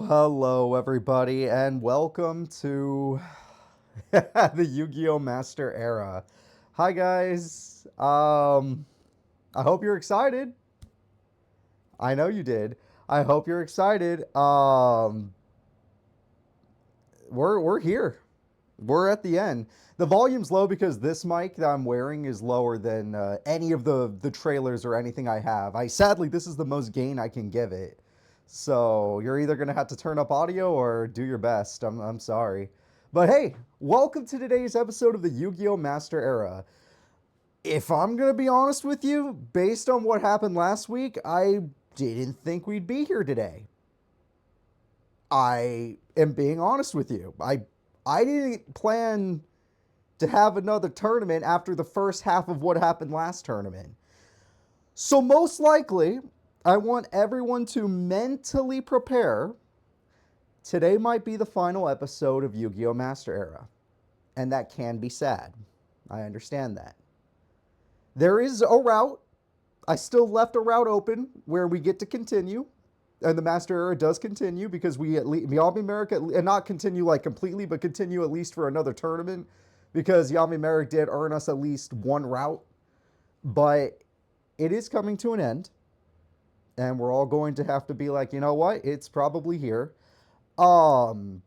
Hello, everybody, and welcome to the Yu-Gi-Oh! Master Era. Hi, guys. I hope you're excited. I know you did. I hope you're excited. We're here. We're at the end. The volume's low because this mic that I'm wearing is lower than any of the trailers or anything I have. Sadly, this is the most gain I can give it. So you're either gonna have to turn up audio or do your best. I'm sorry. But hey, welcome to today's episode of the Yu-Gi-Oh! Master Era. If I'm gonna be honest with you, based on what happened last week, I didn't think we'd be here today. I am being honest with you. I didn't plan to have another tournament after the first half of what happened last tournament. So most likely, I want everyone to mentally prepare. Today might be the final episode of Yu-Gi-Oh! Master Era. And that can be sad. I understand that. There is a route. I still left a route open where we get to continue. And the Master Era does continue because we at least Yami Merrick, and not continue like completely, but continue at least for another tournament because Yami Merrick did earn us at least one route. But it is coming to an end. And we're all going to have to be like, you know what? It's probably here. Last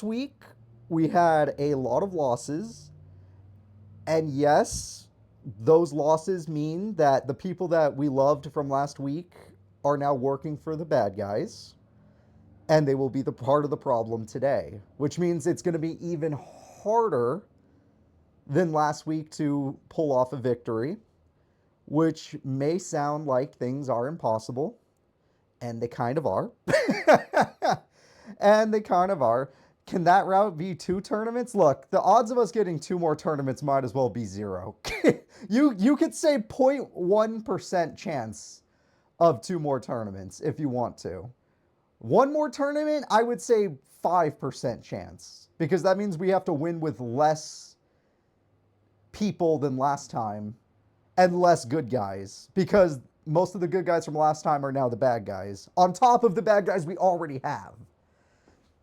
week we had a lot of losses. And yes, those losses mean that the people that we loved from last week are now working for the bad guys. And they will be the part of the problem today, which means it's going to be even harder than last week to pull off a victory, which may sound like things are impossible, and they kind of are. And they kind of are. Can that route be 2 tournaments? Look, the odds of us getting 2 more tournaments might as well be 0. You could say 0.1% chance of 2 more tournaments if you want to. 1 more tournament, I would say 5% chance, because that means we have to win with less people than last time and less good guys, because most of the good guys from last time are now the bad guys, on top of the bad guys we already have.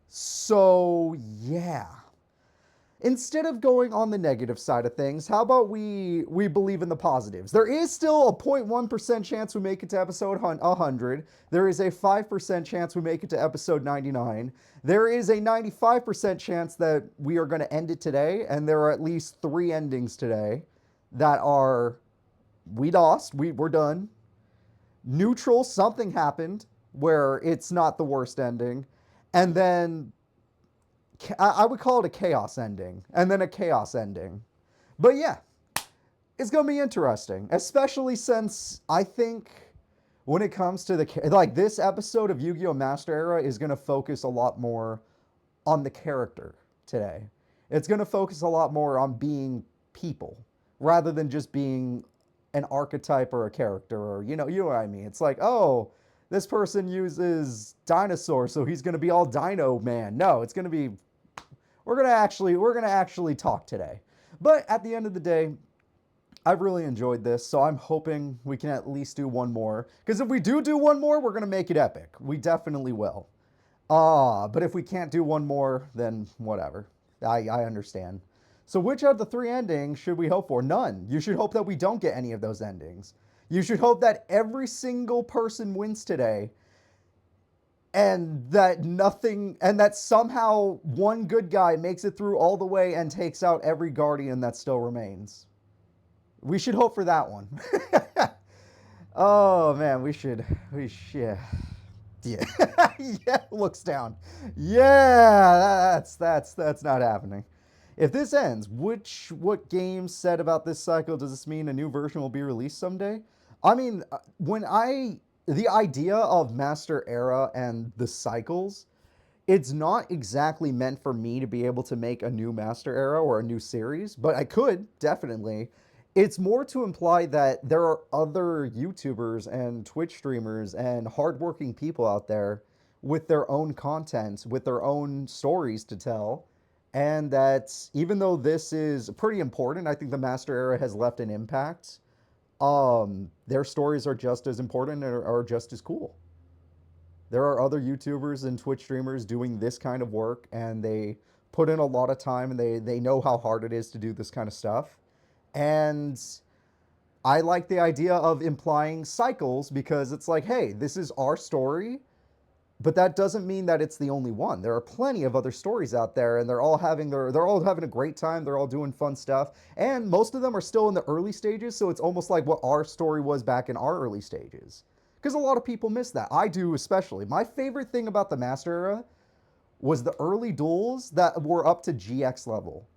So, yeah. Instead of going on the negative side of things, how about we believe in the positives? There is still a 0.1% chance we make it to episode 100. There is a 5% chance we make it to episode 99. There is a 95% chance that we are going to end it today, and there are at least 3 endings today that are, we lost, we're done. Neutral, something happened where it's not the worst ending. And then I would call it a chaos ending, and then a chaos ending. But yeah, it's going to be interesting, especially since I think when it comes to this episode of Yu-Gi-Oh! Master Era is going to focus a lot more on the character today. It's going to focus a lot more on being people rather than just being an archetype or a character, or you know what I mean. It's like, oh, this person uses dinosaur, so he's going to be all Dino Man. No, it's going to be, we're going to actually talk today. But at the end of the day, I've really enjoyed this, so I'm hoping we can at least do 1 more. Because if we do 1 more, we're going to make it epic. We definitely will. But if we can't do 1 more, then whatever. I understand. So which of the 3 endings should we hope for? None. You should hope that we don't get any of those endings. You should hope that every single person wins today, and that somehow 1 good guy makes it through all the way and takes out every guardian that still remains. We should hope for that one. Oh man, we should, yeah. Yeah, looks down. Yeah, that's not happening. If this ends, what game said about this cycle, does this mean a new version will be released someday? I mean, the idea of Master Era and the cycles, it's not exactly meant for me to be able to make a new Master Era or a new series, but I could, definitely. It's more to imply that there are other YouTubers and Twitch streamers and hardworking people out there with their own content, with their own stories to tell. And that even though this is pretty important, I think the Master Era has left an impact. Their stories are just as important and are just as cool. There are other YouTubers and Twitch streamers doing this kind of work, and they put in a lot of time, and they know how hard it is to do this kind of stuff. And I like the idea of implying cycles because it's like, hey, this is our story, but that doesn't mean that it's the only one. There are plenty of other stories out there, and they're all having a great time. They're all doing fun stuff, and most of them are still in the early stages. So it's almost like what our story was back in our early stages, because a lot of people miss that. I do especially. My favorite thing about the Master Era was the early duels that were up to GX level.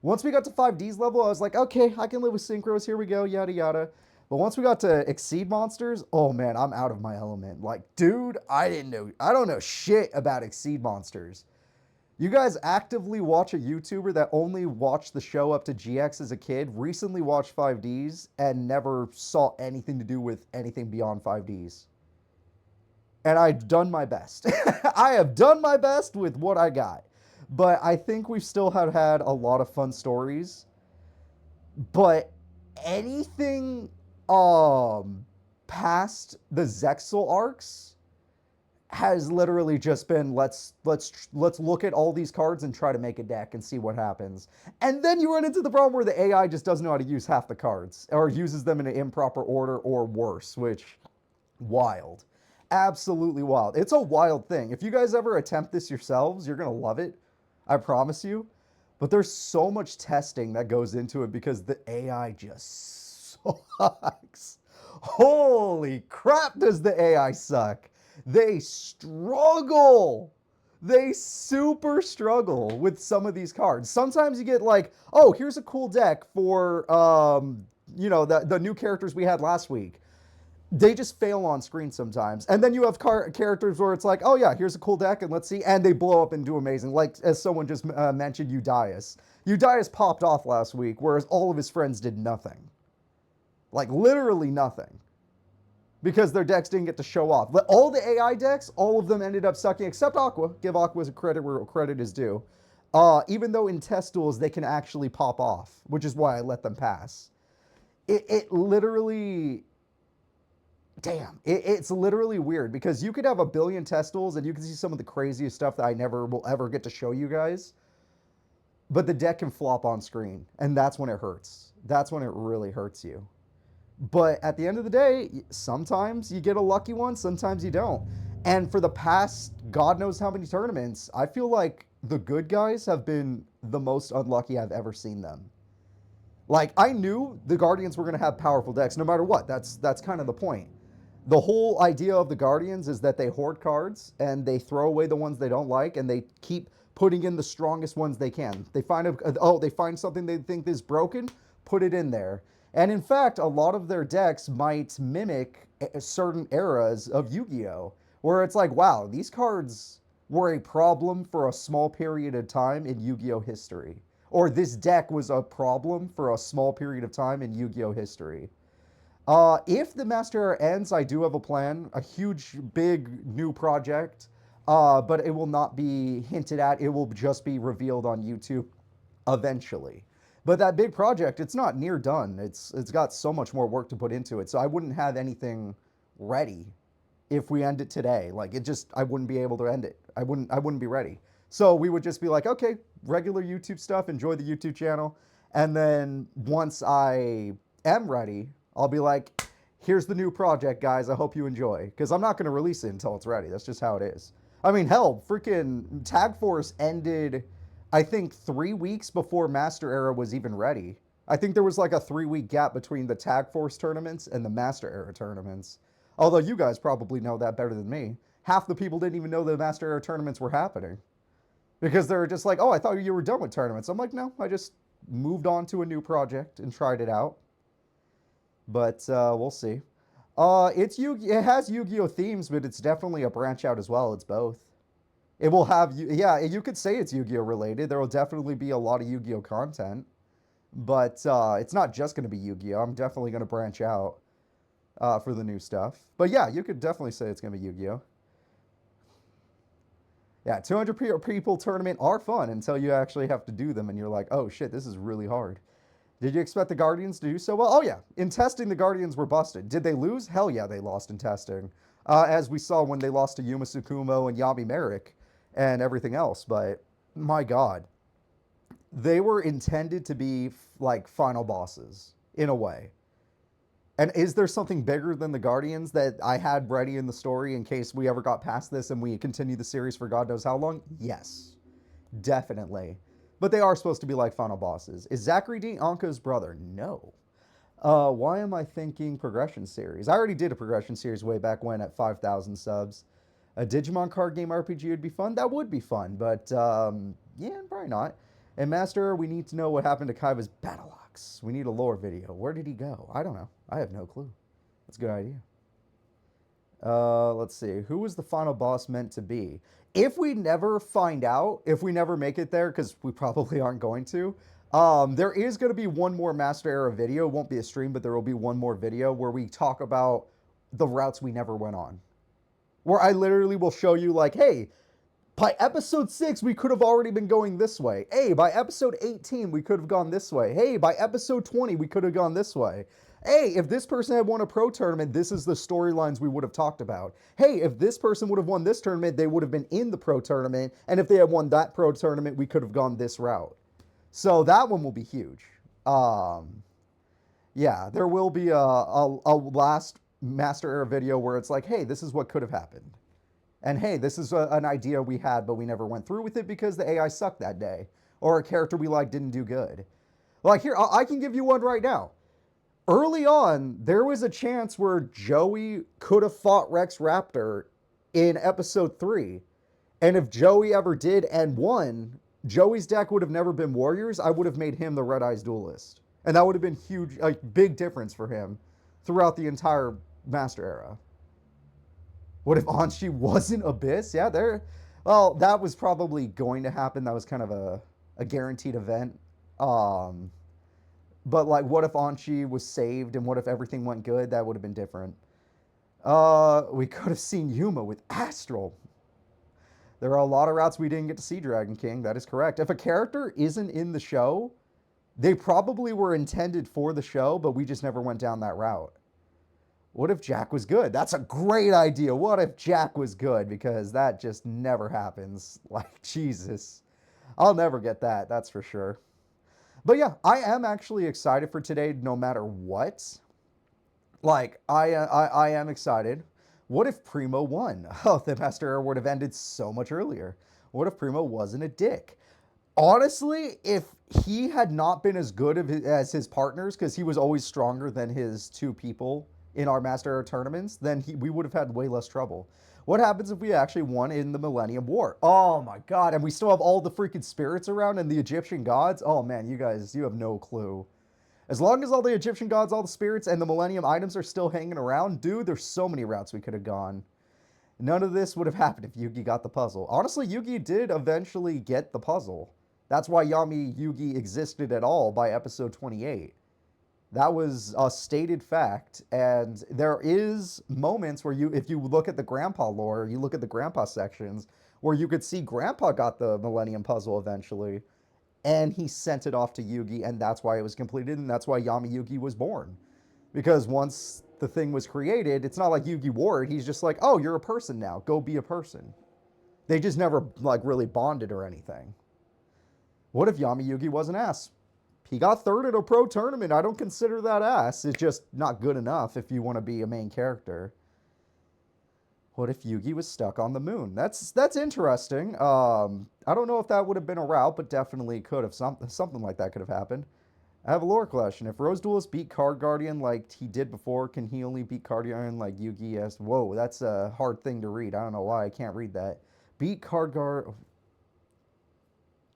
Once we got to 5D's level, I was like, okay, I can live with synchros. Here we go, yada yada. But once we got to exceed monsters, oh man, I'm out of my element. Like, dude, I don't know shit about exceed monsters. You guys actively watch a YouTuber that only watched the show up to GX as a kid, recently watched 5Ds, and never saw anything to do with anything beyond 5Ds. And I've done my best. I have done my best with what I got. But I think we still have had a lot of fun stories. But anything past the Zexal arcs has literally just been let's look at all these cards and try to make a deck and see what happens. And then you run into the problem where the AI just doesn't know how to use half the cards or uses them in an improper order or worse, which wild. Absolutely wild. It's a wild thing. If you guys ever attempt this yourselves, you're going to love it. I promise you. But there's so much testing that goes into it because the AI just sucks. Holy crap, does the AI suck? They struggle. They super struggle with some of these cards. Sometimes you get like, oh, here's a cool deck for the new characters we had last week. They just fail on screen sometimes. And then you have characters where it's like, oh yeah, here's a cool deck and let's see. And they blow up and do amazing. Like as someone just mentioned, Udias. Udias popped off last week, whereas all of his friends did nothing. Like literally nothing. Because their decks didn't get to show off. But all the AI decks, all of them ended up sucking, except Aqua. Give Aqua credit where credit is due. Even though in test duels they can actually pop off, which is why I let them pass. It literally... Damn, it's literally weird because you could have a billion test duels and you can see some of the craziest stuff that I never will ever get to show you guys. But the deck can flop on screen, and that's when it hurts. That's when it really hurts you. But at the end of the day, sometimes you get a lucky one, sometimes you don't. And for the past God knows how many tournaments, I feel like the good guys have been the most unlucky I've ever seen them. Like, I knew the Guardians were going to have powerful decks no matter what. That's kind of the point. The whole idea of the Guardians is that they hoard cards and they throw away the ones they don't like and they keep putting in the strongest ones they can. They find something they think is broken, put it in there. And in fact, a lot of their decks might mimic certain eras of Yu-Gi-Oh! Where it's like, wow, these cards were a problem for a small period of time in Yu-Gi-Oh! History. Or this deck was a problem for a small period of time in Yu-Gi-Oh! History. If the Master Era ends, I do have a plan, a huge, big new project, but it will not be hinted at. It will just be revealed on YouTube eventually. But that big project, it's not near done. It's got so much more work to put into it. So I wouldn't have anything ready if we end it today. Like I wouldn't be able to end it. I wouldn't be ready. So we would just be like, okay, regular YouTube stuff, enjoy the YouTube channel. And then once I am ready, I'll be like, here's the new project, guys. I hope you enjoy. Because I'm not going to release it until it's ready. That's just how it is. I mean, hell, freaking Tag Force ended, I think, 3 weeks before Master Era was even ready. I think there was like a 3-week gap between the Tag Force tournaments and the Master Era tournaments. Although you guys probably know that better than me. Half the people didn't even know the Master Era tournaments were happening. Because they were just like, oh, I thought you were done with tournaments. I'm like, no, I just moved on to a new project and tried it out. But we'll see. It has Yu-Gi-Oh themes, but it's definitely a branch out as well. It's both. It will have you could say it's Yu-Gi-Oh related. There will definitely be a lot of Yu-Gi-Oh content, but it's not just going to be Yu-Gi-Oh. I'm definitely going to branch out for the new stuff. But yeah, you could definitely say it's going to be Yu-Gi-Oh. Yeah, 200 people tournament are fun until you actually have to do them and you're like, oh shit, this is really hard. Did you expect the Guardians to do so well? Oh yeah, in testing the Guardians were busted. Did they lose? Hell yeah, they lost in testing. As we saw when they lost to Yuma Tsukumo and Yami Merrick and everything else. But my god, they were intended to be like final bosses in a way. And is there something bigger than the Guardians that I had ready in the story in case we ever got past this and we continue the series for God knows how long? Yes, definitely. But they are supposed to be like final bosses. Is Zachary D. Anka's brother? No. Why am I thinking progression series? I already did a progression series way back when at 5,000 subs. A Digimon card game RPG would be fun. That would be fun, but yeah, probably not. And Master, we need to know what happened to Kaiba's battle ox. We need a lore video. Where did he go? I don't know. I have no clue. That's a good idea. Let's see. Who was the final boss meant to be? If we never find out, if we never make it there, because we probably aren't going to, there is going to be one more Master Era video. It won't be a stream, but there will be one more video where we talk about the routes we never went on. Where I literally will show you, like, hey, by episode 6, we could have already been going this way. Hey, by episode 18, we could have gone this way. Hey, by episode 20, we could have gone this way. Hey, if this person had won a pro tournament, this is the storylines we would have talked about. Hey, if this person would have won this tournament, they would have been in the pro tournament. And if they had won that pro tournament, we could have gone this route. So that one will be huge. Yeah, there will be a last Master Era video where it's like, hey, this is what could have happened. And hey, this is an idea we had, but we never went through with it because the AI sucked that day. Or a character we liked didn't do good. Like here, I can give you one right now. Early on, there was a chance where Joey could have fought Rex Raptor in episode 3. And if Joey ever did and won, Joey's deck would have never been Warriors. I would have made him the Red Eyes Duelist. And that would have been huge, a big difference for him throughout the entire Master Era. What if Anshi wasn't Abyss? Yeah, there. Well, that was probably going to happen. That was kind of a guaranteed event. But like, what if Anshi was saved and what if everything went good? That would have been different. We could have seen Yuma with Astral. There are a lot of routes we didn't get to see Dragon King. That is correct. If a character isn't in the show, they probably were intended for the show, but we just never went down that route. What if Jack was good? That's a great idea. What if Jack was good? Because that just never happens. Like, Jesus. I'll never get that, that's for sure. But yeah, I am actually excited for today no matter what. Like, I am excited. What if Primo won? Oh, the Master Era would have ended so much earlier. What if Primo wasn't a dick? Honestly, if he had not been as good as his partners, because he was always stronger than his two people in our Master Era tournaments, then we would have had way less trouble. What happens if we actually won in the Millennium War? Oh my god, and we still have all the freaking spirits around and the Egyptian gods? Oh man, you guys, you have no clue. As long as all the Egyptian gods, all the spirits, and the Millennium items are still hanging around, dude, there's so many routes we could have gone. None of this would have happened if Yugi got the puzzle. Honestly, Yugi did eventually get the puzzle. That's why Yami Yugi existed at all by episode 28. That was a stated fact, and there is moments where if you look at the Grandpa lore, you look at the Grandpa sections, where you could see Grandpa got the Millennium Puzzle eventually, and he sent it off to Yugi, and that's why it was completed, and that's why Yami Yugi was born. Because once the thing was created, it's not like Yugi wore it, he's just like, oh, you're a person now, go be a person. They just never, like, really bonded or anything. What if Yami Yugi was an ass? He got third at a pro tournament. I don't consider that ass. It's just not good enough if you want to be a main character. What if Yugi was stuck on the moon? That's interesting. I don't know if that would have been a route, but definitely could have. Something like that could have happened. I have a lore question. If Rose Duelist beat Card Guardian like he did before, can he only beat Card Guardian like Yugi as? Whoa, that's a hard thing to read. I don't know why I can't read that. Beat Card Guard.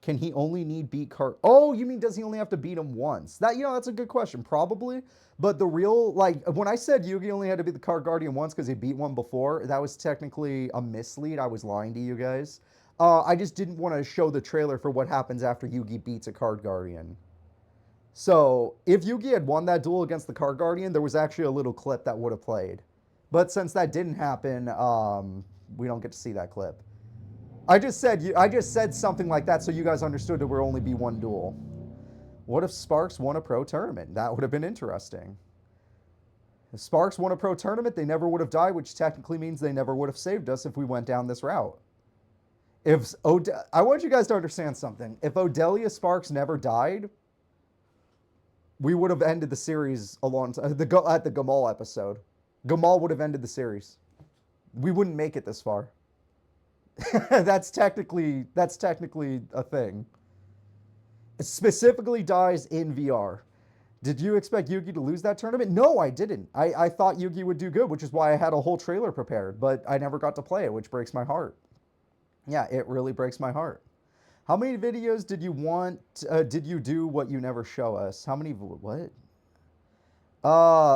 Can he only need beat Card? Oh, you mean does he only have to beat him once? That's a good question. Probably. But the real, like, when I said Yugi only had to beat the Card Guardian once because he beat one before, that was technically a mislead. I was lying to you guys. I just didn't want to show the trailer for what happens after Yugi beats a Card Guardian. So, if Yugi had won that duel against the Card Guardian, there was actually a little clip that would have played. But since that didn't happen, we don't get to see that clip. I just said something like that so you guys understood there would only be one duel. What if Sparks won a pro tournament? That would have been interesting. If Sparks won a pro tournament, they never would have died, which technically means they never would have saved us if we went down this route. I want you guys to understand something. If Odelia Sparks never died, we would have ended the series a long time. At the Gamal episode, Gamal would have ended the series. We wouldn't make it this far. That's technically a thing. It specifically dies in VR. Did you expect Yugi to lose that tournament? No, I didn't. I thought Yugi would do good, which is why I had a whole trailer prepared, but I never got to play it, which breaks my heart. Yeah, it really breaks my heart. How many videos did you want? Did you do what you never show us? How many? What?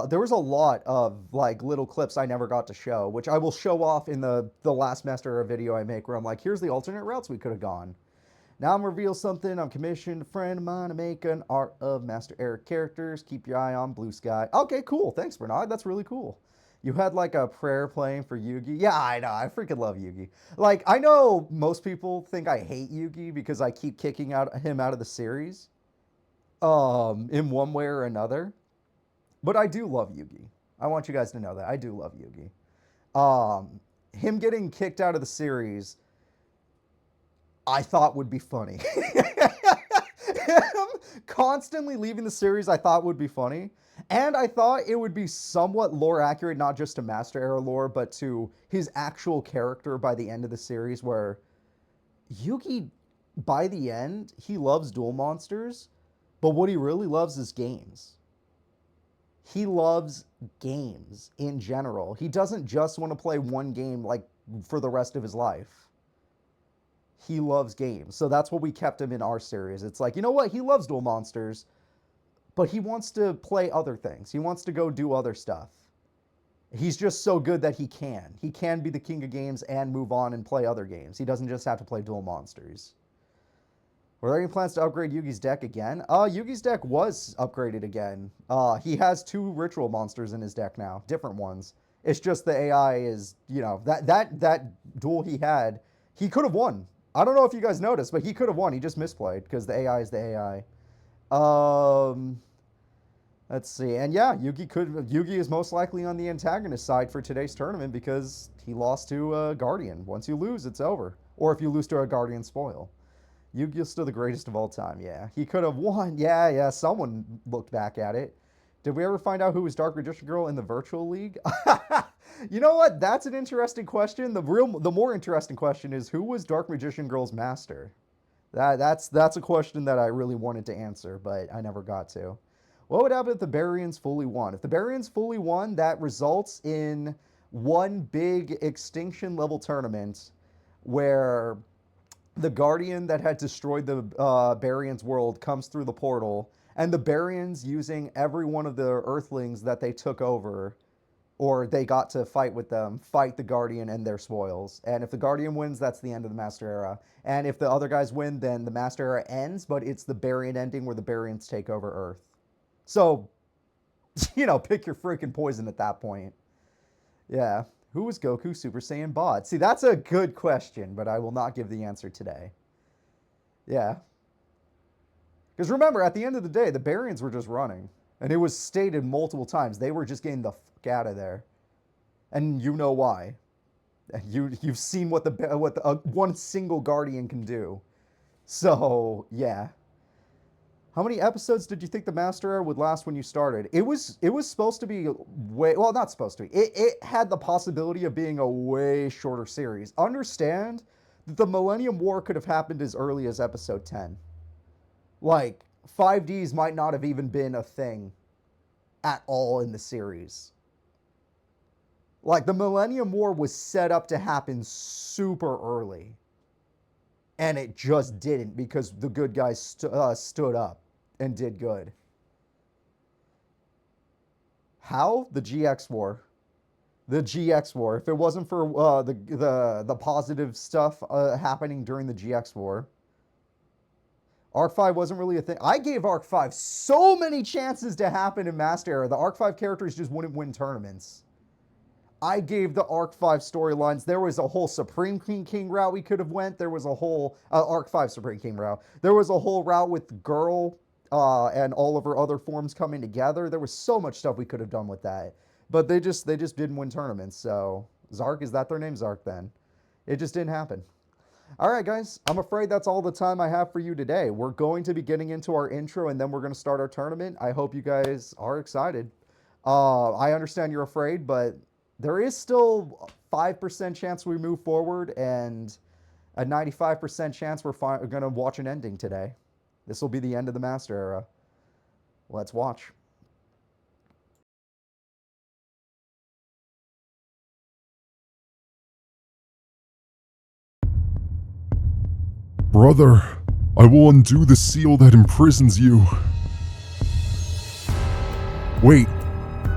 There was a lot of like little clips I never got to show, which I will show off in the last Master Era video I make, where I'm like, here's the alternate routes we could have gone. Now I'm gonna reveal something. I'm commissioned a friend of mine to make an art of Master Era characters. Keep your eye on Blue Sky. Okay, cool. Thanks, Bernard. That's really cool. You had like a prayer playing for Yugi. Yeah, I know. I freaking love Yugi. Like, I know most people think I hate Yugi because I keep kicking him out of the series, in one way or another. But I do love Yugi. I want you guys to know that I do love Yugi. Him getting kicked out of the series, I thought would be funny. Him constantly leaving the series, I thought would be funny. And I thought it would be somewhat lore accurate, not just to Master Era lore, but to his actual character by the end of the series, where Yugi, by the end, he loves duel monsters, but what he really loves is games. He loves games in general. He doesn't just want to play one game like for the rest of his life. He loves games. So that's what we kept him in our series. It's like, you know what? He loves duel monsters, but he wants to play other things. He wants to go do other stuff. He's just so good that he can. He can be the king of games and move on and play other games. He doesn't just have to play duel monsters. Were there any plans to upgrade Yugi's deck again? Yugi's deck was upgraded again. He has 2 ritual monsters in his deck now, different ones. It's just the AI is, that duel he had, he could have won. I don't know if you guys noticed, but he could have won. He just misplayed because the AI is the AI. Let's see. And yeah, Yugi is most likely on the antagonist side for today's tournament because he lost to a Guardian. Once you lose, it's over. Or if you lose to a Guardian spoil. Yu-Gi-Oh's still the greatest of all time. Yeah, he could have won. Yeah. Someone looked back at it. Did we ever find out who was Dark Magician Girl in the virtual league? You know what? That's an interesting question. The more interesting question is who was Dark Magician Girl's master? That's a question that I really wanted to answer, but I never got to. What would happen if the Barians fully won? If the Barians fully won, that results in one big extinction level tournament where the Guardian that had destroyed the Barians' world comes through the portal, and the Barians, using every one of the Earthlings that they took over, or they got to fight with them, fight the Guardian and their spoils. And if the Guardian wins, that's the end of the Master Era. And if the other guys win, then the Master Era ends, but it's the Barian ending where the Barians take over Earth. So, pick your freaking poison at that point. Yeah. Who was Goku Super Saiyan bot? See, that's a good question, but I will not give the answer today. Yeah. Because remember, at the end of the day, the Barians were just running. And it was stated multiple times. They were just getting the fuck out of there. And you know why. You've seen what one single Guardian can do. So, yeah. How many episodes did you think the Master Era would last when you started? It was supposed to be not supposed to be. It had the possibility of being a way shorter series. Understand that the Millennium War could have happened as early as episode 10. Like, 5Ds might not have even been a thing at all in the series. Like, the Millennium War was set up to happen super early. And it just didn't because the good guys stood up and did good. How? The GX War. The GX War. If it wasn't for the positive stuff happening during the GX War, Arc 5 wasn't really a thing. I gave Arc 5 so many chances to happen in Master Era. The Arc 5 characters just wouldn't win tournaments. I gave the Arc 5 storylines. There was a whole Supreme King route we could have went. There was a whole Arc 5 Supreme King route. There was a whole route with Girl and all of her other forms coming together. There was so much stuff we could have done with that. But they just didn't win tournaments. So Zark, is that their name? Zark then. It just didn't happen. All right, guys, I'm afraid that's all the time I have for you today. We're going to be getting into our intro and then we're going to start our tournament. I hope you guys are excited. I understand you're afraid, but there is still a 5% chance we move forward and a 95% chance we're going to watch an ending today. This will be the end of the Master Era. Let's watch. Brother, I will undo the seal that imprisons you. Wait,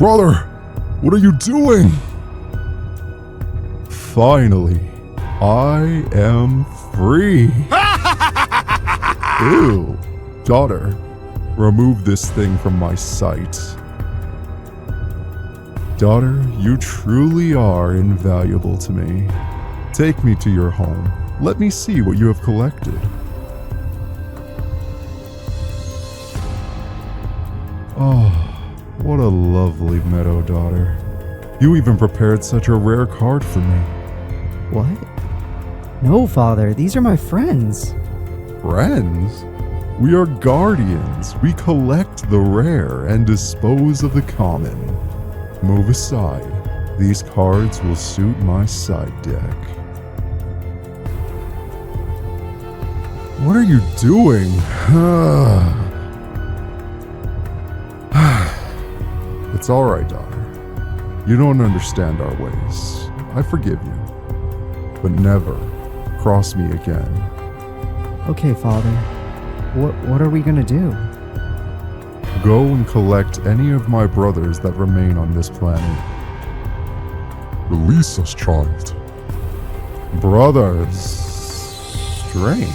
brother, what are you doing? Finally, I am free. Ew, daughter, remove this thing from my sight. Daughter, you truly are invaluable to me. Take me to your home. Let me see what you have collected. Oh, what a lovely meadow, daughter. You even prepared such a rare card for me. What? No, father, these are my friends. Friends? We are guardians. We collect the rare and dispose of the common. Move aside. These cards will suit my side deck. What are you doing? It's alright, daughter. You don't understand our ways. I forgive you. But never cross me again. Okay, father. What are we gonna do? Go and collect any of my brothers that remain on this planet. Release us, child. Brothers. Strange.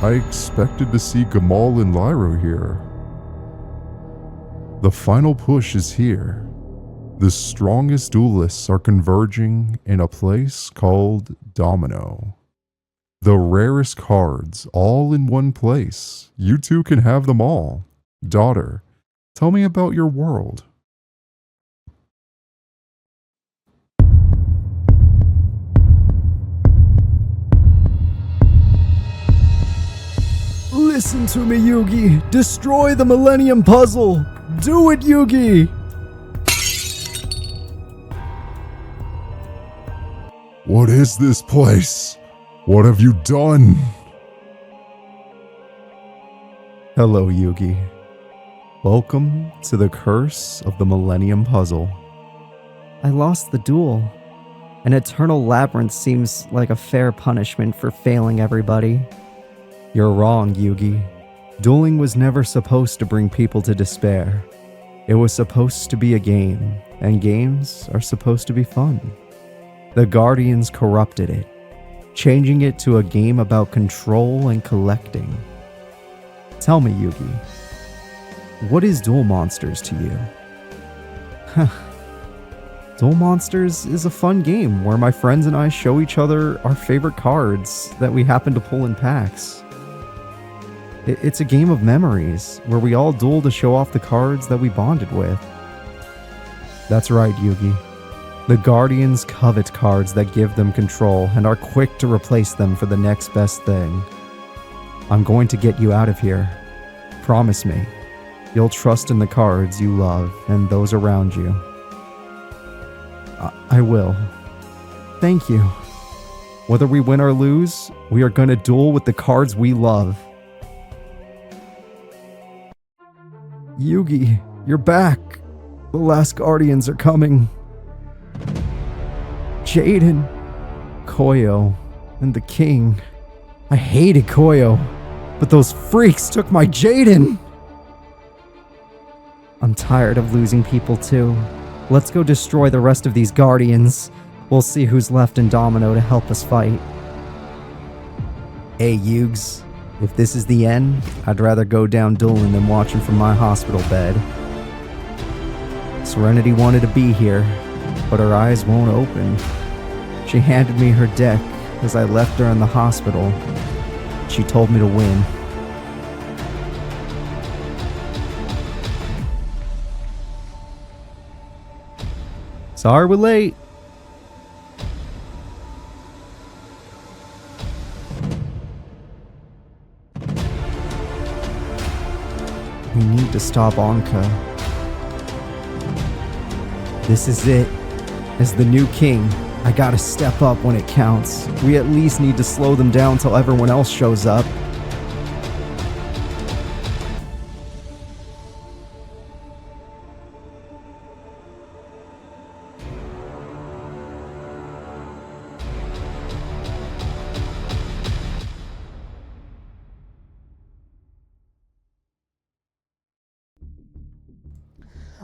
I expected to see Gamal and Lyro here. The final push is here. The strongest duelists are converging in a place called Domino. The rarest cards all in one place. You two can have them all. Daughter, tell me about your world. Listen to me, Yugi. Destroy the Millennium Puzzle. Do it, Yugi. What is this place? What have you done? Hello, Yugi. Welcome to the curse of the Millennium Puzzle. I lost the duel. An eternal labyrinth seems like a fair punishment for failing everybody. You're wrong, Yugi. Dueling was never supposed to bring people to despair. It was supposed to be a game, and games are supposed to be fun. The Guardians corrupted it, changing it to a game about control and collecting. Tell me, Yugi, what is Duel Monsters to you? Duel Monsters is a fun game where my friends and I show each other our favorite cards that we happen to pull in packs. It's a game of memories where we all duel to show off the cards that we bonded with. That's right, Yugi. The Guardians covet cards that give them control and are quick to replace them for the next best thing. I'm going to get you out of here. Promise me. You'll trust in the cards you love and those around you. I will. Thank you. Whether we win or lose, we are going to duel with the cards we love. Yugi, you're back. The last Guardians are coming. Jaden, Koyo, and the King. I hated Koyo, but those freaks took my Jaden! I'm tired of losing people too. Let's go destroy the rest of these Guardians. We'll see who's left in Domino to help us fight. Hey, Yugs. If this is the end, I'd rather go down dueling than watching from my hospital bed. Serenity wanted to be here, but her eyes won't open. She handed me her deck as I left her in the hospital. She told me to win. Sorry we're late. We need to stop Anka. This is it. As the new king, I gotta step up when it counts. We at least need to slow them down till everyone else shows up.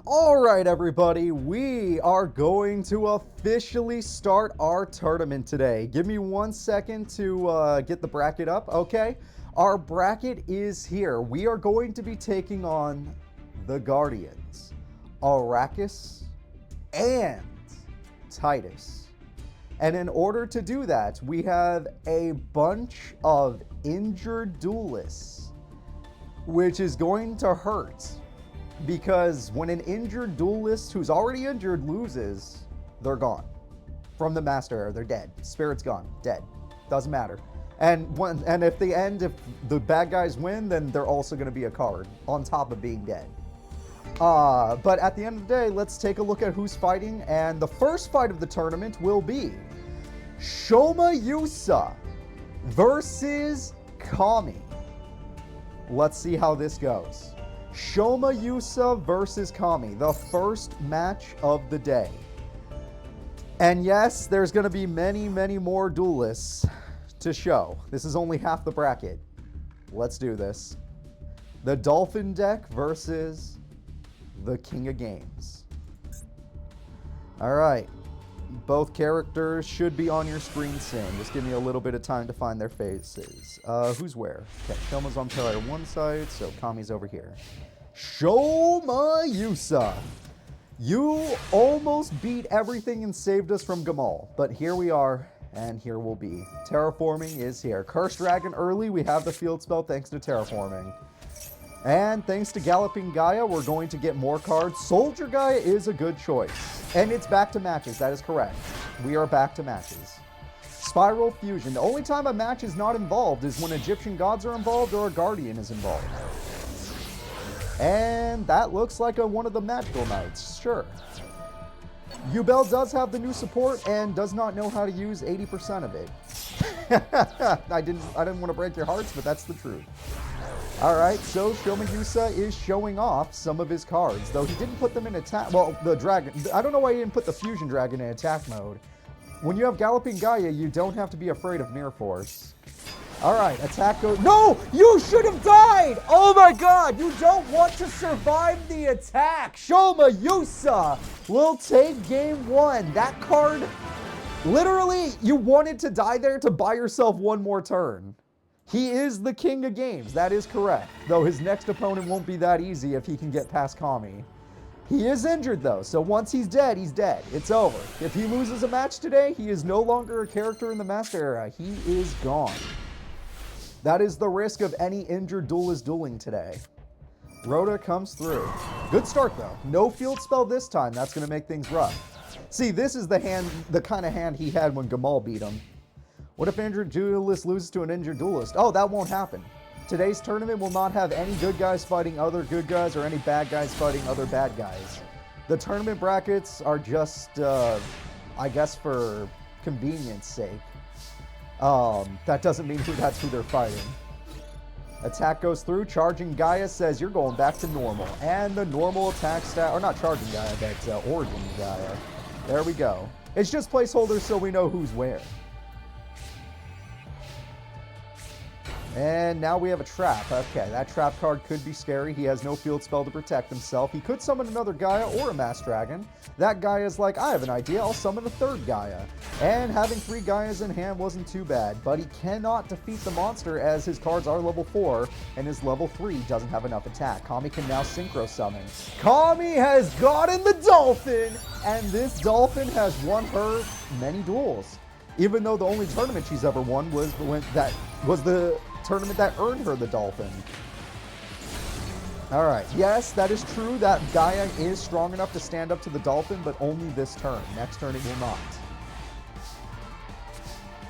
All right, everybody, we are going to officially start our tournament today. Give me 1 second to get the bracket up, okay? Our bracket is here. We are going to be taking on the Guardians, Arrakis, and Titus. And in order to do that, we have a bunch of injured duelists, which is going to hurt. Because when an injured duelist who's already injured loses, they're gone. From the Master Era, they're dead. Spirit's gone, dead. Doesn't matter. And if the bad guys win, then they're also going to be a card on top of being dead. But at the end of the day, let's take a look at who's fighting. And the first fight of the tournament will be Shoma Yusa versus Kami. Let's see how this goes. Shoma Yusa versus Kami, the first match of the day. And yes, there's going to be many, many more duelists to show. This is only half the bracket. Let's do this. The Dolphin deck versus the King of Games. All right. Both characters should be on your screen soon. Just give me a little bit of time to find their faces. Who's where? Okay, Shoma's on pillar one side, so Kami's over here. Shoma Yusa. You almost beat everything and saved us from Gamal, but here we are, and here we'll be. Terraforming is here. Cursed Dragon early, we have the field spell thanks to Terraforming. And thanks to Galloping Gaia, we're going to get more cards. Soldier Gaia is a good choice. And it's back to matches, that is correct. We are back to matches. Spiral Fusion. The only time a match is not involved is when Egyptian gods are involved or a Guardian is involved. And that looks like one of the magical knights, sure. Yubel does have the new support and does not know how to use 80% of it. I didn't want to break your hearts, but that's the truth. Alright, so Shoma Yusa is showing off some of his cards, though he didn't put them in attack. Well, the dragon. I don't know why he didn't put the Fusion Dragon in attack mode. When you have Galloping Gaia, you don't have to be afraid of Mirror Force. Alright, attack goes. No! You should have died! Oh my god! You don't want to survive the attack! Shoma Yusa will take game one. That card. Literally, you wanted to die there to buy yourself one more turn. He is the King of Games, that is correct. Though his next opponent won't be that easy if he can get past Kami. He is injured though, so once he's dead, he's dead. It's over. If he loses a match today, he is no longer a character in the Master Era. He is gone. That is the risk of any injured duelist dueling today. Rhoda comes through. Good start though. No field spell this time. That's going to make things rough. See, this is the kind of hand he had when Gamal beat him. What if injured duelist loses to an injured duelist? Oh, that won't happen. Today's tournament will not have any good guys fighting other good guys or any bad guys fighting other bad guys. The tournament brackets are just, I guess, for convenience sake. That doesn't mean that's who they're fighting. Attack goes through. Charging Gaia says you're going back to normal. And the normal attack stat, or not Charging Gaia, but Origin Gaia. There we go. It's just placeholders so we know who's where. And now we have a trap. Okay, that trap card could be scary. He has no field spell to protect himself. He could summon another Gaia or a Mass Dragon. That Gaia's like, I have an idea. I'll summon a third Gaia. And having 3 Gaias in hand wasn't too bad. But he cannot defeat the monster as his cards are level 4 and his level 3 doesn't have enough attack. Kami can now Synchro Summon. Kami has gotten the Dolphin! And this Dolphin has won her many duels. Even though the only tournament she's ever won was the tournament that earned her the Dolphin. All right, yes, that is true. That Gaia is strong enough to stand up to the Dolphin, but only this turn. Next turn it will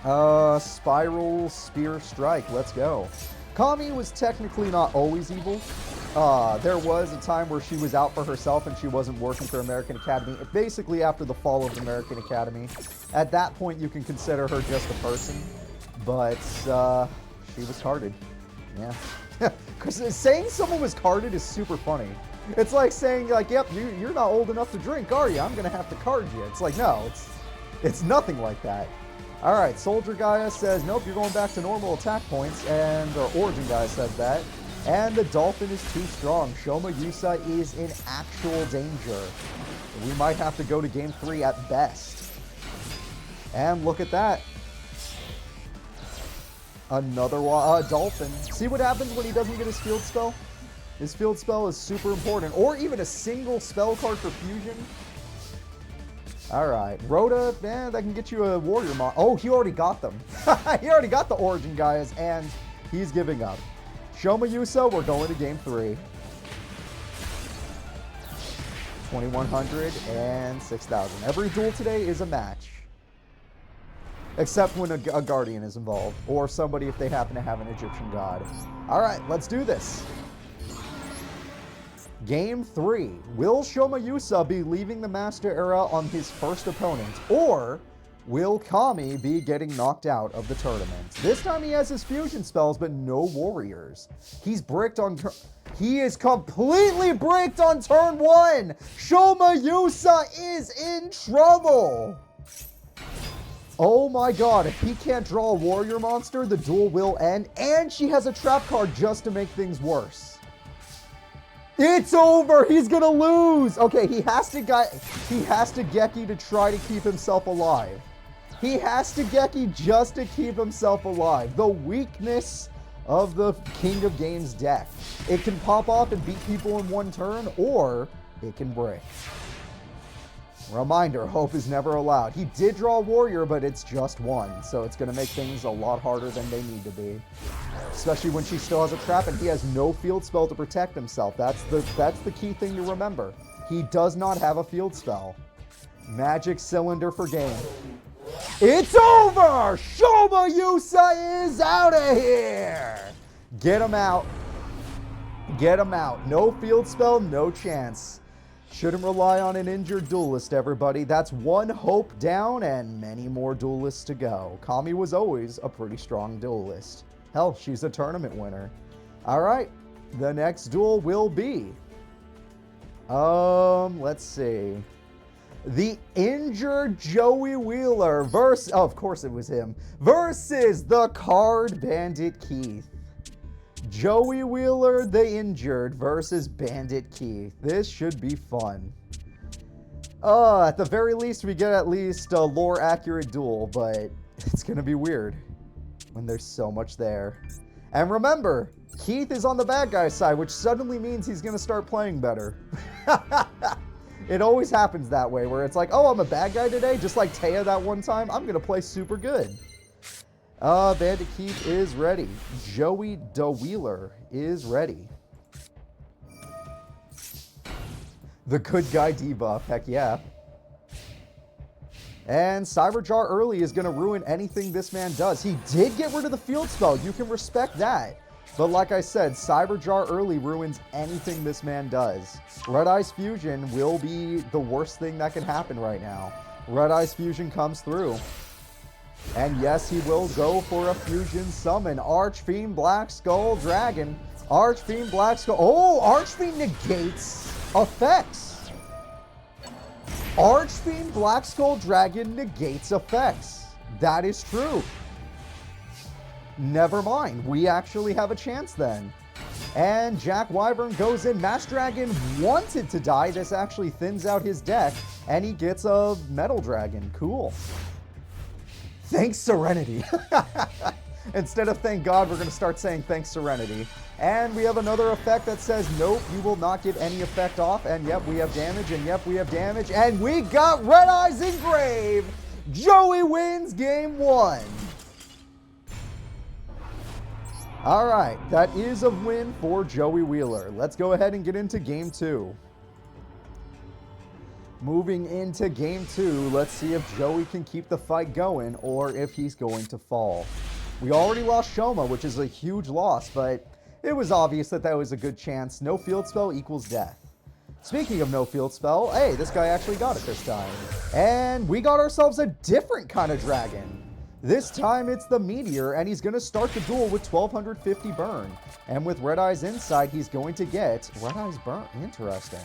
not. Spiral Spear Strike, let's go. Kami was technically not always evil. There was a time where she was out for herself and she wasn't working for American Academy. Basically after the fall of the American Academy. At that point you can consider her just a person. But, she was carded. Yeah. Because saying someone was carded is super funny. It's like saying, like, yep, you're not old enough to drink, are you? I'm going to have to card you. It's like, no, it's nothing like that. All right, Soldier Gaia says, nope, you're going back to normal attack points. And the Origin Gaia says that. And the Dolphin is too strong. Shoma Yusa is in actual danger. We might have to go to game 3 at best. And look at that. Another Dolphin. See what happens when he doesn't get his field spell? His field spell is super important. Or even a single spell card for fusion. Alright. Rhoda, that can get you a warrior mod. Oh, he already got them. He already got the Origin Gaias, and he's giving up. Shoma Yusa, we're going to game 3. 2,100 and 6,000. Every duel today is a match. Except when a Guardian is involved. Or somebody if they happen to have an Egyptian god. Alright, let's do this. Game 3. Will Shoma Yusa be leaving the Master Era on his first opponent? Or will Kami be getting knocked out of the tournament? This time he has his fusion spells, but no warriors. He's bricked on... He is completely bricked on turn 1! Shoma Yusa is in trouble! Oh my god, if he can't draw a warrior monster, the duel will end, and she has a trap card just to make things worse. It's over! He's gonna lose! Okay, he has to Geki to try to keep himself alive. He has to Geki just to keep himself alive. The weakness of the King of Games deck. It can pop off and beat people in one turn, or it can break. Reminder, hope is never allowed. He did draw a warrior, but it's just one, so it's going to make things a lot harder than they need to be. Especially when she still has a trap and he has no field spell to protect himself. That's the key thing to remember. He does not have a field spell. Magic cylinder for game. It's over! Shoma Yusa is out of here! Get him out. Get him out. No field spell, no chance. Shouldn't rely on an injured duelist, everybody. That's one hope down and many more duelists to go. Kami was always a pretty strong duelist. Hell, she's a tournament winner. All right, the next duel will be... let's see. The injured Joey Wheeler versus... Oh, of course it was him. Versus the Card Bandit Keith. Joey Wheeler, the injured, versus Bandit Keith. This should be fun. At the very least, we get at least a lore-accurate duel, but it's gonna be weird when there's so much there. And remember, Keith is on the bad guy's side, which suddenly means he's gonna start playing better. It always happens that way, where it's like, oh, I'm a bad guy today, just like Taya that one time, I'm gonna play super good. Bandit Keith is ready. Joey DeWheeler is ready. The good guy debuff, heck yeah. And Cyberjar early is going to ruin anything this man does. He did get rid of the field spell. You can respect that. But like I said, Cyberjar early ruins anything this man does. Red Eyes Fusion will be the worst thing that can happen right now. Red Eyes Fusion comes through. And yes, he will go for a fusion summon. Archfiend Black Skull Dragon. Archfiend Black Skull. Oh, Archfiend negates effects. Archfiend Black Skull Dragon negates effects. That is true. Never mind. We actually have a chance then. And Jack Wyvern goes in. Mass Dragon wanted to die. This actually thins out his deck, and he gets a Metal Dragon. Cool. Thanks, Serenity. Instead of thank God, we're going to start saying thanks, Serenity. And we have another effect that says, nope, you will not get any effect off. And yep, we have damage, and yep, we have damage. And we got Red Eyes Engrave. Joey wins game 1. All right, that is a win for Joey Wheeler. Let's go ahead and get into game 2. Moving into game 2, let's see if Joey can keep the fight going or if he's going to fall. We already lost Shoma, which is a huge loss, but it was obvious that that was a good chance. No field spell equals death. Speaking of no field spell, hey, this guy actually got it this time. And we got ourselves a different kind of dragon. This time it's the Meteor, and he's going to start the duel with 1250 burn. And with Red Eyes Insight, he's going to get Red Eyes Burn. Interesting.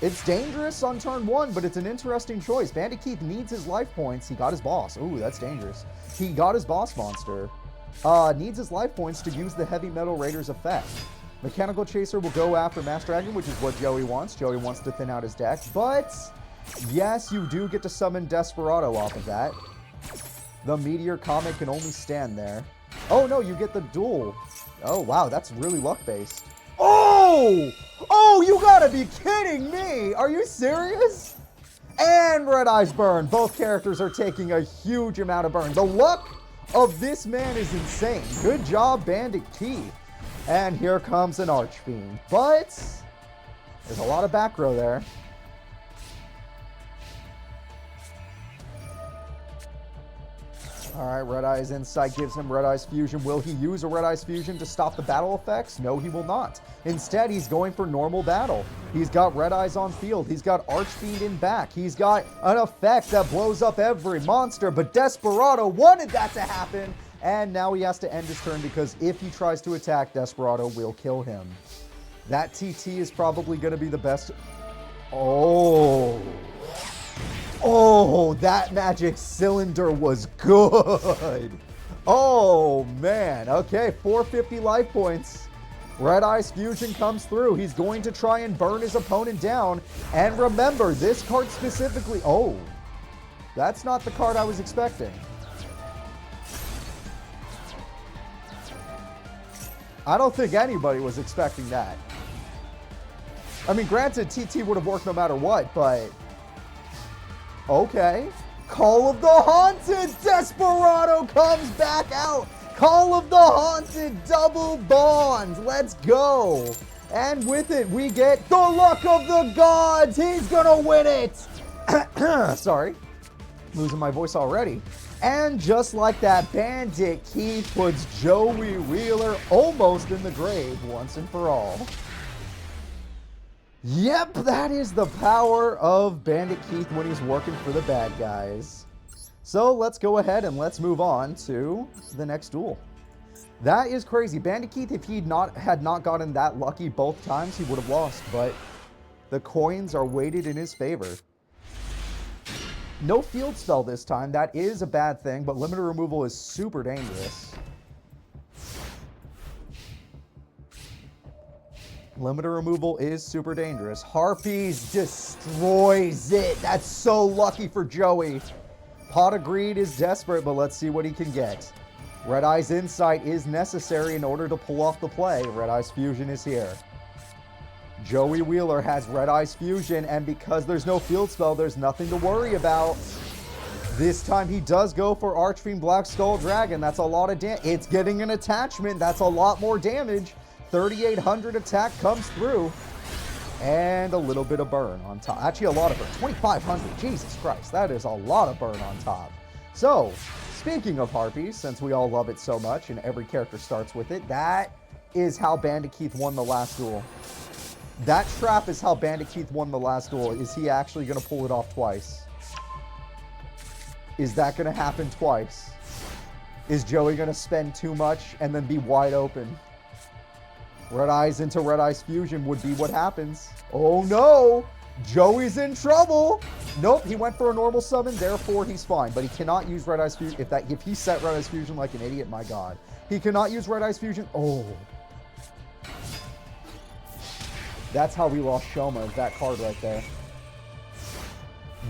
It's dangerous on turn 1, but it's an interesting choice. Bandit Keith needs his life points. He got his boss. Ooh, that's dangerous. He got his boss monster. Needs his life points to use the Heavy Metal Raiders effect. Mechanical Chaser will go after Mass Dragon, which is what Joey wants. Joey wants to thin out his deck, but yes, you do get to summon Desperado off of that. The Meteor Comet can only stand there. Oh no, you get the duel. Oh wow, that's really luck-based. Oh! Oh, you gotta be kidding me! Are you serious? And Red Eyes Burn. Both characters are taking a huge amount of burn. The luck of this man is insane. Good job, Bandit Keith. And here comes an Archfiend. But there's a lot of back row there. All right, Red Eyes Insight gives him Red Eyes Fusion. Will he use a Red Eyes Fusion to stop the battle effects? No, he will not. Instead, he's going for normal battle. He's got Red Eyes on field. He's got Archfiend in back. He's got an effect that blows up every monster, but Desperado wanted that to happen. And now he has to end his turn because if he tries to attack, Desperado will kill him. That TT is probably going to be the best. Oh, that magic cylinder was good. Oh, man. Okay, 450 life points. Red Eyes Fusion comes through. He's going to try and burn his opponent down. And remember, this card specifically... Oh, that's not the card I was expecting. I don't think anybody was expecting that. I mean, granted, TT would have worked no matter what, but... Okay. Call of the Haunted! Desperado comes back out! Call of the Haunted double bond! Let's go! And with it, we get the Luck of the Gods! He's gonna win it! Sorry. Losing my voice already. And just like that, Bandit Keith puts Joey Wheeler almost in the grave once and for all. Yep, that is the power of Bandit Keith when he's working for the bad guys. So let's go ahead and let's move on to the next duel. That is crazy. Bandit Keith, if he had not gotten that lucky both times, he would have lost. But the coins are weighted in his favor. No field spell this time. That is a bad thing, but limited removal is super dangerous. Limiter removal is super dangerous. Harpies destroys it. That's so lucky for Joey. Pot of Greed is desperate, but let's see what he can get. Red Eyes Insight is necessary in order to pull off the play. Red Eyes Fusion is here. Joey Wheeler has Red Eyes Fusion, and because there's no field spell, there's nothing to worry about. This time he does go for Archfiend Black Skull Dragon. That's a lot of damage. It's getting an attachment. That's a lot more damage. 3,800 attack comes through. And a little bit of burn on top. Actually, a lot of burn. 2,500. Jesus Christ. That is a lot of burn on top. So, speaking of Harpies, since we all love it so much and every character starts with it, that is how Bandit Keith won the last duel. That trap is how Bandit Keith won the last duel. Is he actually going to pull it off twice? Is that going to happen twice? Is Joey going to spend too much and then be wide open? Red Eyes into Red Eyes Fusion would be what happens. Oh no! Joey's in trouble! Nope, he went for a normal summon, therefore he's fine. But he cannot use Red Eyes Fusion. If he set Red Eyes Fusion like an idiot, my god. He cannot use Red Eyes Fusion. Oh. That's how we lost Shoma, is that card right there.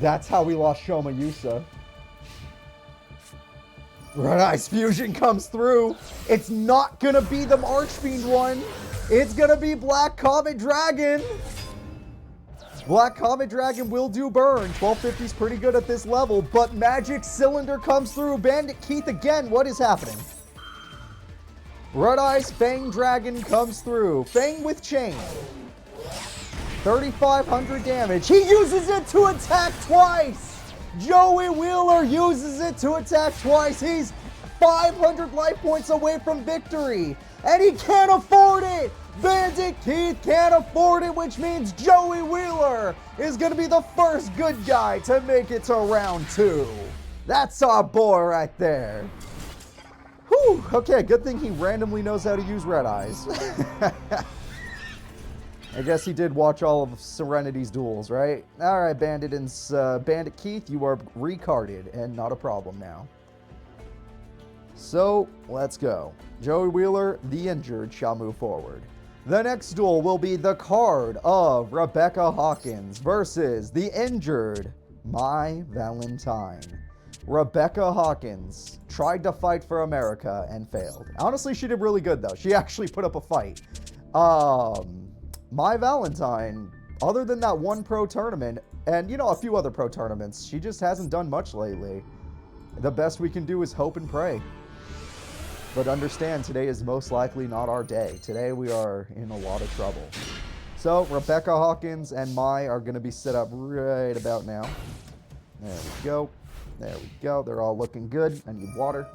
That's how we lost Shoma Yusa. Red Eyes Fusion comes through. It's not gonna be the Archfiend one. It's gonna be Black Comet Dragon. Black Comet Dragon will do burn. 1250 is pretty good at this level, but Magic Cylinder comes through. Bandit Keith again. What is happening? Red Eyes Fang Dragon comes through. Fang with Chain. 3,500 damage. He uses it to attack twice. Joey Wheeler uses it to attack twice. He's 500 life points away from victory, and he can't afford it. Bandit Keith can't afford it, which means Joey Wheeler is going to be the first good guy to make it to round 2. That's our boy right there. Whew. Okay, good thing he randomly knows how to use Red Eyes. I guess he did watch all of Serenity's duels, right? All right, Bandit Keith, you are recarded and not a problem now. So, let's go. Joey Wheeler, the injured, shall move forward. The next duel will be the card of Rebecca Hawkins versus the injured My Valentine. Rebecca Hawkins tried to fight for America and failed. Honestly, she did really good, though. She actually put up a fight. My Valentine, other than that one pro tournament, and, you know, a few other pro tournaments, she just hasn't done much lately. The best we can do is hope and pray. But understand, today is most likely not our day. Today we are in a lot of trouble. So, Rebecca Hawkins and Mai are going to be set up right about now. There we go. There we go. They're all looking good. I need water.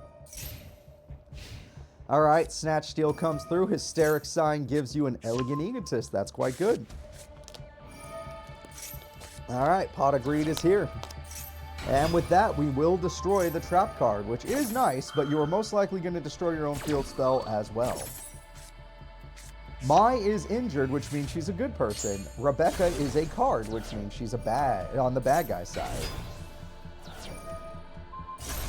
All right, Snatch Steal comes through. Hysteric Sign gives you an Elegant Egotist. That's quite good. All right, Pot of Greed is here. And with that, we will destroy the trap card, which is nice, but you are most likely going to destroy your own field spell as well. Mai is injured, which means she's a good person. Rebecca is a card, which means she's on the bad guy side.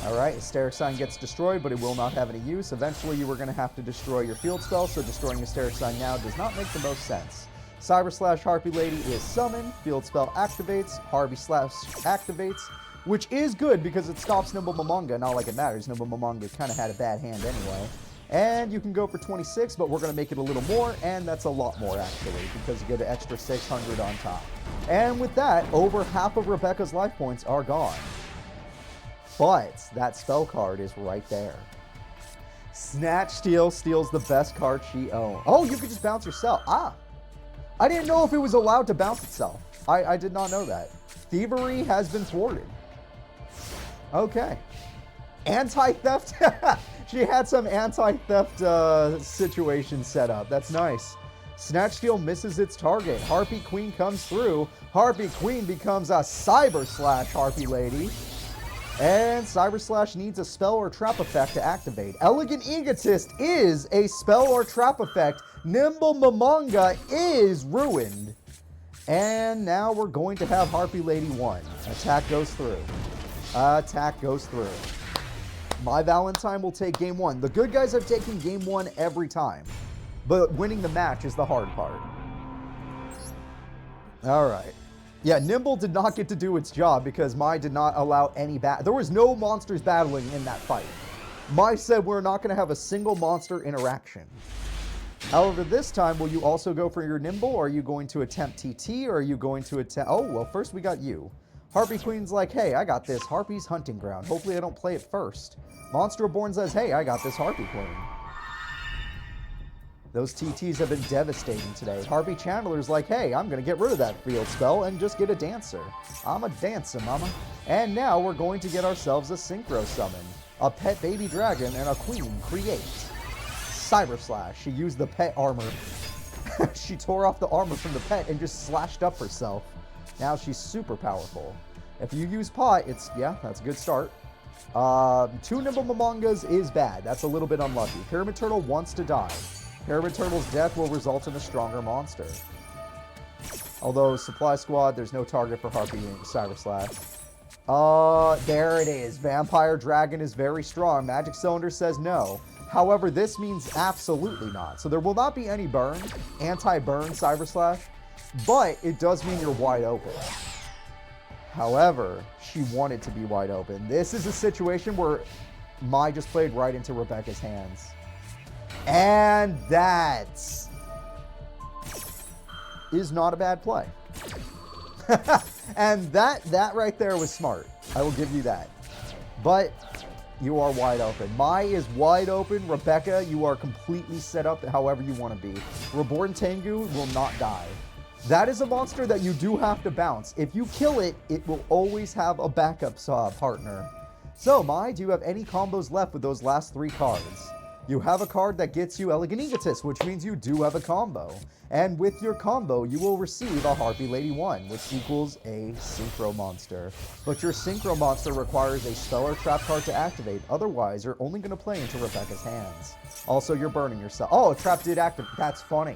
Alright, Hysteric Sign gets destroyed, but it will not have any use. Eventually, you are going to have to destroy your field spell, so destroying Hysteric Sign now does not make the most sense. Cyber Slash Harpy Lady is summoned, field spell activates, Harpy Slash activates, which is good because it stops Nimble Momonga. Not like it matters, Nimble Momonga kind of had a bad hand anyway. And you can go for 26, but we're going to make it a little more, and that's a lot more actually, because you get an extra 600 on top. And with that, over half of Rebecca's life points are gone. But that spell card is right there. Snatch Steal steals the best card she owns. Oh, you could just bounce yourself. Ah, I didn't know if it was allowed to bounce itself. I did not know that. Thievery has been thwarted. Okay. Anti-theft. She had some anti-theft situation set up. That's nice. Snatch Steal misses its target. Harpy Queen comes through. Harpy Queen becomes a Cyber Slash Harpy Lady. And Cyber Slash needs a spell or trap effect to activate. Elegant Egotist is a spell or trap effect. Nimble Momonga is ruined. And now we're going to have Harpy Lady 1. Attack goes through. Attack goes through. My Valentine will take game 1. The good guys have taken game 1 every time. But winning the match is the hard part. Alright. Yeah, Nimble did not get to do its job because Mai did not allow any there was no monsters battling in that fight. Mai said we're not going to have a single monster interaction. However, this time, will you also go for your Nimble, or are you going to attempt TT, or are you going to attempt... Oh, well, first we got you. Harpy Queen's like, hey, I got this. Harpy's hunting ground. Hopefully I don't play it first. Monster Reborn says, hey, I got this Harpy Queen. Those TTs have been devastating today. Harpy Chandler's like, hey, I'm going to get rid of that field spell and just get a Dancer. I'm a Dancer, mama. And now we're going to get ourselves a Synchro Summon. A pet baby dragon and a queen create. Cyber Slash. She used the pet armor. She tore off the armor from the pet and just slashed up herself. Now she's super powerful. If you use Pot, yeah, that's a good start. 2 Nimble Momongas is bad. That's a little bit unlucky. Pyramid Turtle wants to die. Pyramid Turtle's death will result in a stronger monster. Although Supply Squad, there's no target for Harpy and Cyber Slash. There it is. Vampire Dragon is very strong. Magic Cylinder says no. However, this means absolutely not. So there will not be any burn, anti-burn Cyber Slash, but it does mean you're wide open. However, she wanted to be wide open. This is a situation where Mai just played right into Rebecca's hands. And that is not a bad play. And that right there was smart. I will give you that. But you are wide open. Mai is wide open. Rebecca, you are completely set up however you want to be. Reborn Tengu will not die. That is a monster that you do have to bounce. If you kill it, it will always have a backup partner. So, Mai, do you have any combos left with those last 3 cards? You have a card that gets you Elegant Egotist, which means you do have a combo. And with your combo, you will receive a Harpy Lady 1, which equals a Synchro Monster. But your Synchro Monster requires a spell or trap card to activate. Otherwise, you're only going to play into Rebecca's hands. Also, you're burning yourself. Oh, a trap did activate. That's funny.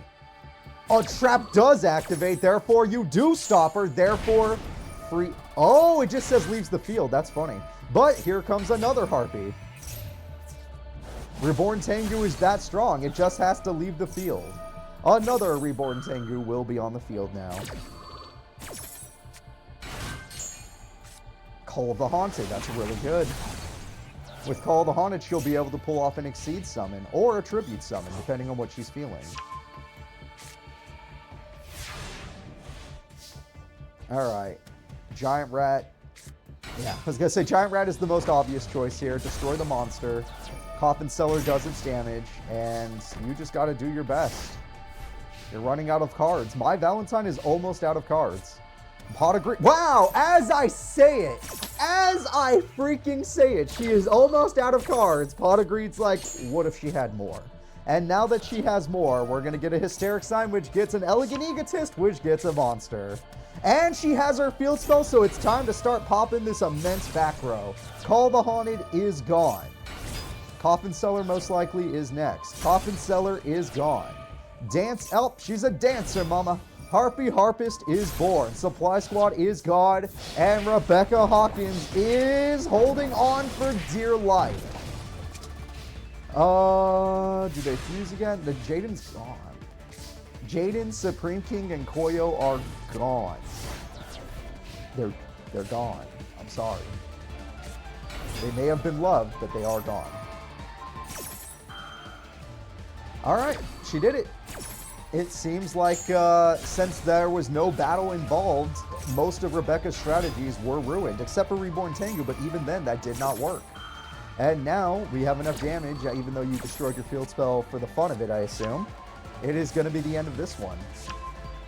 A trap does activate, therefore you do stop her, therefore free. Oh, it just says leaves the field. That's funny. But here comes another Harpy. Reborn Tengu is that strong. It just has to leave the field. Another Reborn Tengu will be on the field now. Call of the Haunted. That's really good. With Call of the Haunted, she'll be able to pull off an Exceed summon or a Tribute summon, depending on what she's feeling. Alright. Giant Rat. Yeah, I was going to say Giant Rat is the most obvious choice here. Destroy the monster. Coffin Seller does its damage, and you just got to do your best. You're running out of cards. My Valentine is almost out of cards. Pot of Greed. Wow, as I freaking say it, she is almost out of cards. Pot of Greed's like, what if she had more? And now that she has more, we're going to get a Hysteric Sign, which gets an Elegant Egotist, which gets a monster. And she has her field spell, so it's time to start popping this immense back row. Call the Haunted is gone. Coffin Seller most likely is next. Coffin Seller is gone. Dance, oh, she's a dancer, mama. Harpy Harpist is born. Supply Squad is gone. And Rebecca Hawkins is holding on for dear life. Do they fuse again? The Jaden's gone. Jaden, Supreme King, and Koyo are gone. They're gone. I'm sorry. They may have been loved, but they are gone. Alright, she did it. It seems like since there was no battle involved, most of Rebecca's strategies were ruined, except for Reborn Tengu, but even then that did not work. And now we have enough damage, even though you destroyed your field spell for the fun of it, I assume. It is going to be the end of this one.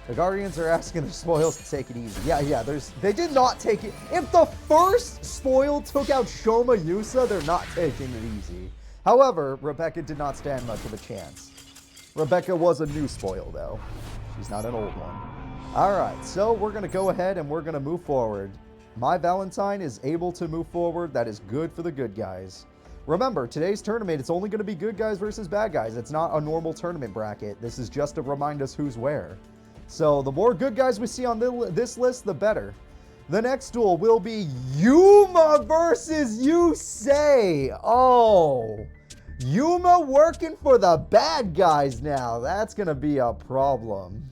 The Guardians are asking the spoils to take it easy. Yeah, they did not take it. If the first spoil took out Shoma Yusa, they're not taking it easy. However, Rebecca did not stand much of a chance. Rebecca was a new spoil, though. She's not an old one. Alright, so we're going to go ahead and we're going to move forward. My Valentine is able to move forward. That is good for the good guys. Remember, today's tournament, it's only going to be good guys versus bad guys. It's not a normal tournament bracket. This is just to remind us who's where. So the more good guys we see on this list, the better. The next duel will be Yuma versus Yusei. Oh, Yuma working for the bad guys now. That's going to be a problem.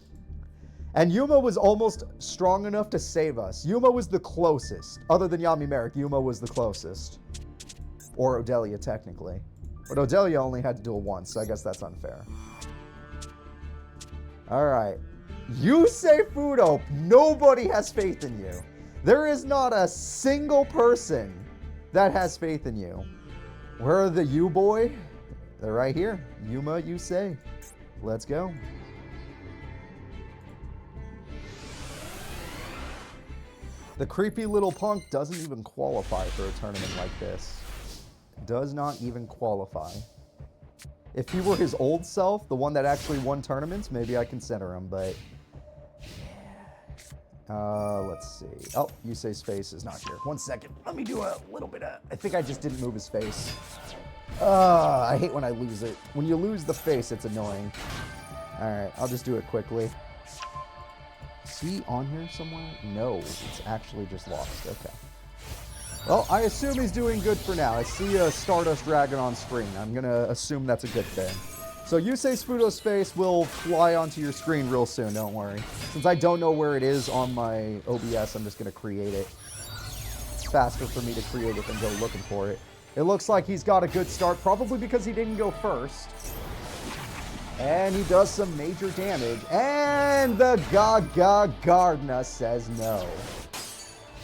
And Yuma was almost strong enough to save us. Yuma was the closest. Other than Yami Merrick, Yuma was the closest. Or Odelia, technically. But Odelia only had to duel once, so I guess that's unfair. Alright. Yusei Fudo, nobody has faith in you. There is not a single person that has faith in you. Where are the U-boy? They're right here. Yuma Yusei. Let's go. The creepy little punk doesn't even qualify for a tournament like this. Does not even qualify. If he were his old self, the one that actually won tournaments, maybe I consider him, but... let's see. Oh, Yusei's face is not here. 1 second. Let me do a little bit of... I think I just didn't move his face. I hate when I lose it. When you lose the face, it's annoying. Alright, I'll just do it quickly. Is he on here somewhere? No, it's actually just lost. Okay. Well, I assume he's doing good for now. I see a Stardust Dragon on screen. I'm going to assume that's a good thing. So Yusei's Fudo's face will fly onto your screen real soon, don't worry. Since I don't know where it is on my OBS, I'm just going to create it. It's faster for me to create it than go looking for it. It looks like he's got a good start, probably because he didn't go first. And he does some major damage. And the Gaga Gardna says no.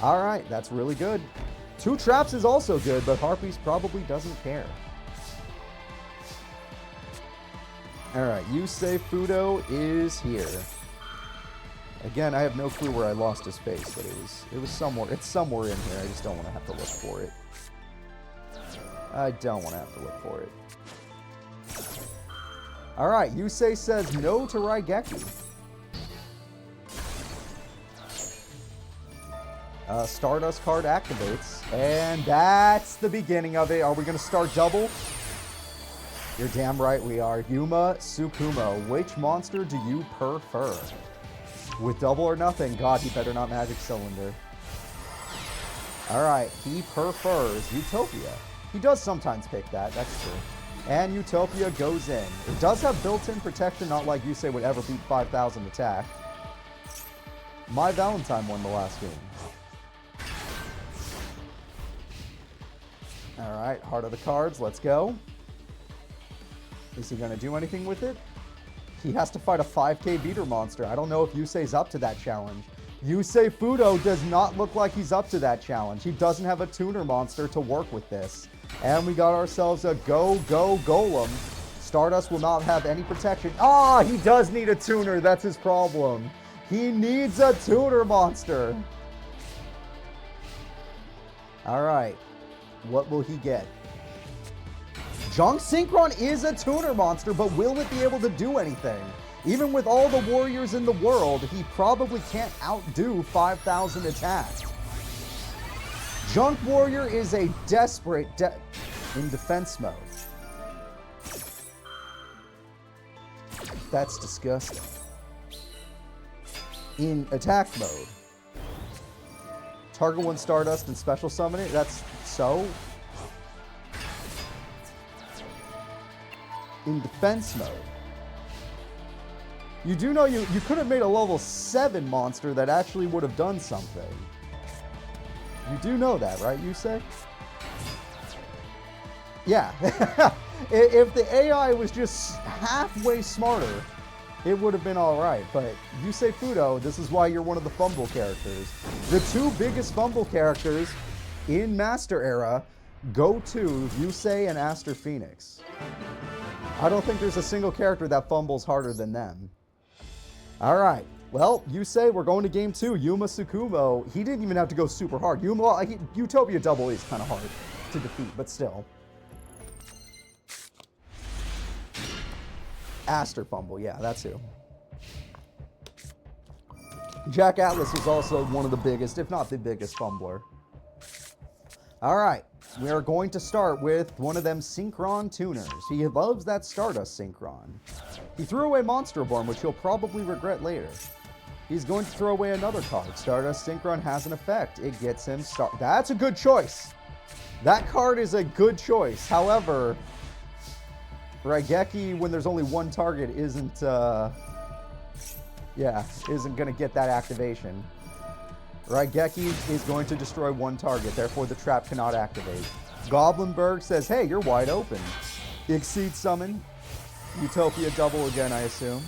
All right, that's really good. 2 traps is also good, but Harpies probably doesn't care. All right, Yusei Fudo is here. Again, I have no clue where I lost his face, but it was somewhere. It's somewhere in here. I just don't want to have to look for it. I don't want to have to look for it. All right, Yusei says no to Raigeki. Stardust card activates, and that's the beginning of it. Are we going to start double? You're damn right we are. Yuma Tsukumo, which monster do you prefer? With double or nothing, God, he better not Magic Cylinder. All right, he prefers Utopia. He does sometimes pick that, that's true. And Utopia goes in. It does have built-in protection, not like Yusei would ever beat 5,000 attack. My Valentine won the last game. All right, Heart of the Cards, let's go. Is he going to do anything with it? He has to fight a 5k beater monster. I don't know if Yusei's up to that challenge. Yusei Fudo does not look like he's up to that challenge. He doesn't have a tuner monster to work with this. And we got ourselves a Golem. Stardust will not have any protection. Ah, he does need a tuner. That's his problem. He needs a tuner monster. All right. What will he get? Junk Synchron is a tuner monster, but will it be able to do anything? Even with all the warriors in the world, he probably can't outdo 5,000 attack. Junk Warrior is a desperate in defense mode. That's disgusting. In attack mode. Target 1 Stardust and special summon it. That's so. In defense mode. You do know you could have made a level 7 monster that actually would have done something. You do know that, right, Yusei? Yeah. If the AI was just halfway smarter, it would have been alright. But Yusei Fudo, this is why you're one of the fumble characters. The 2 biggest fumble characters in Master Era go to Yusei and Aster Phoenix. I don't think there's a single character that fumbles harder than them. Alright. Well, Yusei, we're going to game 2. Yuma Tsukumo, he didn't even have to go super hard. Utopia double is kind of hard to defeat, but still. Aster fumble, yeah, that's who. Jack Atlas was also one of the biggest, if not the biggest fumbler. Alright, we are going to start with one of them Synchron tuners. He loves that Stardust Synchron. He threw away Monster Born, which he'll probably regret later. He's going to throw away another card. Stardust Synchron has an effect. It gets him That's a good choice. That card is a good choice. However, Raigeki, when there's only one target, isn't going to get that activation. Raigeki is going to destroy one target, therefore the trap cannot activate. Goblinberg says, hey, you're wide open. Exceed summon. Utopia double again, I assume.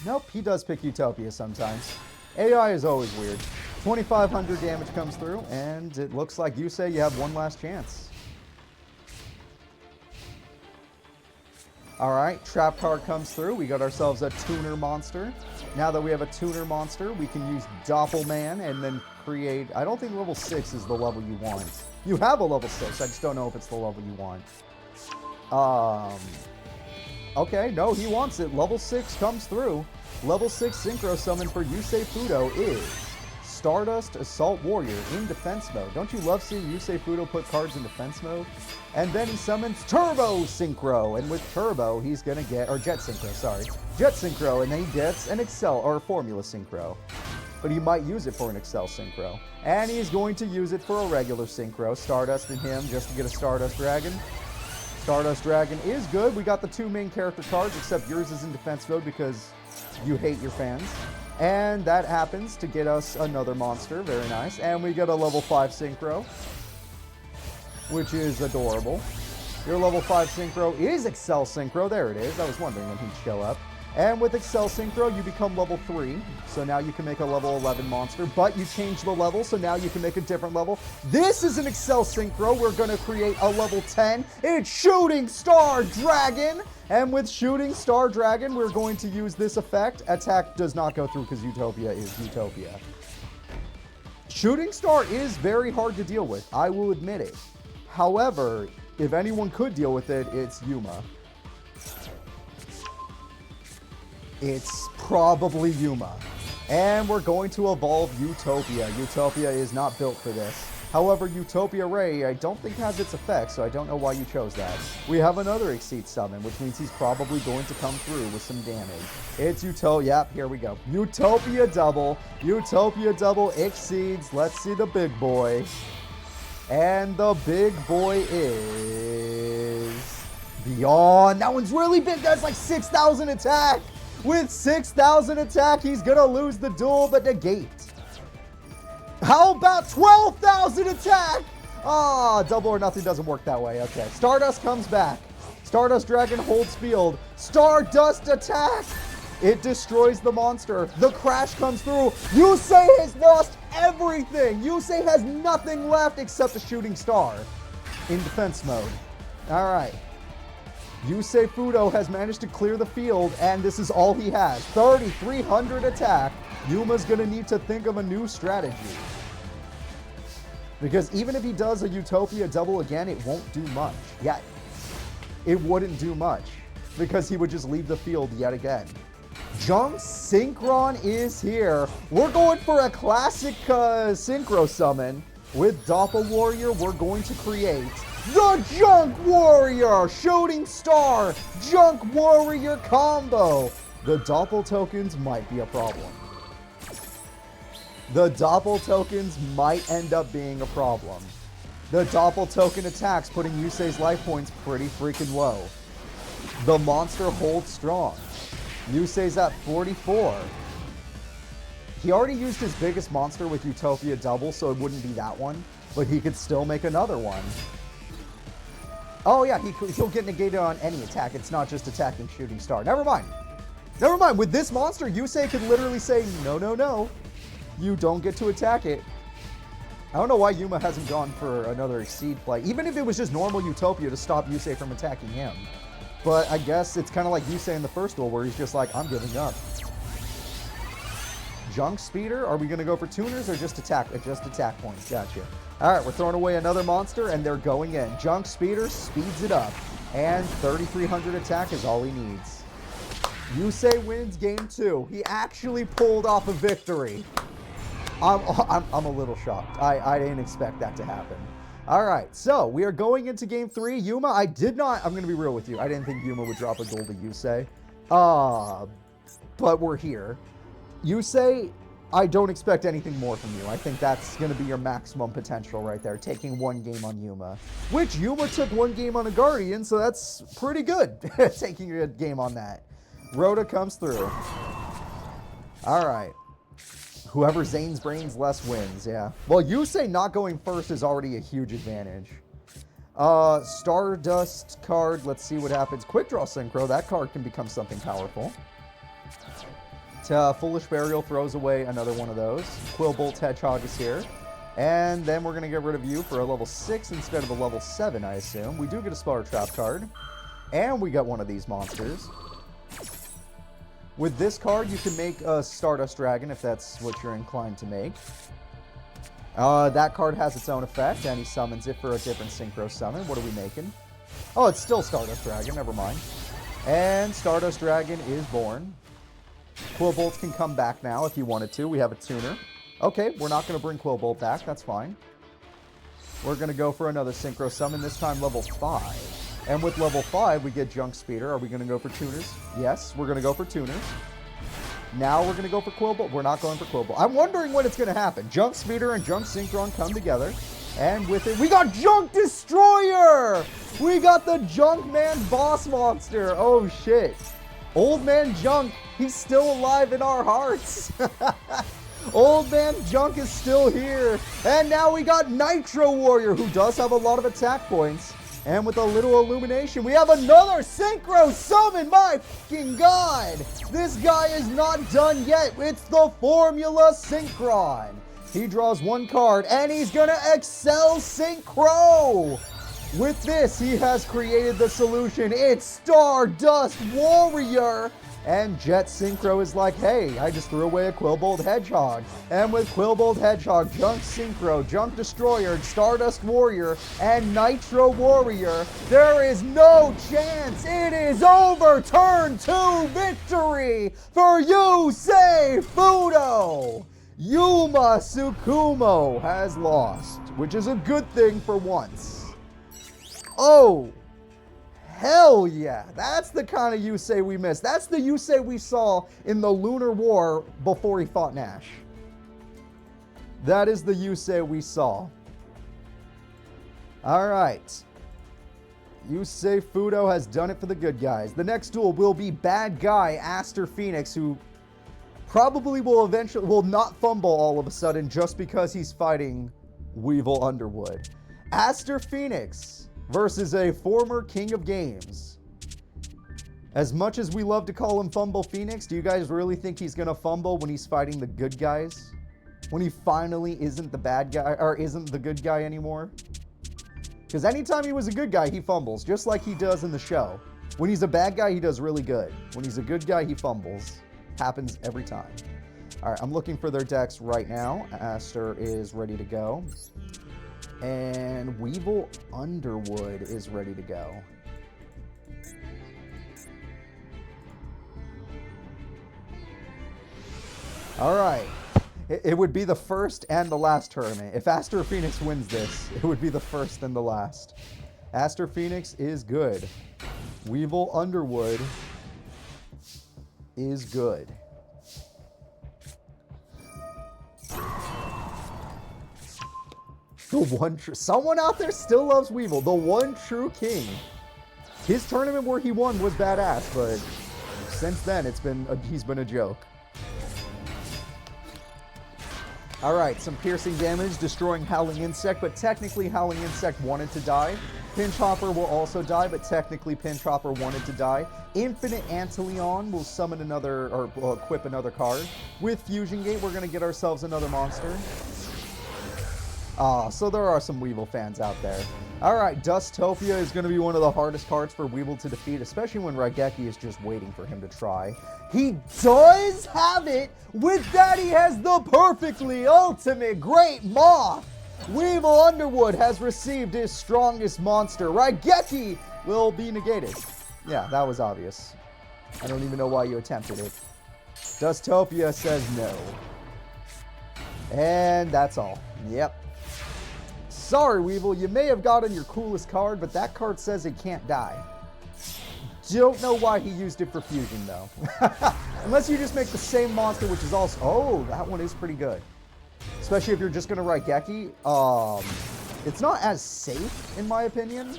Nope, he does pick Utopia sometimes. AI is always weird. 2,500 damage comes through, and it looks like Yusei, you have one last chance. Alright, trap card comes through. We got ourselves a tuner monster. Now that we have a tuner monster, we can use Doppelman and then create... I don't think level 6 is the level you want. You have a level 6, I just don't know if it's the level you want. Okay, no, he wants it. Level 6 comes through. Level 6 Synchro Summon for Yusei Fudo is Stardust Assault Warrior in defense mode. Don't you love seeing Yusei Fudo put cards in defense mode? And then he summons Turbo Synchro, and with Turbo, he's gonna get, or Jet Synchro, sorry. Jet Synchro, and then he gets an Excel, or Formula Synchro. But he might use it for an Excel Synchro. And he's going to use it for a regular Synchro, Stardust and him, just to get a Stardust Dragon. Stardust Dragon is good. We got the 2 main character cards, except yours is in defense mode because you hate your fans. And that happens to get us another monster, very nice. And we get a level 5 Synchro, which is adorable. Your level 5 Synchro is Excel Synchro. There it is. I was wondering when he'd show up. And with Excel Synchro, you become level 3. So now you can make a level 11 monster, but you change the level, so now you can make a different level. This is an Excel Synchro. We're going to create a level 10. It's Shooting Star Dragon. And with Shooting Star Dragon, we're going to use this effect. Attack does not go through because Utopia is Utopia. Shooting Star is very hard to deal with. I will admit it. However, if anyone could deal with it, it's Yuma. It's probably Yuma. And we're going to evolve Utopia. Utopia is not built for this. However, Utopia Ray, I don't think has its effects, so I don't know why you chose that. We have another Exceed summon, which means he's probably going to come through with some damage. It's yep, here we go. Utopia Double Exceeds. Let's see the big boy. And the big boy is Beyond. That one's really big. That's like 6,000 attack. With 6,000 attack, he's gonna lose the duel, but negate. How about 12,000 attack? Ah, double or nothing doesn't work that way. Okay, Stardust comes back. Stardust Dragon holds field. Stardust attack. It destroys the monster. The crash comes through. Yusei has lost everything. Yusei has nothing left except a Shooting Star in defense mode. All right. Yusei Fudo has managed to clear the field, and this is all he has. 3,300 attack. Yuma's going to need to think of a new strategy. Because even if he does a Utopia double again, it won't do much. Yeah, it wouldn't do much. Because he would just leave the field yet again. Junk Synchron is here. We're going for a classic Synchro summon. With Doppel Warrior, we're going to create the Junk Warrior Shooting Star Junk Warrior combo. The Doppel tokens might be a problem. The Doppel tokens might end up being a problem. The Doppel token attacks, putting Yusei's life points pretty freaking low. The monster holds strong. Yusei's at 44. He already used his biggest monster with Utopia Double, so it wouldn't be that one. But he could still make another one. Oh yeah, he'll get negated on any attack. It's not just attacking Shooting Star. Never mind. Never mind. With this monster, Yusei could literally say, no, no, no. You don't get to attack it. I don't know why Yuma hasn't gone for another Exceed play. Even if it was just normal Utopia to stop Yusei from attacking him. But I guess it's kind of like Yusei in the first duel where he's just like, I'm giving up. Junk Speeder? Are we going to go for tuners or just attack points? Gotcha. All right, we're throwing away another monster, and they're going in. Junk Speeder speeds it up, and 3,300 attack is all he needs. Yusei wins game 2. He actually pulled off a victory. I'm a little shocked. I didn't expect that to happen. All right, so we are going into game 3. Yuma, I'm going to be real with you. I didn't think Yuma would drop a gold to Yusei. But we're here. Yusei, I don't expect anything more from you. I think that's going to be your maximum potential right there, taking one game on Yuma. Which Yuma took one game on a Guardian, so that's pretty good, taking a game on that. Rhoda comes through. All right. Whoever Zane's brains less wins, yeah. Well, Yusei not going first is already a huge advantage. Stardust card, let's see what happens. Quick Draw Synchro, that card can become something powerful. Foolish Burial throws away another one of those. Quillbolt Hedgehog is here. And then we're going to get rid of you for a level 6 instead of a level 7, I assume. We do get a Spar Trap card. And we got one of these monsters. With this card, you can make a Stardust Dragon if that's what you're inclined to make. That card has its own effect, and he summons it for a different Synchro summon. What are we making? Oh, it's still Stardust Dragon. Never mind. And Stardust Dragon is born. Quillbolts can come back now if you wanted to. We have a tuner. Okay, we're not going to bring Quillbolt back. That's fine. We're going to go for another Synchro Summon, this time level 5. And with level 5, we get Junk Speeder. Are we going to go for Tuners? Yes, we're going to go for Tuners. Now we're going to go for Quillbolt. We're not going for Quillbolt. I'm wondering when it's going to happen. Junk Speeder and Junk Synchron come together. And with it, we got Junk Destroyer! We got the Junk Man boss monster. Oh, shit. Old Man Junk, he's still alive in our hearts. Old Man Junk is still here. And now we got Nitro Warrior, who does have a lot of attack points. And with a little illumination, we have another Synchro Summon. My fucking god. This guy is not done yet. It's the Formula Synchron. He draws one card, and he's gonna Excel Synchro. With this, he has created the solution. It's Stardust Warrior. And Jet Synchro is like, hey, I just threw away a Quillbolt Hedgehog. And with Quillbolt Hedgehog, Junk Synchro, Junk Destroyer, Stardust Warrior, and Nitro Warrior, there is no chance. It is overturned to victory for Yusei Fudo. Yuma Tsukumo has lost, which is a good thing for once. Oh, hell yeah. That's the kind of Yusei we missed. That's the Yusei we saw in the Lunar War before he fought Nash. That is the Yusei we saw. All right. Yusei Fudo has done it for the good guys. The next duel will be bad guy Aster Phoenix, who probably will not fumble all of a sudden just because he's fighting Weevil Underwood. Aster Phoenix versus a former King of Games. As much as we love to call him Fumble Phoenix, do you guys really think he's gonna fumble when he's fighting the good guys? When he finally isn't the bad guy, or isn't the good guy anymore? Because anytime he was a good guy, he fumbles, just like he does in the show. When he's a bad guy, he does really good. When he's a good guy, he fumbles. Happens every time. All right, I'm looking for their decks right now. Aster is ready to go. And Weevil Underwood is ready to go. All right. It would be the first and the last tournament. If Aster Phoenix wins this, it would be the first and the last. Aster Phoenix is good. Weevil Underwood is good. The one someone out there still loves Weevil. The one true king. His tournament where he won was badass, but since then he's been a joke. All right, some piercing damage, destroying Howling Insect, but technically Howling Insect wanted to die. Pinch Hopper will also die, but technically Pinch Hopper wanted to die. Infinite Anteleon will summon another, or will equip another card. With Fusion Gate, we're going to get ourselves another monster. So there are some Weevil fans out there. All right, Dustopia is going to be one of the hardest cards for Weevil to defeat, especially when Raigeki is just waiting for him to try. He does have it! With that, he has the perfectly ultimate Great Moth! Weevil Underwood has received his strongest monster. Raigeki will be negated. Yeah, that was obvious. I don't even know why you attempted it. Dustopia says no. And that's all. Yep. Sorry, Weevil, you may have gotten your coolest card, but that card says it can't die. Don't know why he used it for fusion, though. Unless you just make the same monster, which is also... Oh, that one is pretty good. Especially if you're just going to Raigeki. It's not as safe, in my opinion.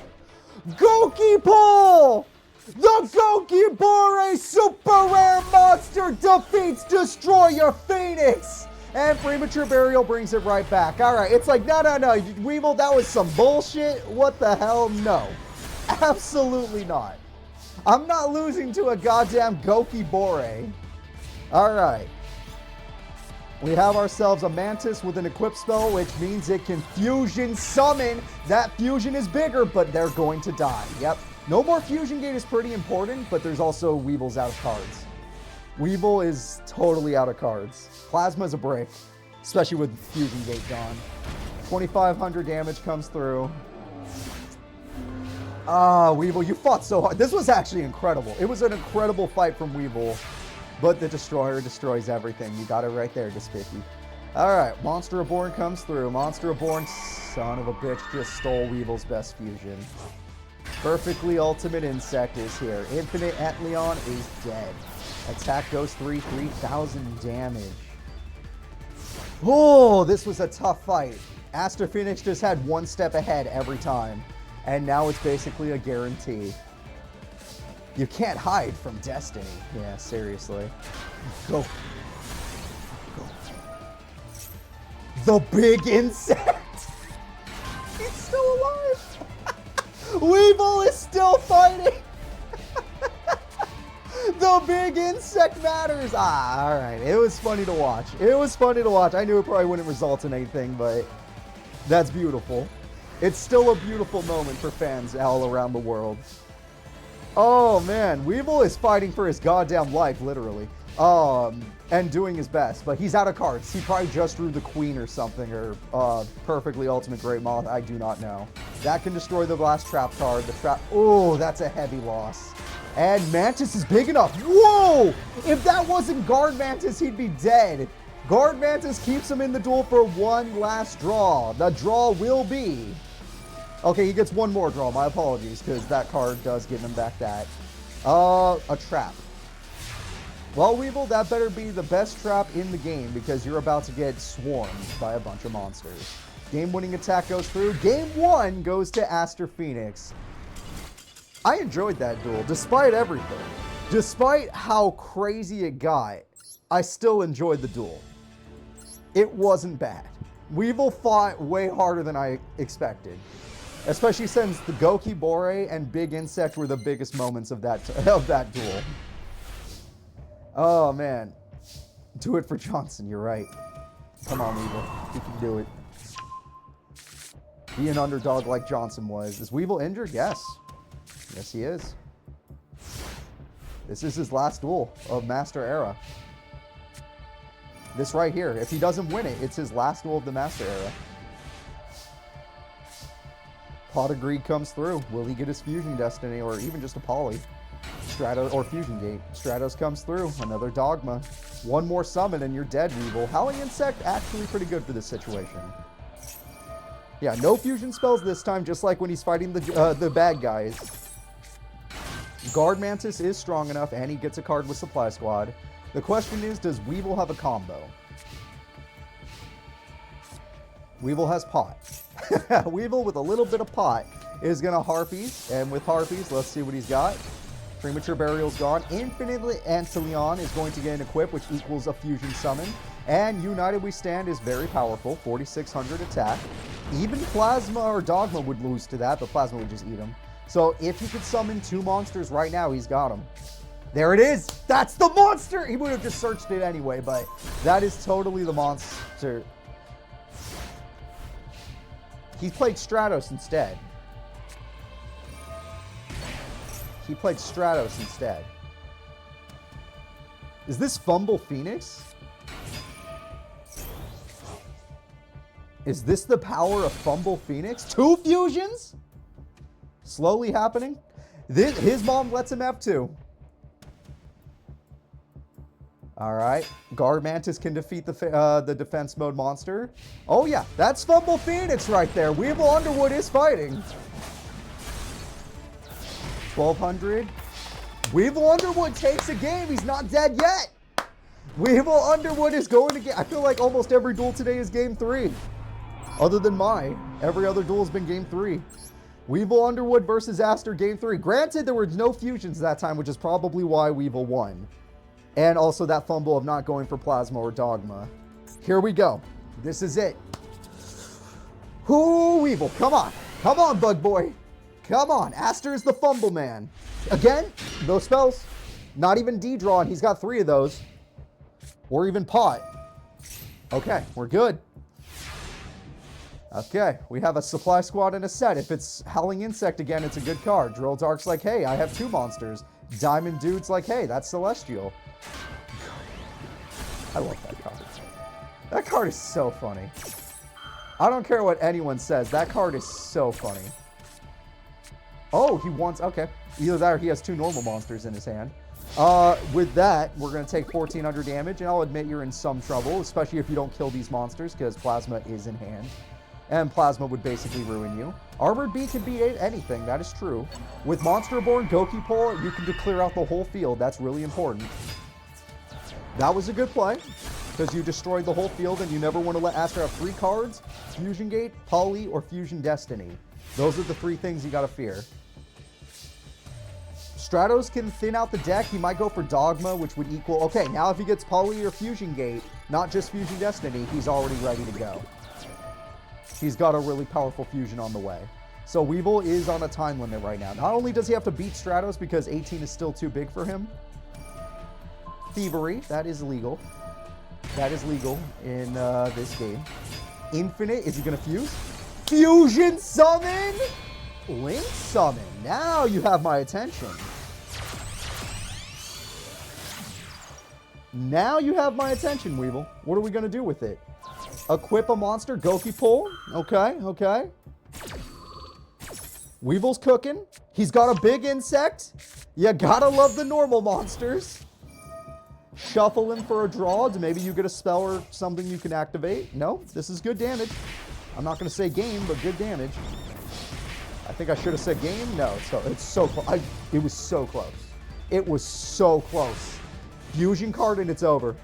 Goki Pull! The Goki Bore super rare monster defeats Destroyer Phoenix! And Premature Burial brings it right back. All right, it's like, no, Weevil, that was some bullshit. What the hell? No. Absolutely not. I'm not losing to a goddamn Goki Bore. All right. We have ourselves a Mantis with an equip spell, which means it can fusion summon. That fusion is bigger, but they're going to die. Yep. No more Fusion Gate is pretty important, but there's also Weevil's out of cards. Weevil is totally out of cards. Plasma's a break, especially with Fusion Gate gone. 2,500 damage comes through. Weevil, you fought so hard. This was actually incredible. It was an incredible fight from Weevil, but the Destroyer destroys everything. You got it right there, Despicki. Alright, Monster Reborn comes through. Monster Reborn, son of a bitch, just stole Weevil's best fusion. Perfectly Ultimate Insect is here. Infinite Etleon is dead. Attack goes 3,000 damage. Oh, this was a tough fight. Aster Phoenix just had one step ahead every time. And now it's basically a guarantee. You can't hide from destiny. Yeah, seriously. Go. Go. The big insect! He's still alive! Weevil is still fighting! The big insect matters! Ah, alright. It was funny to watch. It was funny to watch. I knew it probably wouldn't result in anything, but that's beautiful. It's still a beautiful moment for fans all around the world. Oh, man. Weevil is fighting for his goddamn life, literally. And doing his best. But he's out of cards. He probably just drew the Queen or something, or Perfectly Ultimate Great Moth. I do not know. That can destroy the last trap card. The trap... Oh, that's a heavy loss. And Mantis is big enough. Whoa! If that wasn't Guard Mantis, he'd be dead. Guard Mantis keeps him in the duel for one last draw. The draw will be... Okay, he gets one more draw. My apologies, because that card does give him back that. A trap. Well, Weevil, that better be the best trap in the game, because you're about to get swarmed by a bunch of monsters. Game-winning attack goes through. Game 1 goes to Aster Phoenix. I enjoyed that duel, despite everything. Despite how crazy it got, I still enjoyed the duel. It wasn't bad. Weevil fought way harder than I expected. Especially since the Goki Bore and Big Insect were the biggest moments of that duel. Oh, man. Do it for Johnson, you're right. Come on, Weevil. You can do it. Be an underdog like Johnson was. Is Weevil injured? Yes. Yes, he is. This is his last duel of Master Era. This right here. If he doesn't win it, it's his last duel of the Master Era. Pot of Greed comes through. Will he get his Fusion Destiny or even just a Poly? Stratos or Fusion Gate. Stratos comes through. Another Dogma. One more summon and you're dead, Weevil. Howling Insect actually pretty good for this situation. Yeah, no fusion spells this time, just like when he's fighting the bad guys. Guard Mantis is strong enough and he gets a card with Supply Squad. The question is, does Weevil have a combo? Weevil has Pot. Weevil with a little bit of Pot is going to Harpies. And with Harpies, let's see what he's got. Premature Burial's gone. Infinite Anteleon is going to get an equip, which equals a fusion summon. And United We Stand is very powerful. 4,600 attack. Even Plasma or Dogma would lose to that, but Plasma would just eat him. So if he could summon two monsters right now, he's got them. There it is. That's the monster. He would have just searched it anyway, but that is totally the monster. He played Stratos instead. He played Stratos instead. Is this Fumble Phoenix? Is this the power of Fumble Phoenix? 2 fusions? Slowly happening. His mom lets him have 2. All right. Guard Mantis can defeat the defense mode monster. Oh, yeah. That's Fumble Phoenix right there. Weevil Underwood is fighting. 1,200. Weevil Underwood takes a game. He's not dead yet. Weevil Underwood is going to get... I feel like almost every duel today is game 3. Other than every other duel has been game 3. Weevil Underwood versus Aster game 3. Granted, there were no fusions that time, which is probably why Weevil won. And also that fumble of not going for Plasma or Dogma. Here we go. This is it. Whoo, Weevil. Come on. Come on, Bug Boy. Come on. Aster is the fumble man. Again, those spells. Not even D-Draw, and he's got 3 of those. Or even Pot. Okay, we're good. Okay, we have a Supply Squad and a set. If it's Howling Insect again, it's a good card. Drill Dark's like, hey, I have 2 monsters. Diamond Dude's like, hey, that's Celestial. I love that card. That card is so funny. I don't care what anyone says. That card is so funny. Oh, he wants... Okay. Either that or he has 2 normal monsters in his hand. With that, we're going to take 1,400 damage, and I'll admit you're in some trouble, especially if you don't kill these monsters, because Plasma is in hand. And Plasma would basically ruin you. Armored B can beat anything, that is true. With Monsterborn, Goki Pole, you can clear out the whole field. That's really important. That was a good play, because you destroyed the whole field, and you never want to let Aster have 3 cards, Fusion Gate, Poly, or Fusion Destiny. Those are the 3 things you got to fear. Stratos can thin out the deck. He might go for Dogma, which would equal... Okay, now if he gets Poly or Fusion Gate, not just Fusion Destiny, he's already ready to go. He's got a really powerful fusion on the way. So Weevil is on a time limit right now. Not only does he have to beat Stratos because 18 is still too big for him. Thievery, that is legal. That is legal in this game. Infinite, is he going to fuse? Fusion Summon? Link Summon. Now you have my attention. Now you have my attention, Weevil. What are we going to do with it? Equip a monster, Goki Pole. Okay, okay. Weevil's cooking. He's got a big insect. You gotta love the normal monsters. Shuffle him for a draw. Maybe you get a spell or something you can activate. No, this is good damage. I'm not going to say game, but good damage. I think I should have said game. No, it's so close. It was so close. It was so close. Fusion card and it's over.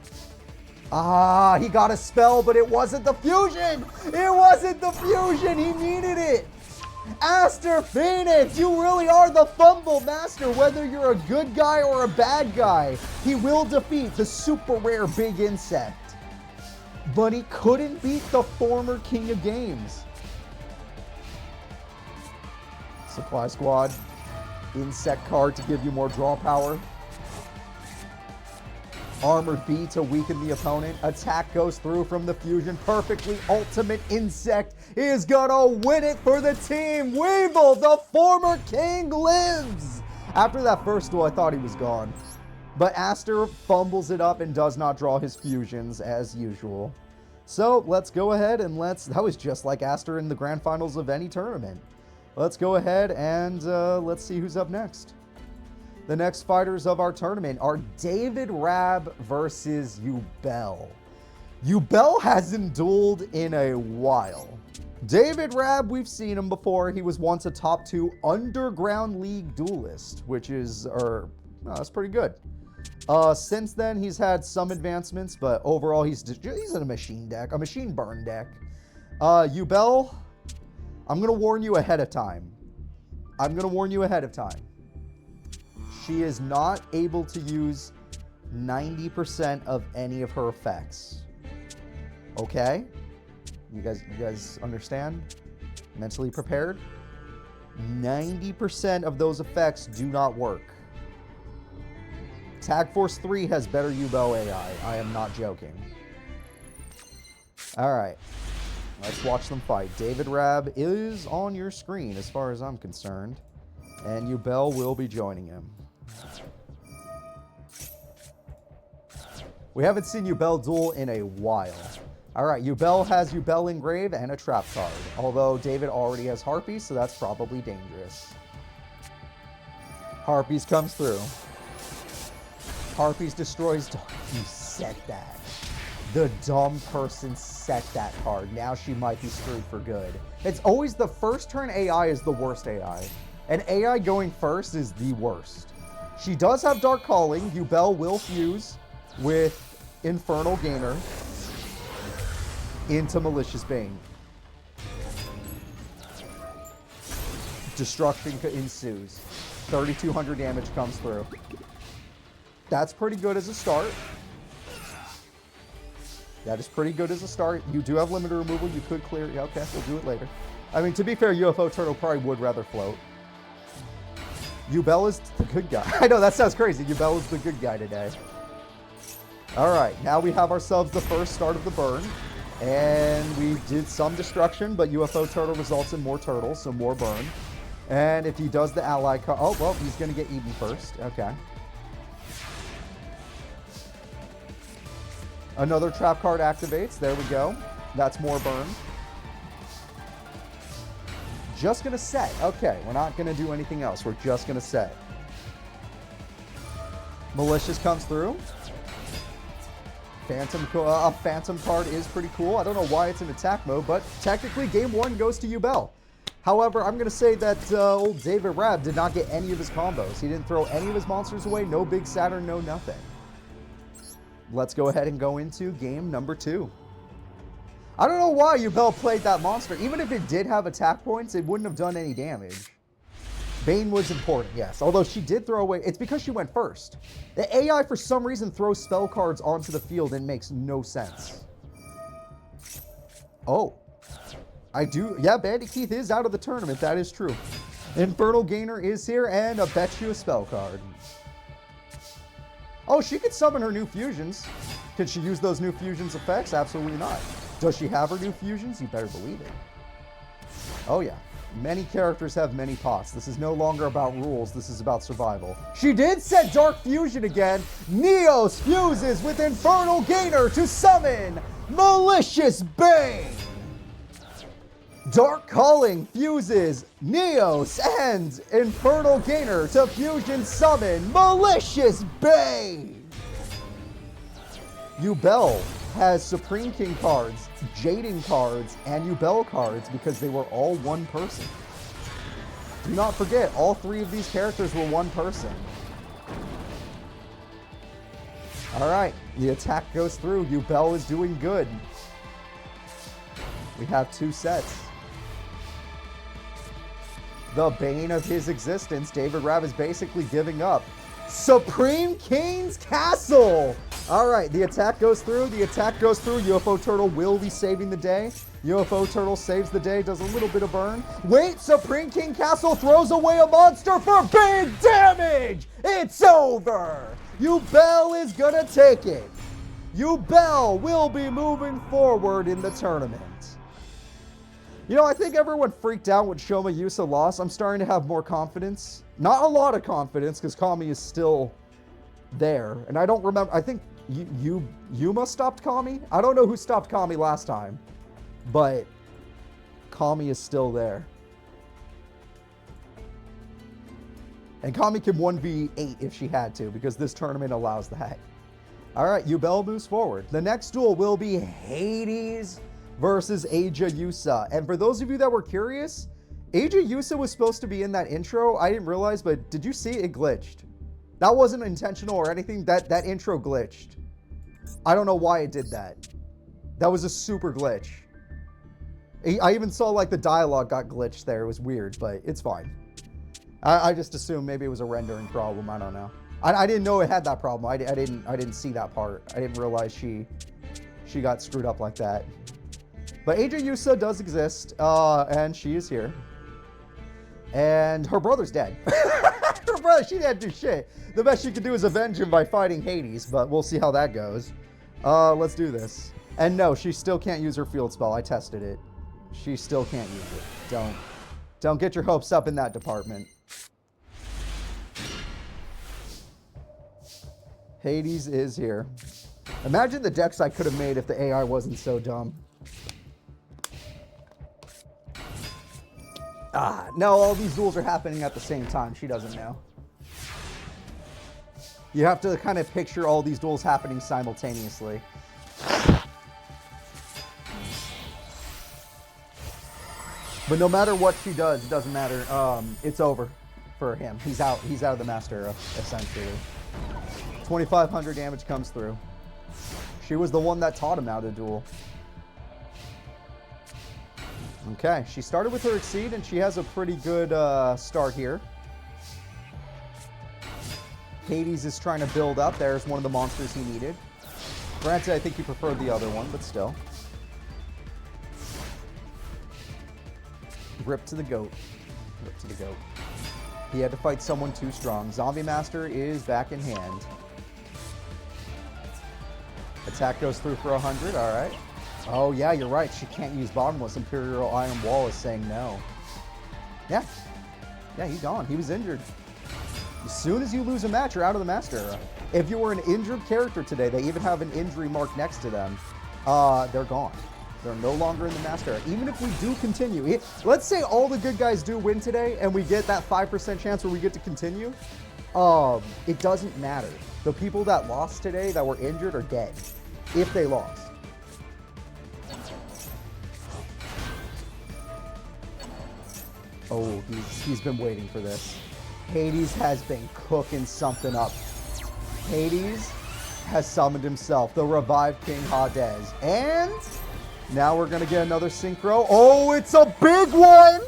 Ah, he got a spell, but it wasn't the fusion. It wasn't the fusion. He needed it. Aster Phoenix, you really are the fumble master. Whether you're a good guy or a bad guy, he will defeat the super rare big insect. But he couldn't beat the former king of games. Supply Squad, insect card to give you more draw power. Armored B to weaken the opponent. Attack goes through from the fusion perfectly. Ultimate Insect is gonna win it for the team. Weevil, the former king, lives. After that first duel, I thought he was gone. But Aster fumbles it up and does not draw his fusions as usual. So let's go ahead and that was just like Aster in the grand finals of any tournament. Let's go ahead and let's see who's up next. The next fighters of our tournament are David Rab versus Ubel. Ubel hasn't dueled in a while. David Rab, we've seen him before. He was once a top 2 Underground League duelist, which is, that's pretty good. Since then, he's had some advancements, but overall, he's in a machine deck, a machine burn deck. Ubel, I'm going to warn you ahead of time. She is not able to use 90% of any of her effects. Okay? You guys understand? Mentally prepared? 90% of those effects do not work. Tag Force 3 has better Ubel AI. I am not joking. Alright. Let's watch them fight. David Rab is on your screen as far as I'm concerned. And Ubel will be joining him. We haven't seen Ubel duel in a while. Alright, Ubel has Ubel Engrave and a trap card. Although David already has Harpies, so that's probably dangerous. Harpies comes through. Harpies destroys... You set that. The dumb person set that card. Now she might be screwed for good. It's always the first turn AI is the worst AI. And AI going first is the worst. She does have Dark Calling. Ubel will fuse with Infernal Gainer into Malicious Bane. Destruction ensues. 3,200 damage comes through. That's pretty good as a start. That is pretty good as a start. You do have limited removal. You could clear... Yeah, okay, we'll do it later. I mean, to be fair, UFO Turtle probably would rather float. Ubel is the good guy. I know, that sounds crazy. Ubel is the good guy today. Alright, now we have ourselves the first start of the burn. And we did some destruction, but UFO Turtle results in more turtles, so more burn. And if he does the ally card... Oh, well, he's going to get eaten first. Okay. Another trap card activates. There we go. That's more burn. Just going to set. Okay, we're not going to do anything else. We're just going to set. Malicious comes through. A Phantom card is pretty cool. I don't know why it's in attack mode, but technically game 1 goes to Yubel. However, I'm going to say that old David Rab did not get any of his combos. He didn't throw any of his monsters away. No Big Saturn, no nothing. Let's go ahead and go into game number 2. I don't know why Yubel played that monster. Even if it did have attack points, it wouldn't have done any damage. Bane was important, yes. Although she did throw away... It's because she went first. The AI, for some reason, throws spell cards onto the field and makes no sense. Oh. I do... Yeah, Bandit Keith is out of the tournament. That is true. Infernal Gainer is here, and I bet you a spell card. Oh, she could summon her new fusions. Could she use those new fusions effects? Absolutely not. Does she have her new fusions? You better believe it. Oh, yeah. Many characters have many pots. This is no longer about rules. This is about survival. She did set Dark Fusion again. Neos fuses with Infernal Gainer to summon Malicious Bane. Dark Calling fuses Neos and Infernal Gainer to fusion summon Malicious Bane. Yubel has Supreme King cards, Jaden cards, and Yubel cards because they were all one person. Do not forget, all 3 of these characters were one person. Alright, the attack goes through. Yubel is doing good. We have 2 sets. The bane of his existence, David Rab is basically giving up. Supreme King's Castle! Alright, the attack goes through. The attack goes through. UFO Turtle will be saving the day. UFO Turtle saves the day, does a little bit of burn. Wait, Supreme King Castle throws away a monster for big damage! It's over! Yubel is gonna take it. Yubel will be moving forward in the tournament. You know, I think everyone freaked out when Shoma Yusa lost. I'm starting to have more confidence. Not a lot of confidence, because Kami is still there. And I don't remember. I think Yuma stopped Kami? I don't know who stopped Kami last time. But Kami is still there. And Kami can 1v8 if she had to, because this tournament allows that. Alright, Yubel moves forward. The next duel will be Hades versus Aja Yusa. And for those of you that were curious, Aja Yusa was supposed to be in that intro. I didn't realize, but did you see it glitched? That wasn't intentional or anything. That intro glitched. I don't know why it did that. That was a super glitch. I even saw like the dialogue got glitched there. It was weird, but it's fine. I just assumed maybe it was a rendering problem. I don't know. I didn't know it had that problem. I didn't see that part. I didn't realize she got screwed up like that. But Aja Yusa does exist, and she is here. And her brother's dead. Her brother, she didn't do shit. The best she could do is avenge him by fighting Hades, but we'll see how that goes. Let's do this. And no, she still can't use her field spell. I tested it. She still can't use it. Don't get your hopes up in that department. Hades is here. Imagine the decks I could have made if the AI wasn't so dumb. No, all these duels are happening at the same time. She doesn't know. You have to kind of picture all these duels happening simultaneously. But no matter what she does, it doesn't matter. It's over for him. He's out. He's out of the Master Era, essentially. 2,500 damage comes through. She was the one that taught him how to duel. Okay, she started with her Exceed, and she has a pretty good start here. Hades is trying to build up. There's one of the monsters he needed. Granted, I think he preferred the other one, but still. Rip to the goat. Rip to the goat. He had to fight someone too strong. Zombie Master is back in hand. Attack goes through for 100. All right. Oh, yeah, you're right. She can't use Bottomless. Imperial Iron Wall is saying no. Yeah. Yeah, he's gone. He was injured. As soon as you lose a match, you're out of the Master Era. If you were an injured character today, they even have an injury mark next to them. They're gone. They're no longer in the Master Era. Even if we do continue. Let's say all the good guys do win today, and we get that 5% chance where we get to continue. it doesn't matter. The people that lost today that were injured are dead if they lost. Oh, he's been waiting for this. Hades has been cooking something up. Hades has summoned himself, the revived King Hades. And now we're going to get another synchro. Oh, it's a big one!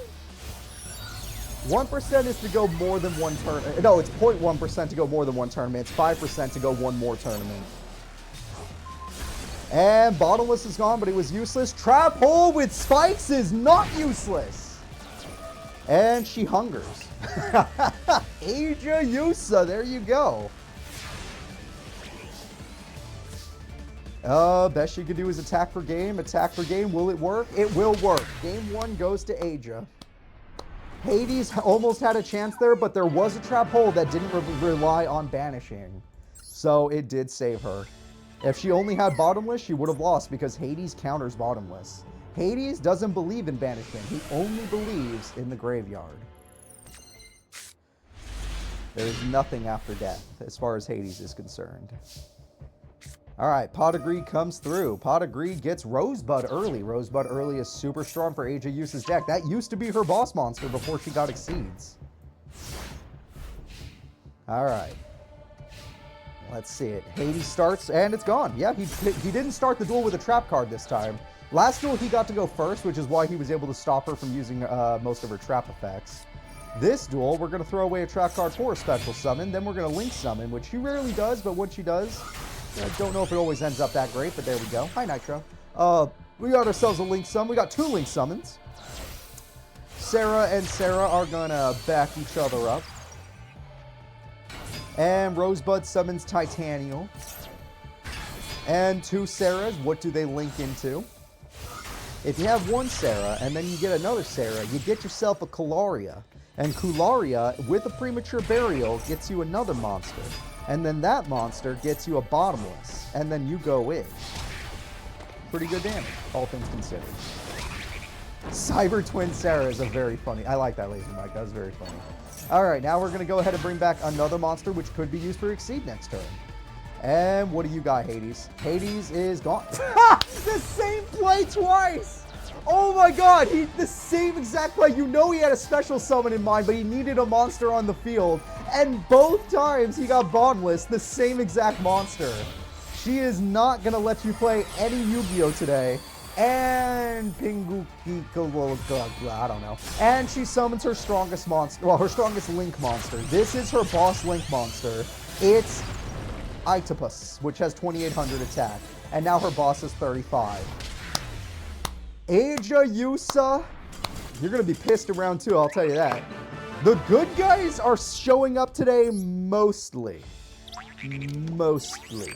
1% is to go more than one tournament. No, it's 0.1% to go more than one tournament. It's 5% to go one more tournament. And Bottomless is gone, but it was useless. Trap Hole with spikes is not useless. And she hungers. Asia Yusa, there you go. Best she could do is attack for game. Attack for game. Will it work? It will work. Game 1 goes to Asia. Hades almost had a chance there, but there was a trap hole that didn't rely on banishing. So it did save her. If she only had Bottomless, she would have lost because Hades counters Bottomless. Hades doesn't believe in banishment. He only believes in the graveyard. There is nothing after death as far as Hades is concerned. All right, Pot of Greed comes through. Pot of Greed gets Rosebud early. Rosebud early is super strong for Asia Yusa's deck. That used to be her boss monster before she got Exceeds. All right. Let's see it. Hades starts, and it's gone. Yeah, he didn't start the duel with a trap card this time. Last duel, he got to go first, which is why he was able to stop her from using most of her trap effects. This duel, we're going to throw away a trap card for a special summon. Then we're going to link summon, which she rarely does, but when she does, I don't know if it always ends up that great, but there we go. Hi, Nitro. We got ourselves a link summon. We got 2 link summons. Sarah and Sarah are going to back each other up. And Rosebud summons Titanial. And 2 Sarahs, what do they link into? If you have 1 Sarah and then you get another Sarah, you get yourself a Kularia. And Kularia, with a premature burial, gets you another monster. And then that monster gets you a Bottomless. And then you go in. Pretty good damage, all things considered. Cyber Twin Sarah is a very funny. I like that laser mic. That was very funny. All right, now we're going to go ahead and bring back another monster, which could be used for Exceed next turn. And what do you got, Hades? Hades is gone. The same play twice! Oh my god, the same exact play. You know he had a special summon in mind, but he needed a monster on the field. And both times he got Bottomless, the same exact monster. She is not going to let you play any Yu-Gi-Oh! Today. And Pinguki, I don't know. And she summons her strongest monster, well, her strongest Link monster. This is her boss Link monster. It's Itopus, which has 2800 attack. And now her boss is 35. Asia Yusa, you're going to be pissed around too, I'll tell you that. The good guys are showing up today mostly. Mostly.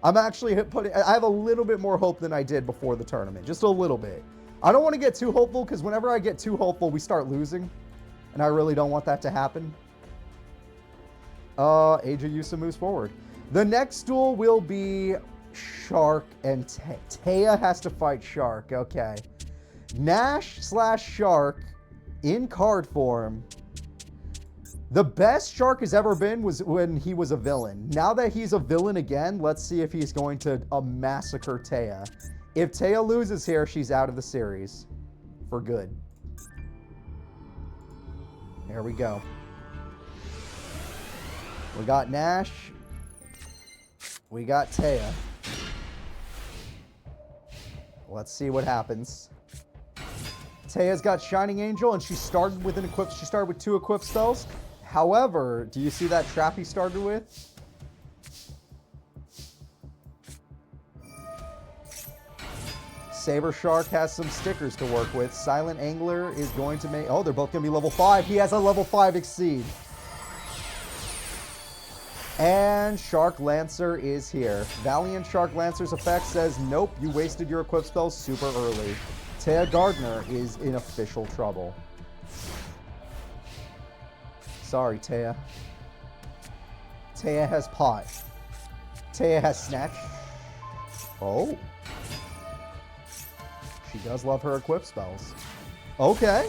I'm actually I have a little bit more hope than I did before the tournament. Just a little bit. I don't want to get too hopeful because whenever I get too hopeful, we start losing. And I really don't want that to happen. Asia Yusa moves forward. The next duel will be Shark and Taya has to fight Shark. Okay. Nash/Shark in card form. The best Shark has ever been was when he was a villain. Now that he's a villain again, let's see if he's going to massacre Taya. If Taya loses here, she's out of the series. For good. There we go. We got Nash. We got Taya. Let's see what happens. Taya's got Shining Angel, and she started with She started with 2 equipped spells. However, do you see that trap he started with? Saber Shark has some stickers to work with. Silent Angler is going to make... Oh, they're both going to be level 5. He has a level 5 Exceed. And Shark Lancer is here. Valiant Shark Lancer's effect says, nope, you wasted your equip spells super early. Taya Gardner is in official trouble. Sorry, Taya. Taya has Pot. Taya has Snatch. Oh. She does love her equip spells. Okay.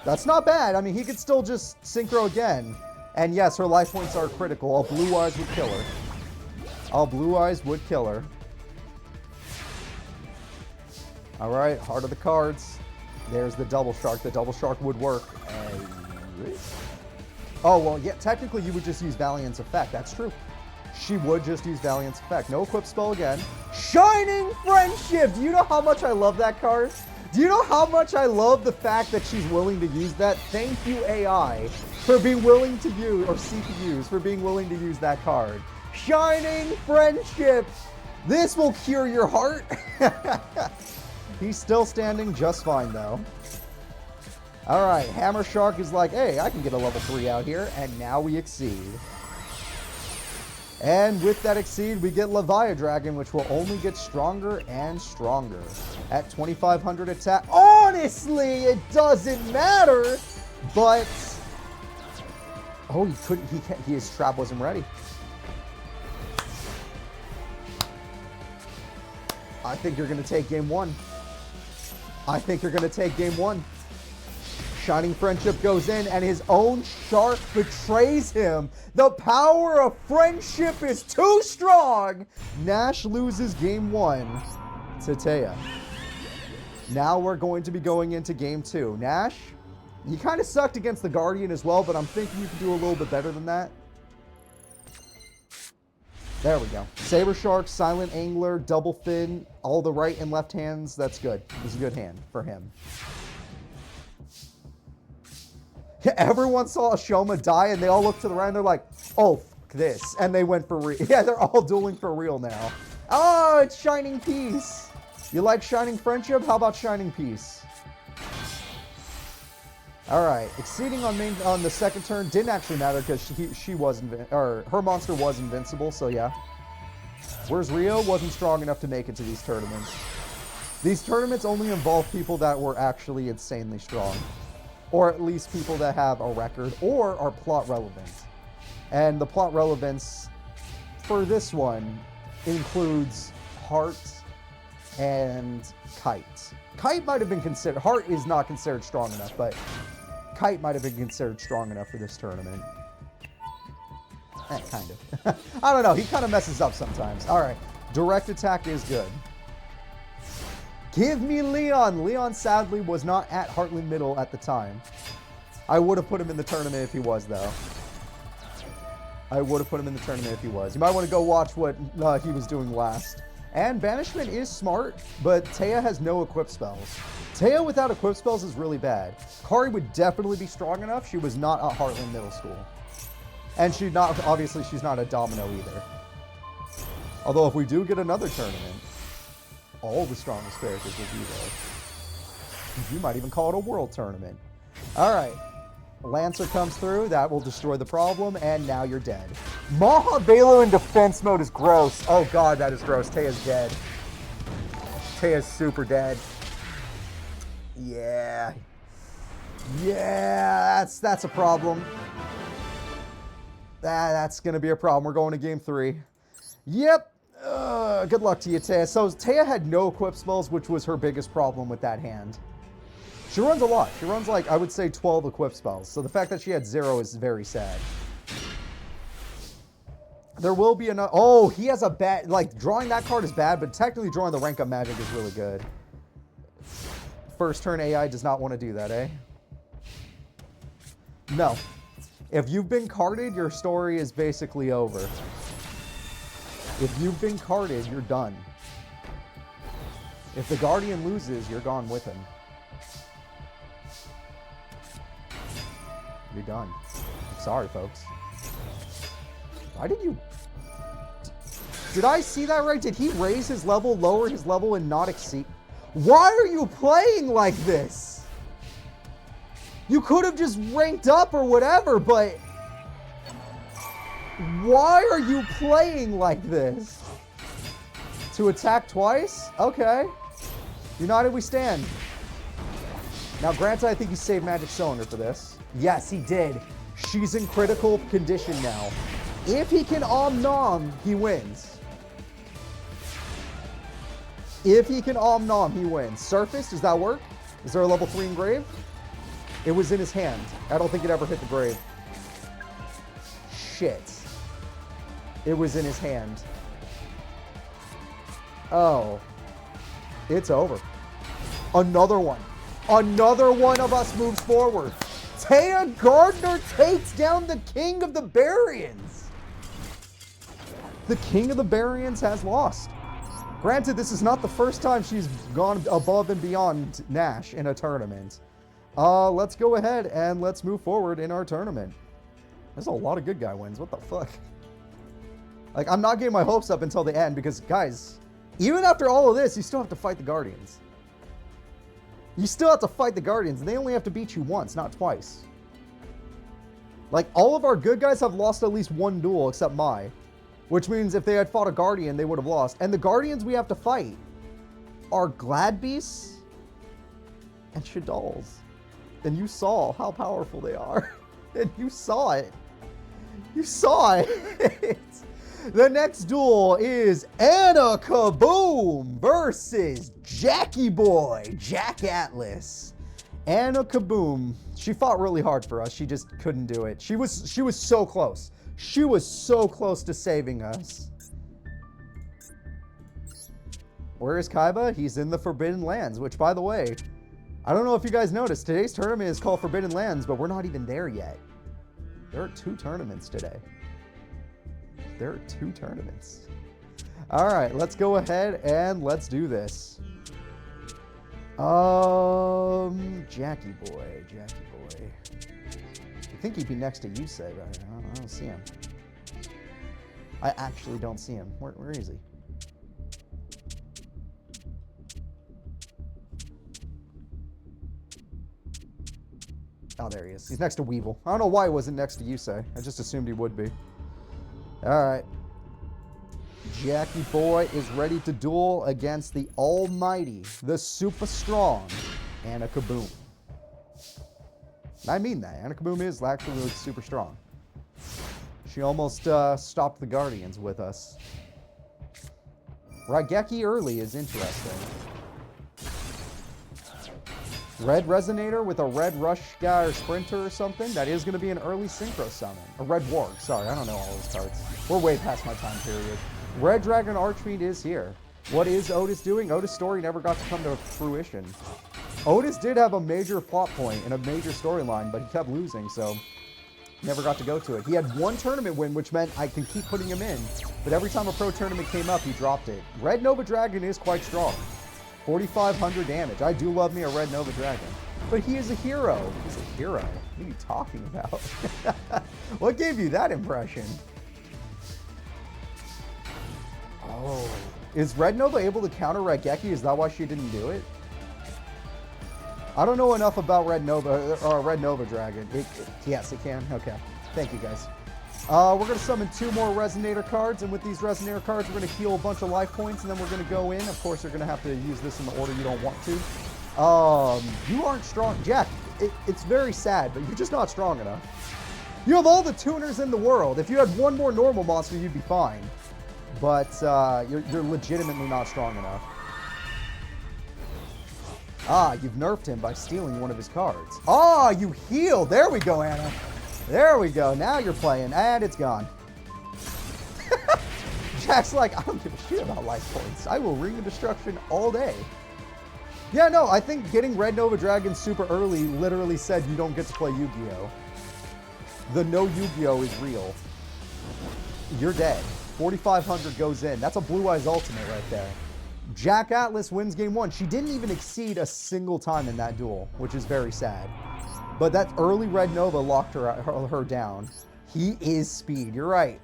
That's not bad. I mean, he could still just synchro again. And yes, her life points are critical. A Blue Eyes would kill her. A Blue Eyes would kill her. All right, heart of the cards. There's the Double Shark. The Double Shark would work. Oh, well, yeah, technically you would just use Valiant's effect. That's true. She would just use Valiant's effect. No equip spell again. Shining Friendship! Do you know how much I love that card? Do you know how much I love the fact that she's willing to use that? Thank you, AI, for being willing to use, or CPUs, for being willing to use that card. Shining Friendship! This will cure your heart. He's still standing just fine, though. All right, Hammer Shark is like, hey, I can get a level 3 out here, and now we exceed. And with that exceed, we get Leviadragon, which will only get stronger and stronger. At 2,500 attack. Honestly, it doesn't matter, but... Oh, he couldn't, his trap wasn't ready. I think you're going to take game 1. I think you're going to take game 1. Shining Friendship goes in, and his own shark betrays him. The power of friendship is too strong. Nash loses game 1 to Taya. Now we're going to be going into game 2. Nash, you kind of sucked against the Guardian as well, but I'm thinking you can do a little bit better than that. There we go. Saber Shark, Silent Angler, Double Fin, all the right and left hands. That's good. It's a good hand for him. Everyone saw Ashoma die, and they all looked to the right, and they're like, oh, fuck this. And they went for real. Yeah, they're all dueling for real now. Oh, it's Shining Peace. You like Shining Friendship? How about Shining Peace? All right, exceeding on the second turn didn't actually matter because she was her monster was invincible, so yeah. Whereas Rio wasn't strong enough to make it to these tournaments. These tournaments only involve people that were actually insanely strong. Or at least people that have a record or are plot relevant. And the plot relevance for this one includes Heart and Kite. Kite might have been considered, Heart is not considered strong enough, but Kite might have been considered strong enough for this tournament. Kind of. I don't know, he kind of messes up sometimes. All right, direct attack is good. Give me Leon. Leon sadly was not at Heartland Middle at the time. I would have put him in the tournament if he was, though. I would have put him in the tournament if he was. You might want to go watch what he was doing last. And Banishment is smart, but Taya has no equip spells. Taya without equip spells is really bad. Kari would definitely be strong enough. She was not at Heartland Middle School. And obviously she's not a Domino either. Although if we do get another tournament, all the strongest characters will be there. You might even call it a world tournament. All right. Lancer comes through. That will destroy the problem, and now you're dead. Maha Velo in defense mode is gross. Oh, God, that is gross. Taya's dead. Taya's super dead. Yeah. Yeah, that's a problem. That's going to be a problem. We're going to game 3. Yep. Good luck to you, Taya. So Taya had no equip spells, which was her biggest problem with that hand. She runs a lot. She runs like, I would say, 12 equip spells. So the fact that she had 0 is very sad. There will be another... Oh, he has a bad... Like, drawing that card is bad, but technically drawing the rank up magic is really good. First turn AI does not want to do that, eh? No. If you've been carded, your story is basically over. If you've been carded, you're done. If the Guardian loses, you're gone with him. You're done. I'm sorry, folks. Why did you... Did I see that right? Did he raise his level, lower his level, and not exceed? Why are you playing like this? You could have just ranked up or whatever, but... Why are you playing like this? To attack twice? Okay. United we stand. Now, granted, I think he saved Magic Cylinder for this. Yes, he did. She's in critical condition now. If he can Om-Nom, he wins. If he can Om-Nom, he wins. Surface, does that work? Is there a level 3 engrave? It was in his hand. I don't think it ever hit the grave. Shit. It was in his hand. Oh. It's over. Another one. Another one of us moves forward. Taya Gardner takes down the King of the Barians. The King of the Barians has lost. Granted, this is not the first time she's gone above and beyond Nash in a tournament. Let's go ahead and let's move forward in our tournament. There's a lot of good guy wins. What the fuck? Like, I'm not getting my hopes up until the end because, guys, even after all of this, you still have to fight the Guardians. You still have to fight the Guardians, and they only have to beat you once, not twice. Like, all of our good guys have lost at least one duel except Mai. Which means if they had fought a Guardian, they would have lost. And the Guardians we have to fight are Glad Beasts and Shaddols. And you saw how powerful they are. And you saw it. You saw it. The next duel is Anna Kaboom versus Jackie Boy, Jack Atlas. Anna Kaboom. She fought really hard for us. She just couldn't do it. She was so close. She was so close to saving us. Where is Kaiba? He's in the Forbidden Lands, which, by the way, I don't know if you guys noticed, today's tournament is called Forbidden Lands, but we're not even there yet. There are 2 tournaments today. There are 2 tournaments. All right, let's go ahead and let's do this. Jackie Boy. I think he'd be next to Yusei, but I don't see him. I actually don't see him. Where is he? Oh, there he is. He's next to Weevil. I don't know why he wasn't next to Yusei. I just assumed he would be. All right. Jackie Boy is ready to duel against the almighty, the super strong, Anna Kaboom. I mean that. Anna Kaboom is actually super strong. She almost stopped the Guardians with us. Raigeki early is interesting. Red Resonator with a Red Rush guy or Sprinter or something. That is going to be an early Synchro Summon. A Red Warg. Sorry, I don't know all those cards. We're way past my time period. Red Dragon Archfiend is here. What is Otis doing? Otis' story never got to come to fruition. Otis did have a major plot point and a major storyline, but he kept losing, so never got to go to it. He had 1 tournament win, which meant I can keep putting him in, but every time a pro tournament came up, he dropped it. Red Nova Dragon is quite strong. 4,500 damage. I do love me a Red Nova Dragon. But he is a hero. He's a hero. What are you talking about? What gave you that impression? Oh. Is Red Nova able to counter Raigeki? Is that why she didn't do it? I don't know enough about Red Nova, or Red Nova Dragon. Yes, it can. Okay. Thank you, guys. We're going to summon 2 more Resonator cards, and with these Resonator cards, we're going to heal a bunch of life points, and then we're going to go in. Of course, you're going to have to use this in the order you don't want to. You aren't strong. Jack, it's very sad, but you're just not strong enough. You have all the tuners in the world. If you had 1 more normal monster, you'd be fine. But you're legitimately not strong enough. Ah, you've nerfed him by stealing one of his cards. Ah, you healed. There we go, Anna. There we go. Now you're playing. And it's gone. Jack's like, I don't give a shit about life points. I will Ring of Destruction all day. Yeah, no, I think getting Red Nova Dragon super early literally said you don't get to play Yu-Gi-Oh! The no Yu-Gi-Oh! Is real. You're dead. 4,500 goes in. That's a Blue Eyes Ultimate right there. Jack Atlas wins game 1. She didn't even exceed a single time in that duel, which is very sad. But that early Red Nova locked her down. He is speed. You're right.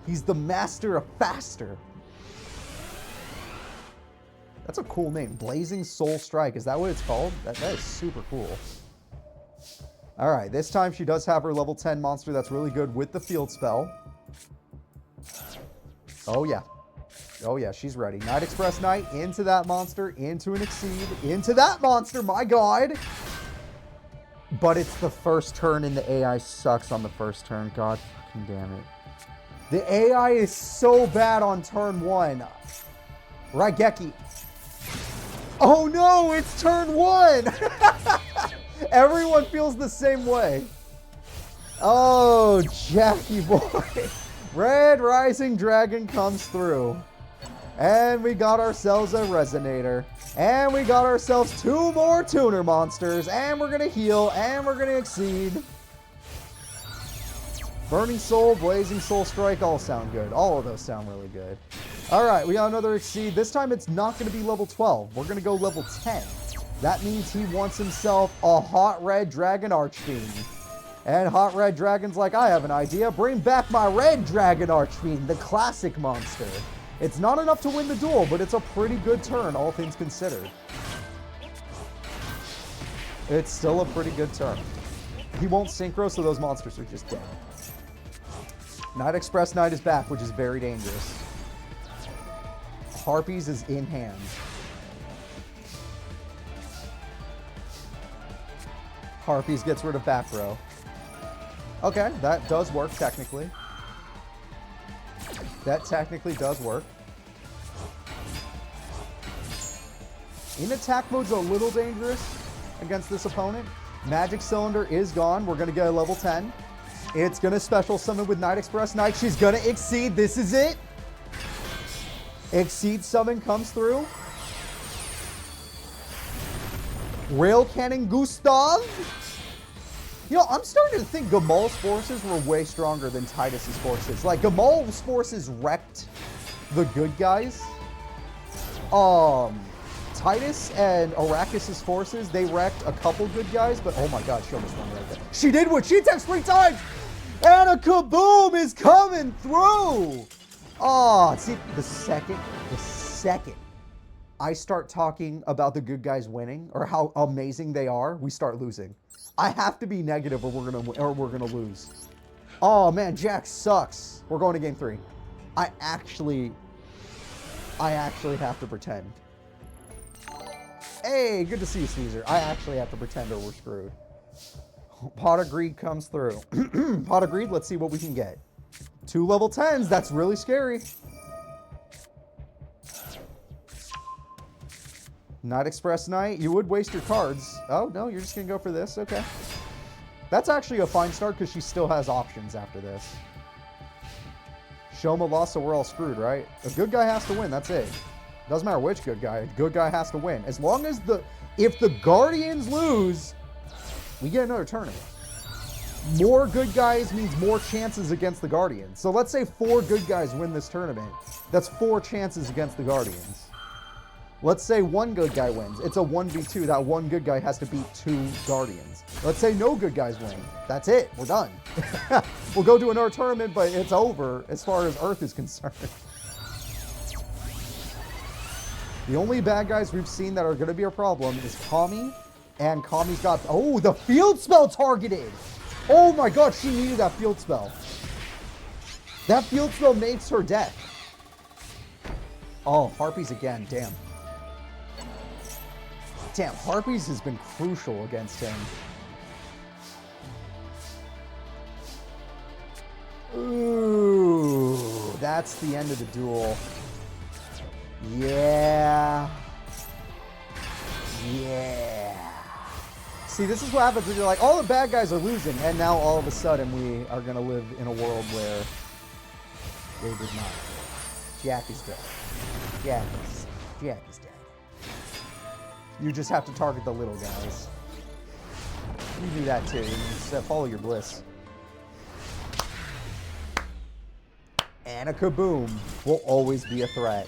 He's the master of faster. That's a cool name. Blazing Soul Strike. Is that what it's called? That is super cool. All right. This time she does have her level 10 monster that's really good with the field spell. Oh, yeah. Oh, yeah. She's ready. Night Express Knight into that monster, into an Exceed, into that monster. My God. But it's the first turn and the AI sucks on the first turn. God fucking damn it. The AI is so bad on turn 1. Raigeki. Oh no, it's turn 1. Everyone feels the same way. Oh, Jackie boy. Red Rising Dragon comes through. And we got ourselves a Resonator. And we got ourselves 2 more Tuner Monsters. And we're going to heal. And we're going to Exceed. Burning Soul, Blazing Soul Strike all sound good. All of those sound really good. Alright, we got another Exceed. This time it's not going to be level 12. We're going to go level 10. That means he wants himself a Hot Red Dragon Archfiend. And Hot Red Dragon's like, I have an idea. Bring back my Red Dragon Archfiend, the classic monster. It's not enough to win the duel, but it's a pretty good turn, all things considered. It's still a pretty good turn. He won't synchro, so those monsters are just dead. Night Express Knight is back, which is very dangerous. Harpies is in hand. Harpies gets rid of back row. Okay, that does work technically. That technically does work. In attack mode's a little dangerous against this opponent. Magic Cylinder is gone. We're going to go level 10. It's going to special summon with Night Express Knight. She's going to Exceed. This is it. Exceed summon comes through. Rail Cannon Gustav. You know, I'm starting to think Gamal's forces were way stronger than Titus's forces. Like, Gamal's forces wrecked the good guys. Titus and Arrakis' forces, they wrecked a couple good guys, but oh my god, she almost won right there. She did what she takes 3 times! And a kaboom is coming through! Oh, see, the second I start talking about the good guys winning or how amazing they are, we start losing. I have to be negative or we're gonna lose. Oh man, Jack sucks. We're going to game 3. I actually have to pretend. Hey, good to see you, Caesar. I actually have to pretend or we're screwed. Pot of Greed comes through. Pot of Greed, let's see what we can get. 2 level 10s, that's really scary. Night Express Knight, you would waste your cards. Oh, no, you're just going to go for this? Okay. That's actually a fine start because she still has options after this. Shoma lost, so we're all screwed, right? A good guy has to win, that's it. Doesn't matter which good guy. A good guy has to win. As long as if the Guardians lose, we get another tournament. More good guys means more chances against the Guardians. So let's say 4 good guys win this tournament. That's 4 chances against the Guardians. Let's say 1 good guy wins. It's a 1v2. That 1 good guy has to beat 2 Guardians. Let's say no good guys win. That's it. We're done. We'll go to another tournament, but it's over as far as Earth is concerned. The only bad guys we've seen that are going to be a problem is Kami. And Kami's got... Oh, the field spell targeted! Oh my god, she needed that field spell. That field spell makes her death. Oh, Harpies again. Damn. Damn, Harpies has been crucial against him. Ooh, that's the end of the duel. Yeah. Yeah. See, this is what happens when you're like, all the bad guys are losing, and now all of a sudden we are going to live in a world where they did not. Jack is dead. Jack is dead. You just have to target the little guys. You do that too. You just follow your bliss. And a Kaboom will always be a threat.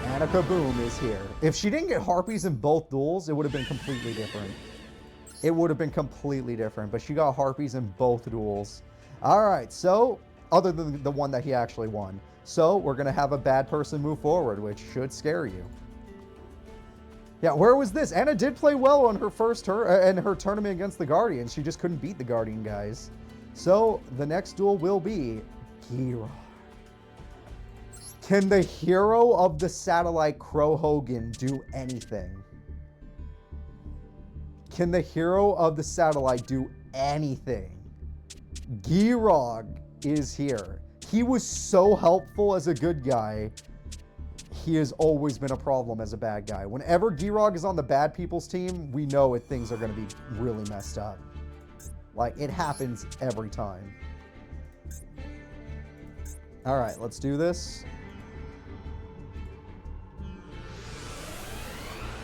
And a Kaboom is here. If she didn't get Harpies in both duels, it would have been completely different. It would have been completely different, but she got Harpies in both duels. All right, so other than the one that he actually won. So we're going to have a bad person move forward, which should scare you. Yeah, where was this? Anna did play well on her first in her tournament against the Guardians. She just couldn't beat the Guardian guys. So the next duel will be Hero. Can the hero of the satellite Crow Hogan do anything? Can the hero of the satellite do anything? Girog is here. He was so helpful as a good guy. he has always been a problem as a bad guy. Whenever Giroud is on the bad people's team, we know things are going to be really messed up. Like, it happens every time. All right, let's do this.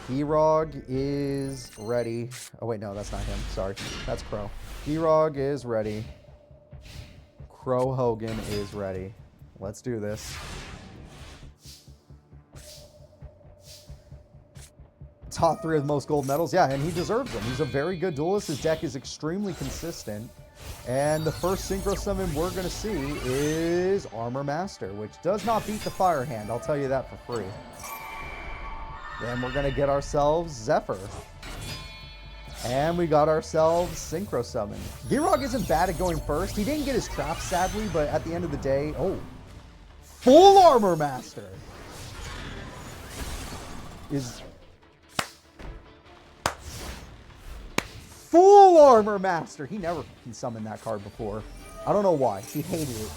Giroud is ready. Oh, wait, no, that's not him. Sorry. That's Crow. Giroud is ready. Crow Hogan is ready. Let's do this. Top 3 of the most gold medals. Yeah, and he deserves them. He's a very good duelist. His deck is extremely consistent. And the first synchro summon we're going to see is Armor Master, which does not beat the Fire Hand. I'll tell you that for free. Then we're going to get ourselves Zephyr. And we got ourselves Synchro Summon. Giroud isn't bad at going first. He didn't get his trap, sadly, but at the end of the day... Oh. Full Armor Master! Full Armor Master! He never summoned that card before. I don't know why. He hated it.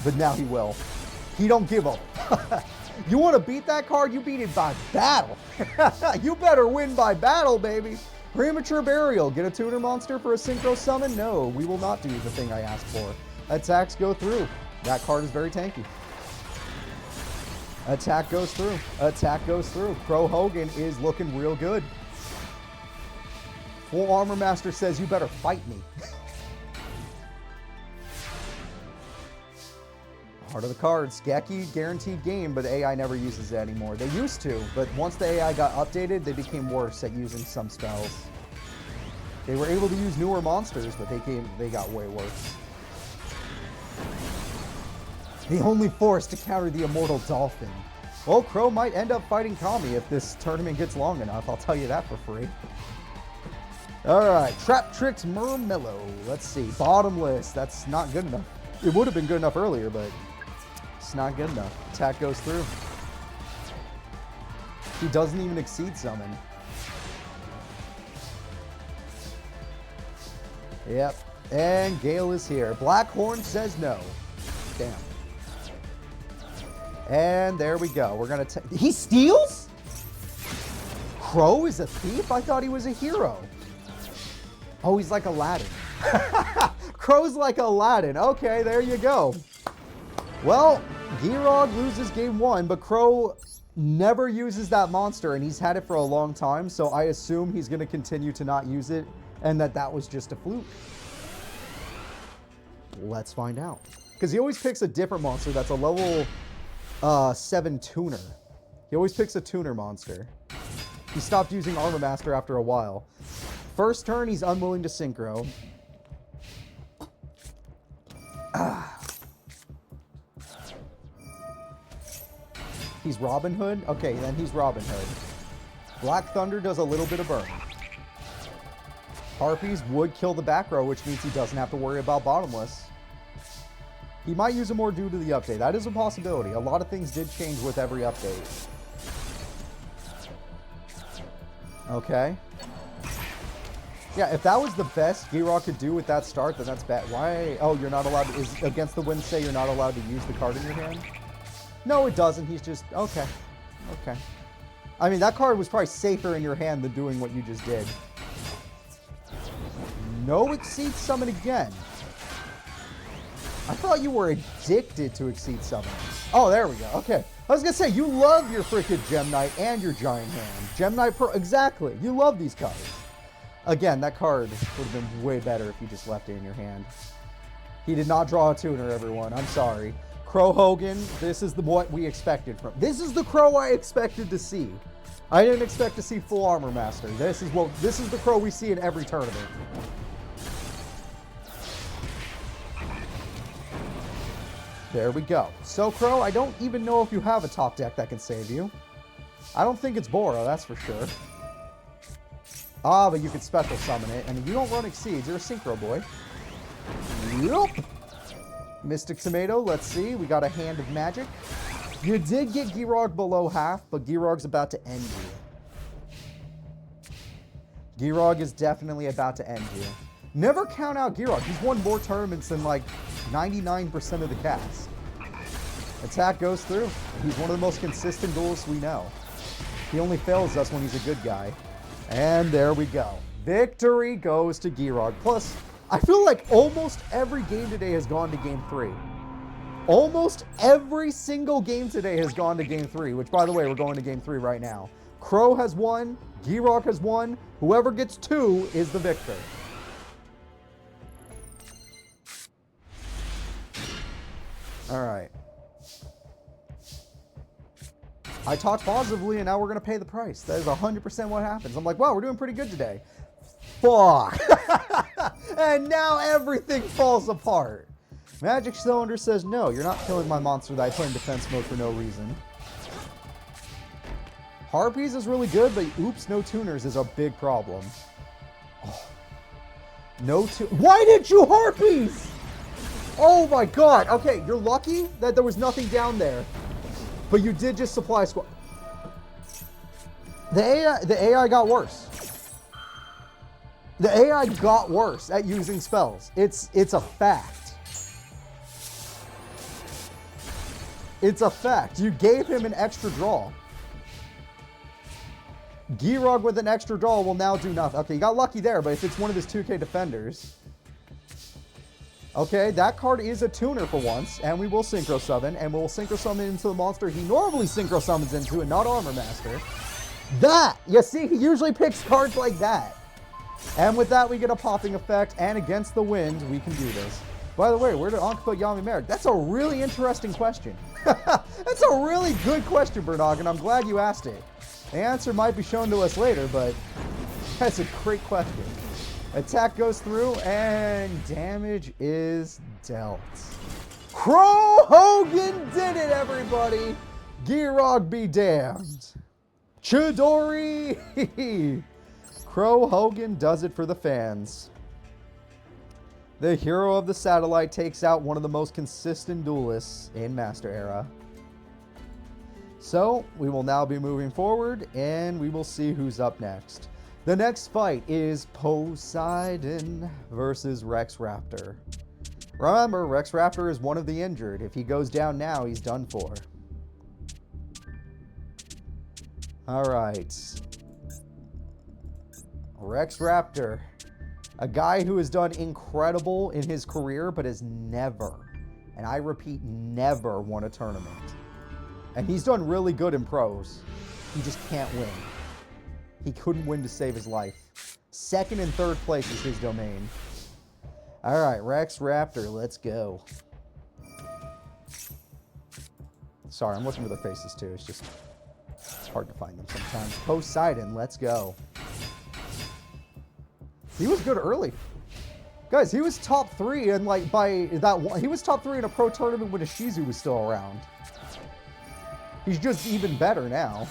But now he will. He don't give up. You want to beat that card? You beat it by battle. You better win by battle, baby. Premature Burial. Get a tuner monster for a synchro summon? No, we will not do the thing I asked for. Attacks go through. That card is very tanky. Attack goes through. Attack goes through. Crow Hogan is looking real good. Full Armor Master says you better fight me. Heart of the cards. Geki, guaranteed game, but AI never uses it anymore. They used to, but once the AI got updated, they became worse at using some spells. They were able to use newer monsters, but they got way worse. The only force to counter the Immortal Dolphin. Well, Crow might end up fighting Kami if this tournament gets long enough. I'll tell you that for free. Alright, Trap Tricks Murmillo. Let's see. Bottomless. That's not good enough. It would have been good enough earlier, but it's not good enough. Attack goes through. He doesn't even exceed summon. Yep. And Gale is here. Blackhorn says no. Damn. And there we go. We're going to... He steals? Crow is a thief? I thought he was a hero. Oh, he's like Aladdin. Crow's like Aladdin. Okay, there you go. Well, Giroud loses game 1, but Crow never uses that monster, and he's had it for a long time, so I assume he's going to continue to not use it, and that was just a fluke. Let's find out. Because he always picks a different monster that's a level 7 tuner. He always picks a tuner monster. He stopped using Armor Master after a while. First turn, he's unwilling to synchro. He's Robin Hood? Okay, then he's Robin Hood. Black Thunder does a little bit of burn. Harpies would kill the back row, which means he doesn't have to worry about Bottomless. He might use it more due to the update. That is a possibility. A lot of things did change with every update. Okay. Yeah, if that was the best Giroud could do with that start, then that's bad. Why? Oh, you're not allowed to... Is Against the Wind say you're not allowed to use the card in your hand? No, it doesn't. He's just... Okay. Okay. I mean, that card was probably safer in your hand than doing what you just did. No Exceed Summon again. I thought you were addicted to Exceed Summon. Oh, there we go. Okay. I was going to say, you love your freaking Gem Knight and your Giant Hand. Gem Knight Pro... Exactly. You love these cards. Again, that card would have been way better if you just left it in your hand. He did not draw a tuner, everyone. I'm sorry. Crow Hogan, this is what we expected from... This is the Crow I expected to see. I didn't expect to see full Armor Master. This is the Crow we see in every tournament. There we go. So, Crow, I don't even know if you have a top deck that can save you. I don't think it's Boro, that's for sure. Ah, but you can special summon it, and you don't run Exceeds. You're a Synchro boy. Yup. Mystic Tomato, let's see. We got a Hand of Magic. You did get Giroud below half, but Giroud's about to end you. Giroud is definitely about to end you. Never count out Giroud. He's won more tournaments than like 99% of the cast. Attack goes through. He's one of the most consistent duelists we know. He only fails us when he's a good guy. And there we go. Victory goes to Giroud. Plus, I feel like almost every game today has gone to game 3. Almost every single game today has gone to game 3, which, by the way, we're going to game 3 right now. Crow has won. Giroud has won. Whoever gets 2 is the victor. All right. I talked positively, and now we're going to pay the price. That is 100% what happens. I'm like, wow, we're doing pretty good today. Fuck. And now everything falls apart. Magic Cylinder says, no, you're not killing my monster that I put in defense mode for no reason. Harpies is really good, but oops, no tuners is a big problem. Oh. No Why did you Harpies? Oh my god. Okay, you're lucky that there was nothing down there. But you did just supply squad. The AI got worse. The AI got worse at using spells. It's a fact. It's a fact. You gave him an extra draw. Giroud with an extra draw will now do nothing. Okay, you got lucky there, but if it's one of his 2K defenders. Okay, that card is a tuner for once, and we will Synchro Summon, and we'll Synchro Summon into the monster he normally Synchro Summons into, and not Armor Master. That! You see, he usually picks cards like that. And with that, we get a popping effect, and against the wind, we can do this. By the way, where did Ankh put Yami Merrick? That's a really interesting question. That's a really good question, Bernard, and I'm glad you asked it. The answer might be shown to us later, but that's a great question. Attack goes through, and damage is dealt. Crow Hogan did it, everybody! Giroud be damned. Chidori! Crow Hogan does it for the fans. The hero of the satellite takes out one of the most consistent duelists in Master Era. So, we will now be moving forward, and we will see who's up next. The next fight is Poseidon versus Rex Raptor. Remember, Rex Raptor is one of the injured. If he goes down now, he's done for. Alright. Rex Raptor. A guy who has done incredible in his career, but has never, and I repeat, never won a tournament. And he's done really good in pros. He just can't win. He couldn't win to save his life. Second and third place is his domain. All right, Rex Raptor, let's go. Sorry, I'm looking for their faces too. It's hard to find them sometimes. Poseidon, let's go. He was good early. Guys, he was top 3 and like by that one, he was top 3 in a pro tournament when Ishizu was still around. He's just even better now.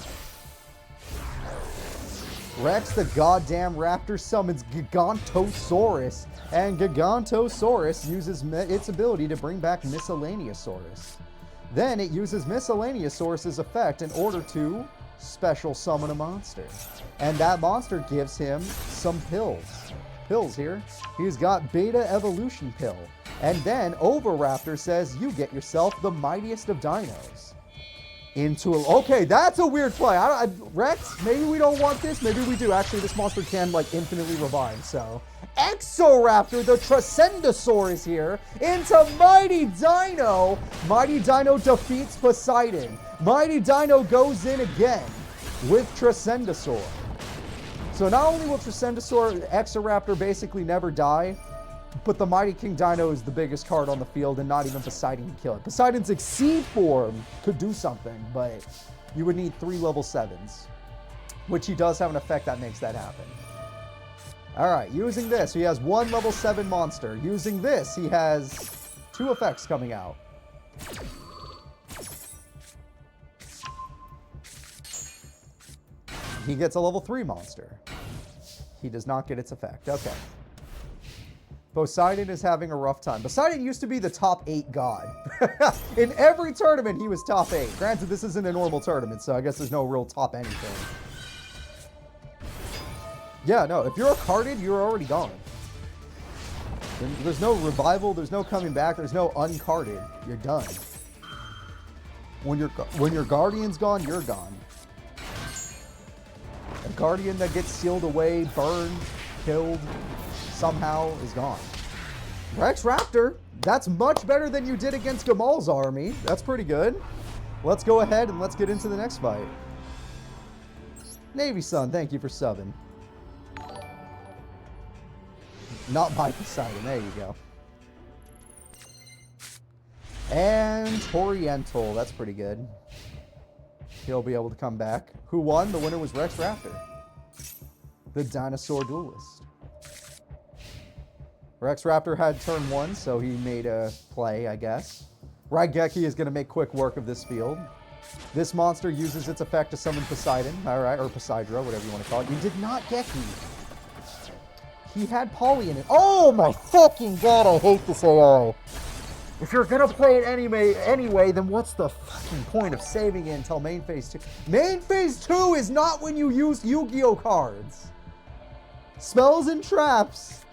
Rex the goddamn raptor summons Gigantosaurus, and Gigantosaurus uses its ability to bring back Miscellaneousaurus. Then it uses Miscellaneousaurus's effect in order to special summon a monster. And that monster gives him some pills. Pills here. He's got Beta Evolution Pill. And then Oviraptor says, you get yourself the mightiest of dinos. Okay, that's a weird play. Rex, maybe we don't want this. Maybe we do. Actually, this monster can, like, infinitely revive, so. Exoraptor, the Transcendosaurus here, into Mighty Dino. Mighty Dino defeats Poseidon. Mighty Dino goes in again with Transcendosaur. So not only will Transcendosaur, Exoraptor basically never die, but the Mighty King Dino is the biggest card on the field, and not even Poseidon can kill it. Poseidon's Exceed form could do something, but you would need 3 level 7s, which he does have an effect that makes that happen. Alright, using this, he has 1 level 7 monster. Using this, he has 2 effects coming out. He gets a level 3 monster. He does not get its effect. Okay. Poseidon is having a rough time. Poseidon used to be the top 8 god. In every tournament, he was top 8. Granted, this isn't a normal tournament, so I guess there's no real top anything. Yeah, no, if you're carded, you're already gone. There's no revival, there's no coming back, there's no uncarded. You're done. When your Guardian's gone, you're gone. A Guardian that gets sealed away, burned, killed, somehow is gone. Rex Raptor, that's much better than you did against Gamal's army. That's pretty good. Let's go ahead and let's get into the next fight. Navy Sun, thank you for subbing. Not by Poseidon, there you go. And Oriental, that's pretty good. He'll be able to come back. Who won? The winner was Rex Raptor, the dinosaur duelist. Rex Raptor had turn 1, so he made a play, I guess. Raigeki is going to make quick work of this field. This monster uses its effect to summon Poseidon, alright, or Poseidra, whatever you want to call it. You did not Geki. He had Polly in it. Oh my fucking god, I hate this AI. If you're going to play it anyway, then what's the fucking point of saving it until main phase 2? Main phase 2 is not when you use Yu-Gi-Oh cards. Spells and traps.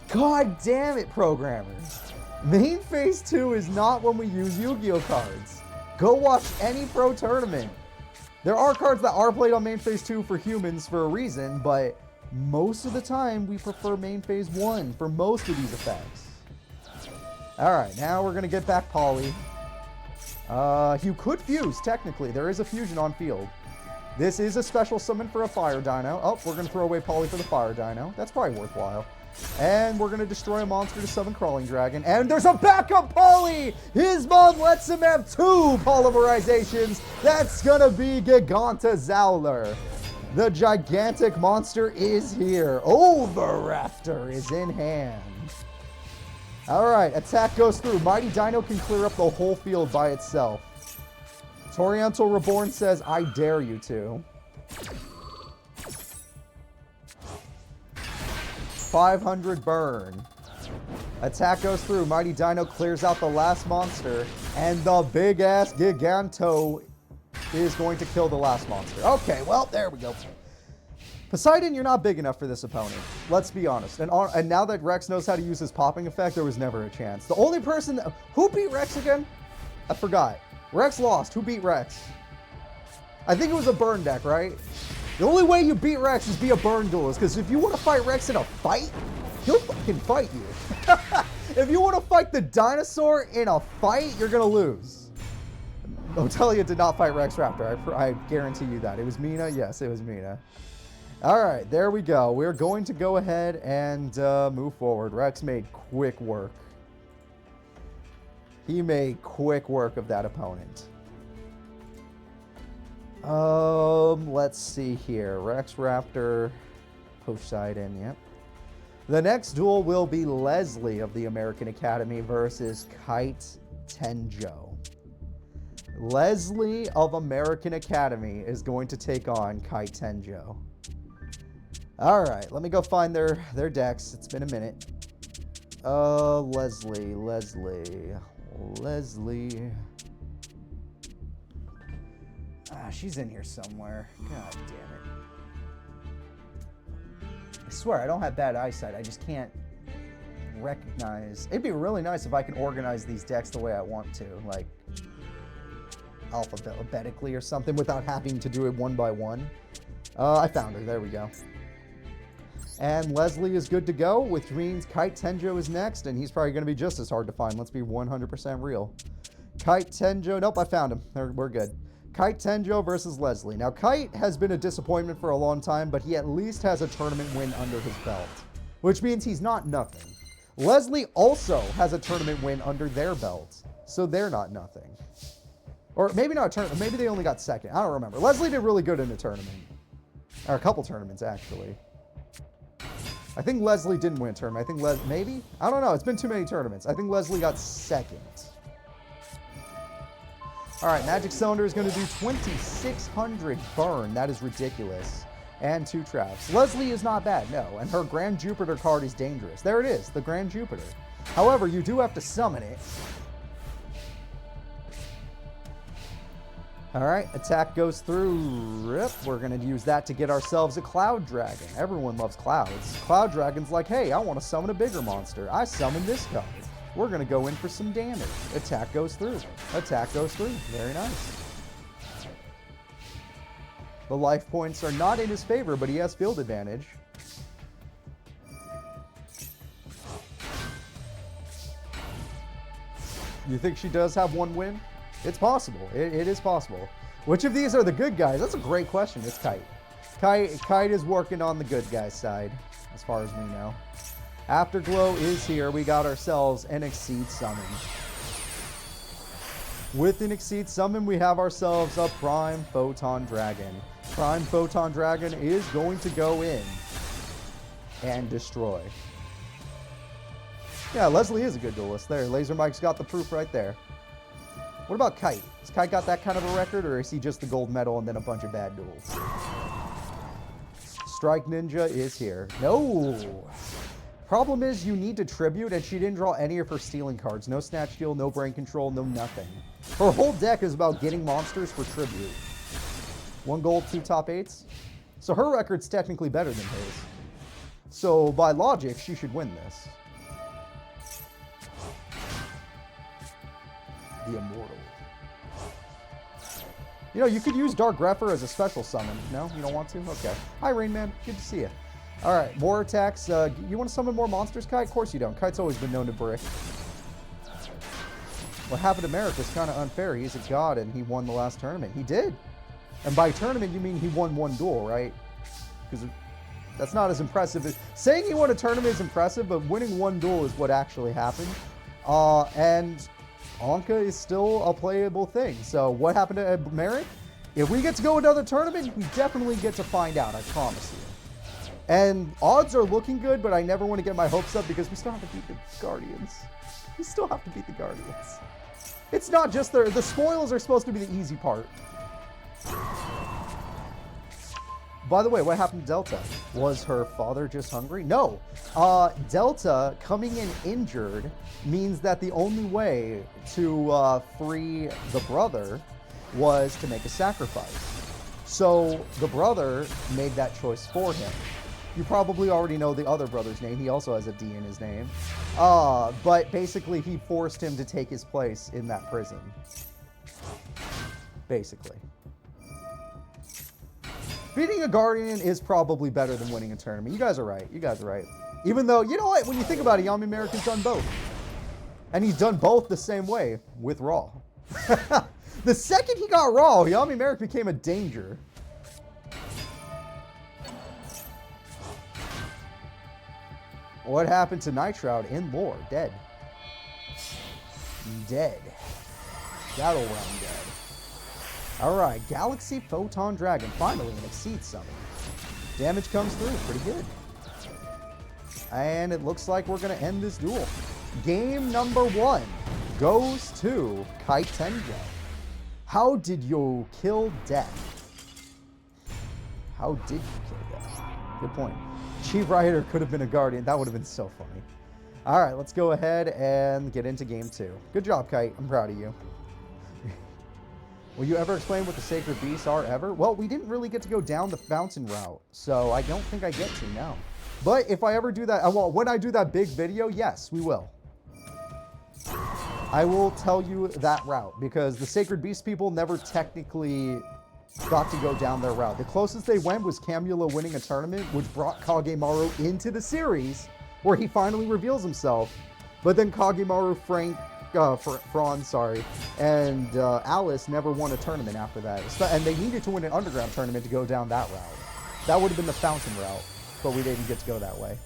God damn it, programmers. Main phase 2 is not when we use Yu-Gi-Oh cards. Go watch any pro tournament. There are cards that are played on main phase 2 for humans for a reason, but most of the time we prefer main phase 1 for most of these effects. Alright, now we're going to get back Polly. You could fuse, technically. There is a fusion on field. This is a special summon for a fire dino. Oh, we're going to throw away Polly for the fire dino. That's probably worthwhile. And we're going to destroy a monster to summon Crawling Dragon. And there's a backup Polly! His mom lets him have 2 polymerizations. That's going to be Gigantazowler. The gigantic monster is here. Overraptor is in hand. Alright, attack goes through. Mighty Dino can clear up the whole field by itself. Toriental Reborn says, I dare you to. 500 burn. Attack goes through. Mighty Dino clears out the last monster. And the big-ass Giganto is going to kill the last monster. Okay, well, there we go. Poseidon, you're not big enough for this opponent. Let's be honest. And now that Rex knows how to use his popping effect, there was never a chance. The only person that... Who beat Rex again? I forgot. Rex lost. Who beat Rex? I think it was a burn deck, right? The only way you beat Rex is be a burn duelist, because if you want to fight Rex in a fight, he'll fucking fight you. If you want to fight the dinosaur in a fight, you're going to lose. Otelia did not fight Rex Raptor. I guarantee you that. It was Mina? Yes, it was Mina. All right, there we go. We're going to go ahead and move forward. Rex made quick work. He made quick work of that opponent. Let's see here. Rex Raptor, Poseidon, yep. The next duel will be Leslie of the American Academy versus Kite Tenjo. Leslie of American Academy is going to take on Kite Tenjo. All right, let me go find their decks. It's been a minute. Leslie. Ah, she's in here somewhere. God damn it. I swear, I don't have bad eyesight. I just can't recognize. It'd be really nice if I could organize these decks the way I want to, like alphabetically or something without having to do it one by one. I found her. There we go. And Leslie is good to go, which means Kite Tenjo is next, and he's probably going to be just as hard to find. Let's be 100% real. Kite Tenjo. Nope, I found him. We're good. Kite Tenjo versus Leslie. Now, Kite has been a disappointment for a long time, but he at least has a tournament win under his belt, which means he's not nothing. Leslie also has a tournament win under their belt, so they're not nothing. Or maybe not a tournament. Maybe they only got second. I don't remember. Leslie did really good in a tournament. Or a couple tournaments, actually. I think Leslie didn't win a tournament. I think maybe? I don't know. It's been too many tournaments. I think Leslie got second. All right, Magic Cylinder is going to do 2,600 burn. That is ridiculous. And 2 traps. Leslie is not bad, no. And her Grand Jupiter card is dangerous. There it is, the Grand Jupiter. However, you do have to summon it. All right, attack goes through. Rip. We're going to use that to get ourselves a Cloud Dragon. Everyone loves clouds. Cloud Dragon's like, hey, I want to summon a bigger monster. I summon this card. we're going to go in for some damage. Attack goes through. Attack goes through. Very nice. The life points are not in his favor, but he has field advantage. You think she does have one win? It's possible. It is possible. Which of these are the good guys? That's a great question. It's Kite. Kite is working on the good guy side, as far as we know. Afterglow is here. We got ourselves an Exceed Summon. With an Exceed Summon, we have ourselves a Prime Photon Dragon. Prime Photon Dragon is going to go in and destroy. Yeah, Leslie is a good duelist there. Laser Mike's got the proof right there. What about Kite? Has Kite got that kind of a record, or is he just the gold medal and then a bunch of bad duels? Strike Ninja is here. No! Problem is, you need to tribute, and she didn't draw any of her stealing cards. No Snatch Steal, no Brain Control, no nothing. Her whole deck is about getting monsters for tribute. 1 gold, 2 top 8s. So her record's technically better than his. So by logic, she should win this. The Immortal. You know, you could use Dark Grepher as a special summon. No? You don't want to? Okay. Hi, Rain Man. Good to see you. Alright, more attacks. You want to summon more monsters, Kite? Of course you don't. Kite's always been known to brick. What happened to Merrick was kind of unfair. He's a god and he won the last tournament. He did. And by tournament, you mean he won 1 duel, right? Because that's not as impressive. Saying he won a tournament is impressive, but winning 1 duel is what actually happened. And Anka is still a playable thing. So what happened to Merrick? If we get to go another tournament, we definitely get to find out, I promise you. And odds are looking good, but I never want to get my hopes up because we still have to beat the Guardians. We still have to beat the Guardians. It's not just the spoils are supposed to be the easy part. By the way, what happened to Delta? Was her father just hungry? No. Delta coming in injured means that the only way to free the brother was to make a sacrifice. So the brother made that choice for him. You probably already know the other brother's name. He also has a D in his name. But basically, he forced him to take his place in that prison. Basically. Beating a Guardian is probably better than winning a tournament. You guys are right. You guys are right. Even though, you know what? When you think about it, Yami American's done both. And he's done both the same way with Raw. The second he got Raw, Yami American became a danger. What happened to Night Shroud in lore? Dead. Dead. Shadow Realm dead. Alright, Galaxy Photon Dragon. Finally, an Exceed Summon. Damage comes through. Pretty good. And it looks like we're going to end this duel. Game number 1 goes to Kite Tenjo. How did you kill Death? How did you kill Death? Good point. Chief Rider could have been a Guardian. That would have been so funny. All right, let's go ahead and get into game 2. Good job, Kite. I'm proud of you. Will you ever explain what the Sacred Beasts are ever? Well, we didn't really get to go down the fountain route, so I don't think I get to now. But if I ever do that, well, when I do that big video, yes, we will. I will tell you that route, because the Sacred Beast people never technically got to go down their route. The closest they went was Camula winning a tournament, which brought Kagemaru into the series, where he finally reveals himself. But then Kagemaru, Franz, and Alice never won a tournament after that. And they needed to win an underground tournament to go down that route. That would have been the fountain route, but we didn't get to go that way.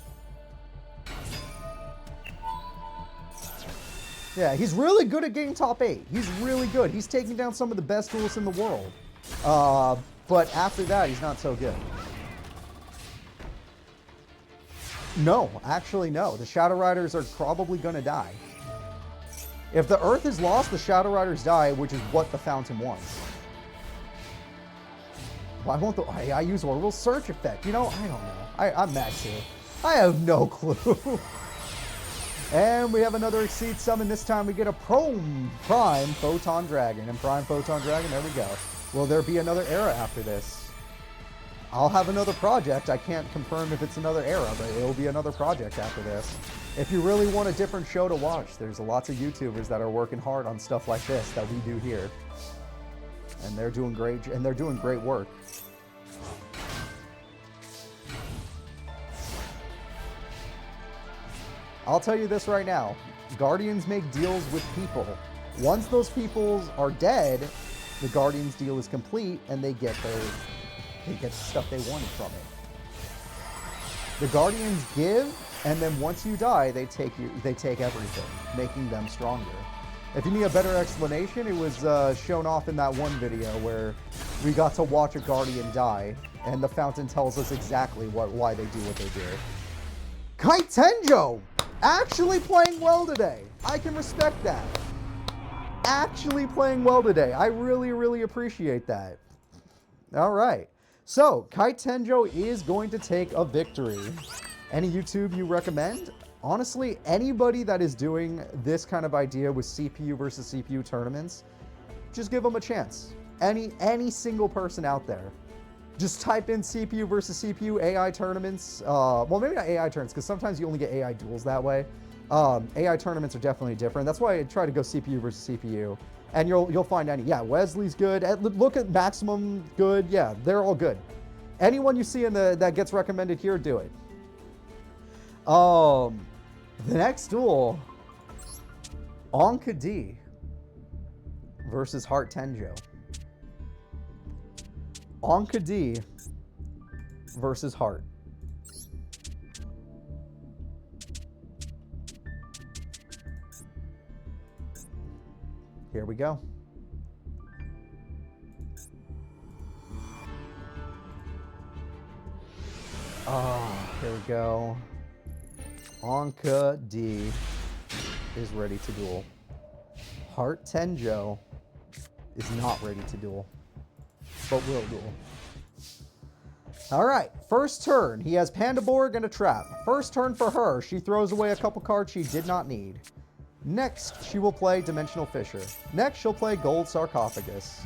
Yeah, he's really good at getting top 8. He's really good. He's taking down some of the best duelists in the world. But after that, he's not so good. No, actually no. The Shadow Riders are probably going to die. If the Earth is lost, the Shadow Riders die, which is what the Fountain wants. Why won't the... I use Orbital Search Effect. You know, I don't know. I'm mad too. I have no clue. And we have another Exceed Summon. This time we get a Prime Photon Dragon. And Prime Photon Dragon, there we go. Will there be another era after this? I'll have another project. I can't confirm if it's another era, but it'll be another project after this. If you really want a different show to watch, there's lots of YouTubers that are working hard on stuff like this that we do here. And they're doing great work. I'll tell you this right now. Guardians make deals with people. Once those people are dead, the Guardians deal is complete and they get the stuff they wanted from it. The Guardians give, and then once you die, they take everything, making them stronger. If you need a better explanation, it was shown off in that one video where we got to watch a Guardian die, and the fountain tells us exactly why they do what they do. Kite Tenjo! Actually playing well today. I can respect that. Actually playing well today. I really, really appreciate that. All right. So, Kite Tenjo is going to take a victory. Any YouTube you recommend? Honestly, anybody that is doing this kind of idea with CPU versus CPU tournaments, just give them a chance. Any single person out there. Just type in CPU versus CPU AI tournaments. Well, maybe not AI tournaments, because sometimes you only get AI duels that way. AI tournaments are definitely different. That's why I try to go CPU versus CPU. And you'll find any. Yeah, Wesley's good. Look at Maximum good. Yeah, they're all good. Anyone you see in that gets recommended here, do it. The next duel, Anka D versus Heart Tenjo. Anka D versus Heart. Here we go. Here we go. Anka D is ready to duel. Heart Tenjo is not ready to duel, but will duel. All right, first turn. He has Pandaborg and a trap. First turn for her. She throws away a couple cards she did not need. Next, she will play Dimensional Fissure. Next, she'll play Gold Sarcophagus.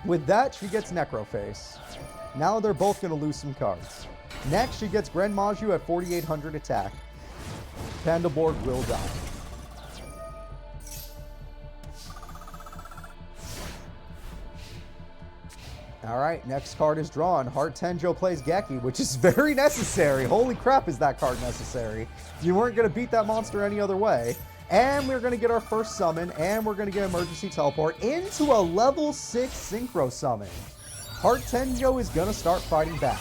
With that, she gets Necroface. Now they're both going to lose some cards. Next, she gets Gren Maju at 4,800 attack. Pandaborg will die. All right, next card is drawn. Heart Tenjo plays Geki, which is very necessary. Holy crap, is that card necessary. You weren't going to beat that monster any other way. And we're going to get our first summon, and we're going to get Emergency Teleport into a level 6 Synchro Summon. Heart Tenjo is going to start fighting back.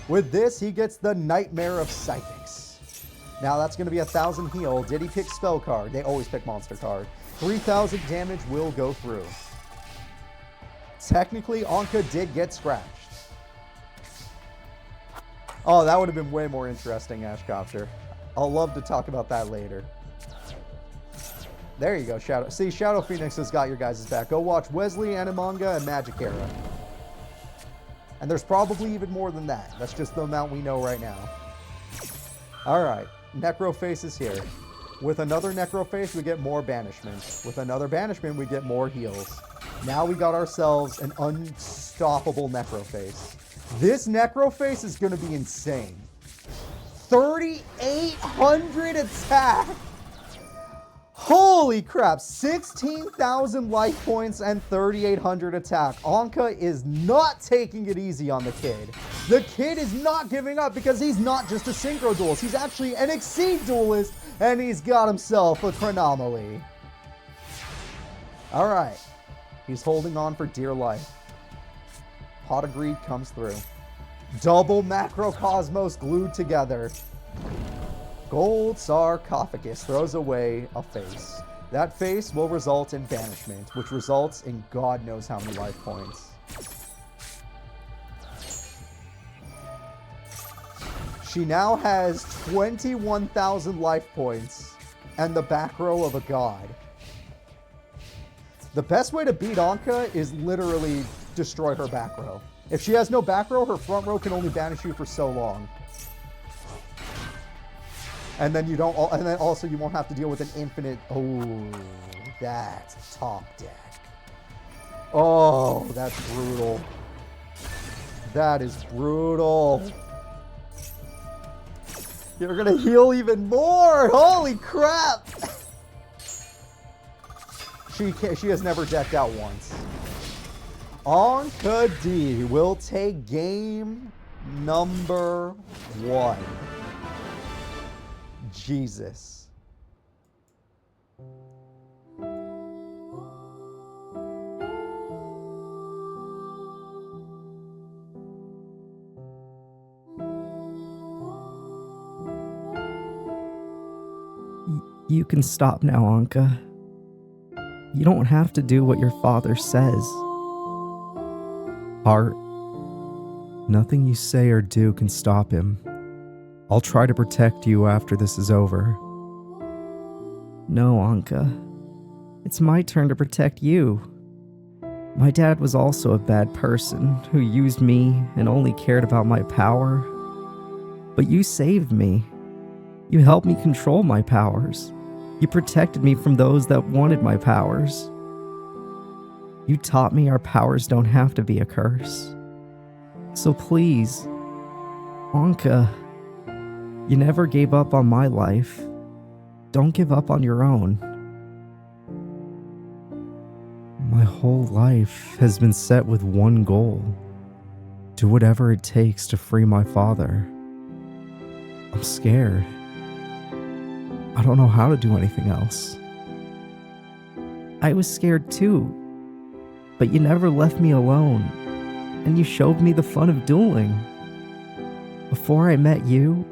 With this, he gets the Nightmare of Psychics. Now that's going to be 1,000 heal. Did he pick spell card? They always pick monster card. 3,000 damage will go through. Technically, Anka did get scratched. Oh, that would have been way more interesting, Ashcopter. I'll love to talk about that later. There you go, Shadow. See, Shadow Phoenix has got your guys' back. Go watch Wesley, Animanga, and Magic Era. And there's probably even more than that. That's just the amount we know right now. All right, Necroface is here. With another Necroface, we get more banishment. With another banishment, we get more heals. Now we got ourselves an unstoppable Necroface. This Necroface is going to be insane. 3,800 attack! Holy crap, 16,000 life points and 3,800 attack. Anka is not taking it easy on the kid. The kid is not giving up because he's not just a synchro duelist. He's actually an Exceed duelist, and he's got himself a Chronomaly. All right, he's holding on for dear life. Pot of Greed comes through. Double Macrocosmos glued together. Gold Sarcophagus throws away a face. That face will result in banishment, which results in God knows how many life points. She now has 21,000 life points and the back row of a god. The best way to beat Anka is literally destroy her back row. If she has no back row, her front row can only banish you for so long. And then you don't, and then also you won't have to deal with an infinite. Oh, that's top deck. Oh, that's brutal. That is brutal. You're gonna heal even more. Holy crap. She has never decked out once. Anka D will take game number 1. Jesus. You can stop now, Anka. You don't have to do what your father says. Heart, nothing you say or do can stop him. I'll try to protect you after this is over. No, Anka. It's my turn to protect you. My dad was also a bad person who used me and only cared about my power. But you saved me. You helped me control my powers. You protected me from those that wanted my powers. You taught me our powers don't have to be a curse. So please, Anka, you never gave up on my life. Don't give up on your own. My whole life has been set with one goal. Do whatever it takes to free my father. I'm scared. I don't know how to do anything else. I was scared too, but you never left me alone, and you showed me the fun of dueling. Before I met you,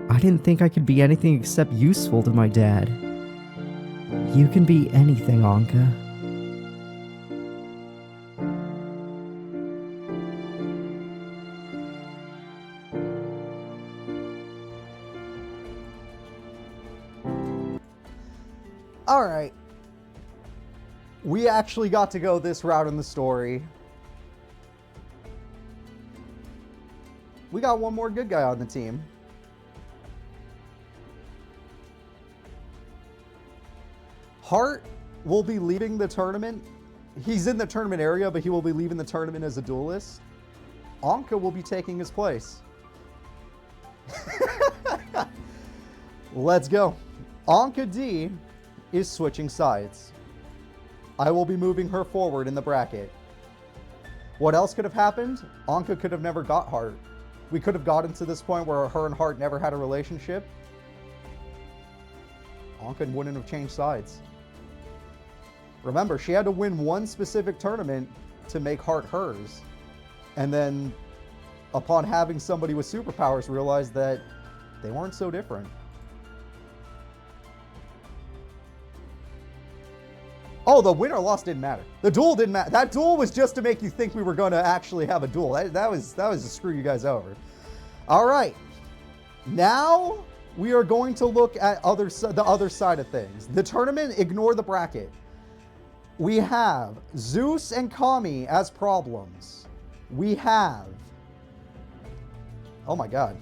I didn't think I could be anything except useful to my dad. You can be anything, Anka. Alright. We actually got to go this route in the story. We got one more good guy on the team. Hart will be leaving the tournament. He's in the tournament area, but he will be leaving the tournament as a duelist. Anka will be taking his place. Let's go. Anka D is switching sides. I will be moving her forward in the bracket. What else could have happened? Anka could have never got Hart. We could have gotten to this point where her and Hart never had a relationship. Anka wouldn't have changed sides. Remember, she had to win one specific tournament to make Hart hers. And then, upon having somebody with superpowers, realized that they weren't so different. Oh, the win or loss didn't matter. The duel didn't matter. That duel was just to make you think we were going to actually have a duel. That was to screw you guys over. All right. Now we are going to look at the other side of things. The tournament, ignore the bracket. We have Zeus and Kami as problems. We have, oh my God,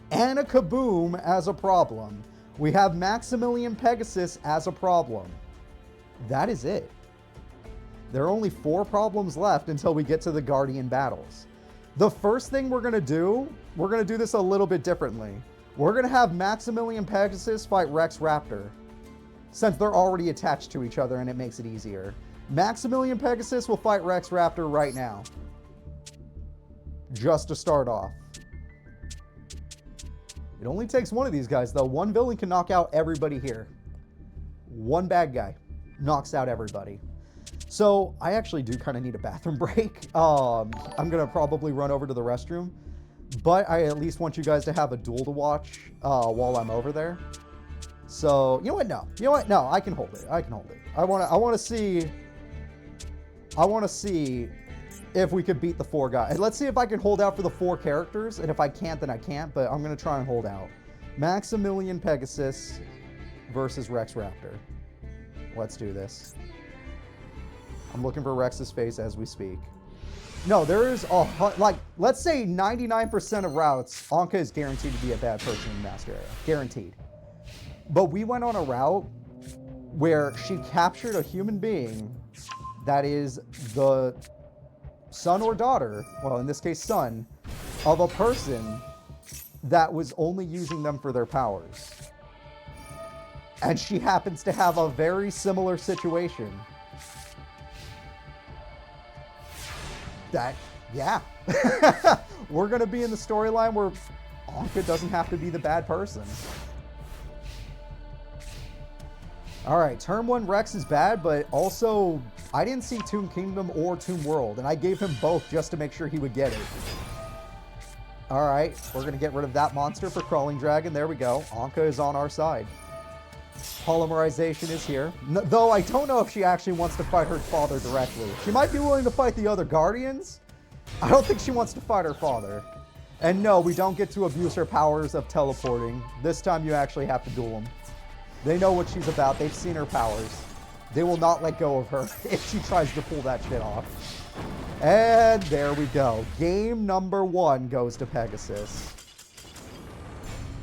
Anna Kaboom as a problem. We have Maximilian Pegasus as a problem. That is it. There are only 4 problems left until we get to the Guardian battles. The first thing we're going to do this a little bit differently. We're going to have Maximilian Pegasus fight Rex Raptor, since they're already attached to each other and it makes it easier. Maximilian Pegasus will fight Rex Raptor right now, just to start off. It only takes one of these guys, though. One villain can knock out everybody here. One bad guy knocks out everybody. So I actually do kind of need a bathroom break. I'm gonna probably run over to the restroom, but I at least want you guys to have a duel to watch while I'm over there. So you know what? No, I can hold it. I want to see if we could beat the 4 guys. Let's see if I can hold out for the 4 characters, and if I can't, then I can't. But I'm gonna try and hold out. Maximilian Pegasus versus Rex Raptor. Let's do this. I'm looking for Rex's face as we speak. No, there is let's say 99% of routes, Anka is guaranteed to be a bad person in Master Area. Guaranteed. But we went on a route where she captured a human being that is the son or daughter, well, in this case, son, of a person that was only using them for their powers. And she happens to have a very similar situation. That, yeah. We're going to be in the storyline where Anka doesn't have to be the bad person. All right, turn 1 Rex is bad, but also I didn't see Tomb Kingdom or Tomb World, and I gave him both just to make sure he would get it. All right, we're going to get rid of that monster for Crawling Dragon. There we go. Anka is on our side. Polymerization is here. Though I don't know if she actually wants to fight her father directly. She might be willing to fight the other Guardians. I don't think she wants to fight her father. And no, we don't get to abuse her powers of teleporting. This time you actually have to duel them. They know what she's about. They've seen her powers. They will not let go of her if she tries to pull that shit off. And there we go. Game number 1 goes to Pegasus.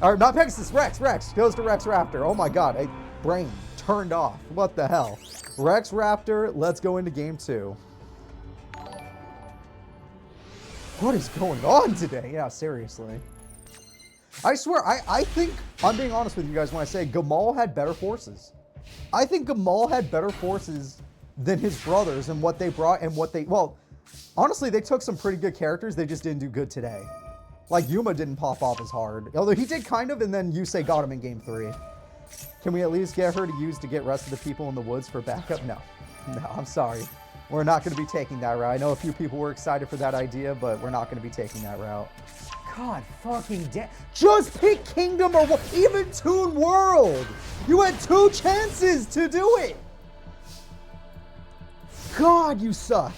Or not Pegasus, Rex. Rex goes to Rex Raptor. Oh my god, brain turned off. What the hell? Rex Raptor, let's go into game 2. What is going on today? Yeah, seriously. I swear, I think, I'm being honest with you guys when I say Gamal had better forces. I think Gamal had better forces than his brothers and what they brought and what they, well, honestly, they took some pretty good characters. They just didn't do good today. Like, Yuma didn't pop off as hard. Although he did kind of, and then Yusei got him in game 3. Can we at least get her to use to get rest of the people in the woods for backup? No. No, I'm sorry. We're not going to be taking that route. I know a few people were excited for that idea, but we're not going to be taking that route. God fucking damn. Just pick Kingdom or even Toon World. You had 2 chances to do it. God, you suck.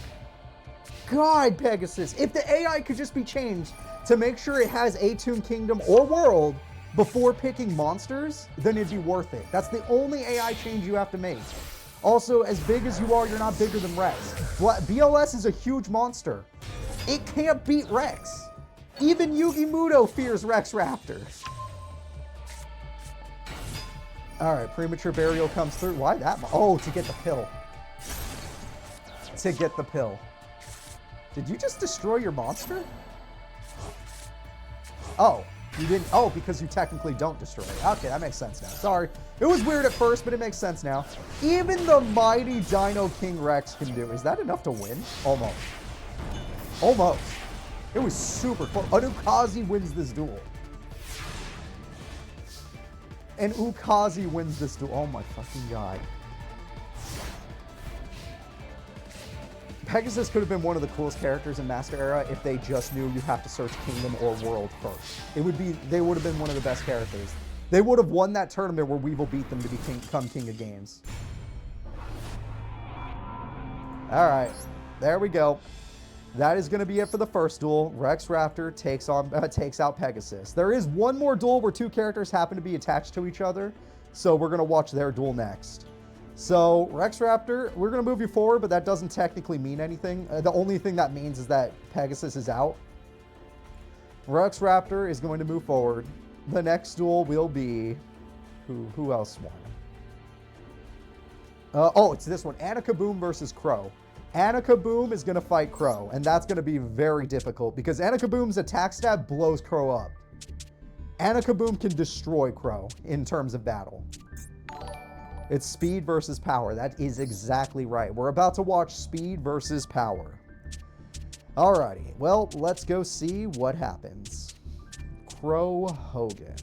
God, Pegasus. If the AI could just be changed to make sure it has a Toon Kingdom or World before picking monsters, then it'd be worth it. That's the only AI change you have to make. Also, as big as you are, you're not bigger than Rex. BLS is a huge monster. It can't beat Rex. Even Yugi Muto fears Rex Raptor. All right, premature burial comes through. Why that? Oh, to get the pill. To get the pill. Did you just destroy your monster? Oh, you didn't. Oh, because you technically don't destroy it. Okay, that makes sense now. Sorry. It was weird at first, but it makes sense now. Even the mighty Dino King Rex can do. Is that enough to win? Almost. Almost. It was super close. Ukazi wins this duel. And Ukazi wins this duel. Oh my fucking god. Pegasus could have been one of the coolest characters in Master Era if they just knew you have to search Kingdom or World first. They would have been one of the best characters. They would have won that tournament where Weevil beat them to become King of Games. All right, there we go. That is going to be it for the first duel. Rex Raptor takes out Pegasus. There is one more duel where 2 characters happen to be attached to each other, so we're going to watch their duel next. So, Rex Raptor, we're going to move you forward, but that doesn't technically mean anything. The only thing that means is that Pegasus is out. Rex Raptor is going to move forward. The next duel will be... Who else won? Oh, it's this one. Annika Boom versus Crow. Annika Boom is going to fight Crow, and that's going to be very difficult because Annika Boom's attack stat blows Crow up. Annika Boom can destroy Crow in terms of battle. It's speed versus power. That is exactly right. We're about to watch speed versus power. Alrighty, well, let's go see what happens. Crow Hogan.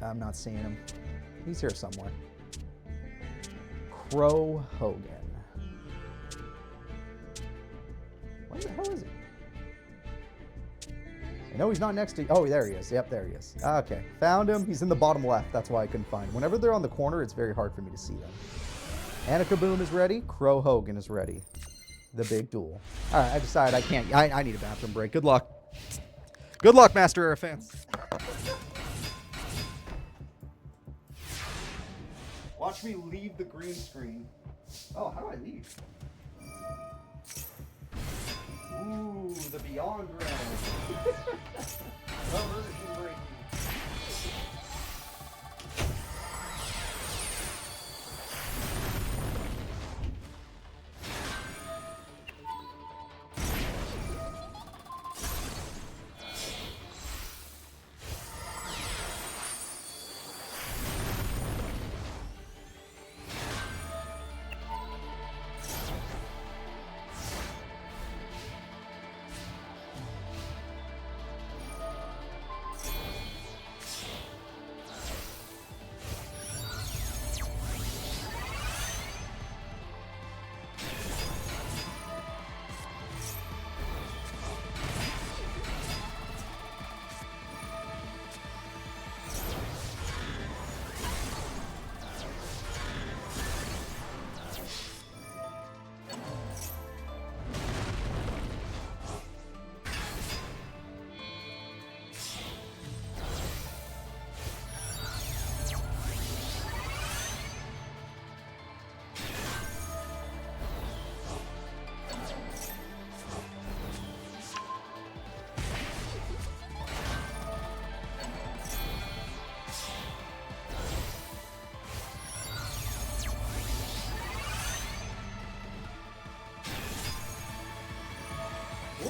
I'm not seeing him. He's here somewhere. Crow Hogan. Where the hell is he? I know he's not next to... Oh, there he is. Yep, there he is. Okay, found him. He's in the bottom left. That's why I couldn't find him. Whenever they're on the corner, it's very hard for me to see them. Annika Boom is ready. Crow Hogan is ready. The big duel. All right, I decided I can't... I need a bathroom break. Good luck. Good luck, Master Era fans. Watch me leave the green screen. Oh, how do I leave? Ooh, the Beyond Realm. Immersion breaking.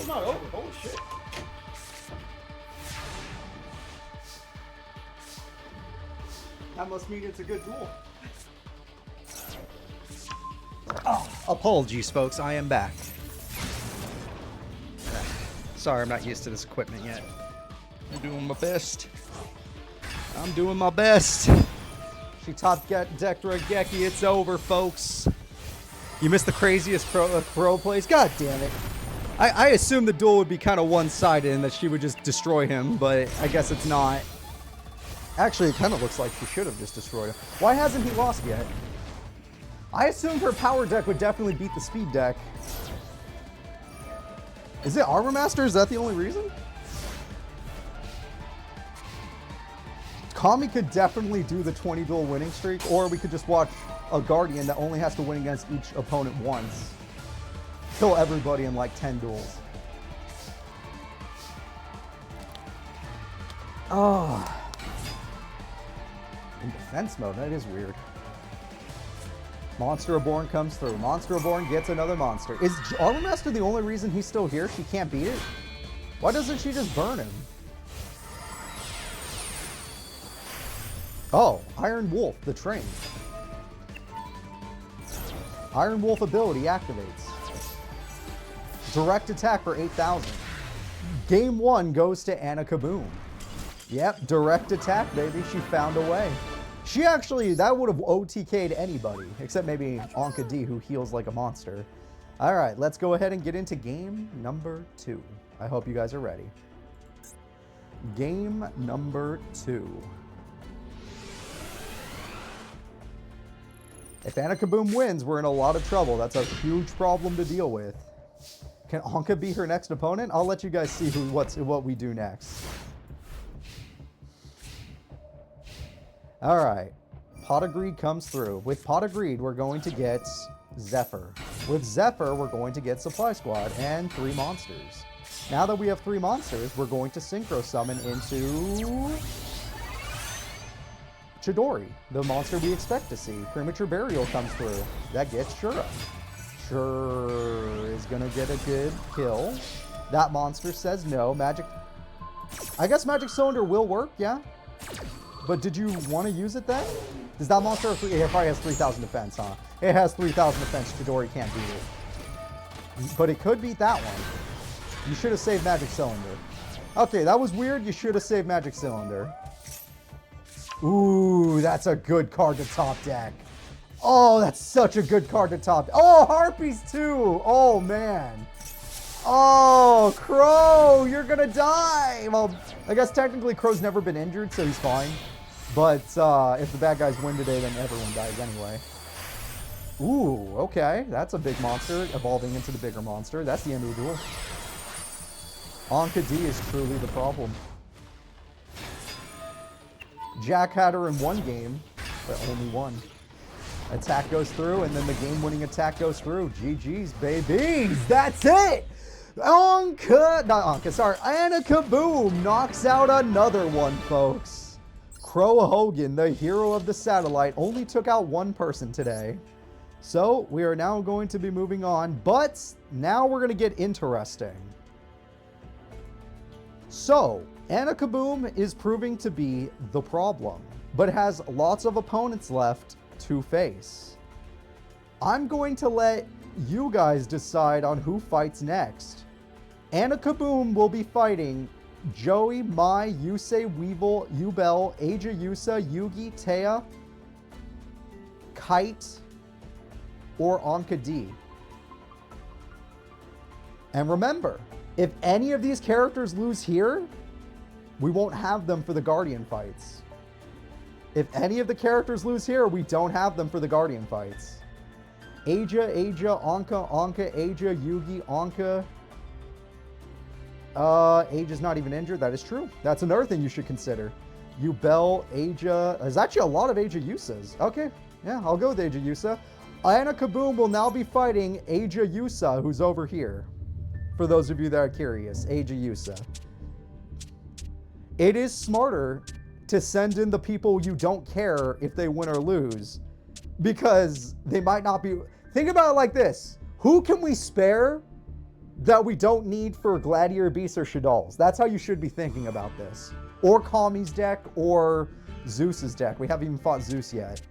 duel's not over. Holy shit. That must mean it's a good duel. Apologies, folks. I am back. Sorry, I'm not used to this equipment yet. I'm doing my best. I'm doing my best. She top decked Regeki. It's over, folks. You missed the craziest Pro plays. God damn it. I assumed the duel would be kind of one-sided and that she would just destroy him, but I guess it's not. Actually, it kind of looks like she should have just destroyed him. Why hasn't he lost yet? I assumed her power deck would definitely beat the speed deck. Is it Armor Master? Is that the only reason? Kami could definitely do the 20 duel winning streak, or we could just watch a Guardian that only has to win against each opponent once. Kill everybody in like 10 duels. Oh. In defense mode, that is weird. Monster Reborn comes through. Monster Reborn gets another monster. Is Armor Master the only reason he's still here? She can't beat it? Why doesn't she just burn him? Oh, Iron Wolf, the train. Iron Wolf ability activates. Direct attack for 8,000. Game 1 goes to Anna Kaboom. Yep, direct attack, baby. She found a way. She actually, that would have OTK'd anybody, except maybe Anka D, who heals like a monster. All right, let's go ahead and get into game number 2. I hope you guys are ready. Game number 2. If Anna Kaboom wins, we're in a lot of trouble. That's a huge problem to deal with. Can Anka be her next opponent? I'll let you guys see what we do next. All right, Pot of Greed comes through. With Pot of Greed, we're going to get Zephyr. With Zephyr, we're going to get Supply Squad and 3 monsters. Now that we have 3 monsters, we're going to Synchro Summon into Chidori, the monster we expect to see. Premature Burial comes through. That gets Shura. Shura is gonna get a good kill. That monster says no. Magic... I guess Magic Cylinder will work, yeah? But did you want to use it then? Does that monster have it probably has 3,000 defense, huh? It has 3,000 defense. Chidori can't beat it. But it could beat that one. You should have saved Magic Cylinder. Okay, that was weird. You should have saved Magic Cylinder. Ooh, that's a good card to top deck. Oh, that's such a good card to top. Oh, Harpies too. Oh, man. Oh, Crow, you're going to die. Well, I guess technically Crow's never been injured, so he's fine. But if the bad guys win today, then everyone dies anyway. Ooh, okay. That's a big monster evolving into the bigger monster. That's the end of the duel. Anka D is truly the problem. Jack had her in one game, but only one. Attack goes through, and then the game-winning attack goes through. GG's, babies! That's it! Anna Kaboom knocks out another one, folks. Crow Hogan, the hero of the satellite, only took out one person today. So, we are now going to be moving on, but now we're going to get interesting. So, Anna Kaboom is proving to be the problem, but has lots of opponents left to face. I'm going to let you guys decide on who fights next. Anna Kaboom will be fighting Joey, Mai, Yusei, Weevil, Yubel, Aja Yusa, Yugi, Taya, Kite, or Anka D. And remember, if any of these characters lose here, we won't have them for the Guardian fights. If any of the characters lose here, we don't have them for the Guardian fights. Aja, Anka, Aja, Yugi, Anka. Aja's not even injured. That is true. That's another thing you should consider. Yubel, Aja. There's actually a lot of Aja Yusas. Okay, yeah, I'll go with Aja Yusa. Anna Kaboom will now be fighting Aja Yusa, who's over here. For those of you that are curious, Aja Yusa. It is smarter to send in the people you don't care if they win or lose, because they might not be... Think about it like this. Who can we spare that we don't need for Gladiator Beasts or Shaddoll's. That's how you should be thinking about this. Or Kami's deck, or Zeus's deck. We haven't even fought Zeus yet.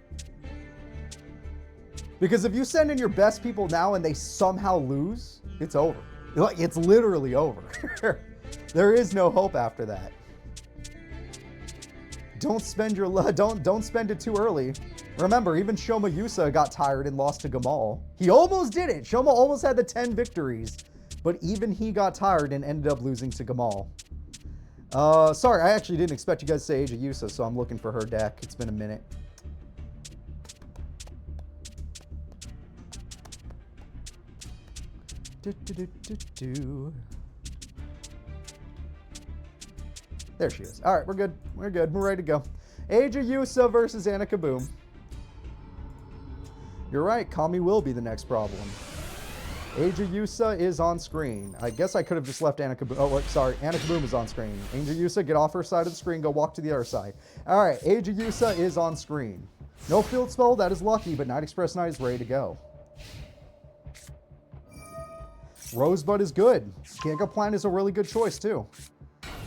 Because if you send in your best people now and they somehow lose, it's over. Like, it's literally over. There is no hope after that. Don't spend don't spend it too early. Remember, even Shoma Yusa got tired and lost to Gamal. He almost did it. Shoma almost had the 10 victories, but even he got tired and ended up losing to Gamal. Sorry, I actually didn't expect you guys to say Age of Yusa, so I'm looking for her deck. It's been a minute. There she is. All right, we're good. We're good. We're ready to go. Age of Yusa versus Anna Kaboom. You're right. Kami will be the next problem. Age of Yusa is on screen. I guess I could have just left Anna Kaboom. Oh, wait, sorry. Anna Kaboom is on screen. Age of Yusa, get off her side of the screen. Go walk to the other side. All right. Age of Yusa is on screen. No field spell. That is lucky, but Night Express Knight is ready to go. Rosebud is good. Giga Plant is a really good choice, too.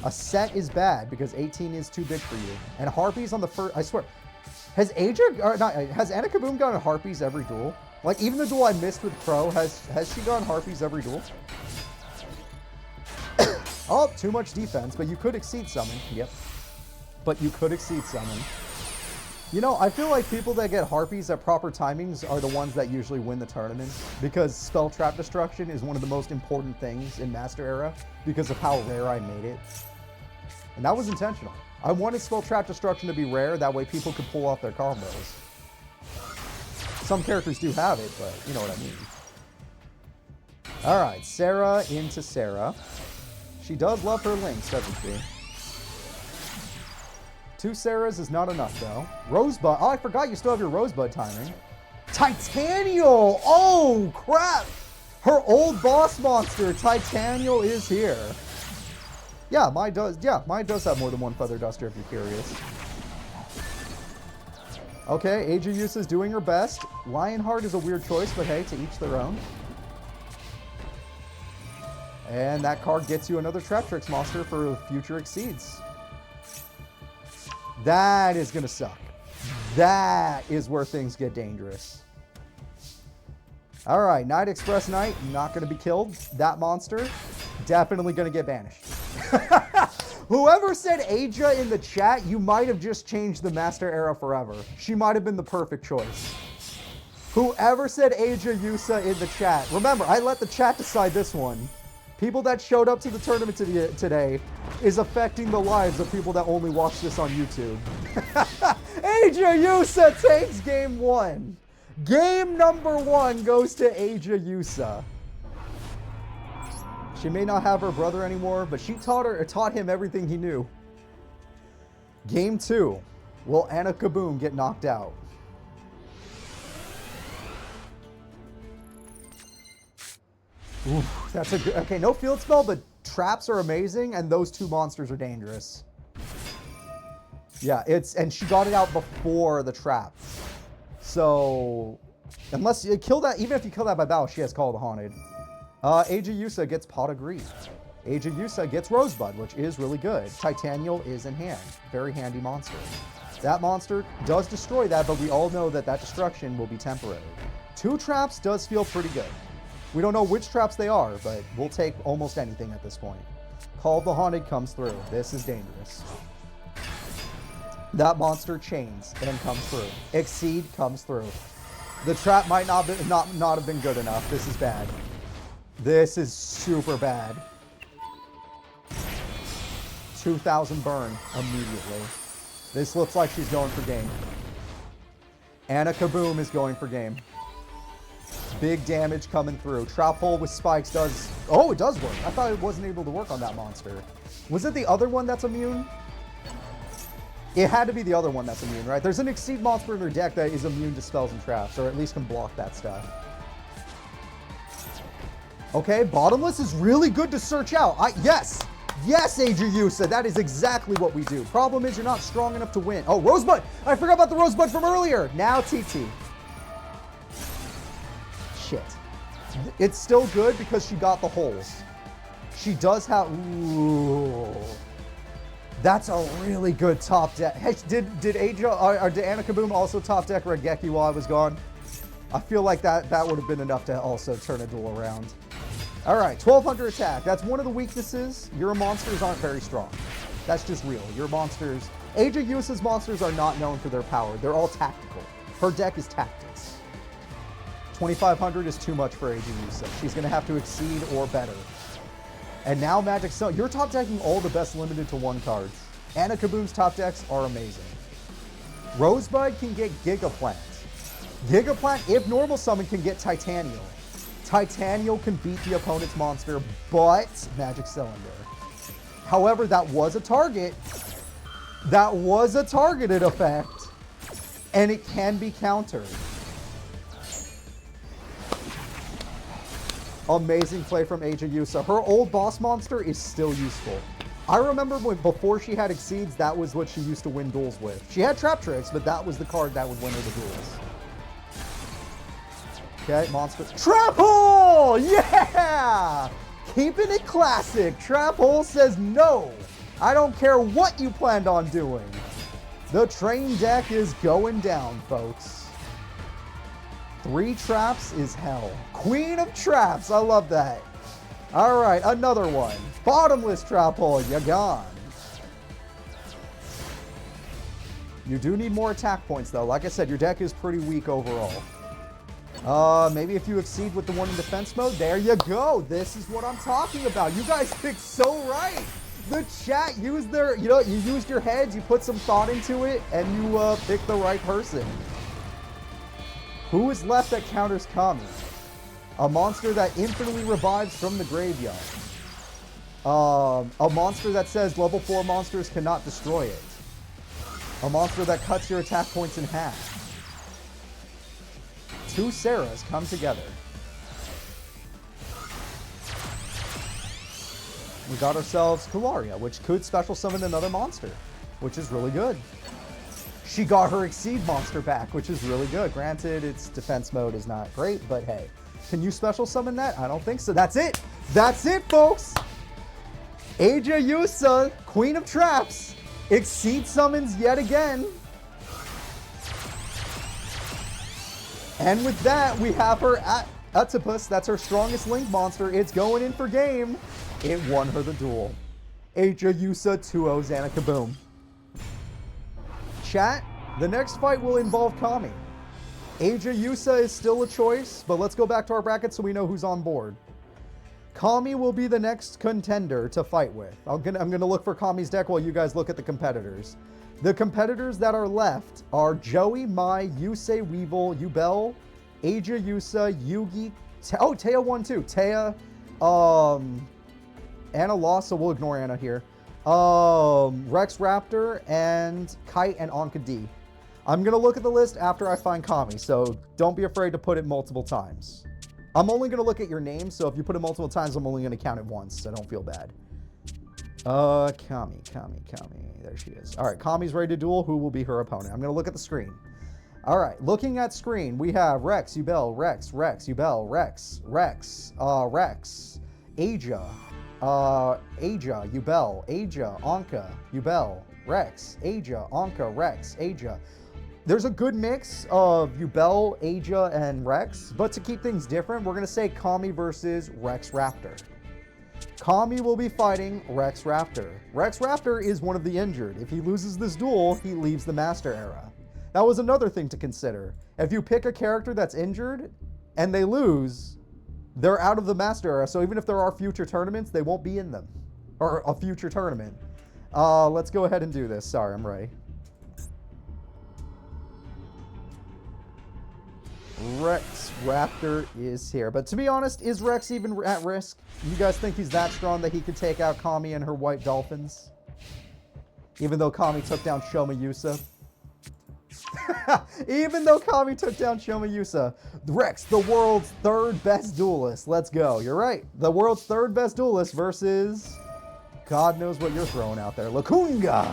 A set is bad because 18 is too big for you. And Harpies on the first... I swear. Has has Anna Kaboom gotten Harpies every duel? Like, even the duel I missed with Crow, has she gotten Harpies every duel? Oh, too much defense, but you could Exceed Summon. Yep. But you could Exceed Summon. You know, I feel like people that get Harpies at proper timings are the ones that usually win the tournament, because Spell Trap Destruction is one of the most important things in Master Era because of how rare I made it. And that was intentional. I wanted Spell Trap Destruction to be rare, that way people could pull off their combos. Some characters do have it, but you know what I mean. Alright, Sarah into Sarah. She does love her links, doesn't she? 2 Sarahs is not enough, though. Rosebud. Oh, I forgot you still have your Rosebud timing. Titanial! Oh, crap! Her old boss monster, Titanial, is here. Yeah, mine does have more than one Feather Duster, if you're curious. Okay, Age of Yusa is doing her best. Lionheart is a weird choice, but hey, to each their own. And that card gets you another Traptrix monster for future Exceeds. That is going to suck. That is where things get dangerous. All right, Night Express Knight, not going to be killed. That monster, definitely going to get banished. Whoever said Aja in the chat, you might have just changed the Master Era forever. She might have been the perfect choice. Whoever said Aja Yusa in the chat. Remember, I let the chat decide this one. People that showed up to the tournament today is affecting the lives of people that only watch this on YouTube. Aja Yusa takes game 1. Game number 1 goes to Aja Yusa. She may not have her brother anymore, but she taught him everything he knew. Game 2. Will Anna Kaboom get knocked out? Ooh, that's a good... Okay, no field spell, but traps are amazing, and those 2 monsters are dangerous. Yeah, and she got it out before the trap. So, unless you kill that, even if you kill that by battle, she has Call of the Haunted. Aja Yusa gets Pot of Greed. Aja Yusa gets Rosebud, which is really good. Titanial is in hand. Very handy monster. That monster does destroy that, but we all know that that destruction will be temporary. 2 traps does feel pretty good. We don't know which traps they are, but we'll take almost anything at this point. Call of the Haunted comes through. This is dangerous. That monster chains and comes through. Exceed comes through. The trap might not have been good enough. This is bad. This is super bad. 2,000 burn immediately. This looks like she's going for game. Anna Kaboom is going for game. Big damage coming through. Trap hole with spikes does... Oh, it does work. I thought it wasn't able to work on that monster. Was it the other one that's immune? It had to be the other one that's immune, right? There's an Exceed monster in her deck that is immune to spells and traps, or at least can block that stuff. Okay, Bottomless is really good to search out. Yes! Yes, Aja Yusa, that is exactly what we do. Problem is you're not strong enough to win. Oh, Rosebud! I forgot about the Rosebud from earlier! Now TT. Shit. It's still good because she got the holes. She does have... Ooh. That's a really good top deck. Hey, did Aja or did Anakaboom also top deck Regeki while I was gone? I feel like that would have been enough to also turn a duel around. All right, 1200 attack. That's one of the weaknesses. Your monsters aren't very strong. That's just real. Your monsters... Aja Yusa's monsters are not known for their power. They're all tactical. Her deck is tactics. 2500 is too much for Aja Yusa. She's going to have to exceed or better. And now Magic Stone. You're top decking all the best limited to 1 cards. Anakaboom's top decks are amazing. Rosebud can get Gigaplant. Gigaplant, if normal summon, can get Titanial. Titanial can beat the opponent's monster, but Magic Cylinder. However, that was a target. That was a targeted effect, and it can be countered. Amazing play from Aja Yusa. Her old boss monster is still useful. I remember when before she had Exceeds, that was what she used to win duels with. She had Trap Tricks, but that was the card that would win her the duels. Okay, monster. Trap Hole! Yeah! Keeping it classic. Trap Hole says no. I don't care what you planned on doing. The train deck is going down, folks. 3 traps is hell. Queen of traps. I love that. All right, another one. Bottomless trap hole. You're gone. You do need more attack points, though. Like I said, your deck is pretty weak overall. Maybe if you exceed with the one in defense mode, there you go. This is what I'm talking about. You guys picked so right. The chat used their, you used your heads, you put some thought into it, and you picked the right person. Who is left that counters Kami? A monster that infinitely revives from the graveyard. A monster that says level 4 monsters cannot destroy it. A monster that cuts your attack points in half. 2 Sarahs come together. We got ourselves Kularia, which could special summon another monster, which is really good. She got her Exceed monster back, which is really good. Granted, its defense mode is not great, but hey. Can you special summon that? I don't think so. That's it. That's it, folks. Aja Yusa, Queen of Traps, Exceed summons yet again. And with that, we have her at Atipus. That's her strongest link monster. It's going in for game. It won her the duel. Aja Yusa 2-0 Anakaboom. Chat, the next fight will involve Kami. Aja Yusa is still a choice, but let's go back to our bracket so we know who's on board. Kami will be the next contender to fight with. I'm gonna look for Kami's deck while you guys look at the competitors. The competitors that are left are Joey, Mai, Yusei, Weevil, Yubel, Aja Yusa, Yugi, Taya won too. Taya, Anna lost, so we'll ignore Anna here. Rex Raptor, and Kite, and Anka D. I'm going to look at the list after I find Kami, so don't be afraid to put it multiple times. I'm only going to look at your name, so if you put it multiple times, I'm only going to count it once, so don't feel bad. Kami. There she is. All right, Kami's ready to duel. Who will be her opponent? I'm going to look at the screen. All right, looking at screen, we have Rex, Yubel, Rex, Yubel, Rex, Aja, Yubel, Aja, Anka, Yubel, Rex, Aja, Anka, Rex, Aja. There's a good mix of Yubel, Aja, and Rex, but to keep things different, we're going to say Kami versus Rex Raptor. Kami will be fighting Rex Raptor. Rex Raptor is one of the injured. If he loses this duel, he leaves the Master Era. That was another thing to consider. If you pick a character that's injured and they lose, they're out of the Master Era, so even if there are future tournaments, they won't be in them. Or a future tournament. Let's go ahead and do this. Sorry, I'm ready. Rex Raptor is here. But to be honest, is Rex even at risk? You guys think he's that strong that he could take out Kami and her White Dolphins? Even though Kami took down Shoma Yusa? Even though Kami took down Shoma Yusa. Rex, the world's 3rd best duelist. Let's go. You're right. The world's 3rd best duelist versus... God knows what you're throwing out there. Lakunga!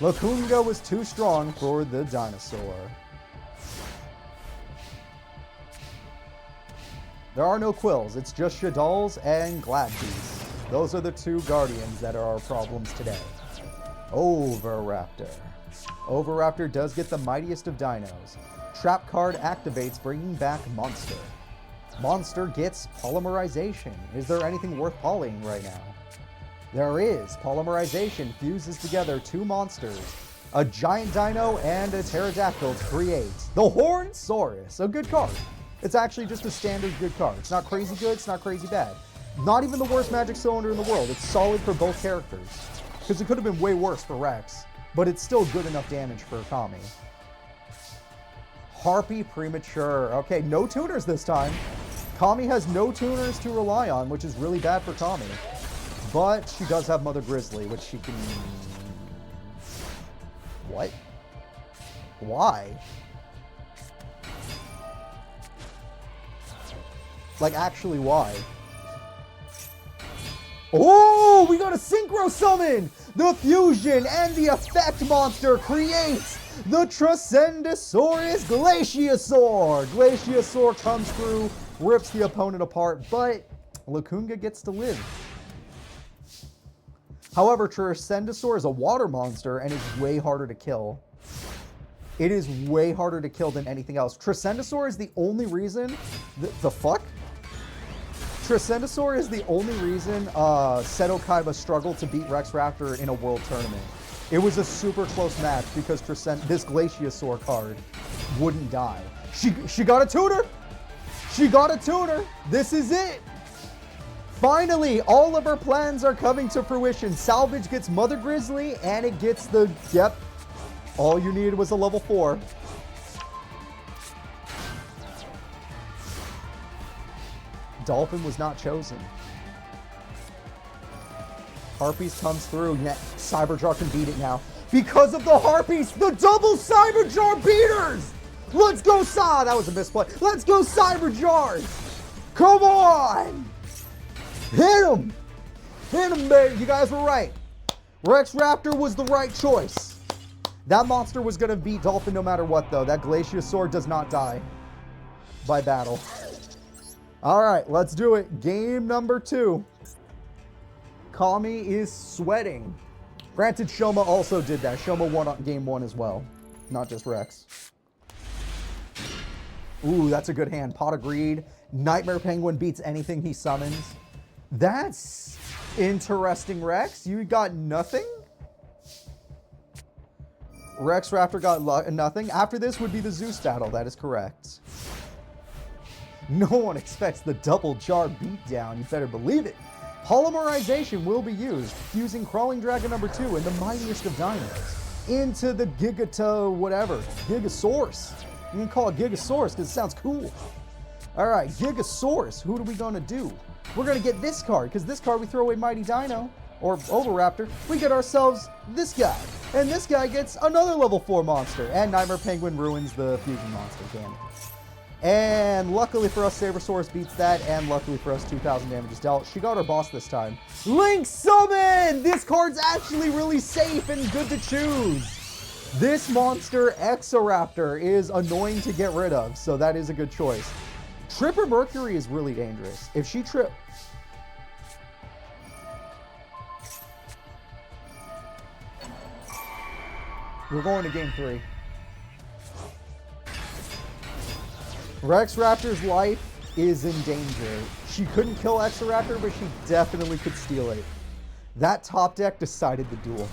Lakunga was too strong for the dinosaur. There are no Quills. It's just Shadalls and Gladbeasts. Those are the two Guardians that are our problems today. Overraptor. Overraptor does get the mightiest of dinos. Trap card activates, bringing back Monster. Monster gets Polymerization. Is there anything worth polying right now? There is. Polymerization fuses together two monsters, a giant dino and a pterodactyl, to create the Hornsaurus. A good card. It's actually just a standard good card. It's not crazy good, it's not crazy bad. Not even the worst magic cylinder in the world. It's solid for both characters. Because it could have been way worse for Rex, but it's still good enough damage for Kami. Harpy Premature. Okay, no tuners this time. Kami has no tuners to rely on, which is really bad for Kami. But she does have Mother Grizzly, which she can... What? Why? Like, actually, why? Oh, we got a Synchro Summon! The Fusion and the Effect Monster creates the Transcendosaurus Glaciosaur! Glaciosaur comes through, rips the opponent apart, but Lacunga gets to live. However, Transcendosaur is a water monster and is way harder to kill. It is way harder to kill than anything else. Transcendosaur is the only reason... The fuck? Transcendosaur is the only reason Seto Kaiba struggled to beat Rex Raptor in a world tournament. It was a super close match because this Glaciosaur card wouldn't die. She got a tutor! She got a tutor! This is it! Finally, all of her plans are coming to fruition. Salvage gets Mother Grizzly, and it gets the... Yep. All you needed was a level 4. Dolphin was not chosen. Harpies comes through. Cyberjar can beat it now. Because of the Harpies, the double Cyberjar beaters! Let's go, That was a misplay. Let's go, Cyberjars! Come on! Hit him! Hit him, baby. You guys were right. Rex Raptor was the right choice. That monster was going to beat Dolphin no matter what, though. That Glaciosaur does not die by battle. All right, let's do it. Game number 2. Kami is sweating. Granted, Shoma also did that. Shoma won on game 1 as well, not just Rex. Ooh, that's a good hand. Pot of Greed. Nightmare Penguin beats anything he summons. That's interesting, Rex. You got nothing? Rex Raptor got nothing. After this would be the Zeus battle. That is correct. No one expects the double jar beatdown. You better believe it. Polymerization will be used, fusing Crawling Dragon number 2 and the mightiest of dinos into the whatever. Gigasaurus. You can call it Gigasaurus because it sounds cool. All right, Gigasaurus. Who are we going to do? We're going to get this card, because this card we throw away Mighty Dino, or Overraptor. We get ourselves this guy. And this guy gets another level 4 monster. And Nightmare Penguin ruins the fusion monster, damn it. And luckily for us, Sabersaurus beats that, and luckily for us, 2,000 damage is dealt. She got her boss this time. Link Summon! This card's actually really safe and good to choose. This monster, Exoraptor, is annoying to get rid of, so that is a good choice. Tripper Mercury is really dangerous. If she trip... We're going to game 3. Rex Raptor's life is in danger. She couldn't kill Exoraptor, but she definitely could steal it. That top deck decided the duel.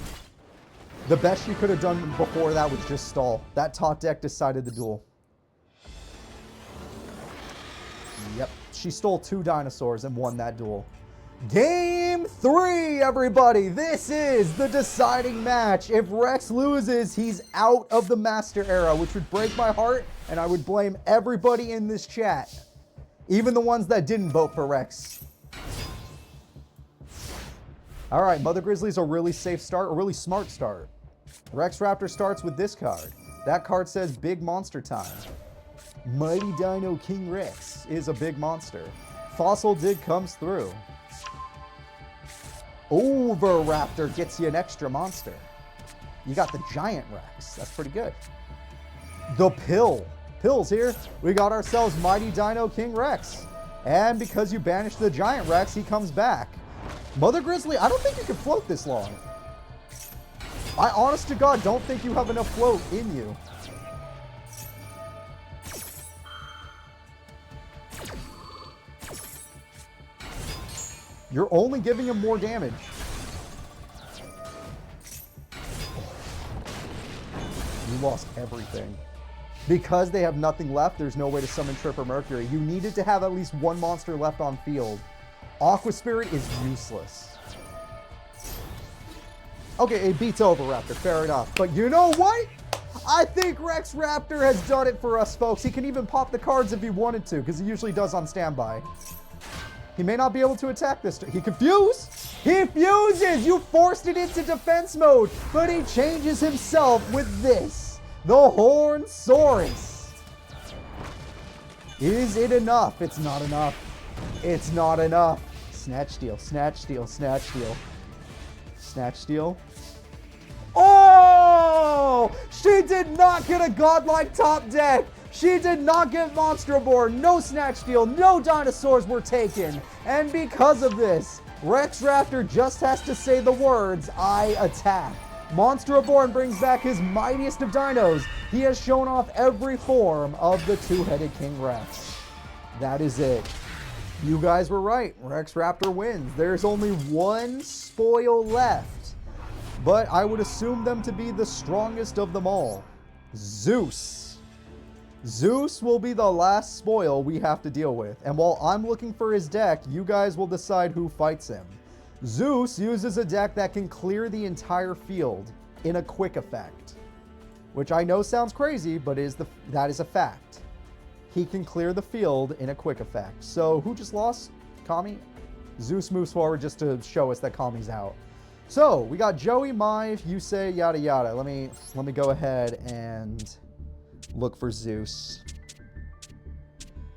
The best she could have done before that was just stall. That top deck decided the duel. Yep, she stole 2 dinosaurs and won that duel. Game 3, everybody. This is the deciding match. If Rex loses, he's out of the Master Era, which would break my heart, and I would blame everybody in this chat, even the ones that didn't vote for Rex. All right, Mother Grizzly's a really safe start, a really smart start. Rex Raptor starts with this card. That card says Big Monster Time. Mighty Dino King Rex is a big monster. Fossil Dig comes through. Overraptor gets you an extra monster. You got the Giant Rex. That's pretty good. The Pill. Pill's here. We got ourselves Mighty Dino King Rex. And because you banished the Giant Rex, he comes back. Mother Grizzly, I don't think you can float this long. I honest to God don't think you have enough float in you. You're only giving him more damage. You lost everything. Because they have nothing left, there's no way to summon Tripper Mercury. You needed to have at least one monster left on field. Aqua Spirit is useless. Okay, it beats over Raptor, fair enough. But you know what? I think Rex Raptor has done it for us, folks. He can even pop the cards if he wanted to, because he usually does on standby. He may not be able to attack this. He can fuse. He fuses. You forced it into defense mode, but he changes himself with this. The Hornsaurus. Is it enough? It's not enough. It's not enough. Snatch Steal, Snatch Steal, Snatch Steal. Snatch Steal. Oh! She did not get a godlike top deck. She did not get Monster Born. No Snatch Steal. No dinosaurs were taken. And because of this, Rex Raptor just has to say the words, I attack. Monster Reborn brings back his mightiest of dinos. He has shown off every form of the two-headed King Rex. That is it. You guys were right. Rex Raptor wins. There's only one spoil left, but I would assume them to be the strongest of them all. Zeus. Zeus will be the last spoil we have to deal with. And while I'm looking for his deck, you guys will decide who fights him. Zeus uses a deck that can clear the entire field in a quick effect, which I know sounds crazy, but that is a fact. He can clear the field in a quick effect. So who just lost? Kami? Zeus moves forward just to show us that Kami's out. So we got Joey, Mai, Yusei, yada yada. Let me go ahead and look for Zeus,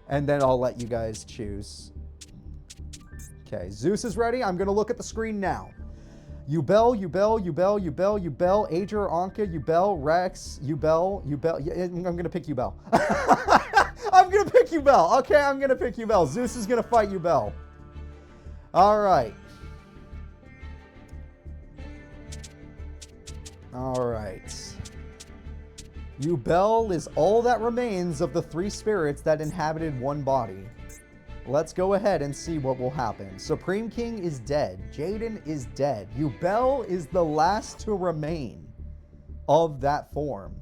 and then I'll let you guys choose. Okay, Zeus is ready. I'm going to look at the screen now. Yubel, Ager, Anka, Yubel, Rex, Yubel. Yeah, I'm going to pick Yubel. I'm going to pick Yubel. Okay, I'm going to pick Yubel. Zeus is going to fight Yubel. All right. All right. Yubel is all that remains of the three spirits that inhabited one body. Let's go ahead and see what will happen. Supreme King is dead. Jaden is dead. Yubel is the last to remain of that form.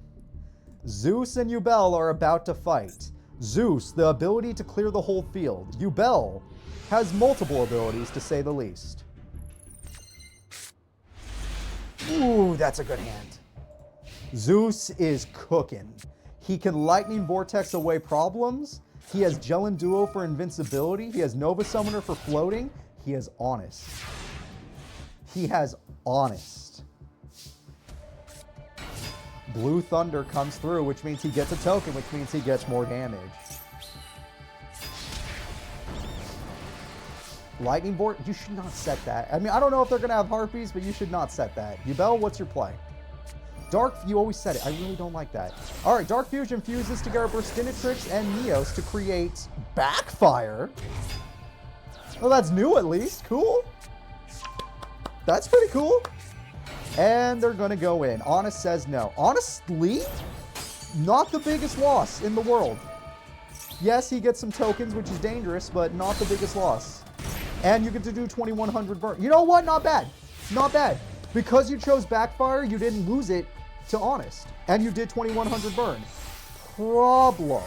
Zeus and Yubel are about to fight. Zeus, the ability to clear the whole field. Yubel has multiple abilities, to say the least. Ooh, that's a good hand. Zeus is cooking. He can Lightning Vortex away problems. He has Gelin Duo for invincibility. He has Nova Summoner for floating. He has Honest. He has Honest. Blue Thunder comes through, which means he gets a token, which means he gets more damage. Lightning Board, you should not set that. I mean, I don't know if they're going to have Harpies, but you should not set that. Yubel, what's your play? Dark, you always said it. I really don't like that. All right, Dark Fusion fuses together Burstinatrix and Neos to create Backfire. Well, that's new at least. Cool. That's pretty cool. And they're going to go in. Honest says no. Honestly, not the biggest loss in the world. Yes, he gets some tokens, which is dangerous, but not the biggest loss. And you get to do 2100 burn. You know what? Not bad. Not bad. Because you chose Backfire, you didn't lose it to Honest. And you did 2100 burn. Problem.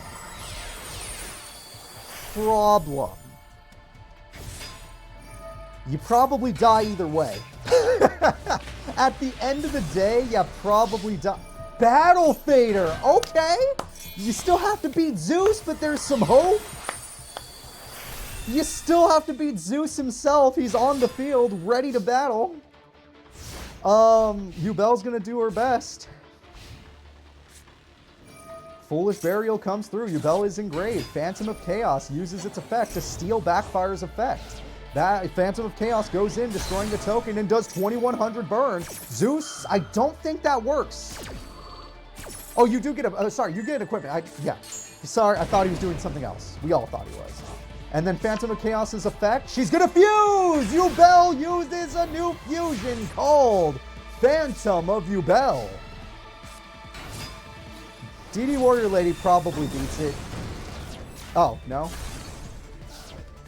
You probably die either way. At the end of the day, you probably die. Battle Fader. Okay. You still have to beat Zeus, but there's some hope. You still have to beat Zeus himself. He's on the field, ready to battle. Yubel's gonna do her best. Foolish Burial comes through. Yubel is engraved. Phantom of Chaos uses its effect to steal Backfire's effect. That Phantom of Chaos goes in, destroying the token, and does 2100 burn. Zeus, I don't think that works. Oh, you do get a, sorry, you get equipment. Yeah. Sorry, I thought he was doing something else. We all thought he was. And then Phantom of Chaos's effect, she's gonna fuse! Yubel uses a new fusion called Phantom of Yubel. DD Warrior Lady probably beats it. Oh, no?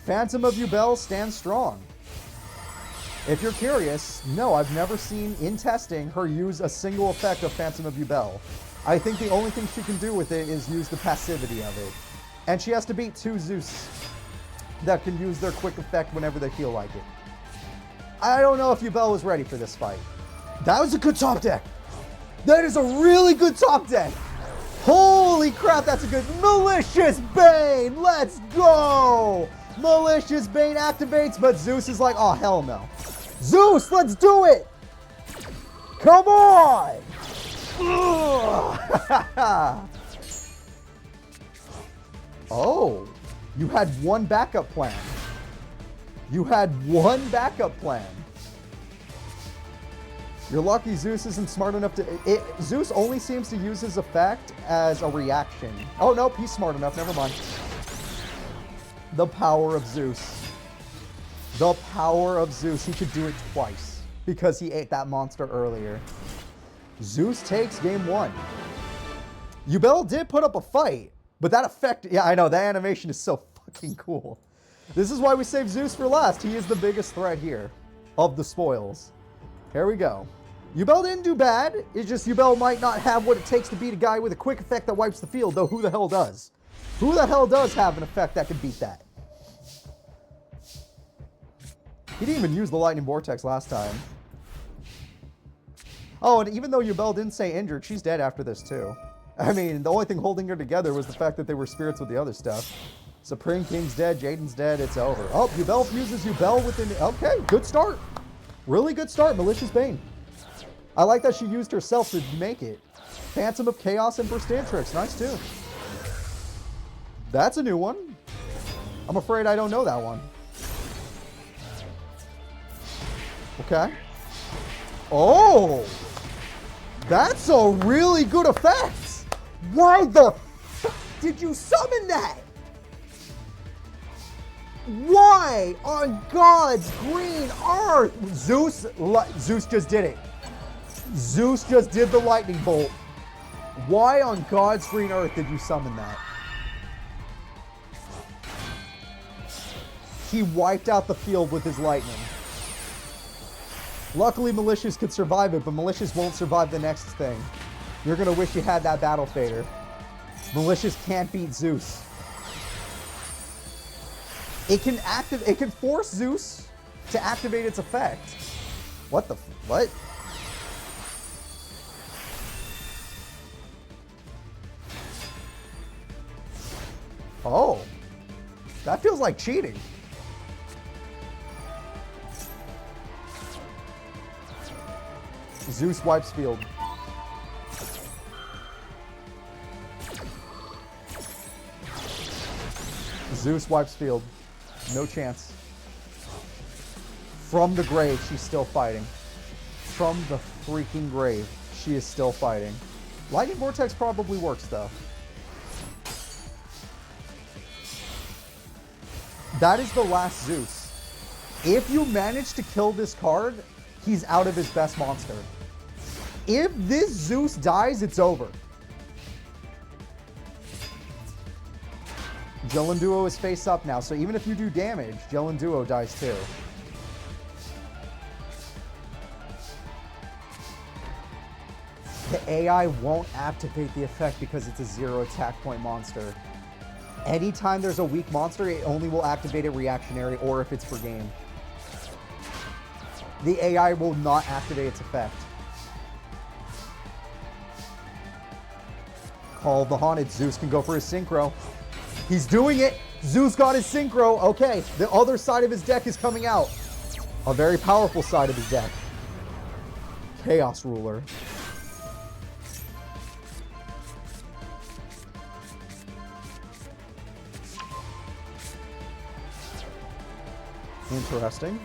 Phantom of Yubel stands strong. If you're curious, no, I've never seen in testing her use a single effect of Phantom of Yubel. I think the only thing she can do with it is use the passivity of it. And she has to beat 2 Zeus that can use their quick effect whenever they feel like it. I don't know if Yubel was ready for this fight. That was a good top deck. That is a really good top deck. Holy crap, that's a good Malicious Bane. Let's go. Malicious Bane activates, but Zeus is like, oh, hell no. Zeus, let's do it. Come on. Oh, you had one backup plan. You had one backup plan. You're lucky Zeus isn't smart enough to... Zeus only seems to use his effect as a reaction. Oh, nope, he's smart enough. Never mind. The power of Zeus. The power of Zeus. He could do it twice because he ate that monster earlier. Zeus takes game 1. Yubel did put up a fight, but that effect... Yeah, I know. That animation is so fucking cool. This is why we saved Zeus for last. He is the biggest threat here of the spoils. Here we go. Yubel didn't do bad. It's just Yubel might not have what it takes to beat a guy with a quick effect that wipes the field, though who the hell does? Who the hell does have an effect that can beat that? He didn't even use the Lightning Vortex last time. Oh, and even though Yubel didn't say injured, she's dead after this too. I mean, the only thing holding her together was the fact that they were spirits with the other stuff. Supreme King's dead, Jaden's dead, it's over. Oh, Yubel fuses Yubel within... Okay, good start. Really good start, Malicious Bane. I like that she used herself to make it. Phantom of Chaos and Burstantrix, nice too. That's a new one. I'm afraid I don't know that one. Okay. Oh! That's a really good effect! Why the fuck did you summon that? Why on God's green earth? Zeus just did it. Zeus just did the lightning bolt. Why on God's green earth did you summon that? He wiped out the field with his lightning. Luckily, Malicious could survive it, but Malicious won't survive the next thing. You're gonna wish you had that Battle Fader. Malicious can't beat Zeus. It can force Zeus to activate its effect. What the what? Oh. That feels like cheating. Zeus wipes field. Zeus wipes field. No chance. From the grave, she's still fighting. From the freaking grave, she is still fighting. Lightning Vortex probably works, though. That is the last Zeus. If you manage to kill this card, he's out of his best monster. If this Zeus dies, it's over. Jellin Duo is face up now, so even if you do damage, Jellin Duo dies too. The AI won't activate the effect because it's a 0 attack point monster. Anytime there's a weak monster, it only will activate it reactionary or if it's for game. The AI will not activate its effect. Call the Haunted. Zeus can go for his Synchro. He's doing it. Zeus got his Synchro. Okay, the other side of his deck is coming out. A very powerful side of his deck. Chaos Ruler. Interesting.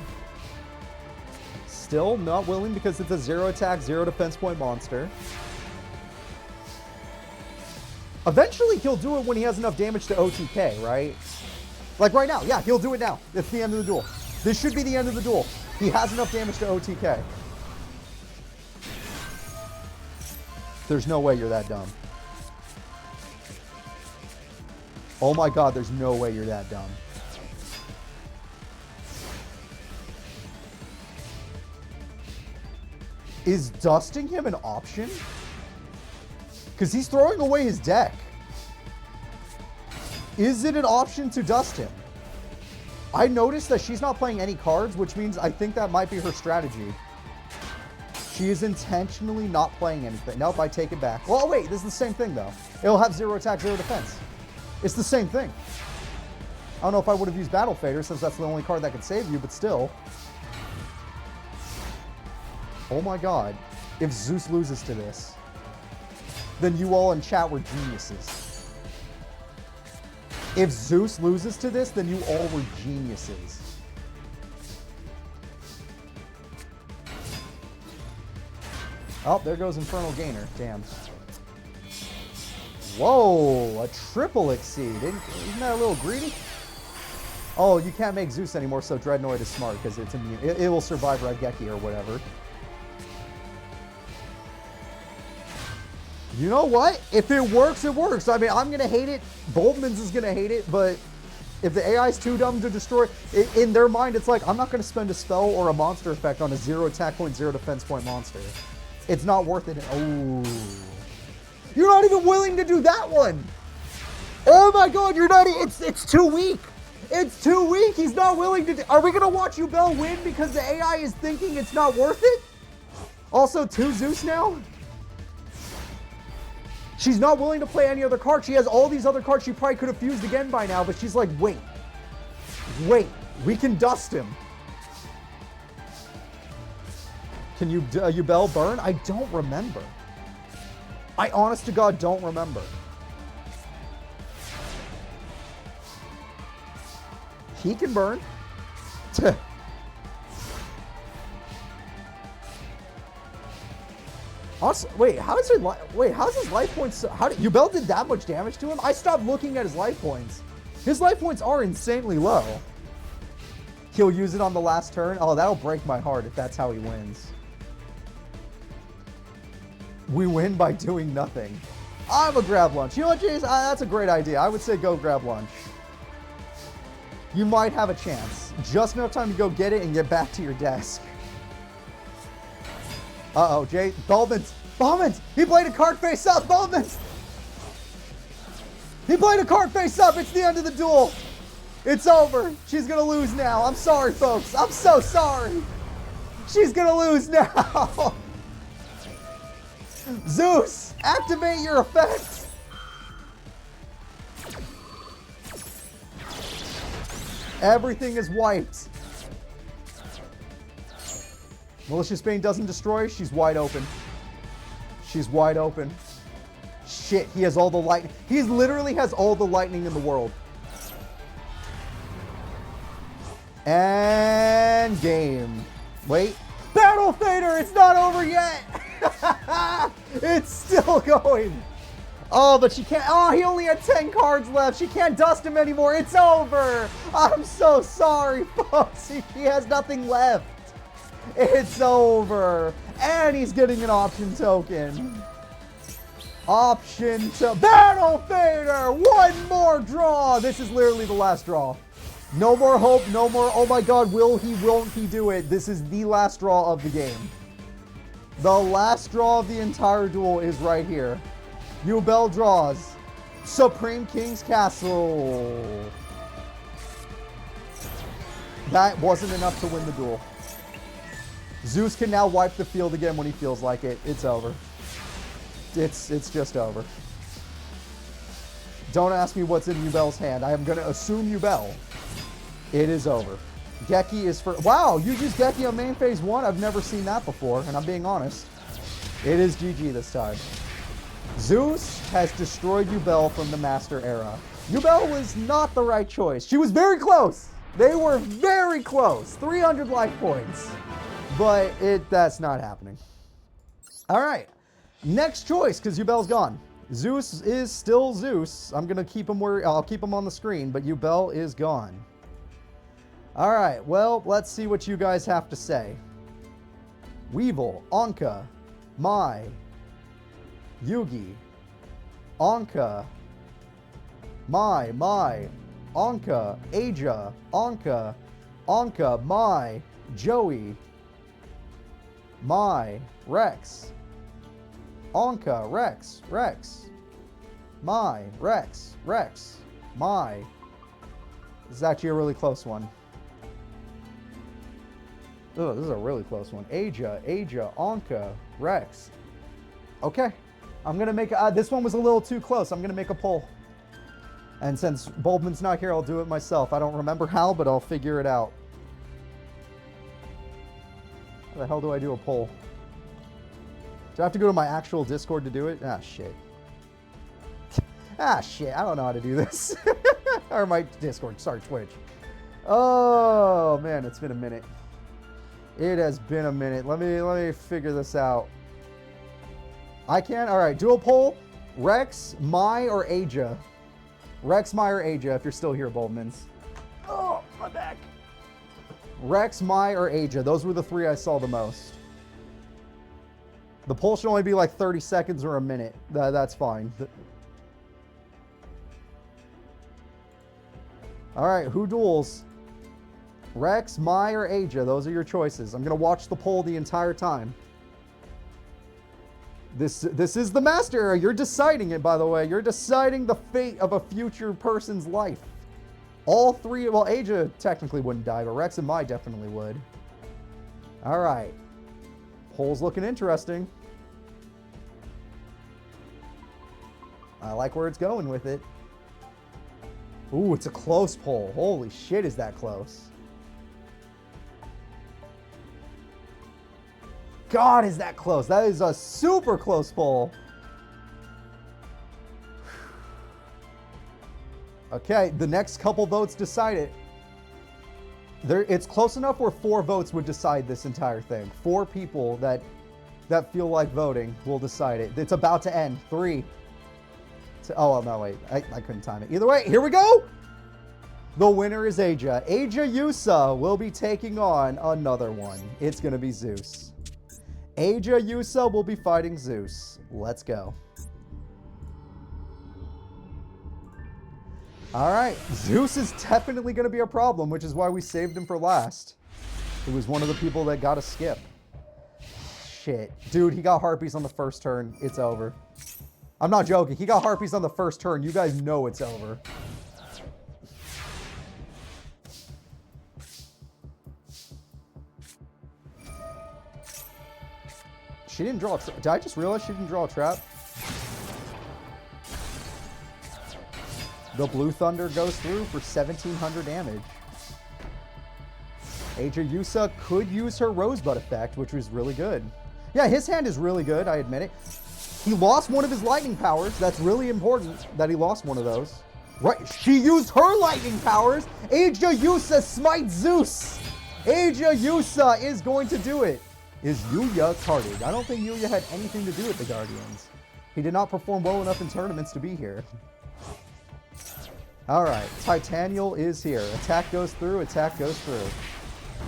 Still not willing because it's a 0 attack, 0 defense point monster. Eventually he'll do it when he has enough damage to OTK, right? Like right now. Yeah, he'll do it now. It's the end of the duel. This should be the end of the duel. He has enough damage to OTK. There's no way you're that dumb. Oh my god, there's no way you're that dumb. Is dusting him an option? Because he's throwing away his deck. Is it an option to dust him? I noticed that she's not playing any cards, which means I think that might be her strategy. She is intentionally not playing anything. Nope, I take it back. Well, wait, this is the same thing, though. It'll have 0 attack, 0 defense. It's the same thing. I don't know if I would have used Battle Fader, since that's the only card that could save you, but still. Oh my god. If Zeus loses to this, then you all in chat were geniuses. If Zeus loses to this, then you all were geniuses. Oh, there goes Infernal Gainer. Damn. Whoa, a triple exceed. Isn't that a little greedy? Oh, you can't make Zeus anymore, so Dreadnought is smart because it's immune. It will survive Raigeki or whatever. You know what? If it works, it works. I mean, I'm going to hate it. Boltman's is going to hate it, but if the AI is too dumb to destroy, in their mind, it's like, I'm not going to spend a spell or a monster effect on a 0 attack point, 0 defense point monster. It's not worth it. Oh. You're not even willing to do that one. Oh my god, you're not. It's too weak. It's too weak. He's not willing to. Are we going to watch Yubel win because the AI is thinking it's not worth it? Also, 2 Zeus now? She's not willing to play any other card. She has all these other cards she probably could have fused again by now, but she's like, wait, we can dust him. Can you Yubel burn? I don't remember. I honest to God don't remember. He can burn. Also, wait, how's his life points? Yubel did that much damage to him? I stopped looking at his life points. His life points are insanely low. He'll use it on the last turn. Oh, that'll break my heart if that's how he wins. We win by doing nothing. I'm a grab lunch. You know what, Jace? That's a great idea. I would say go grab lunch. You might have a chance. Just enough time to go get it and get back to your desk. Uh-oh, Jay. Bowman's! He played a card face up! Bowman's! He played a card face up! It's the end of the duel! It's over! She's gonna lose now. I'm sorry, folks. I'm so sorry! She's gonna lose now! Zeus! Activate your effect! Everything is wiped. Malicious Bane doesn't destroy. She's wide open. She's wide open. Shit, he has all the lightning. He literally has all the lightning in the world. And game. Wait. Battle Fader! It's not over yet! It's still going. Oh, but she can't. Oh, he only had 10 cards left. She can't dust him anymore. It's over. I'm so sorry, folks. He has nothing left. It's over. And he's getting an option token. Option to Battle Fader. One more draw. This is literally the last draw. No more hope. No more. Oh my god. Will he? Won't he do it? This is the last draw of the game. The last draw of the entire duel is right here. Yubel draws. Supreme King's Castle. That wasn't enough to win the duel. Zeus can now wipe the field again when he feels like it. It's over. It's just over. Don't ask me what's in Yubel's hand. I am going to assume Yubel. It is over. Geki is for... Wow, you used Geki on main phase 1? I've never seen that before, and I'm being honest. It is GG this time. Zeus has destroyed Yubel from the Master Era. Yubel was not the right choice. She was very close. They were very close. 300 life points. But that's not happening. All right. Next choice, because Yubel's gone. Zeus is still Zeus. I'm gonna keep him where I'll keep him on the screen, but Yubel is gone. All right, well, let's see what you guys have to say. Weevil, Anka, Mai, Yugi, Anka, Mai, Anka, Aja, Anka, Mai, Joey, Mai, Rex, Anka, Rex, Mai, Rex, Mai. This is actually a really close one. Oh, this is a really close one. Aja, Anka, Rex. Okay. I'm going to make... this one was a little too close. I'm going to make a poll. And since Bulbman's not here, I'll do it myself. I don't remember how, but I'll figure it out. How the hell do I do a poll? Do I have to go to my actual Discord to do it? Ah, shit. Ah, shit. I don't know how to do this. Or my Discord. Sorry, Twitch. Oh, man. It's been a minute. It has been a minute. Let me figure this out. I can? All right. Do a poll. Rex, Mai, or Aja? Rex, Mai, or Aja, if you're still here, Bulbmans. Oh, my back. Rex, Mai, or Aja. Those were the three I saw the most. The poll should only be like 30 seconds or a minute. That's fine. All right. Who duels? Rex, Mai, or Aja. Those are your choices. I'm going to watch the poll the entire time. This is the master era. You're deciding it, by the way. You're deciding the fate of a future person's life. All three, well, Aja technically wouldn't die, but Rex and Mai definitely would. All right. Poll's looking interesting. I like where it's going with it. Ooh, it's a close poll. Holy shit, is that close. God, is that close. That is a super close poll. Okay, the next couple votes decide it. It's close enough where 4 votes would decide this entire thing. 4 people that feel like voting will decide it. It's about to end. 3. Oh, well, no, wait. I couldn't time it. Either way, here we go. The winner is Aja. Aja Yusa will be taking on another one. It's going to be Zeus. Aja Yusa will be fighting Zeus. Let's go. All right. Zeus is definitely going to be a problem, which is why we saved him for last. He was one of the people that got a skip. Shit. Dude, he got Harpies on the first turn. It's over. I'm not joking. He got Harpies on the first turn. You guys know it's over. She didn't draw a trap. Did I just realize she didn't draw a trap? The Blue Thunder goes through for 1,700 damage. Aja Yusa could use her Rosebud effect, which was really good. Yeah, his hand is really good, I admit it. He lost one of his lightning powers. That's really important that he lost one of those. Right, she used her lightning powers. Aja Yusa smites Zeus. Aja Yusa is going to do it. Is Yuya carded? I don't think Yuya had anything to do with the Guardians. He did not perform well enough in tournaments to be here. All right, Titanial is here. Attack goes through, attack goes through.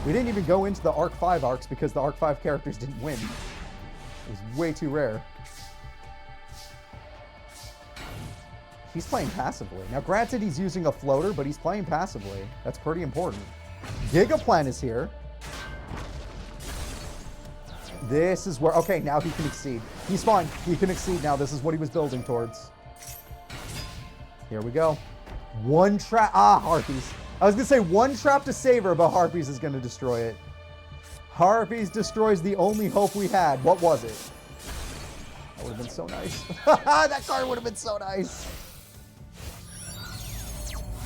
We didn't even go into the Arc 5 arcs because the Arc 5 characters didn't win. It was way too rare. He's playing passively. Now, granted, he's using a floater, but he's playing passively. That's pretty important. Gigaplan is here. This is where... Okay, now he can exceed. He's fine. He can exceed now. This is what he was building towards. Here we go. One trap... Ah, Harpies. I was going to say one trap to save her, but Harpies is going to destroy it. Harpies destroys the only hope we had. What was it? That would have been so nice. That card would have been so nice.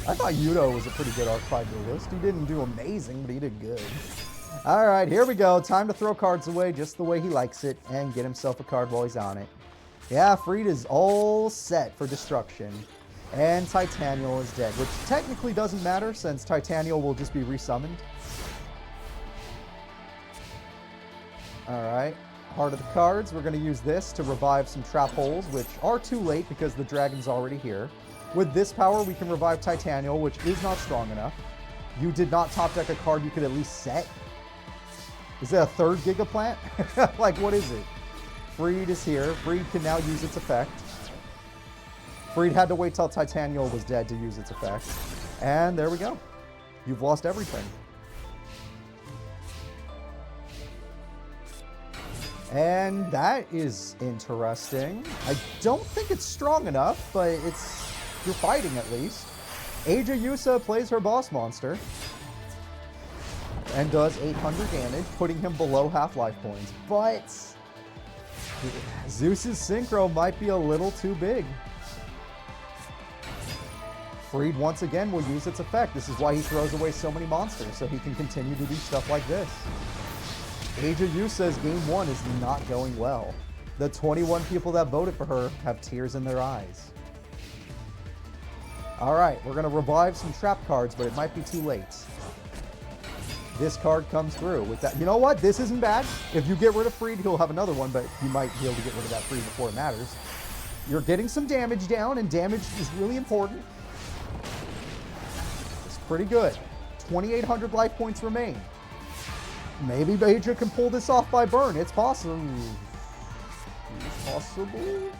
I thought Yudo was a pretty good Arc 5 duelist. He didn't do amazing, but he did good. All right, here we go. Time to throw cards away just the way he likes it and get himself a card while he's on it. Yeah, Freed is all set for destruction. And Titanial is dead, which technically doesn't matter since Titanial will just be resummoned. All right. Heart of the cards, we're going to use this to revive some trap holes, which are too late because the dragon's already here. With this power, we can revive Titanial, which is not strong enough. You did not top deck a card you could at least set. Is it a third Giga Plant? Like, what is it? Freed is here. Freed can now use its effect. Freed had to wait till Titanial was dead to use its effect. And there we go. You've lost everything. And that is interesting. I don't think it's strong enough, but you're fighting at least. Aja Yusa plays her boss monster and does 800 damage, putting him below half life points. But Zeus's synchro might be a little too big. Freed once again will use its effect. This is why he throws away so many monsters, so he can continue to do stuff like this. Aja Yusa's game 1 is not going well. The 21 people that voted for her have tears in their eyes. All right, we're going to revive some trap cards, but it might be too late. This card comes through with that. You know what? This isn't bad. If you get rid of Freed, he'll have another one, but you might be able to get rid of that Freed before it matters. You're getting some damage down, and damage is really important. It's pretty good. 2,800 life points remain. Maybe Aja can pull this off by burn. It's possible. It's possible.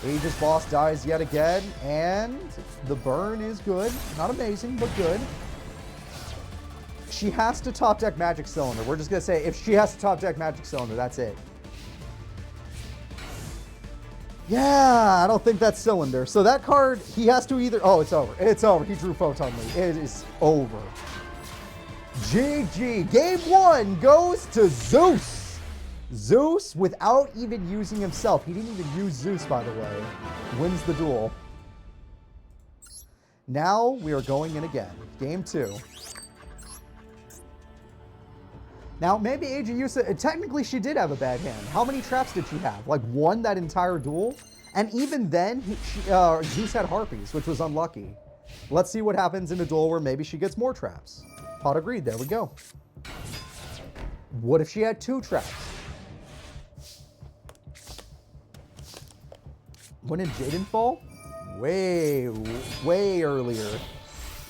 Aja's boss dies yet again, and the burn is good. Not amazing, but good. She has to top deck Magic Cylinder. We're just going to say, if she has to top deck Magic Cylinder, that's it. Yeah, I don't think that's Cylinder. So that card, he has to either... Oh, it's over. It's over. He drew Photon Lead. It is over. GG. Game 1 goes to Zeus. Zeus, without even using himself, he didn't even use Zeus, by the way, wins the duel. Now we are going in again. Game 2. Now, maybe Aja Yusa, technically she did have a bad hand. How many traps did she have? Like 1 that entire duel? And even then, Zeus had Harpies, which was unlucky. Let's see what happens in a duel where maybe she gets more traps. Pot agreed, there we go. What if she had 2 traps? When did Jaden fall? Way earlier.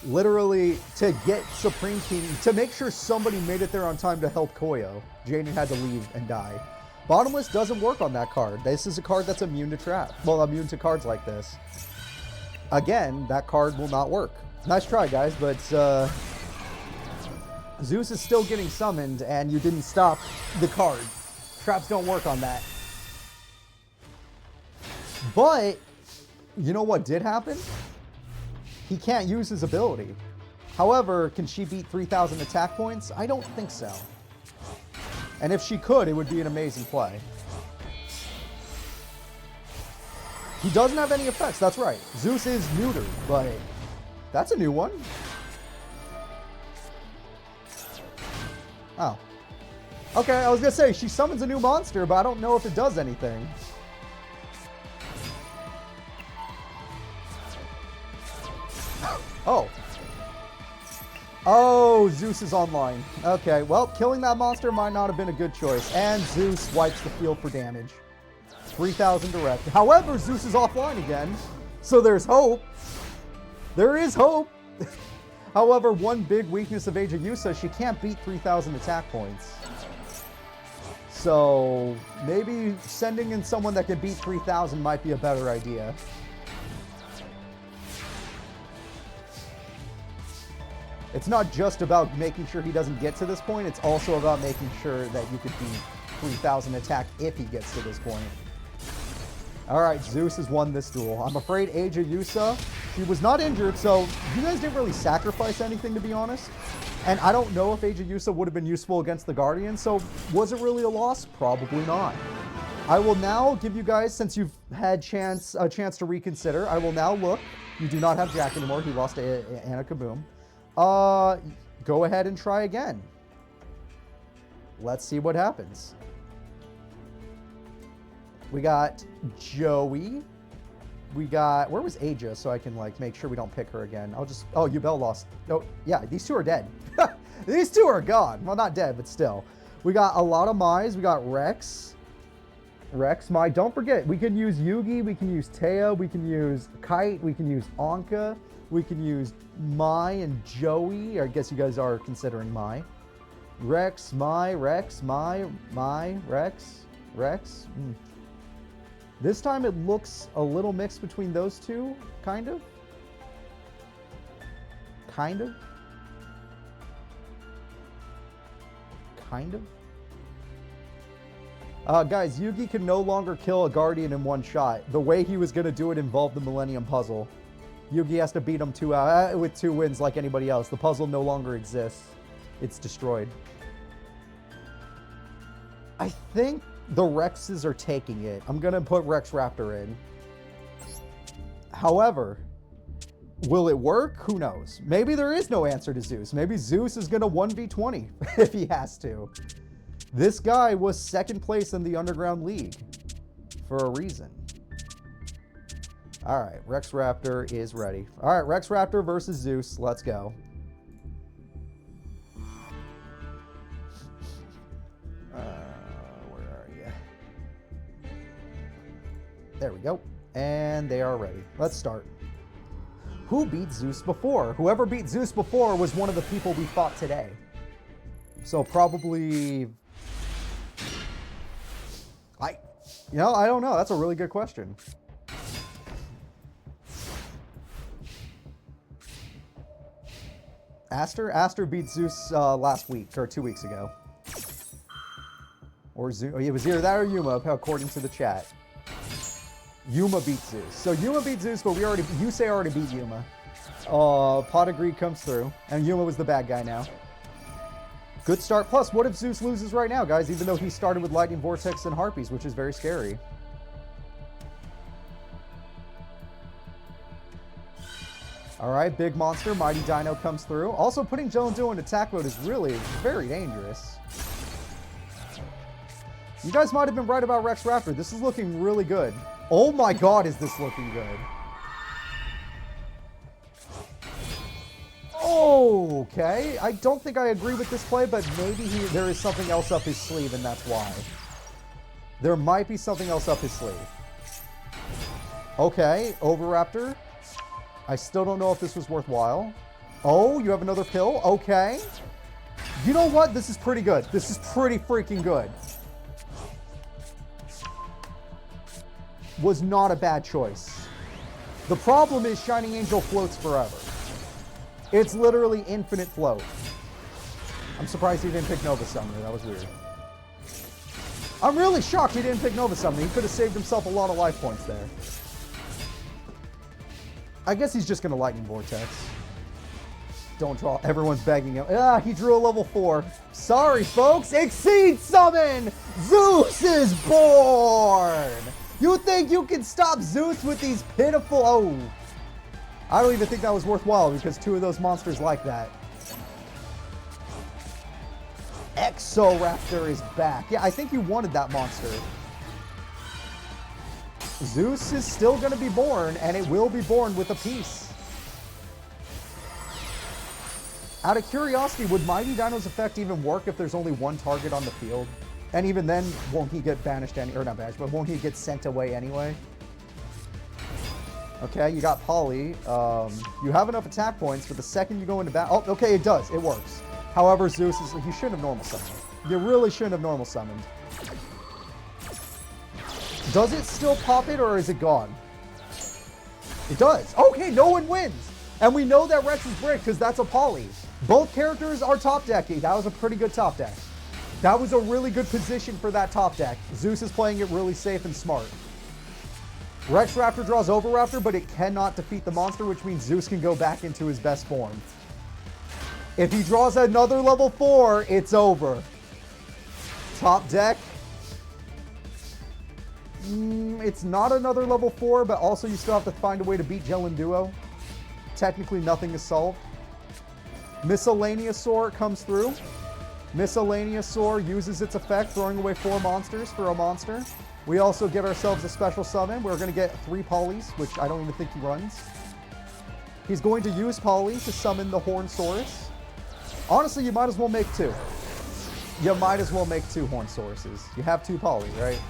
Literally, to get Supreme King, to make sure somebody made it there on time to help Koyo, Jaden had to leave and die. Bottomless doesn't work on that card. This is a card that's immune to trap. Well, immune to cards like this. Again, that card will not work. Nice try, guys, but Zeus is still getting summoned, and you didn't stop the card. Traps don't work on that. But, you know what did happen? He can't use his ability. However, can she beat 3,000 attack points? I don't think so. And if she could, it would be an amazing play. He doesn't have any effects, that's right. Zeus is neutered, but that's a new one. Oh. Okay, I was gonna say, she summons a new monster, but I don't know if it does anything. Oh. Oh, Zeus is online. Okay, well, killing that monster might not have been a good choice. And Zeus wipes the field for damage. 3,000 direct. However, Zeus is offline again, so there's hope. There is hope. However, one big weakness of Aja Yusa, she can't beat 3,000 attack points. So maybe sending in someone that can beat 3,000 might be a better idea. It's not just about making sure he doesn't get to this point, it's also about making sure that you could beat 3,000 attack if he gets to this point. Alright, Zeus has won this duel. I'm afraid Aja Yusa, she was not injured, so you guys didn't really sacrifice anything, to be honest. And I don't know if Aja Yusa would have been useful against the Guardian, so was it really a loss? Probably not. I will now give you guys, since you've had a chance to reconsider, I will now look. You do not have Jack anymore, he lost to Anna Kaboom. Go ahead and try again. Let's see what happens. We got Joey. We got, where was Aja, so I can like make sure we don't pick her again. I'll just, oh, Yubel lost. Oh, yeah, these two are dead. These two are gone. Well, not dead, but still. We got a lot of Mai's. We got Rex. Rex, Mai. Don't forget, we can use Yugi. We can use Teo. We can use Kite. We can use Anka. We can use Mai and Joey. I guess you guys are considering Mai. Rex, Mai, Rex, Mai, Rex, Rex. This time it looks a little mixed between those two, kind of. Kind of. Kind of. Guys, Yugi can no longer kill a Guardian in one shot. The way he was going to do it involved the Millennium Puzzle. Yugi has to beat him with 2 wins like anybody else. The puzzle no longer exists. It's destroyed. I think the Rexes are taking it. I'm going to put Rex Raptor in. However, will it work? Who knows? Maybe there is no answer to Zeus. Maybe Zeus is going to 1v20 if he has to. This guy was 2nd place in the Underground League for a reason. All right, Rex Raptor is ready. All right, Rex Raptor versus Zeus. Let's go. Where are you? There we go. And they are ready. Let's start. Who beat Zeus before? Whoever beat Zeus before was one of the people we fought today. So probably... I don't know. That's a really good question. Aster beat Zeus last week, or 2 weeks ago. Or Zeus. It was either that or Yuma, according to the chat. Yuma beat Zeus. So Yuma beat Zeus, but Yusei already beat Yuma. Pot of Greed comes through, and Yuma was the bad guy now. Good start. Plus, what if Zeus loses right now, guys? Even though he started with Lightning Vortex and Harpies, which is very scary. All right, big monster, Mighty Dino comes through. Also, putting Joe in attack mode is really very dangerous. You guys might have been right about Rex Raptor. This is looking really good. Oh my god, is this looking good. Okay, I don't think I agree with this play, but maybe there is something else up his sleeve, and that's why. There might be something else up his sleeve. Okay, Overraptor. I still don't know if this was worthwhile. Oh, you have another pill? Okay. You know what? This is pretty good. This is pretty freaking good. Was not a bad choice. The problem is Shining Angel floats forever. It's literally infinite float. I'm surprised he didn't pick Nova Summoner. That was weird. I'm really shocked he didn't pick Nova Summoner. He could have saved himself a lot of life points there. I guess he's just going to Lightning Vortex. Don't draw. Everyone's begging him. Ah, he drew a level 4. Sorry, folks. Exceed Summon! Zeus is born! You think you can stop Zeus with these pitiful... Oh. I don't even think that was worthwhile because 2 of those monsters like that. Exoraptor is back. Yeah, I think you wanted that monster. Zeus is still going to be born, and it will be born with a piece. Out of curiosity, would Mighty Dino's effect even work if there's only 1 target on the field? And even then, won't he get banished or not banished, but won't he get sent away anyway? Okay, you got Polly. You have enough attack points, but the second you go into battle... Oh, okay, it does. It works. However, Zeus is... You shouldn't have normal summoned. You really shouldn't have normal summoned. Does it still pop it, or is it gone? It does. Okay, no one wins. And we know that Rex is brick, because that's a Polly. Both characters are top decking. That was a pretty good top deck. That was a really good position for that top deck. Zeus is playing it really safe and smart. Rex Raptor draws Overraptor, but it cannot defeat the monster, which means Zeus can go back into his best form. If he draws another level 4, it's over. Top deck. It's not another level 4, but also you still have to find a way to beat Jellin Duo. Technically, nothing is solved. Miscellaneousaur comes through. Miscellaneousaur uses its effect, throwing away 4 monsters for a monster. We also get ourselves a special summon. We're going to get 3 Polys, which I don't even think he runs. He's going to use Poly to summon the Hornsaurus. Honestly, you might as well make 2. You might as well make 2 Horn Sources. You have 2 Poly, right?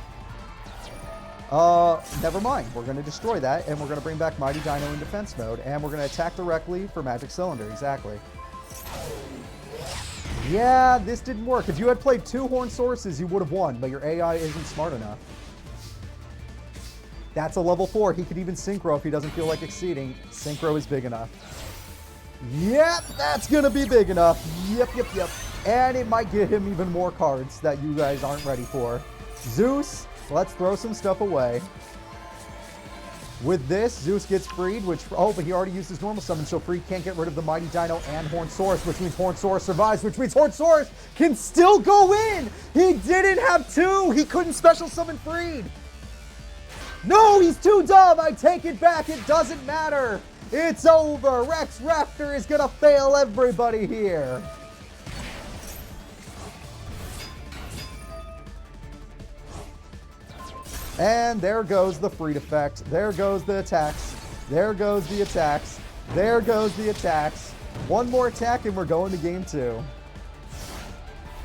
Never mind. We're going to destroy that, and we're going to bring back Mighty Dino in defense mode, and we're going to attack directly for Magic Cylinder. Exactly. Yeah, this didn't work. If you had played 2 Horn Sources, you would have won, but your AI isn't smart enough. That's a level 4. He could even Synchro if he doesn't feel like exceeding. Synchro is big enough. Yep, that's going to be big enough. Yep. And it might get him even more cards that you guys aren't ready for. Zeus, let's throw some stuff away. With this, Zeus gets freed, which, oh, but he already used his normal summon, so Freed can't get rid of the Mighty Dino and Horn Source, which means Horn Source survives, which means Horn Source can still go in! He didn't have 2! He couldn't special summon Freed! No, he's too dumb! I take it back, it doesn't matter! It's over! Rex Raptor is gonna fail everybody here! And there goes the Freed effect. There goes the attacks. There goes the attacks. There goes the attacks. One more attack and we're going to game 2.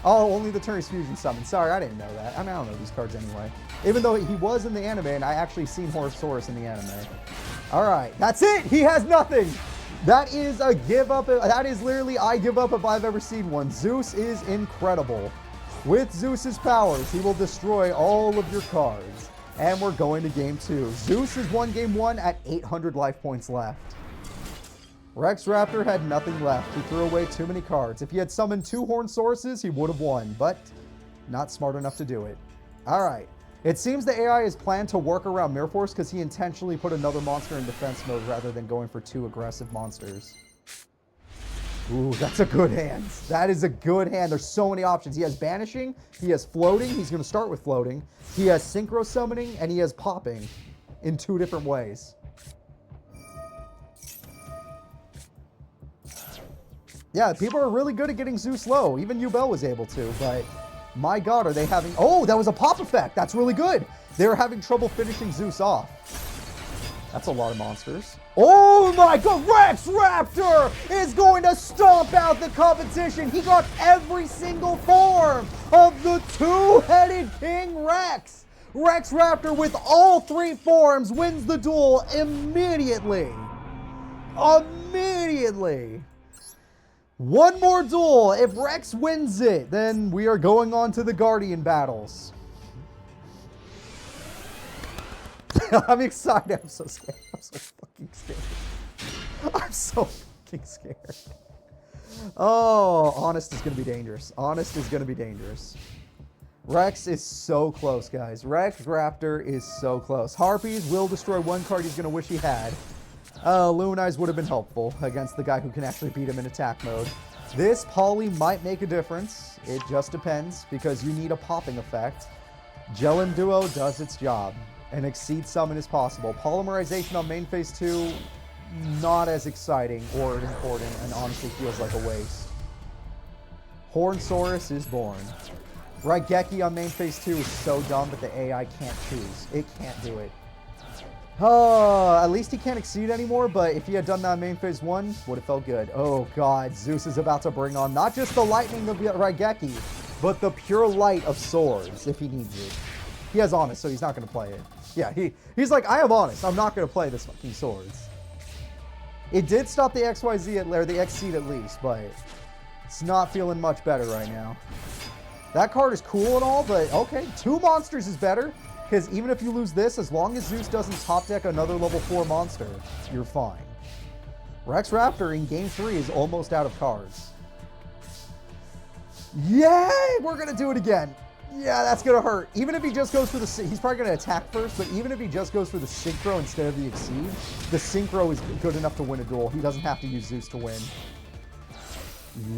Oh, only the Turner's Fusion summon. Sorry, I didn't know that. I mean, I don't know these cards anyway. Even though he was in the anime and I actually seen Horsaurus in the anime. All right, that's it. He has nothing. That is a give up. That is literally I give up if I've ever seen one. Zeus is incredible. With Zeus's powers, he will destroy all of your cards. And we're going to game 2. Zeus has won game 1 at 800 life points left. Rex Raptor had nothing left. He threw away too many cards. If he had summoned 2 Horn Sources, he would have won, but not smart enough to do it. All right. It seems the AI is planned to work around Mirror Force because he intentionally put another monster in defense mode rather than going for 2 aggressive monsters. Ooh, that's a good hand. That is a good hand. There's so many options. He has Banishing. He has Floating. He's going to start with Floating. He has Synchro Summoning, and he has Popping in 2 different ways. Yeah, people are really good at getting Zeus low. Even Yubel was able to, but my God, are they having... Oh, that was a pop effect. That's really good. They were having trouble finishing Zeus off. That's a lot of monsters. Oh my God, Rex Raptor is going to stomp out the competition. He got every single form of the 2-headed King Rex. Rex Raptor with all 3 forms wins the duel immediately. Immediately. One more duel. If Rex wins it, then we are going on to the Guardian battles. I'm excited. I'm so scared. I'm so fucking scared. I'm so fucking scared. Oh, Honest is going to be dangerous. Honest is going to be dangerous. Rex is so close, guys. Rex Raptor is so close. Harpies will destroy 1 card he's going to wish he had. Loon Eyes would have been helpful against the guy who can actually beat him in attack mode. This Poly might make a difference. It just depends because you need a popping effect. Jellin Duo does its job. An Exceed Summon is possible. Polymerization on main phase 2, not as exciting or important, and honestly feels like a waste. Hornsaurus is born. Raigeki on main phase 2 is so dumb that the AI can't choose. It can't do it. At least he can't exceed anymore, but if he had done that on main phase 1, would have felt good. Oh God, Zeus is about to bring on not just the lightning of Raigeki, but the pure light of swords if he needs it. He has Honest, so he's not going to play it. Yeah, he's like, I have Honest. I'm not going to play this fucking swords. It did stop the XYZ, or the Exceed at least, but it's not feeling much better right now. That card is cool and all, but okay, 2 monsters is better, because even if you lose this, as long as Zeus doesn't top deck another level 4 monster, you're fine. Rex Raptor in game 3 is almost out of cards. Yay! We're going to do it again. Yeah, that's going to hurt. Even if he just goes for the... He's probably going to attack first, but even if he just goes for the Synchro instead of the Exceed, the Synchro is good enough to win a duel. He doesn't have to use Zeus to win.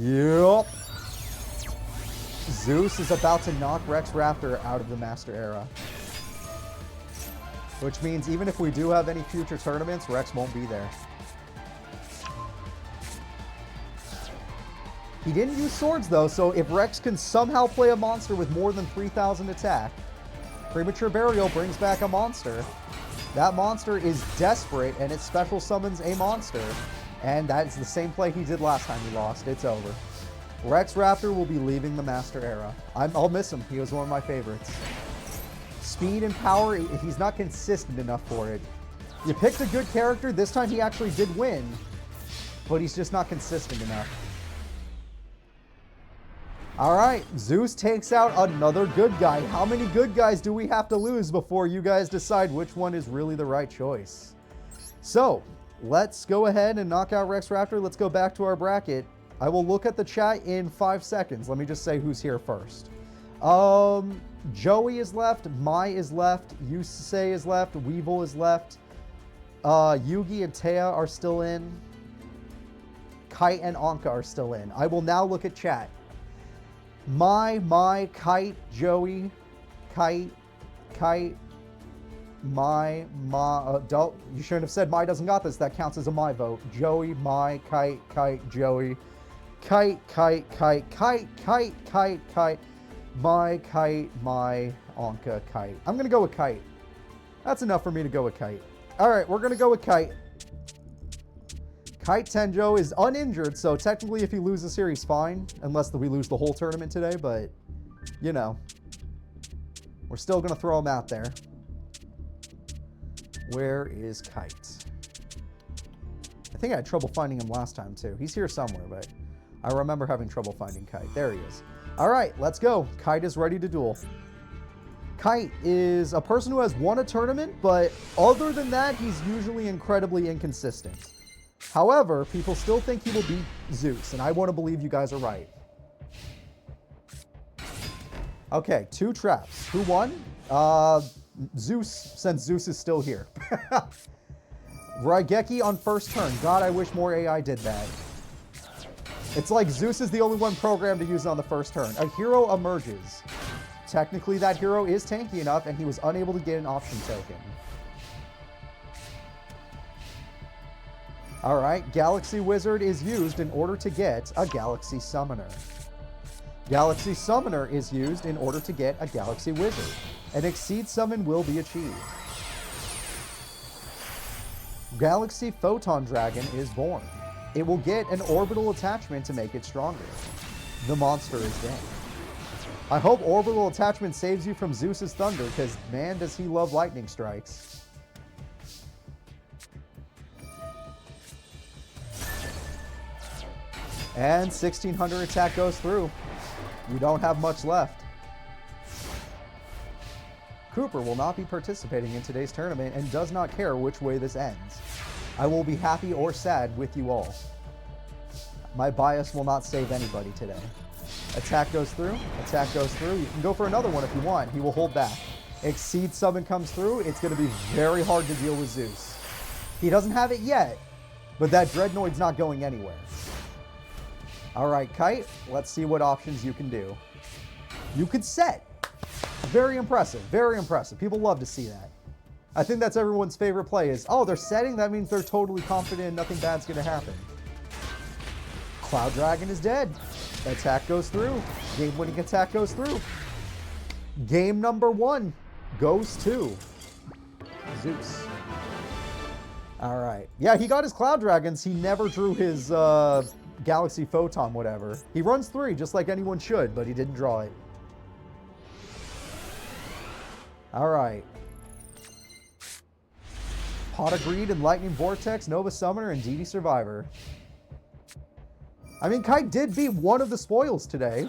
Yep. Zeus is about to knock Rex Raptor out of the Master Era. Which means even if we do have any future tournaments, Rex won't be there. He didn't use swords though, so if Rex can somehow play a monster with more than 3,000 attack, Premature Burial brings back a monster. That monster is desperate and it special summons a monster. And that's the same play he did last time he lost. It's over. Rex Raptor will be leaving the Master Era. I'll miss him. He was one of my favorites. Speed and power, he's not consistent enough for it. You picked a good character. This time he actually did win, but he's just not consistent enough. All right, Zeus takes out another good guy. How many good guys do we have to lose before you guys decide which one is really the right choice? So, let's go ahead and knock out Rex Raptor. Let's go back to our bracket. I will look at the chat in 5 seconds. Let me just say who's here first. Joey is left, Mai is left, Yusei is left, Weevil is left, Yugi and Taya are still in, Kite and Anka are still in. I will now look at chat. Mai, Kite, Joey, Kite, Mai, don't, you shouldn't have said Mai doesn't got this. That counts as a Mai vote. Joey, Mai, Kite, Joey, Kite, Mai, Anka, Kite. I'm going to go with Kite. That's enough for me to go with Kite. All right, we're going to go with Kite. Kite Tenjo is uninjured, so technically if he loses here, he's fine. Unless we lose the whole tournament today, but, you know. We're still going to throw him out there. Where is Kite? I think I had trouble finding him last time, too. He's here somewhere, but I remember having trouble finding Kite. There he is. All right, let's go. Kite is ready to duel. Kite is a person who has won a tournament, but other than that, he's usually incredibly inconsistent. However, people still think he will beat Zeus, and I want to believe you guys are right. Okay, 2 traps. Who won? Zeus, since Zeus is still here. Raigeki on first turn. God, I wish more AI did that. It's like Zeus is the only one programmed to use it on the first turn. A hero emerges. Technically, that hero is tanky enough, and he was unable to get an option token. All right, Galaxy Wizard is used in order to get a Galaxy Summoner. Galaxy Summoner is used in order to get a Galaxy Wizard. An Exceed Summon will be achieved. Galaxy Photon Dragon is born. It will get an orbital attachment to make it stronger. The monster is dead. I hope orbital attachment saves you from Zeus's thunder, because man, does he love lightning strikes. And 1600 attack goes through. You don't have much left. Cooper will not be participating in today's tournament and does not care which way this ends. I will be happy or sad with you all. My bias will not save anybody today. Attack goes through. Attack goes through. You can go for another one if you want. He will hold back. Exceed Summon comes through. It's going to be very hard to deal with Zeus. He doesn't have it yet, but that Dreadnoid's not going anywhere. All right, Kite, let's see what options you can do. You could set. Very impressive. Very impressive. People love to see that. I think that's everyone's favorite play is, oh, they're setting? That means they're totally confident nothing bad's going to happen. Cloud Dragon is dead. Attack goes through. Game-winning attack goes through. Game number 1 goes to Zeus. All right. Yeah, he got his Cloud Dragons. He never drew his Galaxy Photon, whatever. He runs 3, just like anyone should, but he didn't draw it. All right. Pot of Greed and Lightning Vortex, Nova Summoner, and DD Survivor. I mean, Kite did beat one of the spoils today,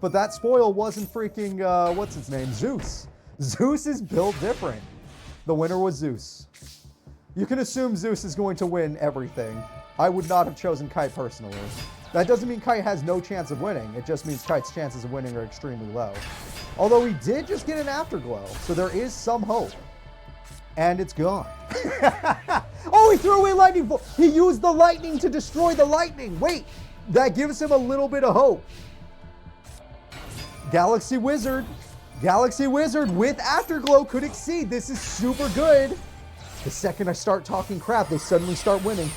but that spoil wasn't freaking, what's its name? Zeus. Zeus is built different. The winner was Zeus. You can assume Zeus is going to win everything. I would not have chosen Kite personally. That doesn't mean Kite has no chance of winning. It just means Kite's chances of winning are extremely low. Although he did just get an Afterglow, so there is some hope. And it's gone. Oh, he threw away Lightning. He used the lightning to destroy the lightning. Wait, that gives him a little bit of hope. Galaxy Wizard. Galaxy Wizard with Afterglow could exceed. This is super good. The second I start talking crap, they suddenly start winning.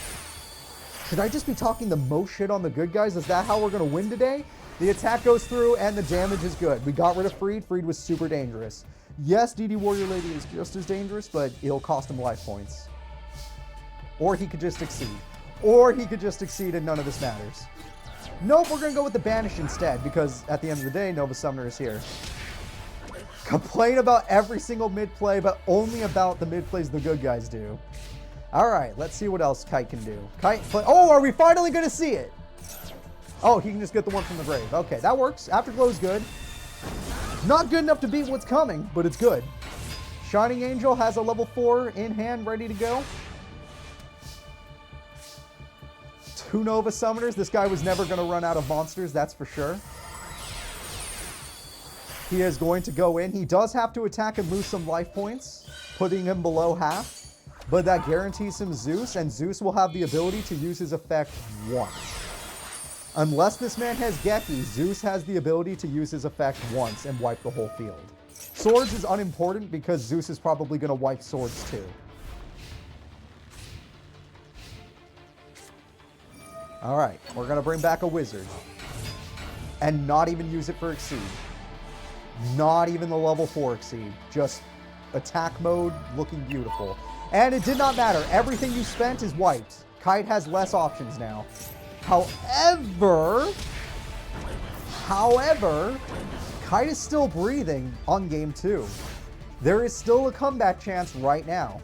Should I just be talking the most shit on the good guys? Is that how we're going to win today? The attack goes through and the damage is good. We got rid of Freed. Freed was super dangerous. Yes, DD Warrior Lady is just as dangerous, but it'll cost him life points. Or he could just exceed. Or he could just exceed and none of this matters. Nope, we're gonna go with the Banish instead, because at the end of the day, Nova Summoner is here. Complain about every single mid-play, but only about the mid-plays the good guys do. Alright, let's see what else Kite can do. Kite, oh, are we finally gonna see it? Oh, he can just get the one from the grave. Okay, that works. Afterglow is good. Not good enough to beat what's coming, but it's good. Shining Angel has a level 4 in hand, ready to go. 2 Nova Summoners. This guy was never going to run out of monsters, that's for sure. He is going to go in. He does have to attack and lose some life points, putting him below half. But that guarantees him Zeus, and Zeus will have the ability to use his effect once. Unless this man has Geki, Zeus has the ability to use his effect once and wipe the whole field. Swords is unimportant because Zeus is probably going to wipe swords too. Alright, we're going to bring back a wizard. And not even use it for Exceed. Not even the level 4 Exceed. Just attack mode, looking beautiful. And it did not matter. Everything you spent is wiped. Kite has less options now. However, Kite is still breathing on game 2. There is still a comeback chance right now.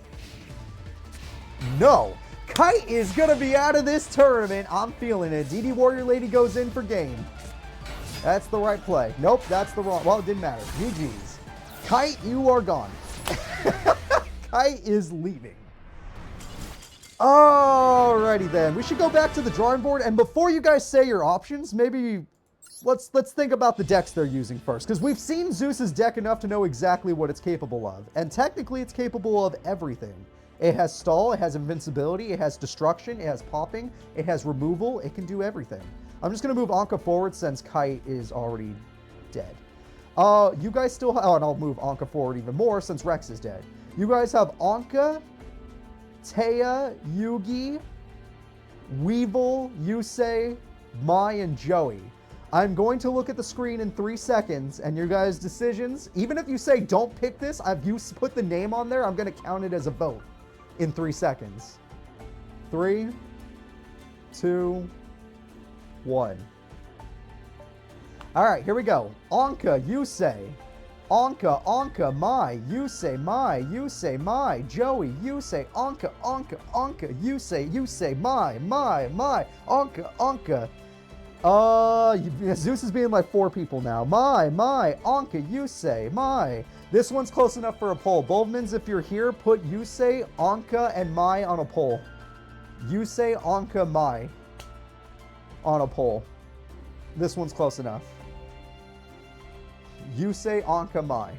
No. Kite is going to be out of this tournament. I'm feeling it. DD Warrior Lady goes in for game. That's the right play. Nope, that's the wrong. Well, it didn't matter. GG's. Kite, you are gone. Kite is leaving. Alrighty then. We should go back to the drawing board. And before you guys say your options, maybe let's think about the decks they're using first. Because we've seen Zeus's deck enough to know exactly what it's capable of. And technically, it's capable of everything. It has stall, it has invincibility, it has destruction, it has popping, it has removal, it can do everything. I'm just going to move Anka forward since Kite is already dead. You guys still have... Oh, and I'll move Anka forward even more since Rex is dead. You guys have Anka, Taya, Yugi, Weevil, Yusei, Mai, and Joey. I'm going to look at the screen in 3 seconds, and your guys' decisions, even if you say don't pick this, you put the name on there, I'm going to count it as a vote in 3 seconds. 3, 2, 1. All right, here we go. Anka, Yusei. Anka, Anka, Mai, Yusei, Mai, Yusei, Mai, Joey, Yusei, Anka, Anka, Anka, Yusei, Yusei, Mai, Anka, Anka. Zeus is being like 4 people now. Mai, Anka, Yusei, Mai. This one's close enough for a poll. Boldmans, if you're here, put Yusei, Anka, and Mai on a poll. Yusei, Anka, Mai on a poll. This one's close enough. Yusei, Anka, Mai.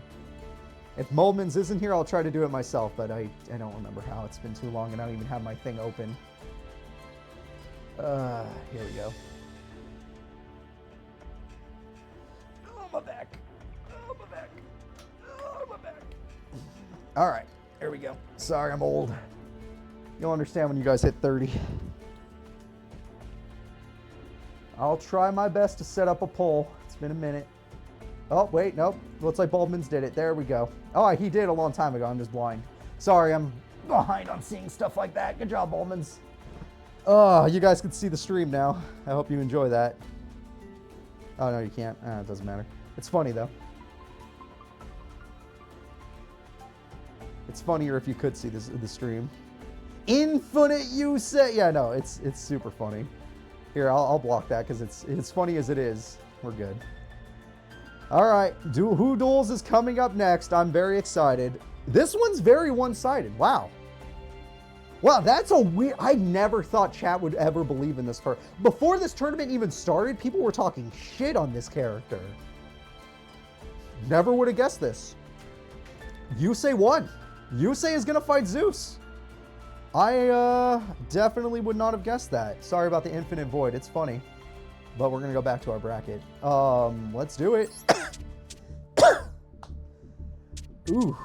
If Moldmans isn't here, I'll try to do it myself, but I don't remember how. It's been too long and I don't even have my thing open. Here we go. Oh, my back. Oh, my back. Oh, my back. All right, here we go. Sorry, I'm old. You'll understand when you guys hit 30. I'll try my best to set up a poll. It's been a minute. Oh, wait, nope. Looks like Baldman's did it. There we go. Oh, he did a long time ago. I'm just blind. Sorry, I'm behind on seeing stuff like that. Good job, Baldman's. Oh, you guys can see the stream now. I hope you enjoy that. Oh, no, you can't. It doesn't matter. It's funny, though. It's funnier if you could see the stream. Infinite Yusei. Yeah, no, it's super funny. Here, I'll block that because it's funny as it is. We're good. All right, Who Duels is coming up next. I'm very excited. This one's very one-sided. Wow. Wow, that's a weird... I never thought chat would ever believe in this. Before this tournament even started, people were talking shit on this character. Never would have guessed this. Yusei won. Yusei is going to fight Zeus. I definitely would not have guessed that. Sorry about the infinite void. It's funny. But we're going to go back to our bracket. Let's do it. Ooh.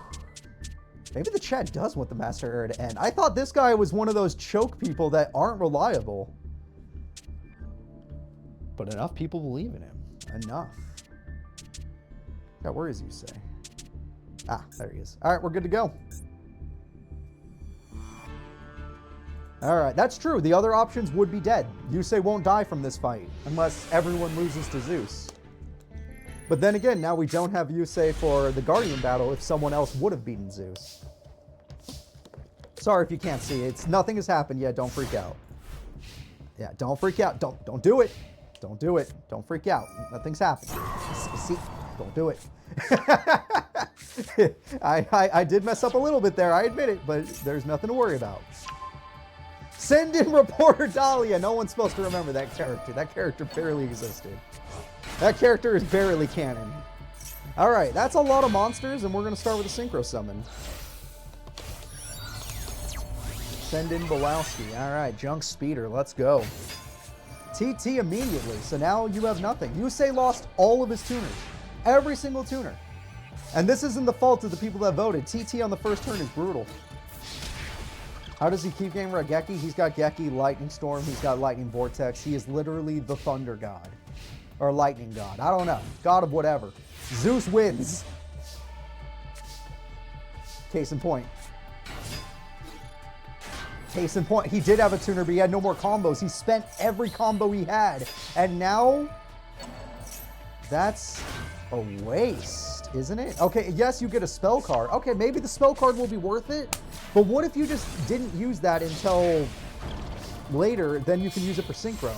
Maybe the chat does want the Master Era to end. I thought this guy was one of those choke people that aren't reliable. But enough people believe in him. Enough. God, where is Yusei? Ah, there he is. All right, we're good to go. All right, that's true. The other options would be dead. Yusei won't die from this fight unless everyone loses to Zeus. But then again, now we don't have Yusei for the Guardian battle if someone else would have beaten Zeus. Sorry if you can't see. Nothing has happened yet. Don't freak out. Yeah, don't freak out. Don't do it. Don't do it. Don't freak out. Nothing's happened. See, don't do it. I did mess up a little bit there. I admit it, but there's nothing to worry about. Send in reporter Dahlia. No one's supposed to remember that character. That character barely existed. That character is barely canon. All right, that's a lot of monsters, and we're going to start with a synchro summon. Send in Belowski. All right, Junk Speeder. Let's go. TT immediately. So now you have nothing. Yusei lost all of his tuners. Every single tuner. And this isn't the fault of the people that voted. TT on the first turn is brutal. How does he keep getting Raigeki? He's got Geki, Lightning Storm, he's got Lightning Vortex. He is literally the Thunder God. Or Lightning God. I don't know. God of whatever. Zeus wins. Case in point. Case in point. He did have a tuner, but he had no more combos. He spent every combo he had. And now, that's a waste, isn't it? Okay, yes, you get a spell card. Okay, maybe the spell card will be worth it. But what if you just didn't use that until later, then you can use it for synchro?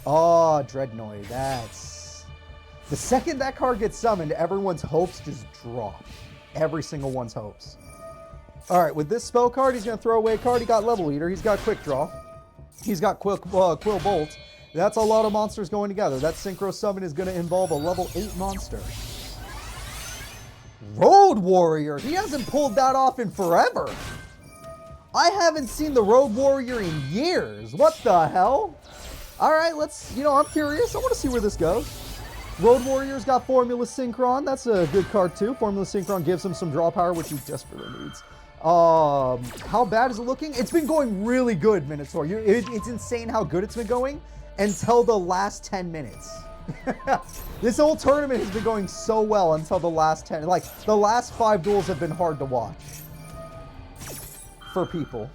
Oh, Dreadnoid, that's... The second that card gets summoned, everyone's hopes just drop. Every single one's hopes. All right, with this spell card, he's going to throw away a card. He got Level Eater. He's got Quick Draw. He's got Quill Bolt. That's a lot of monsters going together. That synchro summon is going to involve a level 8 monster. Road Warrior. He hasn't pulled that off in forever. I haven't seen the Road Warrior in years. What the hell? All right, let's, I'm curious. I want to see where this goes. Road Warrior's got Formula Synchron. That's a good card too. Formula Synchron gives him some draw power, which he desperately needs. How bad is it looking? It's been going really good, Minotaur. It's insane how good it's been going until the last 10 minutes. This whole tournament has been going so well until the last 10. Like, the last 5 duels have been hard to watch for people.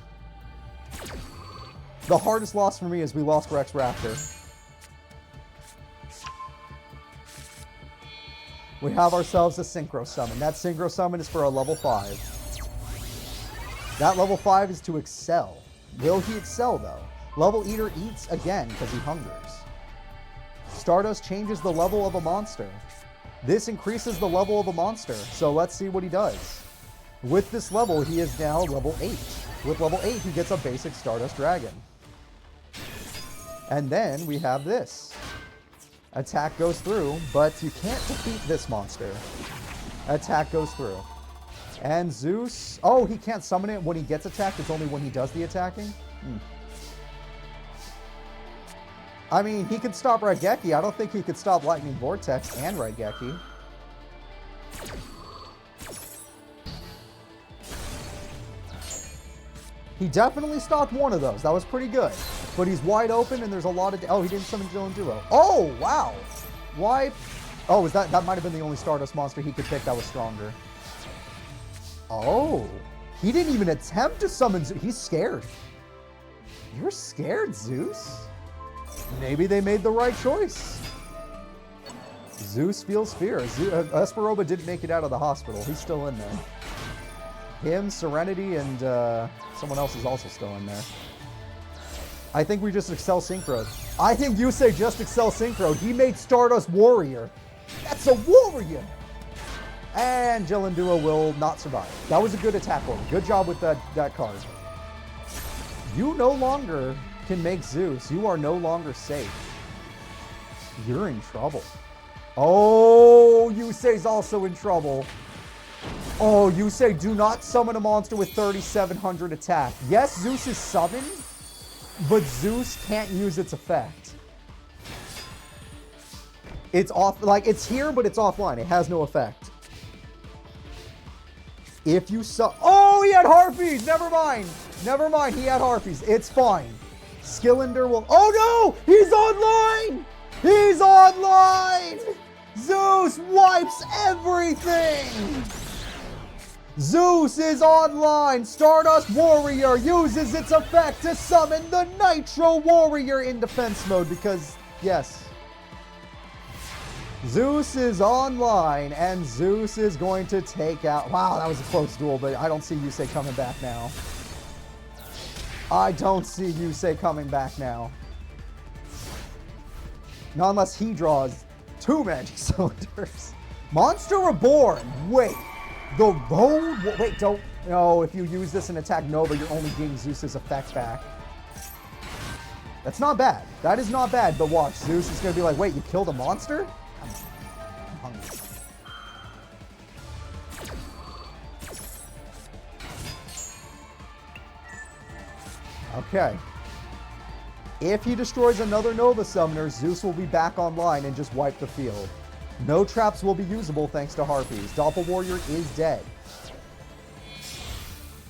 The hardest loss for me is we lost Rex Raptor. We have ourselves a Synchro Summon. That Synchro Summon is for a level 5. That level 5 is to excel. Will he excel, though? Level Eater eats again because he hungers. Stardust changes the level of a monster. This increases the level of a monster, so let's see what he does. With this level, he is now level 8. With level 8, he gets a basic Stardust Dragon. And then we have this. Attack goes through, but you can't defeat this monster. Attack goes through. And Zeus... Oh, he can't summon it when he gets attacked. It's only when he does the attacking? I mean, he could stop Raigeki. I don't think he could stop Lightning Vortex and Raigeki. He definitely stopped one of those. That was pretty good. But he's wide open and there's a lot of... Oh, he didn't summon Jill and Duo. Oh, wow. Why? Oh, that might have been the only Stardust monster he could pick that was stronger. Oh. He didn't even attempt to summon Zeus. He's scared. You're scared, Zeus? Maybe they made the right choice. Zeus feels fear. Esperoba didn't make it out of the hospital. He's still in there. Him, Serenity, and someone else is also still in there. I think we just Excel Synchroed. I think Yusei just Excel Synchroed. He made Stardust Warrior. That's a warrior! And Jill and Duo will not survive. That was a good attack order. Good job with that card. You no longer can make Zeus. You are no longer safe. You're in trouble. Oh, Yusei's also in trouble. Oh, Yusei, do not summon a monster with 3,700 attack. Yes, Zeus is summoned, but Zeus can't use its effect. It's off, like, it's here, but it's offline. It has no effect. If you oh, he had Harpies! Never mind. Never mind, he had Harpies. It's fine. Skillender will... Oh, no! He's online! He's online! Zeus wipes everything! Zeus is online! Stardust Warrior uses its effect to summon the Nitro Warrior in defense mode because, yes. Zeus is online, and Zeus is going to take out... Wow, that was a close duel, but I don't see Yusei coming back now. I don't see Yusei coming back now. Not unless he draws 2 magic cylinders. Monster Reborn! Wait. The road... Wait, don't... No, if you use this and attack Nova, you're only getting Zeus's effect back. That's not bad. That is not bad, but watch. Zeus is going to be like, wait, you killed a monster? I'm hungry. Okay. If he destroys another Nova Summoner, Zeus will be back online and just wipe the field. No traps will be usable thanks to Harpies. Doppel Warrior is dead.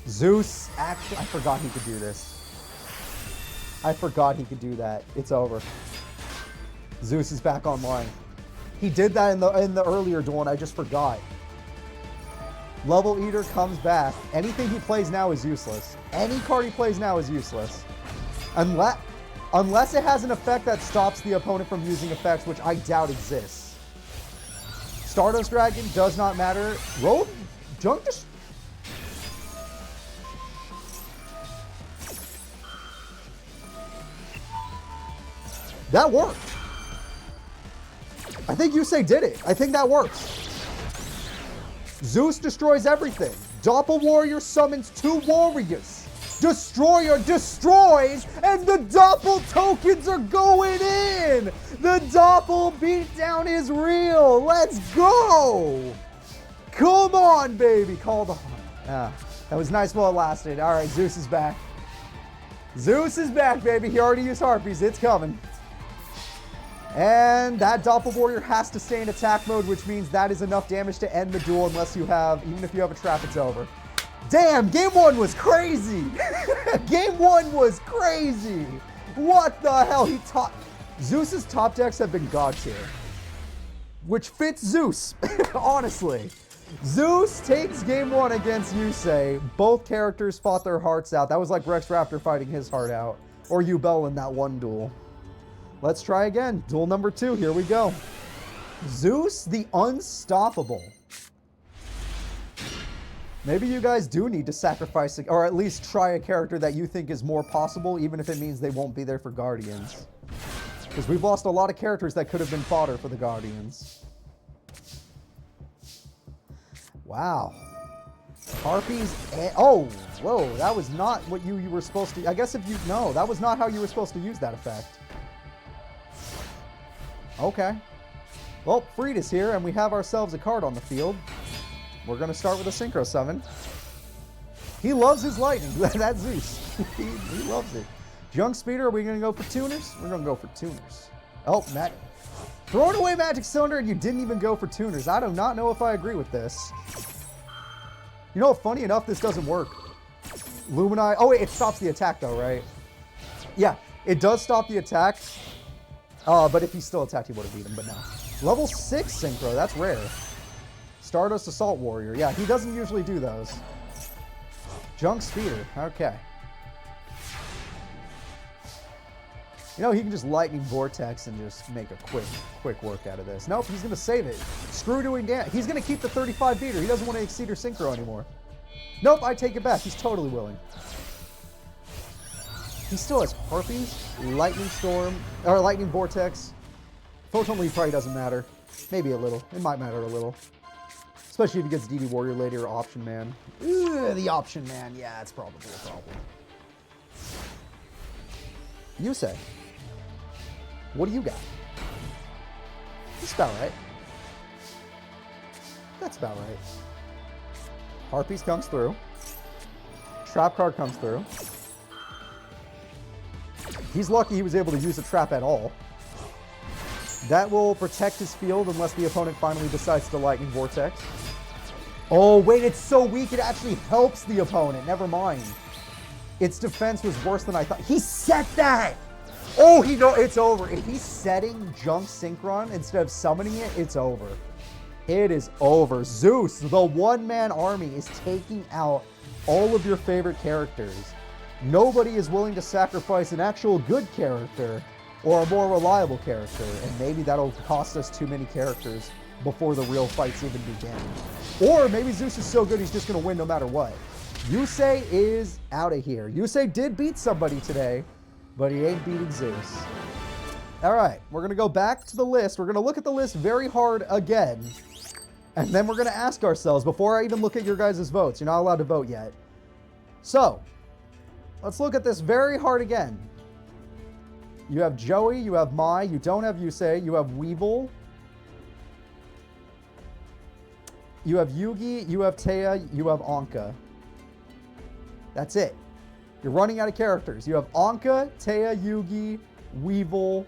Zeus, actually, I forgot he could do this. I forgot he could do that. It's over. Zeus is back online. He did that in the earlier duel, and I just forgot. Level Eater comes back. Anything he plays now is useless. Any card he plays now is useless. Unless it has an effect that stops the opponent from using effects, which I doubt exists. Stardust Dragon does not matter. Road Junk just... That worked. I think Yusei did it. I think that works. Zeus destroys everything. Doppel Warrior summons 2 warriors. Destroyer destroys, and the Doppel tokens are going in! The Doppel beatdown is real! Let's go! Come on, baby! Call the heart. Ah, that was nice while it lasted. Alright, Zeus is back. Zeus is back, baby. He already used Harpies. It's coming. And that Doppel Warrior has to stay in attack mode, which means that is enough damage to end the duel unless you have, even if you have a trap, it's over. Damn, game 1 was crazy. Game 1 was crazy. What the hell? Zeus's top decks have been god tier, which fits Zeus, honestly. Zeus takes game 1 against Yusei. Both characters fought their hearts out. That was like Rex Raptor fighting his heart out, or Yubel in that one duel. Let's try again. Duel number 2. Here we go. Zeus the Unstoppable. Maybe you guys do need to sacrifice, or at least try a character that you think is more possible, even if it means they won't be there for Guardians. Because we've lost a lot of characters that could have been fodder for the Guardians. Wow. Harpies and... Oh, whoa, that was not what you were supposed to... I guess if you... No, that was not how you were supposed to use that effect. Okay. Well, Freed is here, and we have ourselves a card on the field. We're going to start with a Synchro Summon. He loves his lightning. That's Zeus. he loves it. Junk Speeder, are we going to go for tuners? We're going to go for tuners. Oh, Matt. Throwing away Magic Cylinder and you didn't even go for tuners. I do not know if I agree with this. You know, funny enough, this doesn't work. Lumini. Oh, wait, it stops the attack though, right? Yeah, it does stop the attack. But if he still attacked, he would have beat him, but no. Level 6 Synchro, that's rare. Stardust Assault Warrior. Yeah, he doesn't usually do those. Junk Speeder. Okay. You know, he can just Lightning Vortex and just make a quick work out of this. Nope, he's going to save it. Screw doing damage. He's going to keep the 35 beater. He doesn't want to exceed or Synchro anymore. Nope, I take it back. He's totally willing. He still has Harpies, Lightning Storm, or Lightning Vortex. Photon Lead probably doesn't matter. Maybe a little. It might matter a little. Especially if he gets DD Warrior Lady or Option Man. Ugh, the Option Man. Yeah, it's probably a problem. Yusei. What do you got? That's about right. That's about right. Harpies comes through. Trap card comes through. He's lucky he was able to use a trap at all. That will protect his field unless the opponent finally decides to Lightning Vortex. Oh, wait, it's so weak it actually helps the opponent. Never mind. Its defense was worse than I thought. He set that! Oh, it's over. If he's setting Junk Synchron instead of summoning it, it's over. It is over. Zeus, the one-man army, is taking out all of your favorite characters. Nobody is willing to sacrifice an actual good character or a more reliable character, and maybe that'll cost us too many characters before the real fights even begin. Or maybe Zeus is so good he's just going to win no matter what. Yusei is out of here. Yusei did beat somebody today, but he ain't beating Zeus. All right, we're going to go back to the list. We're going to look at the list very hard again. And then we're going to ask ourselves, before I even look at your guys' votes, you're not allowed to vote yet. So, let's look at this very hard again. You have Joey, you have Mai, you don't have Yusei, you have Weevil. You have Yugi, you have Taya, you have Anka. That's it. You're running out of characters. You have Anka, Taya, Yugi, Weevil,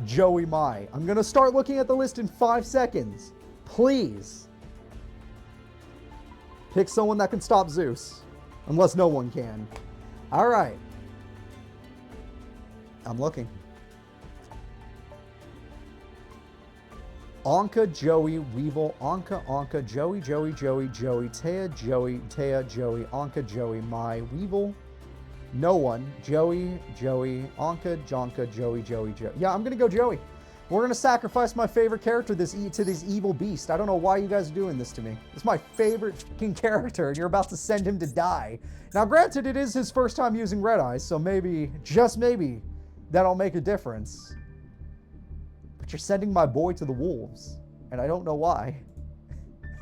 Joey, Mai. I'm going to start looking at the list in 5 seconds. Please. Pick someone that can stop Zeus. Unless no one can. All right. I'm looking. Anka, Joey, Weevil, Anka, Joey, Taya, Joey, Anka, Joey, Mai, Weevil. No one. Joey, Anka, Joey. Yeah, I'm going to go Joey. We're going to sacrifice my favorite character to this evil beast. I don't know why you guys are doing this to me. It's my favorite fucking character, and you're about to send him to die. Now, granted, it is his first time using Red Eyes, so maybe, just maybe, that'll make a difference. But you're sending my boy to the wolves, and I don't know why.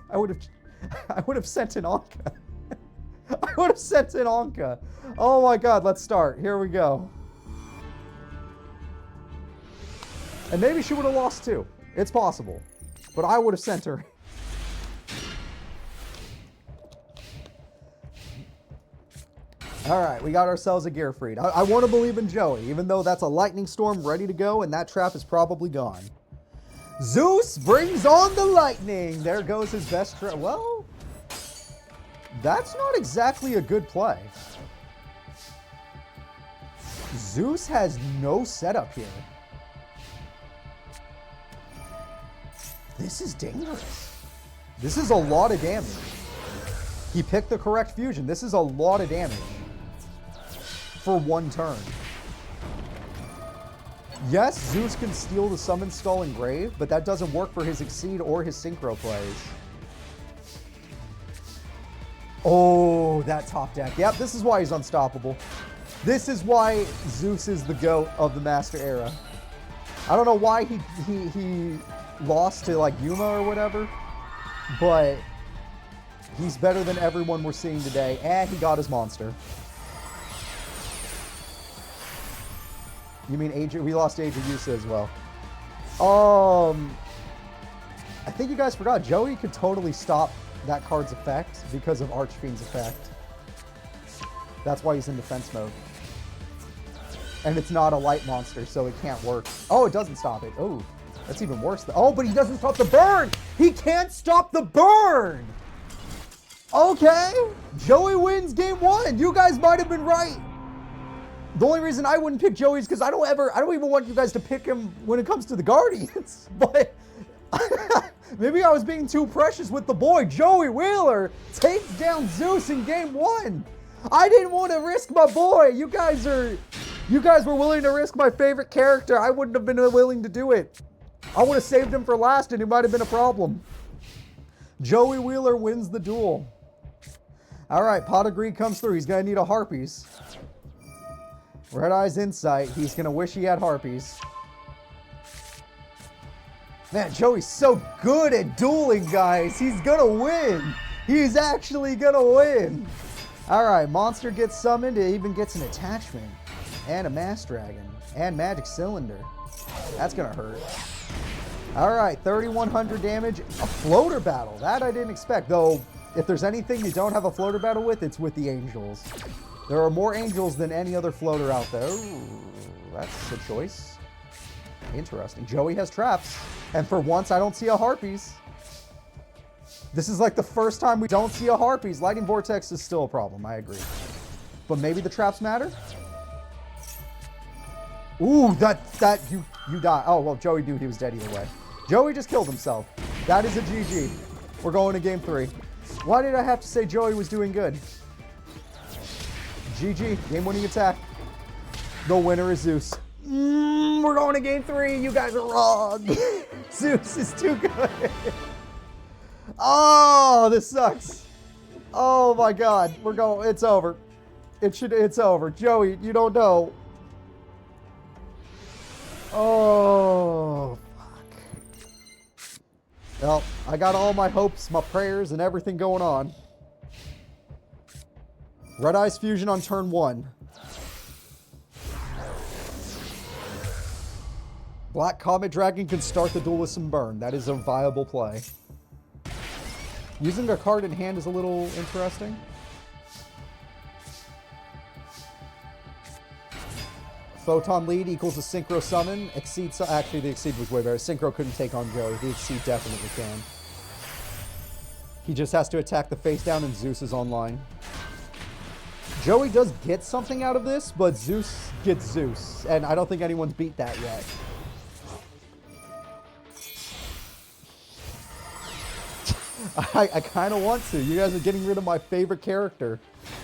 I would have sent an Anka. I would have sent an Anka. Oh my god, let's start. Here we go. And maybe she would have lost too. It's possible. But I would have sent her. Alright, we got ourselves a Gearfried. I want to believe in Joey, even though that's a lightning storm ready to go, and that trap is probably gone. Zeus brings on the lightning. There goes his best trap. Well, that's not exactly a good play. Zeus has no setup here. This is dangerous. This is a lot of damage. He picked the correct fusion. This is a lot of damage for one turn. Yes, Zeus can steal the Summon Skull and Grave, but that doesn't work for his Exceed or his Synchro plays. Oh, that top deck. Yep, this is why he's unstoppable. This is why Zeus is the GOAT of the Master Era. I don't know why he lost to like Yuma or whatever, but he's better than everyone we're seeing today, and he got his monster. You mean Age? We lost Age of Yusa as well. I think you guys forgot, Joey could totally stop that card's effect because of Archfiend's effect. That's why he's in defense mode. And it's not a light monster, so it can't work. Oh, it doesn't stop it. Oh, that's even worse. Oh, but he doesn't stop the burn! He can't stop the burn! Okay, Joey wins game one. You guys might have been right. The only reason I wouldn't pick Joey is because I don't even want you guys to pick him when it comes to the Guardians. But maybe I was being too precious with the boy. Joey Wheeler takes down Zeus in game one. I didn't want to risk my boy. You guys were willing to risk my favorite character. I wouldn't have been willing to do it. I would have saved him for last and it might have been a problem. Joey Wheeler wins the duel. All right, Pot of Greed comes through. He's going to need a Harpies. Red Eye's Insight. He's going to wish he had Harpies. Man, Joey's so good at dueling, guys. He's going to win. He's actually going to win. All right, monster gets summoned. It even gets an attachment. And a Mass Dragon. And Magic Cylinder. That's going to hurt. All right, 3,100 damage. A floater battle. That I didn't expect. Though, if there's anything you don't have a floater battle with, it's with the Angels. There are more Angels than any other floater out there. Ooh, that's a choice. Interesting. Joey has traps. And for once, I don't see a Harpies. This is like the first time we don't see a Harpies. Lightning Vortex is still a problem, I agree. But maybe the traps matter? Ooh, you died. Oh, well, Joey knew he was dead either way. Joey just killed himself. That is a GG. We're going to game 3. Why did I have to say Joey was doing good? GG. Game-winning attack. The winner is Zeus. We're going to game 3. You guys are wrong. Zeus is too good. Oh, this sucks. Oh my God. We're going. It's over. It's over. Joey, you don't know. Oh, fuck. Well, I got all my hopes, my prayers, and everything going on. Red Eyes Fusion on turn 1. Black Comet Dragon can start the Duelist and burn. That is a viable play. Using a card in hand is a little interesting. Photon Lead equals a Synchro Summon. Exceed, actually, the Exceed was way better. Synchro couldn't take on Joey. The Exceed definitely can. He just has to attack the face down and Zeus is online. Joey does get something out of this, but Zeus gets Zeus. And I don't think anyone's beat that yet. I kind of want to. You guys are getting rid of my favorite character.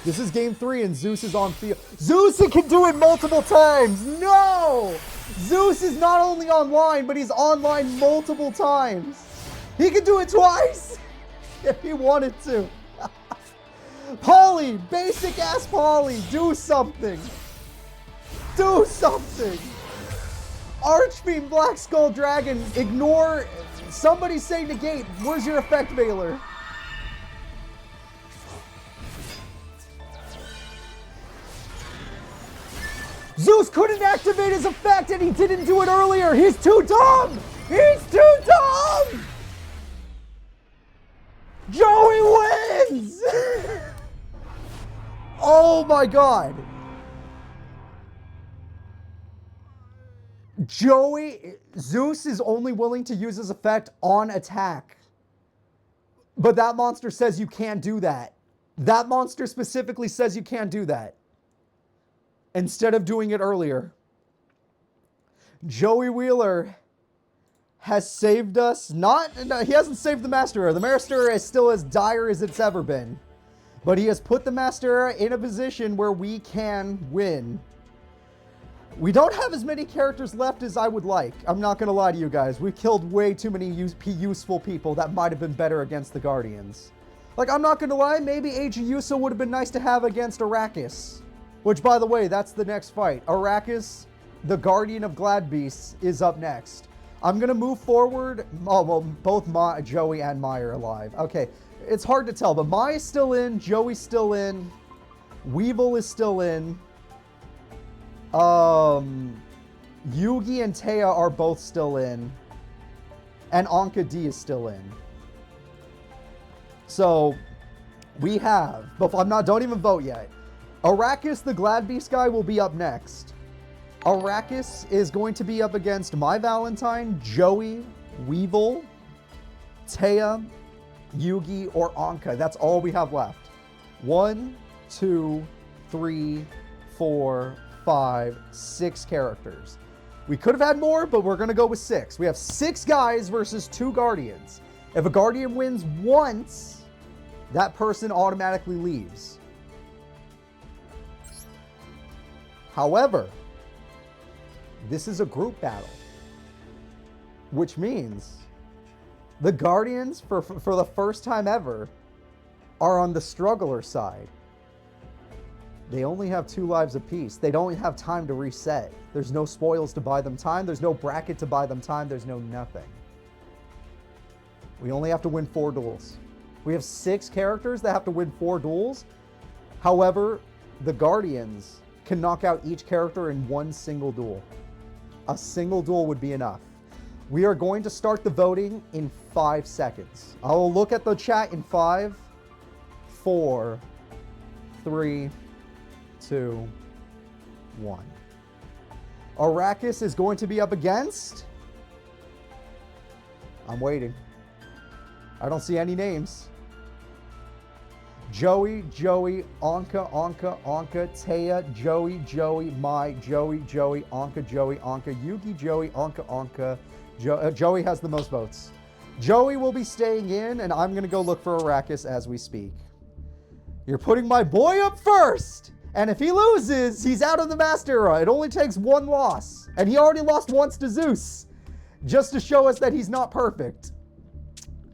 This is game 3 and Zeus is on field. Zeus can do it multiple times. No! Zeus is not only online, but he's online multiple times. He can do it twice if he wanted to. Polly, basic ass Polly, do something. Do something. Archfiend Black Skull Dragon, ignore. Somebody say negate. Where's your effect veiler? Zeus couldn't activate his effect and he didn't do it earlier. He's too dumb. He's too dumb. Joey wins. Oh my God. Zeus is only willing to use his effect on attack. But that monster says you can't do that. That monster specifically says you can't do that. Instead of doing it earlier. Joey Wheeler has saved us. No, he hasn't saved the Master Era. The Master Era is still as dire as it's ever been. But he has put the Master Era in a position where we can win. We don't have as many characters left as I would like. I'm not going to lie to you guys. We've killed way too many useful people that might have been better against the Guardians. Like, I'm not going to lie. Maybe Age of Yusa would have been nice to have against Arrakis. Which, by the way, that's the next fight. Arrakis, the Guardian of Glad Beasts, is up next. I'm going to move forward. Oh, well, both Joey and Mai are alive. Okay, it's hard to tell, but Mai is still in. Joey's still in. Weevil is still in. Yugi and Taya are both still in. And Anka D is still in. So, we have... But don't even vote yet. Arrakis, the Glad Beast guy, will be up next. Arrakis is going to be up against My Valentine, Joey, Weevil, Taya, Yugi, or Anka. That's all we have left. 1, 2, 3, 4, 5, 6 characters. We could have had more, but we're going to go with 6. We have 6 guys versus 2 Guardians. If a Guardian wins once, that person automatically leaves. However, this is a group battle, which means the Guardians, for the first time ever, are on the struggler side. They only have 2 lives apiece. They don't have time to reset. There's no spoils to buy them time. There's no bracket to buy them time. There's no nothing. We only have to win 4 duels. We have 6 characters that have to win 4 duels. However, the Guardians can knock out each character in 1 single duel. A single duel would be enough. We are going to start the voting in 5 seconds. I will look at the chat in 5, 4, 3, 2, 1. Arrakis is going to be up against... I'm waiting. I don't see any names. Joey, Anka, Taya, Joey, Mai, Joey, Anka, Yugi, Joey, Anka. Joey has the most votes. Joey will be staying in, and I'm going to go look for Arrakis as we speak. You're putting my boy up first! And if he loses, he's out of the Master Era. It only takes one loss. And he already lost once to Zeus. Just to show us that he's not perfect.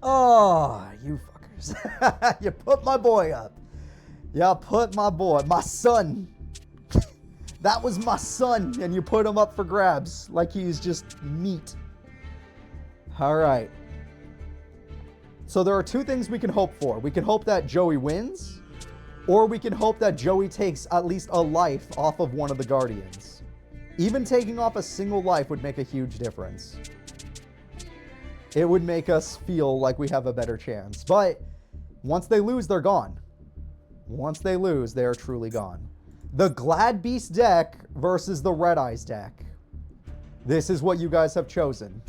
Oh, you fuckers. You put my boy up. Yeah, put my boy, my son. That was my son, and you put him up for grabs like he's just meat. All right. So there are two things we can hope for. We can hope that Joey wins, or we can hope that Joey takes at least a life off of one of the Guardians. Even taking off a single life would make a huge difference. It would make us feel like we have a better chance. But once they lose, they're gone. Once they lose, they are truly gone. The Glad Beast deck versus the Red Eyes deck. This is what you guys have chosen.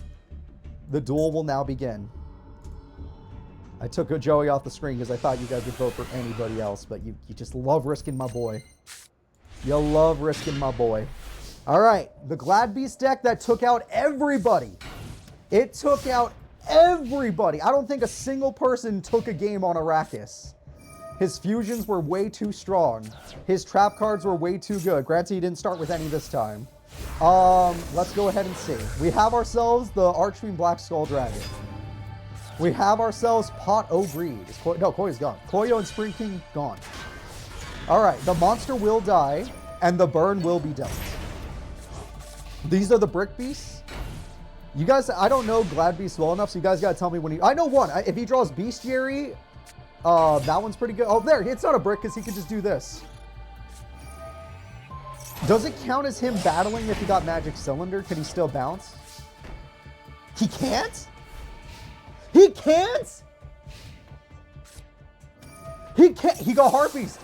The duel will now begin. I took a Joey off the screen because I thought you guys would vote for anybody else, but you just love risking my boy. You love risking my boy. All right, the Glad Beast deck that took out everybody. It took out everybody. I don't think a single person took a game on Arrakis. His fusions were way too strong. His trap cards were way too good. Granted, he didn't start with any this time. Let's go ahead and see. We have ourselves the Archfiend Black Skull Dragon. We have ourselves Pot O' Greed. No, Koya's gone. Koya and Spring King gone. All right, the monster will die, and the burn will be dealt. These are the Brick Beasts. You guys, I don't know Glad Beast well enough, so you guys gotta tell me when he... I know one. If he draws Bestiary, that one's pretty good. Oh, there. It's not a brick because he could just do this. Does it count as him battling if he got Magic Cylinder? Can he still bounce? He can't? He can't? He can't. He got Harpies.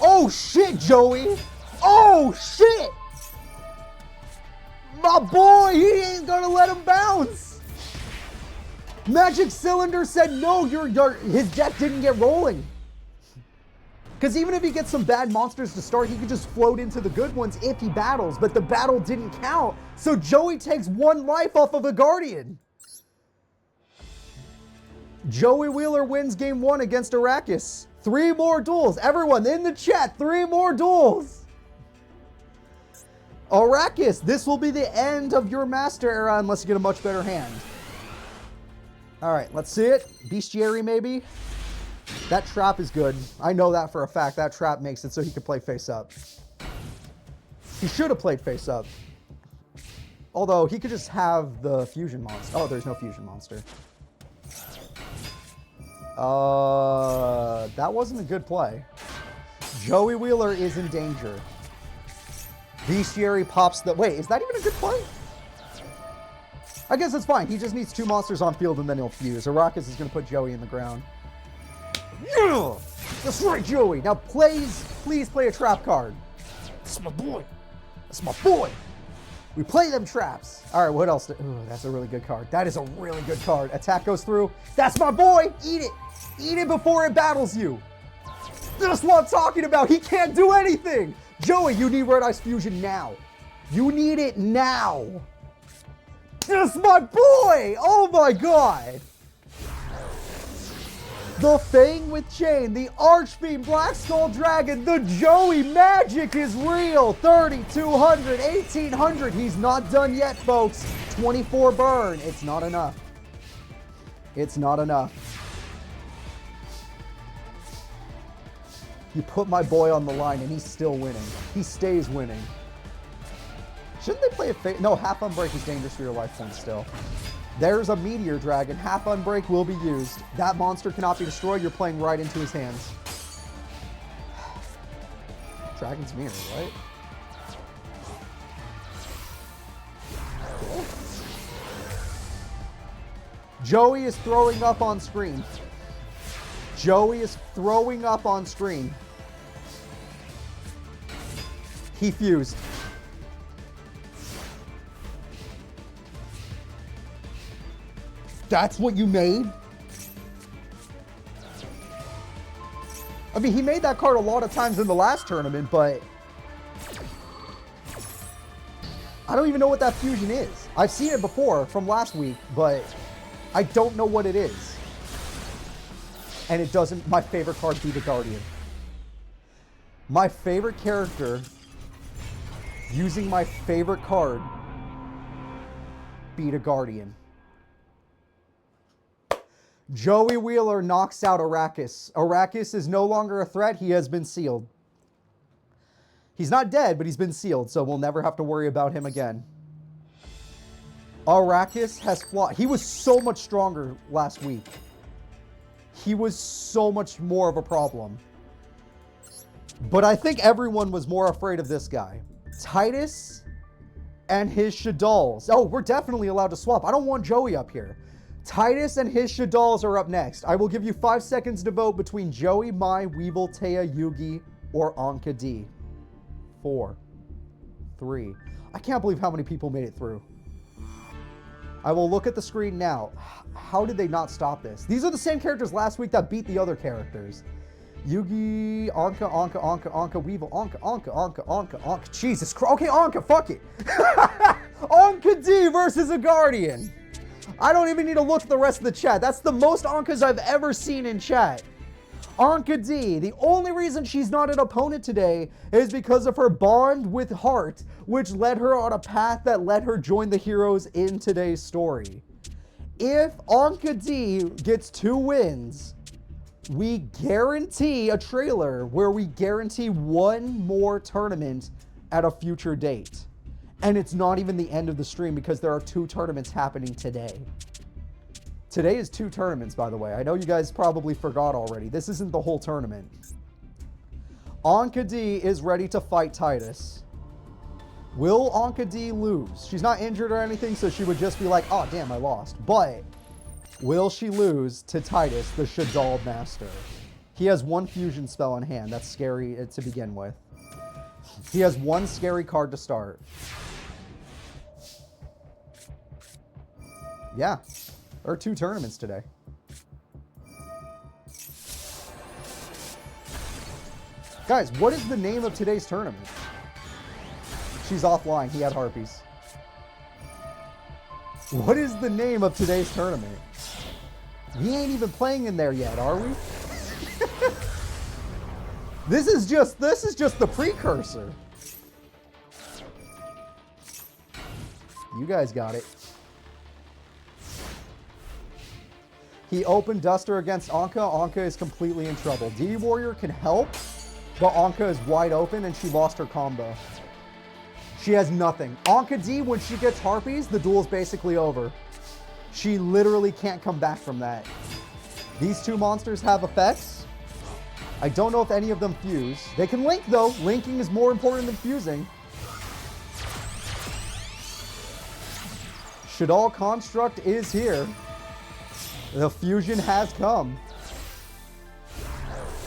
Oh, shit, Joey. Oh, shit. My boy, he ain't gonna let him bounce. Magic Cylinder said no, his deck didn't get rolling. Because even if he gets some bad monsters to start, he could just float into the good ones if he battles, but the battle didn't count. So Joey takes one life off of a Guardian. Joey Wheeler wins game 1 against Arrakis. 3 more duels. Everyone in the chat, 3 more duels. Arrakis, this will be the end of your Master Era unless you get a much better hand. All right, let's see it. Bestiary, maybe. That trap is good. I know that for a fact. That trap makes it so he could play face up. He should have played face up. Although, he could just have the fusion monster. Oh, there's no fusion monster. That wasn't a good play. Joey Wheeler is in danger. Bestiary pops the... Wait, is that even a good play? I guess it's fine. He just needs 2 monsters on field and then he'll fuse. Arrakis is going to put Joey in the ground. Yeah! That's right, Joey. Now, please play a trap card. That's my boy. That's my boy. We play them traps. All right, what else? Ooh, that's a really good card. That is a really good card. Attack goes through. That's my boy. Eat it. Eat it before it battles you. That's what I'm talking about. He can't do anything. Joey, you need Red Eyes Fusion now. You need it now. That's my boy. Oh my God. The Fang with Chain, the Archfiend Black Skull Dragon, the Joey magic is real. 3,200, 1,800. He's not done yet, folks. 24 burn. It's not enough. It's not enough. You put my boy on the line and he's still winning. He stays winning. Shouldn't they play a no, half unbreak is dangerous for your life points still. There's a Meteor Dragon. Half unbreak will be used. That monster cannot be destroyed. You're playing right into his hands. Dragon's Mirror, right? Cool. Joey is throwing up on screen. Joey is throwing up on screen. He fused. That's what you made? I mean, he made that card a lot of times in the last tournament, but I don't even know what that fusion is. I've seen it before from last week, but I don't know what it is. And it doesn't, my favorite card beat a Guardian. My favorite character using my favorite card beat a Guardian. Joey Wheeler knocks out Arrakis. Arrakis is no longer a threat. He has been sealed. He's not dead, but he's been sealed, so we'll never have to worry about him again. Arrakis has fought. He was so much stronger last week. He was so much more of a problem. But I think everyone was more afraid of this guy. Titus and his Shaddolls. Oh, we're definitely allowed to swap. I don't want Joey up here. Titus and his Shaddolls are up next. I will give you 5 seconds to vote between Joey, Mai, Weevil, Taya, Yugi, or Anka D. 4, 3. I can't believe how many people made it through. I will look at the screen now. How did they not stop this? These are the same characters last week that beat the other characters. Yugi, Anka, Weevil, Anka. Jesus Christ. Okay, Anka, fuck it. Anka D versus a Guardian. I don't even need to look at the rest of the chat. That's the most Ankas I've ever seen in chat. Anka D, the only reason she's not an opponent today is because of her bond with Heart, which led her on a path that let her join the heroes in today's story. If Anka D gets 2 wins, we guarantee a trailer where we guarantee 1 more tournament at a future date. And it's not even the end of the stream because there are 2 tournaments happening today. Today is 2 tournaments, by the way. I know you guys probably forgot already. This isn't the whole tournament. Anka D is ready to fight Titus. Will Anka D lose? She's not injured or anything, so she would just be like, oh, damn, I lost. But will she lose to Titus, the Shaddol Master? He has 1 fusion spell in hand. That's scary to begin with. He has 1 scary card to start. Yeah, there are 2 tournaments today. Guys, what is the name of today's tournament? She's offline. He had harpies. What is the name of today's tournament? We ain't even playing in there yet, are we? This is just the precursor. You guys got it. He opened Duster against Anka. Anka is completely in trouble. DD Warrior can help, but Anka is wide open and she lost her combo. She has nothing. Anka D, when she gets harpies, the duel is basically over. She literally can't come back from that. These 2 monsters have effects. I don't know if any of them fuse. They can link though. Linking is more important than fusing. Shaddol Construct is here. The fusion has come.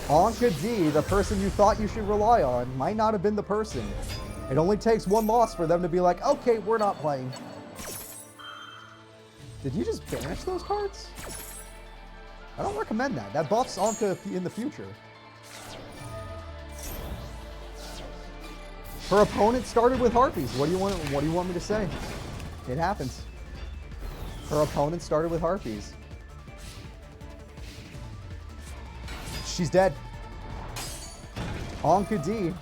Anka D, the person you thought you should rely on, might not have been the person. It only takes 1 loss for them to be like, okay, we're not playing. Did you just banish those cards? I don't recommend that. That buffs Anka in the future. Her opponent started with harpies. What do you want me to say? It happens. Her opponent started with harpies. She's dead. Anka D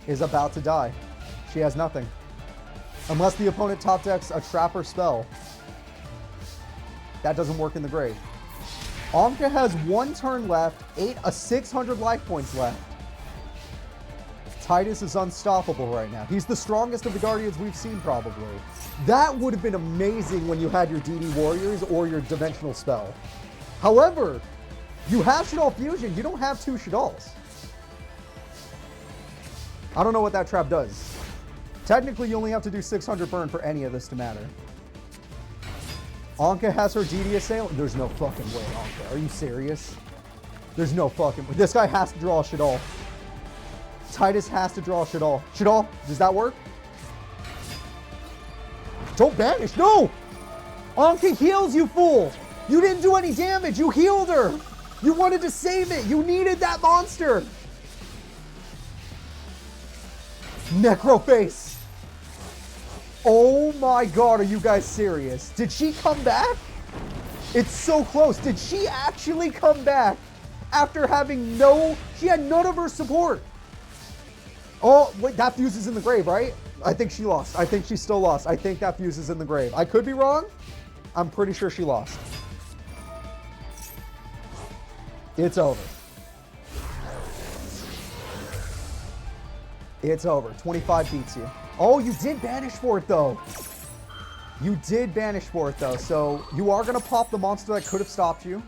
is about to die. She has nothing. Unless the opponent top decks a trap or spell. That doesn't work in the grave. Anka has 1 turn left, 600 life points left. Titus is unstoppable right now. He's the strongest of the Guardians we've seen, probably. That would have been amazing when you had your DD Warriors or your Dimensional Spell. However, you have Shaddol Fusion. You don't have 2 Shaddolls. I don't know what that trap does. Technically, you only have to do 600 burn for any of this to matter. Anka has her DD Assailant. There's no fucking way, Anka. Are you serious? There's no fucking way. This guy has to draw a Shaddol. Titus has to draw a Shaddol. Shaddol, does that work? Don't banish. No! Anka heals, you fool! You didn't do any damage. You healed her. You wanted to save it. You needed that monster. Necroface. Oh my god, are you guys serious? Did she come back? It's so close. Did she actually come back after having no... She had none of her support. Oh, wait, that fuse is in the grave, right? I think she lost. I think she still lost. I think that fuse is in the grave. I could be wrong. I'm pretty sure she lost. It's over. It's over. 25 beats you. Oh, you did banish for it, though. You did banish for it, though. So you are going to pop the monster that could have stopped you.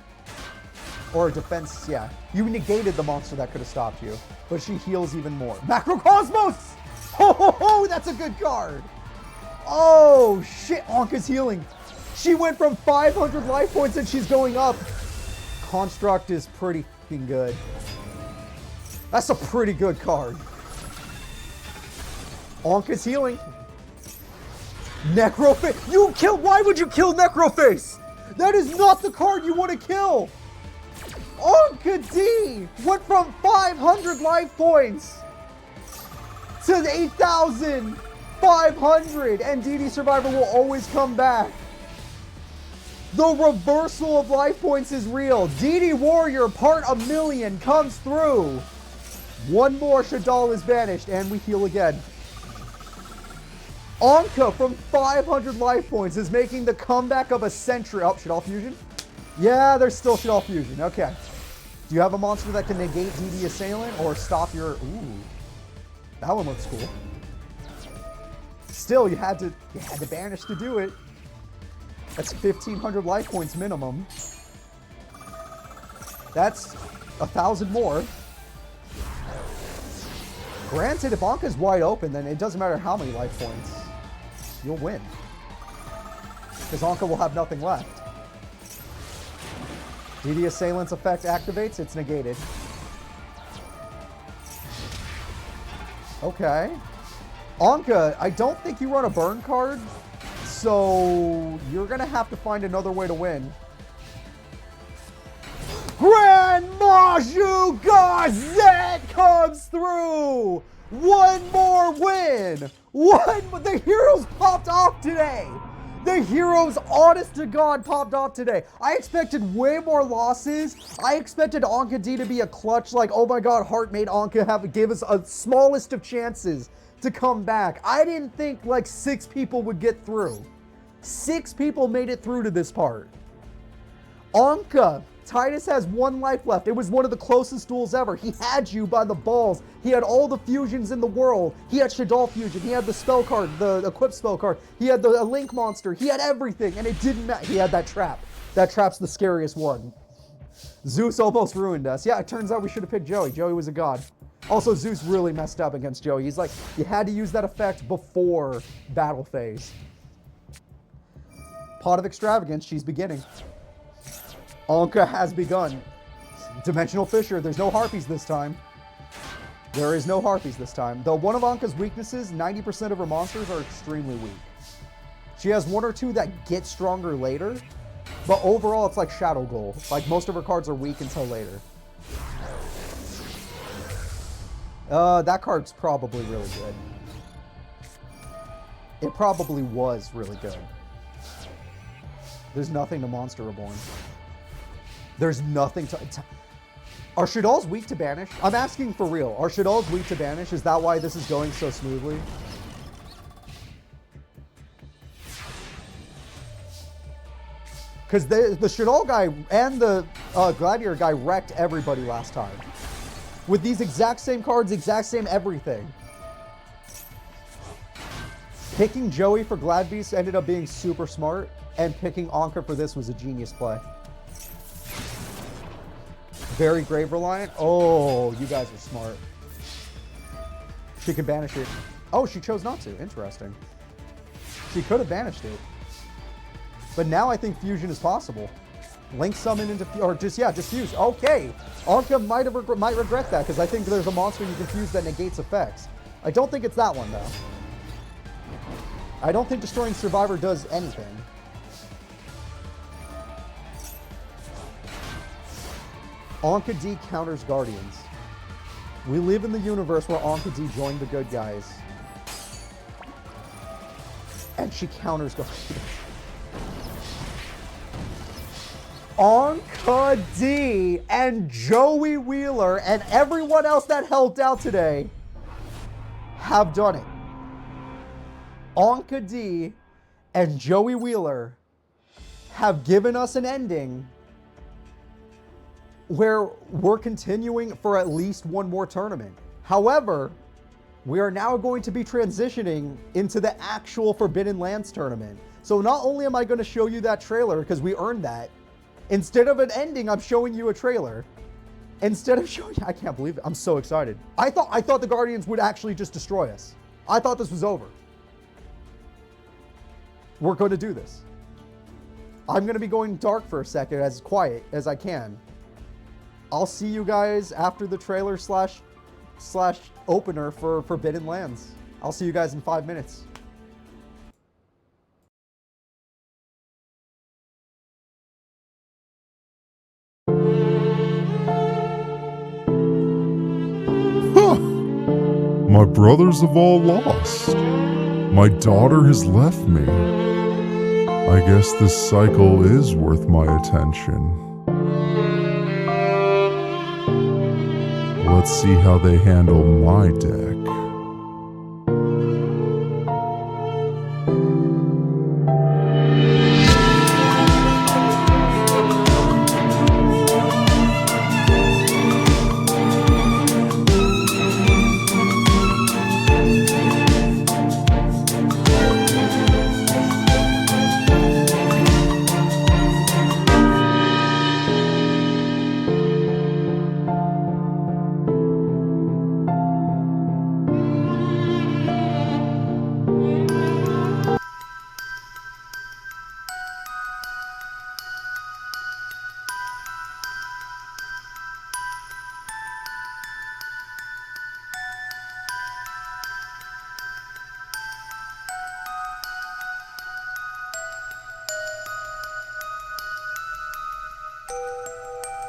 Or defense, yeah. You negated the monster that could have stopped you. But she heals even more. Macrocosmos! Ho, ho, ho! That's a good card. Oh, shit. Anka's healing. She went from 500 life points and she's going up. Construct is pretty fucking good. That's a pretty good card. Anka's healing. Necroface. You killed. Why would you kill Necroface? That is not the card you want to kill. Anka D went from 500 life points to 8,500, and DD Survivor will always come back. The reversal of life points is real. DD Warrior part a million comes through. One more Shadal is banished, and we heal again. Anka from 500 life points is making the comeback of a century. Oh, Shadal Fusion? Yeah, there's still Shadal Fusion. Okay. Do you have a monster that can negate DD Assailant or stop your... Ooh. That one looks cool. Still, you had to banish to do it. That's 1,500 life points minimum. That's 1,000 more. Granted, if Anka's wide open, then it doesn't matter how many life points. You'll win. Because Anka will have nothing left. DD Assailant's effect activates, it's negated. Okay. Anka, I don't think you run a burn card, so you're going to have to find another way to win. Grand Maju Gazette comes through! One more win! The heroes popped off today! The heroes, honest to God, popped off today. I expected way more losses. I expected Anka D to be a clutch, like, oh my God, Heart made Anka give us a smallest of chances to come back. I didn't think like 6 people would get through. 6 people made it through to this part. Anka, Titus has 1 life left. It was one of the closest duels ever. He had you by the balls. He had all the fusions in the world. He had Shadal Fusion. He had the spell card, the equipped spell card. He had the Link monster. He had everything, and it didn't matter. He had that trap. That trap's the scariest one. Zeus almost ruined us. Yeah, it turns out we should have picked Joey. Joey was a god. Also, Zeus really messed up against Joey. He's like, you had to use that effect before battle phase. Pot of Extravagance, she's beginning. Anka has begun. Dimensional Fissure. There's no Harpies this time. There is no Harpies this time. Though one of Anka's weaknesses, 90% of her monsters are extremely weak. She has 1 or 2 that get stronger later, but overall it's like Shadow Goal. Like most of her cards are weak until later. That card's probably really good. It probably was really good. There's nothing to Monster Reborn. There's nothing to... Are Shadal's weak to banish? I'm asking for real. Are Shadal's weak to banish? Is that why this is going so smoothly? Because the Shadal guy and the Gladiator guy wrecked everybody last time. With these exact same cards, exact same everything. Picking Joey for Glad Beast ended up being super smart, and picking Anka for this was a genius play. Very Grave Reliant. Oh, you guys are smart. She can banish it. Oh, she chose not to. Interesting. She could have banished it. But now I think fusion is possible. Link summon into, or just fuse. Okay. Anka might regret that, because I think there's a monster you can fuse that negates effects. I don't think it's that one, though. I don't think destroying Survivor does anything. Anka D counters Guardians. We live in the universe where Anka D joined the good guys. And she counters Guardians. Anka D and Joey Wheeler and everyone else that helped out today have done it. Anka D and Joey Wheeler have given us an ending where we're continuing for at least one more tournament. However, we are now going to be transitioning into the actual Forbidden Lands tournament. So not only am I going to show you that trailer because we earned that, instead of an ending, I'm showing you a trailer. Instead of showing, I can't believe it. I'm so excited. I thought the Guardians would actually just destroy us. I thought this was over. We're going to do this. I'm going to be going dark for a second, as quiet as I can. I'll see you guys after the trailer slash opener for Forbidden Lands. I'll see you guys in 5 minutes. Huh. My brothers have all lost. My daughter has left me. I guess this cycle is worth my attention. Let's see how they handle my deck.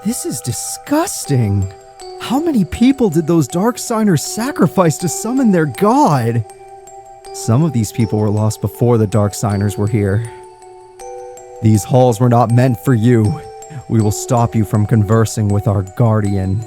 This is disgusting. How many people did those Dark Signers sacrifice to summon their god? Some of these people were lost before the Dark Signers were here. These halls were not meant for you. We will stop you from conversing with our guardian.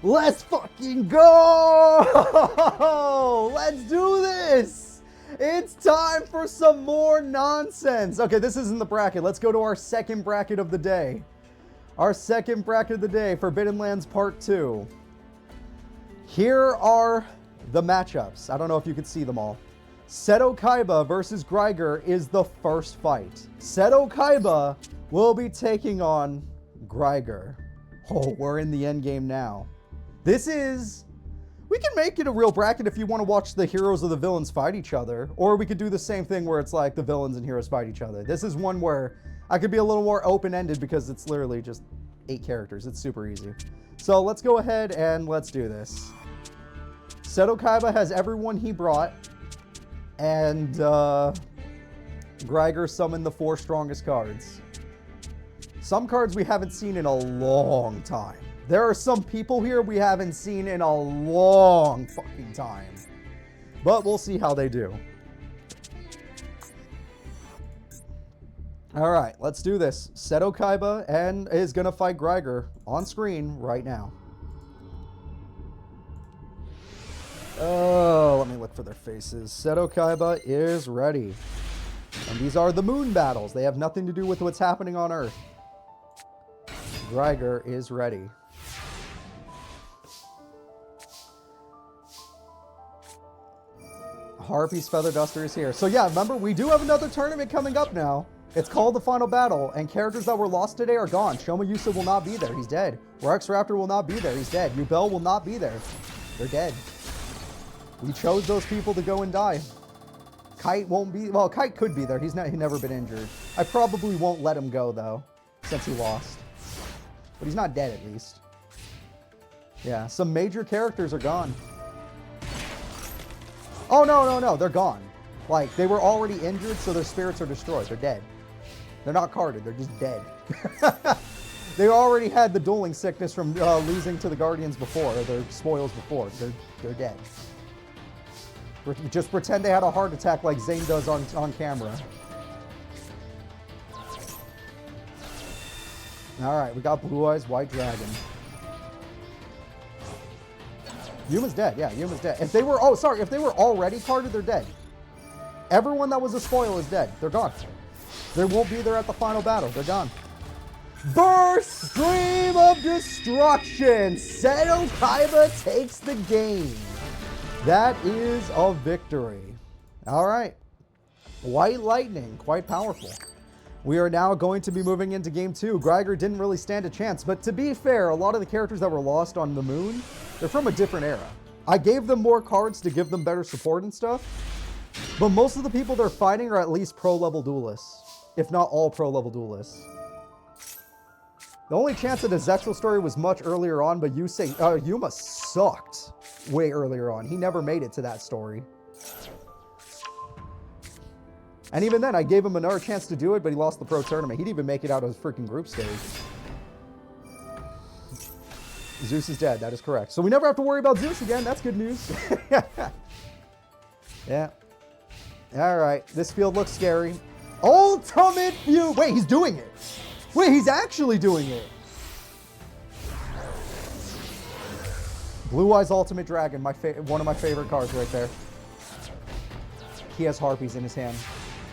Let's fucking go! Let's do this! It's time for some more nonsense. Okay, this isn't the bracket. Let's go to our second bracket of the day. Our second bracket of the day, Forbidden Lands Part 2. Here are the matchups. I don't know if you can see them all. Seto Kaiba versus Greiger is the first fight. Seto Kaiba will be taking on Greiger. Oh, we're in the end game now. We can make it a real bracket if you want to watch the heroes or the villains fight each other. Or we could do the same thing where it's like the villains and heroes fight each other. This is one where I could be a little more open-ended because it's literally just 8 characters. It's super easy. So let's go ahead and let's do this. Seto Kaiba has everyone he brought. And Greiger summoned the 4 strongest cards. Some cards we haven't seen in a long time. There are some people here we haven't seen in a long fucking time. But we'll see how they do. All right, let's do this. Seto Kaiba and is going to fight Greiger on screen right now. Oh, let me look for their faces. Seto Kaiba is ready. And these are the moon battles. They have nothing to do with what's happening on Earth. Greiger is ready. Harpy's Feather Duster is here. So yeah, remember, we do have another tournament coming up now. It's called the Final Battle, and characters that were lost today are gone. Shoma Yusa will not be there. He's dead. Rex Raptor will not be there. He's dead. Yubel will not be there. They're dead. We chose those people to go and die. Kite won't be... Well, Kite could be there. He's never been injured. I probably won't let him go, though, since he lost. But he's not dead, at least. Yeah, some major characters are gone. Oh, no, they're gone. Like, they were already injured, so their spirits are destroyed. They're dead. They're not carded, they're just dead. They already had the dueling sickness from losing to the Guardians before, or their spoils before. They're dead. Just pretend they had a heart attack like Zane does on camera. Alright, we got Blue Eyes, White Dragon. Yuma's dead, yeah, Yuma's dead. If they were, if they were already carded, they're dead. Everyone that was a spoil is dead. They're gone. They won't be there at the final battle. They're gone. Burst Stream of Destruction! Seto Kaiba takes the game. That is a victory. Alright. White Lightning, quite powerful. We are now going to be moving into game 2. Greiger didn't really stand a chance, but to be fair, a lot of the characters that were lost on the moon, they're from a different era. I gave them more cards to give them better support and stuff, but most of the people they're fighting are at least pro-level duelists, if not all pro-level duelists. The only chance that a Zexal story was much earlier on, but Yuma sucked way earlier on. He never made it to that story. And even then, I gave him another chance to do it, but he lost the pro tournament. He didn't even make it out of his freaking group stage. Zeus is dead. That is correct. So we never have to worry about Zeus again. That's good news. Yeah. All right. This field looks scary. Ultimate View. Wait, he's doing it. Wait, he's actually doing it. Blue Eyes Ultimate Dragon. One of my favorite cards right there. He has Harpies in his hand.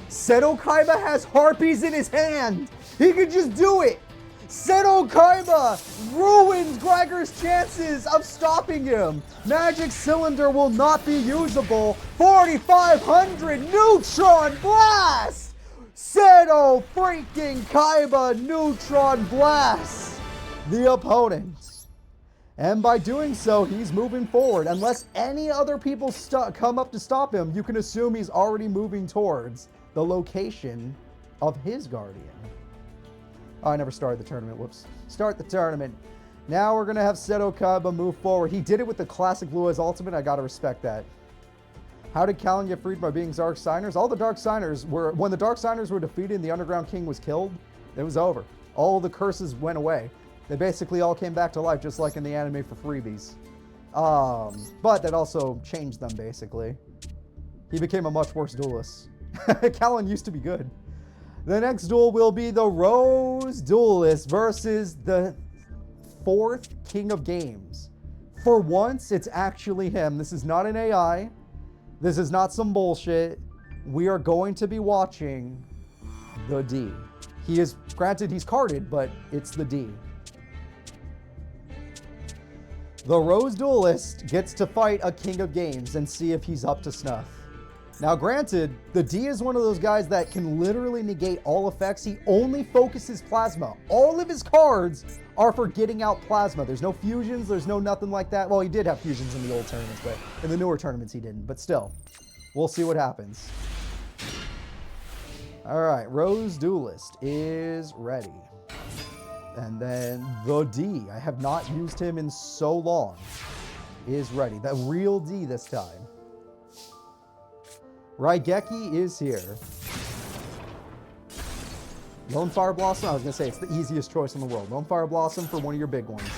Seto Kaiba has Harpies in his hand. He could just do it. Seto Kaiba ruins Greiger's chances of stopping him. Magic Cylinder will not be usable. 4,500 Neutron Blast. Seto freaking Kaiba Neutron Blast the opponent. And by doing so, he's moving forward. Unless any other people come up to stop him, you can assume he's already moving towards the location of his Guardian. Oh, I never started the tournament. Whoops. Start the tournament. Now we're going to have Seto Kaiba move forward. He did it with the classic Blue Eyes Ultimate. I got to respect that. How did Callan get freed by being Dark Signers? All the Dark Signers were... When the Dark Signers were defeated and the Underground King was killed, it was over. All the curses went away. They basically all came back to life, just like in the anime for freebies. But that also changed them, basically. He became a much worse duelist. Callan used to be good. The next duel will be the Rose Duelist versus the 4th King of Games. For once, it's actually him. This is not an AI. This is not some bullshit. We are going to be watching the D. He is, granted, he's carded, but it's the D. The Rose Duelist gets to fight a King of Games and see if he's up to snuff. Now, granted, the D is one of those guys that can literally negate all effects. He only focuses plasma. All of his cards are for getting out plasma. There's no fusions. There's no nothing like that. Well, he did have fusions in the old tournaments, but in the newer tournaments he didn't. But still, we'll see what happens. All right, Rose Duelist is ready. And then the D, I have not used him in so long, is ready. The real D this time. Raigeki is here. Lone Fire Blossom, I was going to say, it's the easiest choice in the world. Lone Fire Blossom for one of your big ones.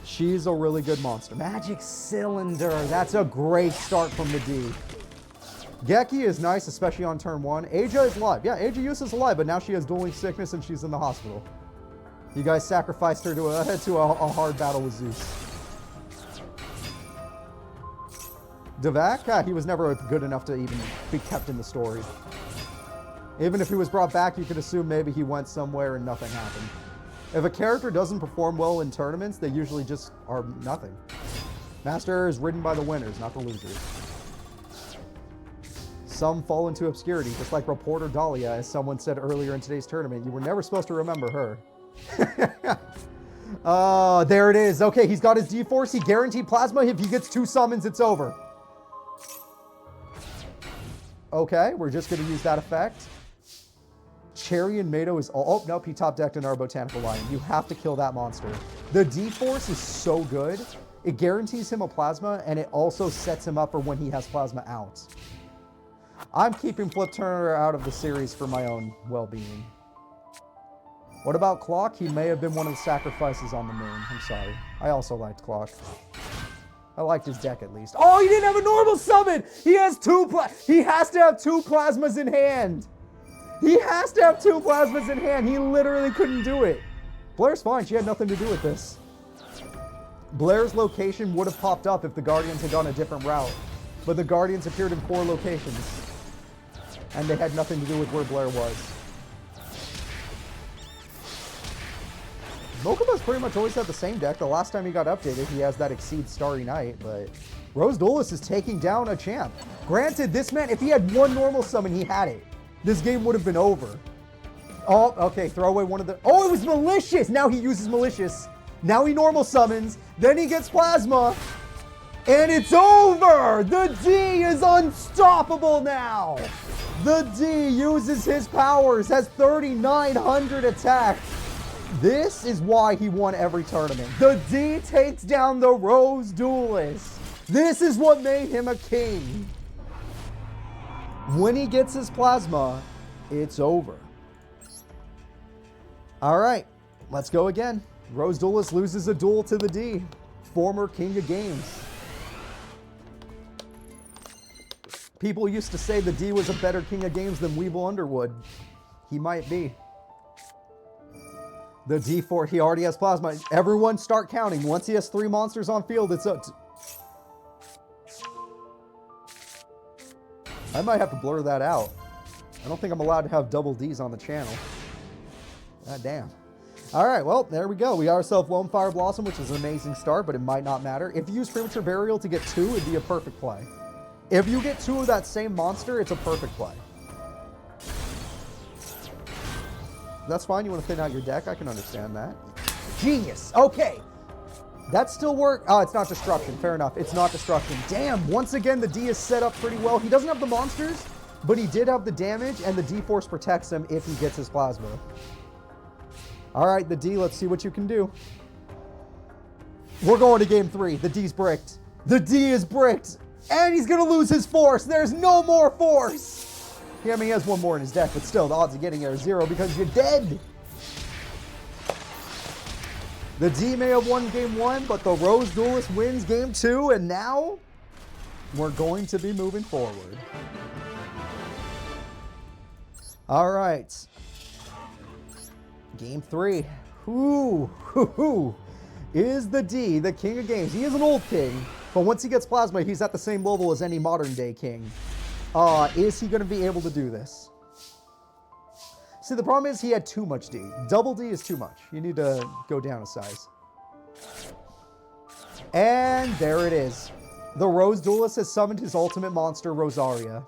She's a really good monster. Magic Cylinder, that's a great start from the D. Geki is nice, especially on turn 1. Aja is alive. Yeah, Aja Yus is alive, but now she has dueling sickness and she's in the hospital. You guys sacrificed her to a hard battle with Zeus. Devak? He was never good enough to even be kept in the story. Even if he was brought back, you could assume maybe he went somewhere and nothing happened. If a character doesn't perform well in tournaments, they usually just are nothing. Master is ridden by the winners, not the losers. Some fall into obscurity, just like Reporter Dahlia, as someone said earlier in today's tournament. You were never supposed to remember her. There it is. Okay, he's got his D-Force. He guaranteed plasma. If he gets 2 summons, it's over. Okay, we're just going to use that effect. Cherry and Mato is all... Oh, nope, he top decked another Botanical Lion. You have to kill that monster. The D-Force is so good. It guarantees him a Plasma, and it also sets him up for when he has Plasma out. I'm keeping Flip Turner out of the series for my own well-being. What about Clock? He may have been one of the sacrifices on the moon. I'm sorry. I also liked Clock. I liked his deck at least. Oh, he didn't have a normal summon! He has he has to have 2 Plasmas in hand! He has to have 2 Plasmas in hand! He literally couldn't do it. Blair's fine. She had nothing to do with this. Blair's location would have popped up if the Guardians had gone a different route. But the Guardians appeared in 4 locations. And they had nothing to do with where Blair was. Mokuba's pretty much always had the same deck. The last time he got updated, he has that Exceed Starry Night, but Rose Duelist is taking down a champ. Granted, this man, if he had 1 normal summon, he had it. This game would have been over. Oh, okay, throw away one of the... Oh, it was Malicious! Now he uses Malicious. Now he normal summons. Then he gets Plasma. And it's over! The D is unstoppable now! The D uses his powers, has 3,900 attack. This is why he won every tournament. The D takes down the Rose Duelist. This is what made him a king. When he gets his Plasma, it's over. All right, let's go again. Rose Duelist loses a duel to the D, former king of games. People used to say the D was a better king of games than Weevil Underwood. He might be. The D4, he already has Plasma. Everyone start counting. Once he has 3 monsters on field, it's up to... I might have to blur that out. I don't think I'm allowed to have double Ds on the channel. God damn. All right, well, there we go. We got ourselves Lone Fire Blossom, which is an amazing start, but it might not matter. If you use Premature Burial to get 2, it'd be a perfect play. If you get 2 of that same monster, it's a perfect play. That's fine. You want to thin out your deck. I can understand that. Genius. Okay. That still works. Oh, it's not Destruction. Fair enough. It's not Destruction. Damn. Once again, the D is set up pretty well. He doesn't have the monsters, but he did have the damage, and the D-Force protects him if he gets his Plasma. All right, the D. Let's see what you can do. We're going to game 3. The D's bricked. The D is bricked. And he's going to lose his Force. There's no more Force. Yeah, I mean, he has 1 more in his deck, but still, the odds of getting it are 0 because you're dead. The D may have won game 1, but the Rose Duelist wins game 2, and now we're going to be moving forward. All right. Game 3. Who is the D, the king of games? He is an old king, but once he gets Plasma, he's at the same level as any modern day king. Is he going to be able to do this? See, the problem is he had too much D. Double D is too much. You need to go down a size. And there it is. The Rose Duelist has summoned his ultimate monster, Rosaria.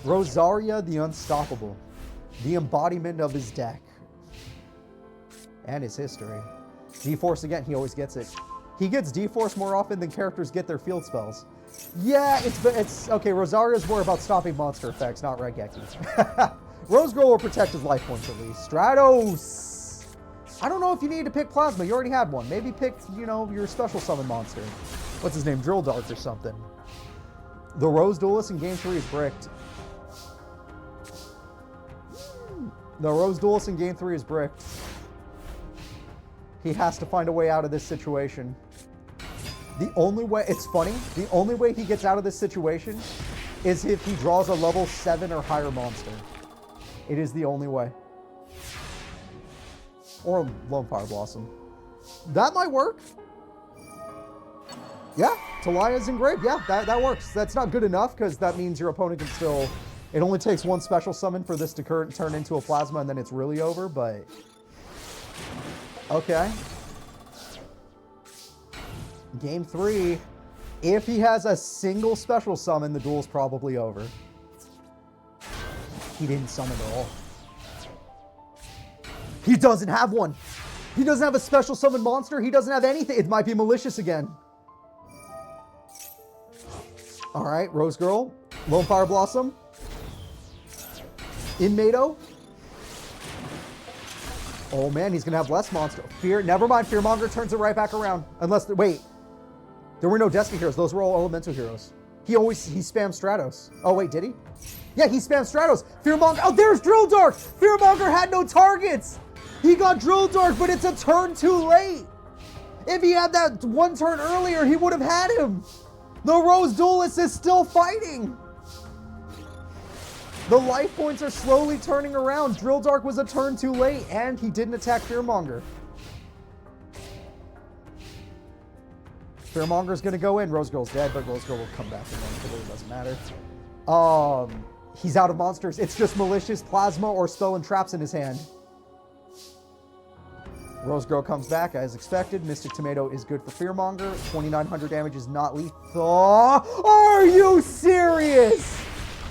Rosaria the Unstoppable. The embodiment of his deck. And his history. D-Force again, he always gets it. He gets D-Force more often than characters get their field spells. Yeah, it's okay, Rosaria's more about stopping monster effects, not Raigeki. Rose Girl will protect his life points at least. Stratos! I don't know if you need to pick Plasma. You already had one. Maybe pick, you know, your special summon monster. What's his name? Drill Dart or something. The Rose Duelist in game 3 is bricked. The Rose Duelist in game 3 is bricked. He has to find a way out of this situation. The only way, it's funny, the only way he gets out of this situation is if he draws a level 7 or higher monster. It is the only way. Or Lone Fire Blossom. That might work. Yeah, Talia's engraved. Yeah, that works. That's not good enough because that means your opponent can still... It only takes 1 special summon for this to turn into a Plasma and then it's really over, but... Okay. Game 3, if he has a single special summon, the duel's probably over. He didn't summon at all. He doesn't have one. He doesn't have a special summon monster. He doesn't have anything. It might be Malicious again. All right, Rose Girl, Lone Fire Blossom, Inmato. Oh man, he's gonna have less monster. Never mind, Fearmonger turns it right back around. Unless, wait. There were no Destiny heroes. Those were all elemental heroes. He spammed Stratos. Oh wait, did he? Yeah, he spammed Stratos. Fearmonger, oh there's Drill Dart! Fearmonger had no targets! He got Drill Dart, but it's a turn too late! If he had that one turn earlier, he would have had him! The Rose Duelist is still fighting! The life points are slowly turning around. Drill Dart was a turn too late, and he didn't attack Fearmonger. Fearmonger's gonna go in. Rose Girl's dead, but Rose Girl will come back and then it really doesn't matter. He's out of monsters. It's just Malicious, Plasma, or Spell and Traps in his hand. Rose Girl comes back as expected. Mystic Tomato is good for Fearmonger. 2,900 damage is not lethal. Are you serious?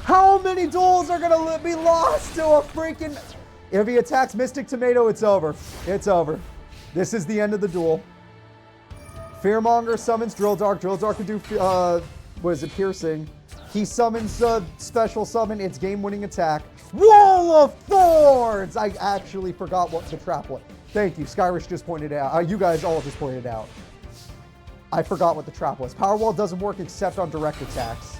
How many duels are gonna be lost to a freaking... If he attacks Mystic Tomato, it's over. It's over. This is the end of the duel. Fearmonger summons Drill Dart. Drill Dart can do, what is it, Piercing. He summons a special summon. It's game-winning attack. Wall of Thorns! I actually forgot what the trap was. Thank you. Skyrish just pointed it out. You guys all just pointed it out. I forgot what the trap was. Power Wall doesn't work except on direct attacks.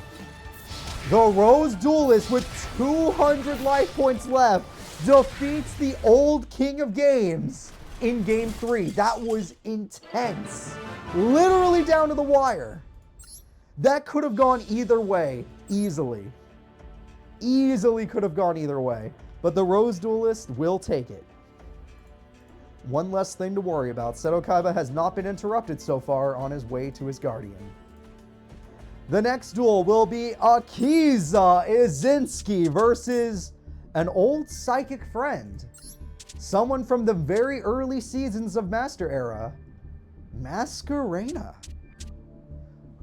The Rose Duelist with 200 life points left defeats the old King of Games in Game 3. That was intense. Literally down to the wire. That could have gone either way, easily. Easily could have gone either way. But the Rose Duelist will take it. One less thing to worry about. Seto Kaiba has not been interrupted so far on his way to his Guardian. The next duel will be Akiza Izinski versus an old psychic friend. Someone from the very early seasons of Master Era. Masquerena.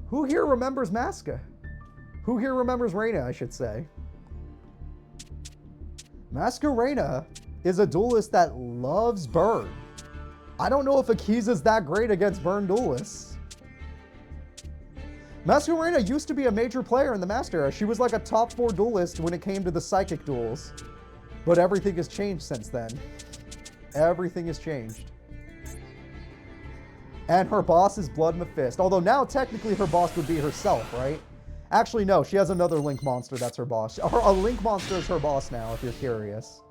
Who here remembers Masca? Who here remembers Reina, I should say? Masquerena is a duelist that loves burn. I don't know if Akiza's that great against burn duelists. Masquerena used to be a major player in the Master Era. She was like a top 4 duelist when it came to the psychic duels. But everything has changed since then. Everything has changed. And her boss is Blood Mephisto. Although now technically her boss would be herself, right? Actually, no. She has another Link monster that's her boss. A Link monster is her boss now, if you're curious.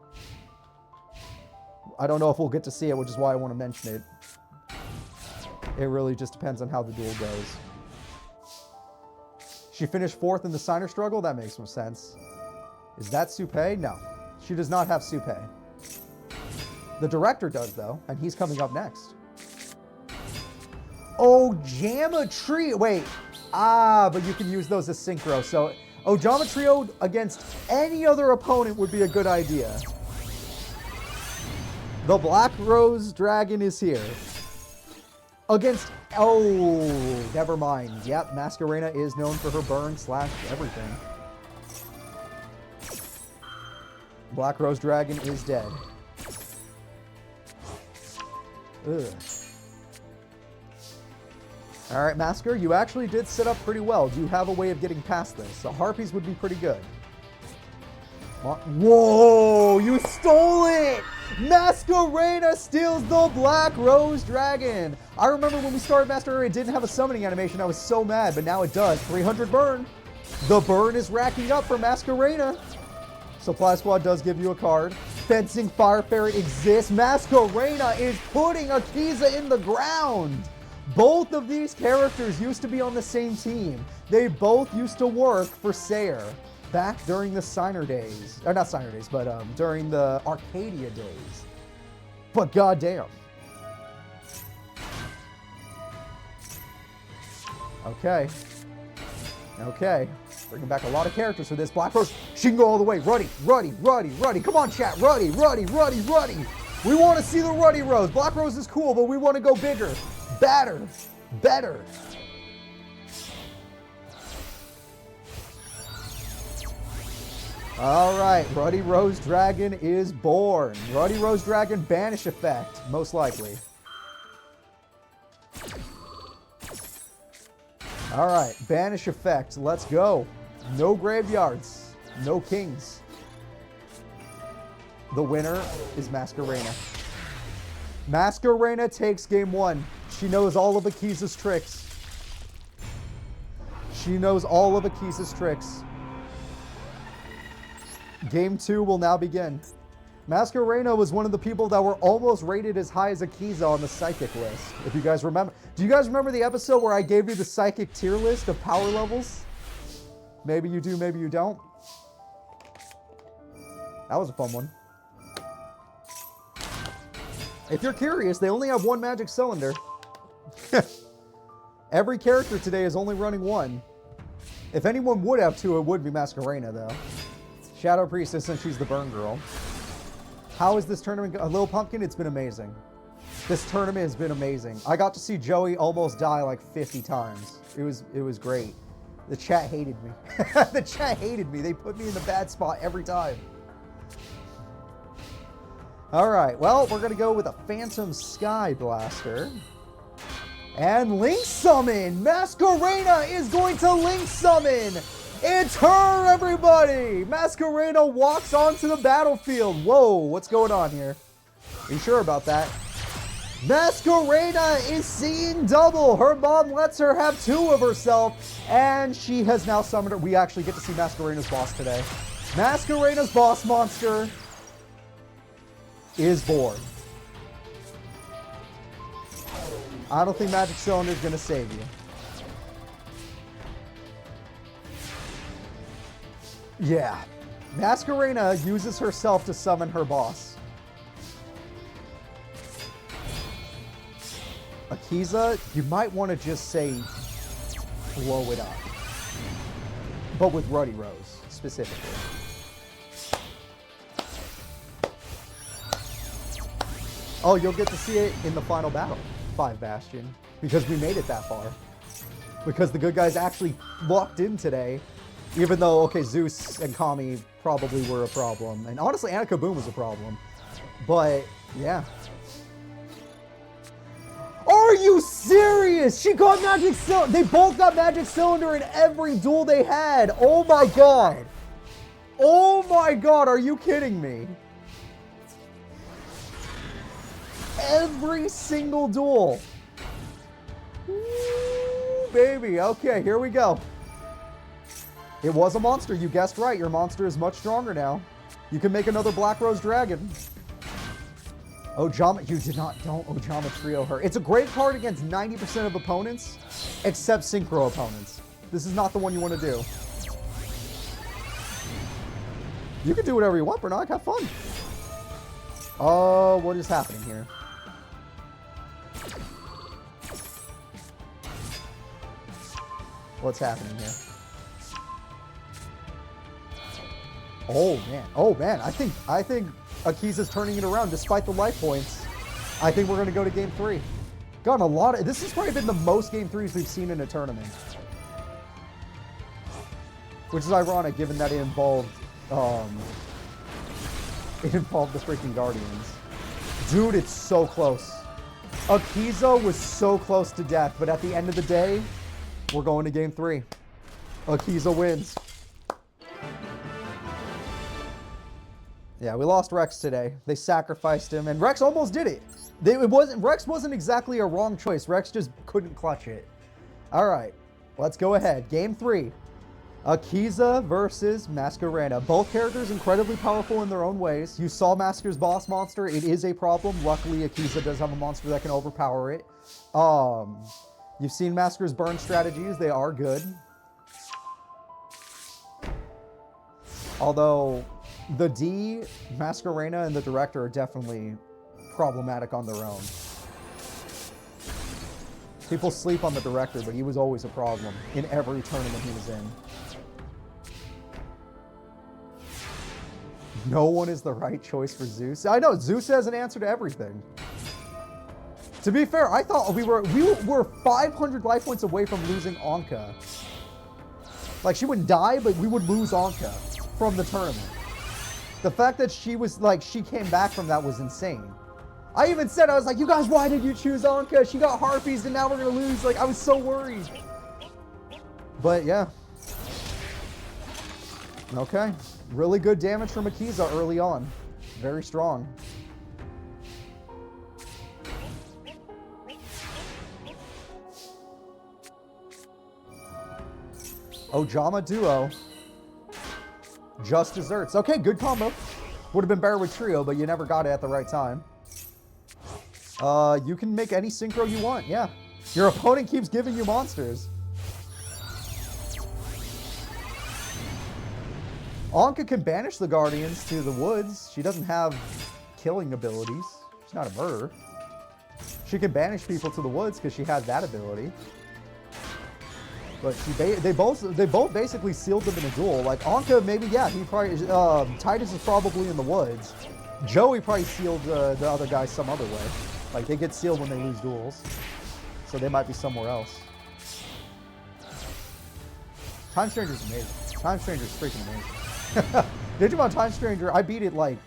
I don't know if we'll get to see it, which is why I want to mention it. It really just depends on how the duel goes. She finished 4th in the Signer Struggle? That makes some sense. Is that Supe? No. She does not have Supe. The director does, though, and he's coming up next. Ojama Trio. Wait. But you can use those as synchro. So, Ojama Trio against any other opponent would be a good idea. The Black Rose Dragon is here. Against... Oh, never mind. Yep, Masquerena is known for her burn / everything. Black Rose Dragon is dead. Ugh. Alright, Masker, you actually did set up pretty well. Do you have a way of getting past this? The Harpies would be pretty good. Whoa! You stole it! Masquerena steals the Black Rose Dragon! I remember when we started Master Era, it didn't have a summoning animation. I was so mad, but now it does. 300 burn. The burn is racking up for Masquerena. Supply Squad does give you a card. Fencing Fire Ferret exists. Masquerena is putting Akiza in the ground. Both of these characters used to be on the same team. They both used to work for Sayer back during the Signer days. Or not Signer days, but during the Arcadia days. But goddamn. Okay. Okay. Bringing back a lot of characters for this. Black Rose. She can go all the way. Ruddy, Ruddy, Ruddy, Ruddy. Come on, chat. Ruddy, Ruddy, Ruddy, Ruddy. We want to see the Ruddy Rose. Black Rose is cool, but we want to go bigger. Badder. Better. Alright, Ruddy Rose Dragon is born. Ruddy Rose Dragon banish effect, most likely. Alright, banish effect, let's go. No graveyards, no kings. The winner is Masquerena. Masquerena takes game 1. She knows all of Akiza's tricks. She knows all of Akiza's tricks. Game 2 will now begin. Masquerena was one of the people that were almost rated as high as Akiza on the Psychic list. If you guys remember. Do you guys remember the episode where I gave you the Psychic tier list of power levels? Maybe you do, maybe you don't. That was a fun one. If you're curious, they only have one magic cylinder. Every character today is only running one. If anyone would have two, it would be Masquerena, though. Shadow Priestess, since she's the burn girl. How is this tournament? A Little Pumpkin, it's been amazing. This tournament has been amazing. I got to see Joey almost die like 50 times. It was great. The chat hated me. The chat hated me. They put me in the bad spot every time. Alright, well, we're going to go with a Phantom Sky Blaster. And Link Summon! Masquerena is going to Link Summon! It's her, everybody! Masquerena walks onto the battlefield. Whoa, what's going on here? Are you sure about that? Masquerena is seeing double. Her mom lets her have two of herself, and she has now summoned her. We actually get to see Masquerena's boss today. Masquerena's boss monster is born. I don't think Magic Cylinder is going to save you. Yeah. Masquerena uses herself to summon her boss. Akiza, you might want to just say blow it up. But with Ruddy Rose, specifically. Oh, you'll get to see it in the final battle, 5 Bastion, because we made it that far. Because the good guys actually locked in today, even though, okay, Zeus and Kami probably were a problem. And honestly, Annika Boom was a problem. But, yeah. Are you serious? She got Magic Cylinder. They both got Magic Cylinder in every duel they had. Oh my god. Oh my god, are you kidding me? Every single duel. Ooh, baby. Okay, here we go. It was a monster. You guessed right. Your monster is much stronger now. You can make another Black Rose Dragon. Ojama, you did not, don't Ojama Trio her. It's a great card against 90% of opponents, except Synchro opponents. This is not the one you want to do. You can do whatever you want, Bernard. Have fun. Oh, what is happening here? What's happening here? Oh man, oh man, I think Akiza's turning it around despite the life points. I think we're gonna go to game 3. Gotten a lot of, this has probably been the most game 3s we've seen in a tournament. Which is ironic given that it involved the freaking Guardians. Dude, it's so close. Akiza was so close to death, but at the end of the day, we're going to game 3. Akiza wins. Yeah, we lost Rex today. They sacrificed him, and Rex almost did it. Rex wasn't exactly a wrong choice. Rex just couldn't clutch it. All right, let's go ahead. Game 3. Akiza versus Masquerena. Both characters incredibly powerful in their own ways. You saw Masker's boss monster. It is a problem. Luckily, Akiza does have a monster that can overpower it. You've seen Masker's burn strategies. They are good. Although the D, Masquerena, and the director are definitely problematic on their own. People sleep on the director, but he was always a problem in every tournament he was in. No one is the right choice for Zeus. I know, Zeus has an answer to everything. To be fair, I thought we were 500 life points away from losing Anka. Like, she wouldn't die, but we would lose Anka from the tournament. The fact that she came back from that was insane. I even said, I was like, you guys, why did you choose Anka? She got Harpies and now we're going to lose. Like, I was so worried. But yeah. Okay. Really good damage from Akiza early on. Very strong. Ojama Duo. Just desserts. Okay, good combo. Would have been better with Trio, but you never got it at the right time. You can make any synchro you want, yeah. Your opponent keeps giving you monsters. Anka can banish the Guardians to the woods. She doesn't have killing abilities. She's not a murderer. She can banish people to the woods because she has that ability. But they both basically sealed them in a duel. Like Anka, maybe he probably Titus is probably in the woods. Joey probably sealed the other guy some other way. Like they get sealed when they lose duels, so they might be somewhere else. Time Stranger's amazing. Time Stranger's freaking amazing. Digimon Time Stranger, I beat it like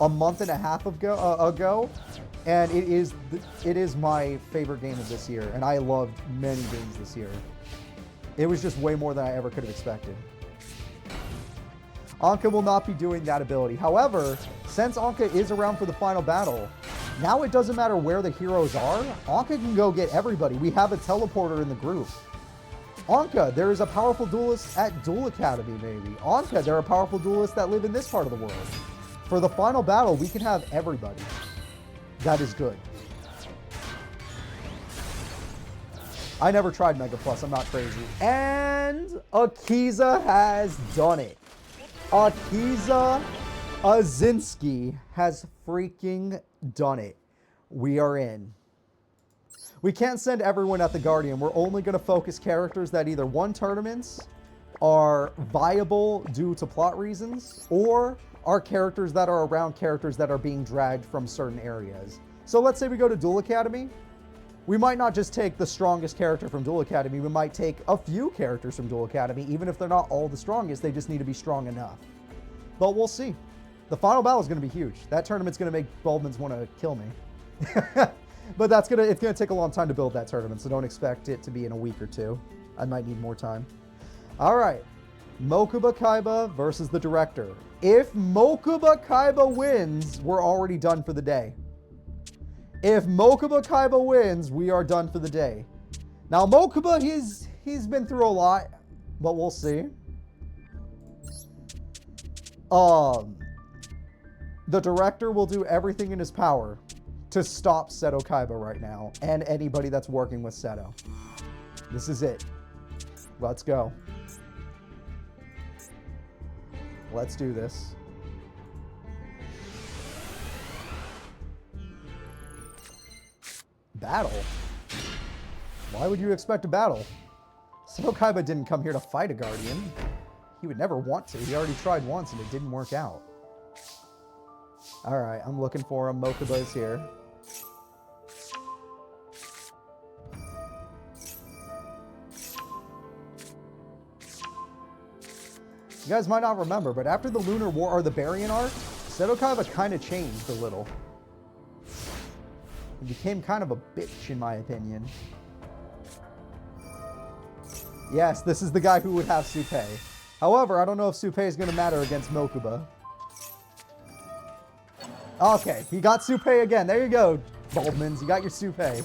a month and a half ago, and it is my favorite game of this year, and I loved many games this year. It was just way more than I ever could have expected. Anka will not be doing that ability. However, since Anka is around for the final battle, now it doesn't matter where the heroes are. Anka can go get everybody. We have a teleporter in the group. Anka, there is a powerful duelist at Duel Academy, maybe. Anka, there are powerful duelists that live in this part of the world. For the final battle, we can have everybody. That is good. I never tried Mega Plus, I'm not crazy. And Akiza has done it. Akiza Azinski has freaking done it. We are in. We can't send everyone at the Guardian. We're only going to focus characters that either won tournaments, are viable due to plot reasons, or are characters that are around characters that are being dragged from certain areas. So let's say we go to Duel Academy. We might not just take the strongest character from Duel Academy. We might take a few characters from Duel Academy. Even if they're not all the strongest, they just need to be strong enough. But we'll see. The final battle is going to be huge. That tournament's going to make Baldmans want to kill me. But it's going to take a long time to build that tournament, so don't expect it to be in a week or two. I might need more time. All right. Mokuba Kaiba versus the director. If Mokuba Kaiba wins, we're already done for the day. If Mokuba Kaiba wins, we are done for the day. Now, Mokuba, he's been through a lot, but we'll see. The director will do everything in his power to stop Seto Kaiba right now, and anybody that's working with Seto. This is it. Let's go. Let's do this. Battle? Why would you expect a battle? Seto Kaiba didn't come here to fight a Guardian. He would never want to. He already tried once and it didn't work out. Alright, I'm looking for him. Mokuba is here. You guys might not remember, but after the Lunar War or the Barian arc, Seto Kaiba kind of changed a little. He became kind of a bitch, in my opinion. Yes, this is the guy who would have Supei. However, I don't know if Supei is going to matter against Mokuba. Okay, he got Supei again. There you go, Baldmans. You got your Supei.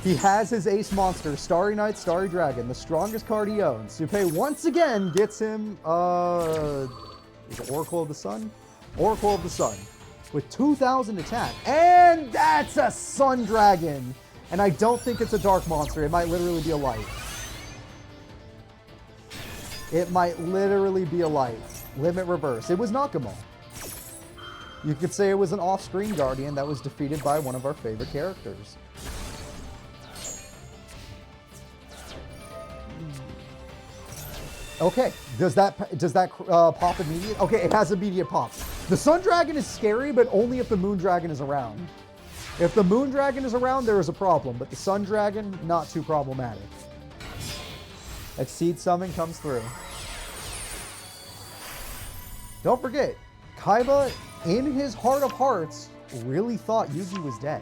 He has his ace monster, Starry Knight, Starry Dragon, the strongest card he owns. Supei once again gets him, is it Oracle of the Sun? Oracle of the Sun. With 2,000 attack. And that's a Sun Dragon. And I don't think it's a dark monster. It might literally be a light. It might literally be a light. Limit reverse. It was Nakamon. You could say it was an off-screen Guardian that was defeated by one of our favorite characters. Okay, does that pop immediate? Okay, it has immediate pop. The Sun Dragon is scary, but only if the Moon Dragon is around. If the Moon Dragon is around, there is a problem, but the Sun Dragon, not too problematic. Exceed Summon comes through. Don't forget, Kaiba, in his heart of hearts, really thought Yugi was dead.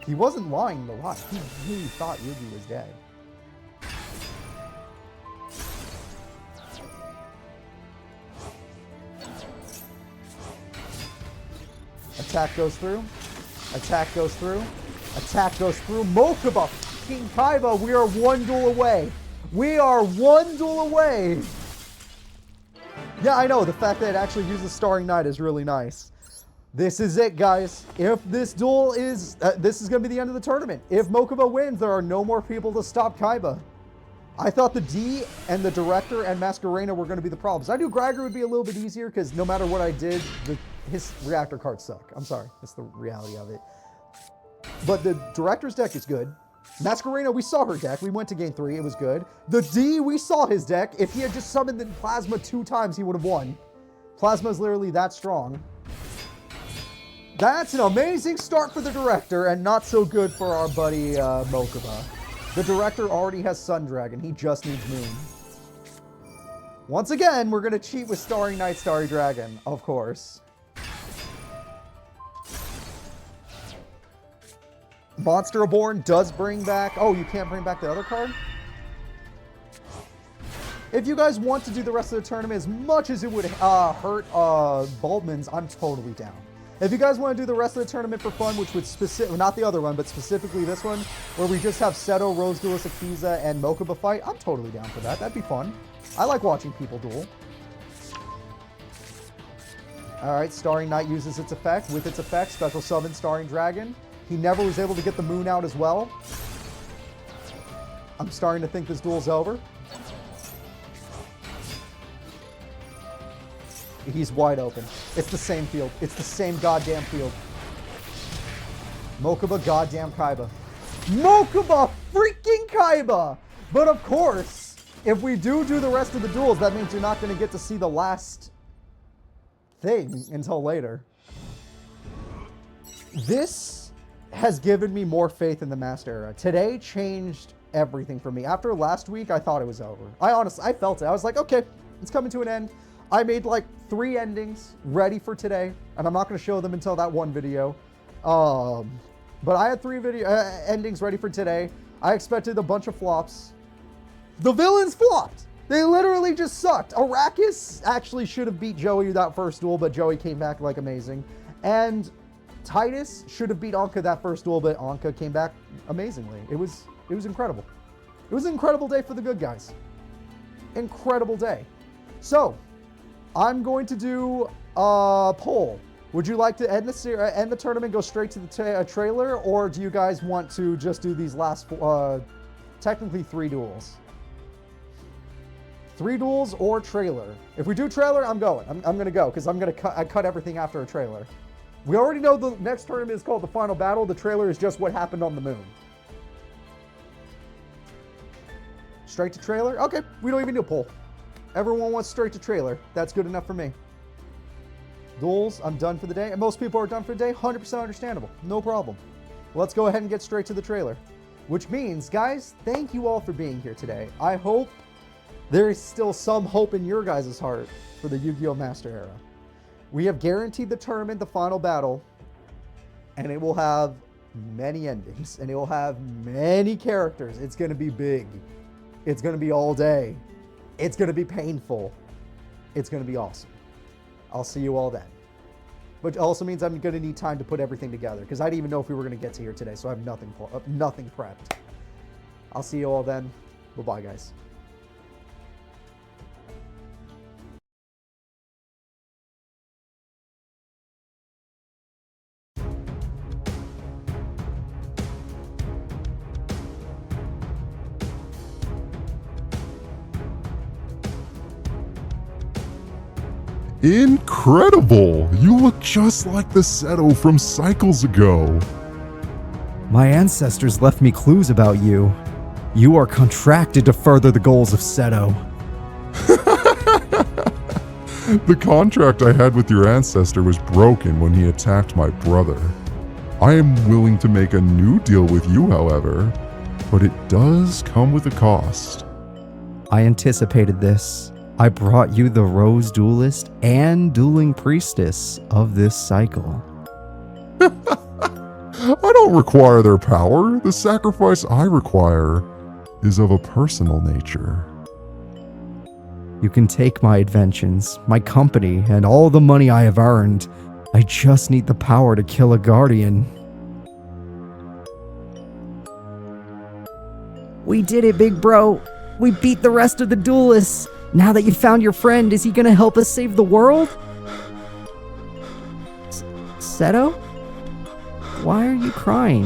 He wasn't lying to lie. He really thought Yugi was dead. Attack goes through. Attack goes through. Attack goes through. Mokuba freaking Kaiba. We are one duel away. We are one duel away. Yeah, I know. The fact that it actually uses Starring Night is really nice. This is it, guys. If this duel is... this is going to be the end of the tournament. If Mokuba wins, there are no more people to stop Kaiba. I thought the D and the Director and Masquerena were going to be the problems. I knew Greiger would be a little bit easier because no matter what I did, his reactor cards suck. I'm sorry. That's the reality of it. But the Director's deck is good. Masquerena, we saw her deck. We went to game 3. It was good. The D, we saw his deck. If he had just summoned the Plasma 2 times, he would have won. Plasma is literally that strong. That's an amazing start for the Director and not so good for our buddy Mokuba. The Director already has Sun Dragon. He just needs Moon. Once again, we're going to cheat with Starry Night, Starry Dragon, of course. Monster Reborn does bring back... Oh, you can't bring back the other card? If you guys want to do the rest of the tournament, as much as it would hurt Bultman's, I'm totally down. If you guys want to do the rest of the tournament for fun, which would not the other one, but specifically this one, where we just have Seto, Rose Duelist, Akiza, and Mokuba fight, I'm totally down for that. That'd be fun. I like watching people duel. Alright, Starring Night uses its effect. With its effect, Special Summon Starring Dragon. He never was able to get the Moon out as well. I'm starting to think this duel's over. He's wide open. It's the same field. It's the same goddamn field. Mokuba goddamn Kaiba. Mokuba freaking Kaiba! But of course, if we do the rest of the duels, that means you're not going to get to see the last thing until later. This has given me more faith in the Master Era. Today changed everything for me. After last week, I thought it was over. I felt it. I was like, okay, it's coming to an end. I made like 3 endings ready for today, and I'm not going to show them until that one video. But I had 3 endings ready for today. I expected a bunch of flops. The villains flopped. They literally just sucked. Arrakis actually should have beat Joey that first duel, but Joey came back like amazing. And Titus should have beat Anka that first duel, but Anka came back amazingly. It was incredible. It was an incredible day for the good guys. Incredible day. So, I'm going to do a poll. Would you like to end the tournament, go straight to the trailer, or do you guys want to just do these last, technically 3 duels? 3 duels or trailer. If we do trailer, I'm going. I'm going to go because I'm going to cut everything after a trailer. We already know the next tournament is called the Final Battle. The trailer is just what happened on the moon. Straight to trailer? Okay, we don't even do a poll. Everyone wants straight to trailer. That's good enough for me. Duels, I'm done for the day. And most people are done for the day. 100% understandable. No problem. Let's go ahead and get straight to the trailer. Which means, guys, thank you all for being here today. I hope there is still some hope in your guys' heart for the Yu-Gi-Oh! Master Era. We have guaranteed the tournament, the Final Battle, and it will have many endings, and it will have many characters. It's going to be big. It's going to be all day. It's going to be painful. It's going to be awesome. I'll see you all then. But it also means I'm going to need time to put everything together, because I didn't even know if we were going to get to here today, so I have nothing prepped. I'll see you all then. Bye-bye, guys. Incredible! You look just like the Seto from cycles ago. My ancestors left me clues about you. You are contracted to further the goals of Seto. The contract I had with your ancestor was broken when he attacked my brother. I am willing to make a new deal with you, however, but it does come with a cost. I anticipated this. I brought you the Rose Duelist and Dueling Priestess of this cycle. I don't require their power. The sacrifice I require is of a personal nature. You can take my inventions, my company, and all the money I have earned. I just need the power to kill a guardian. We did it, big bro. We beat the rest of the duelists. Now that you found your friend, is he gonna help us save the world? Seto? Why are you crying?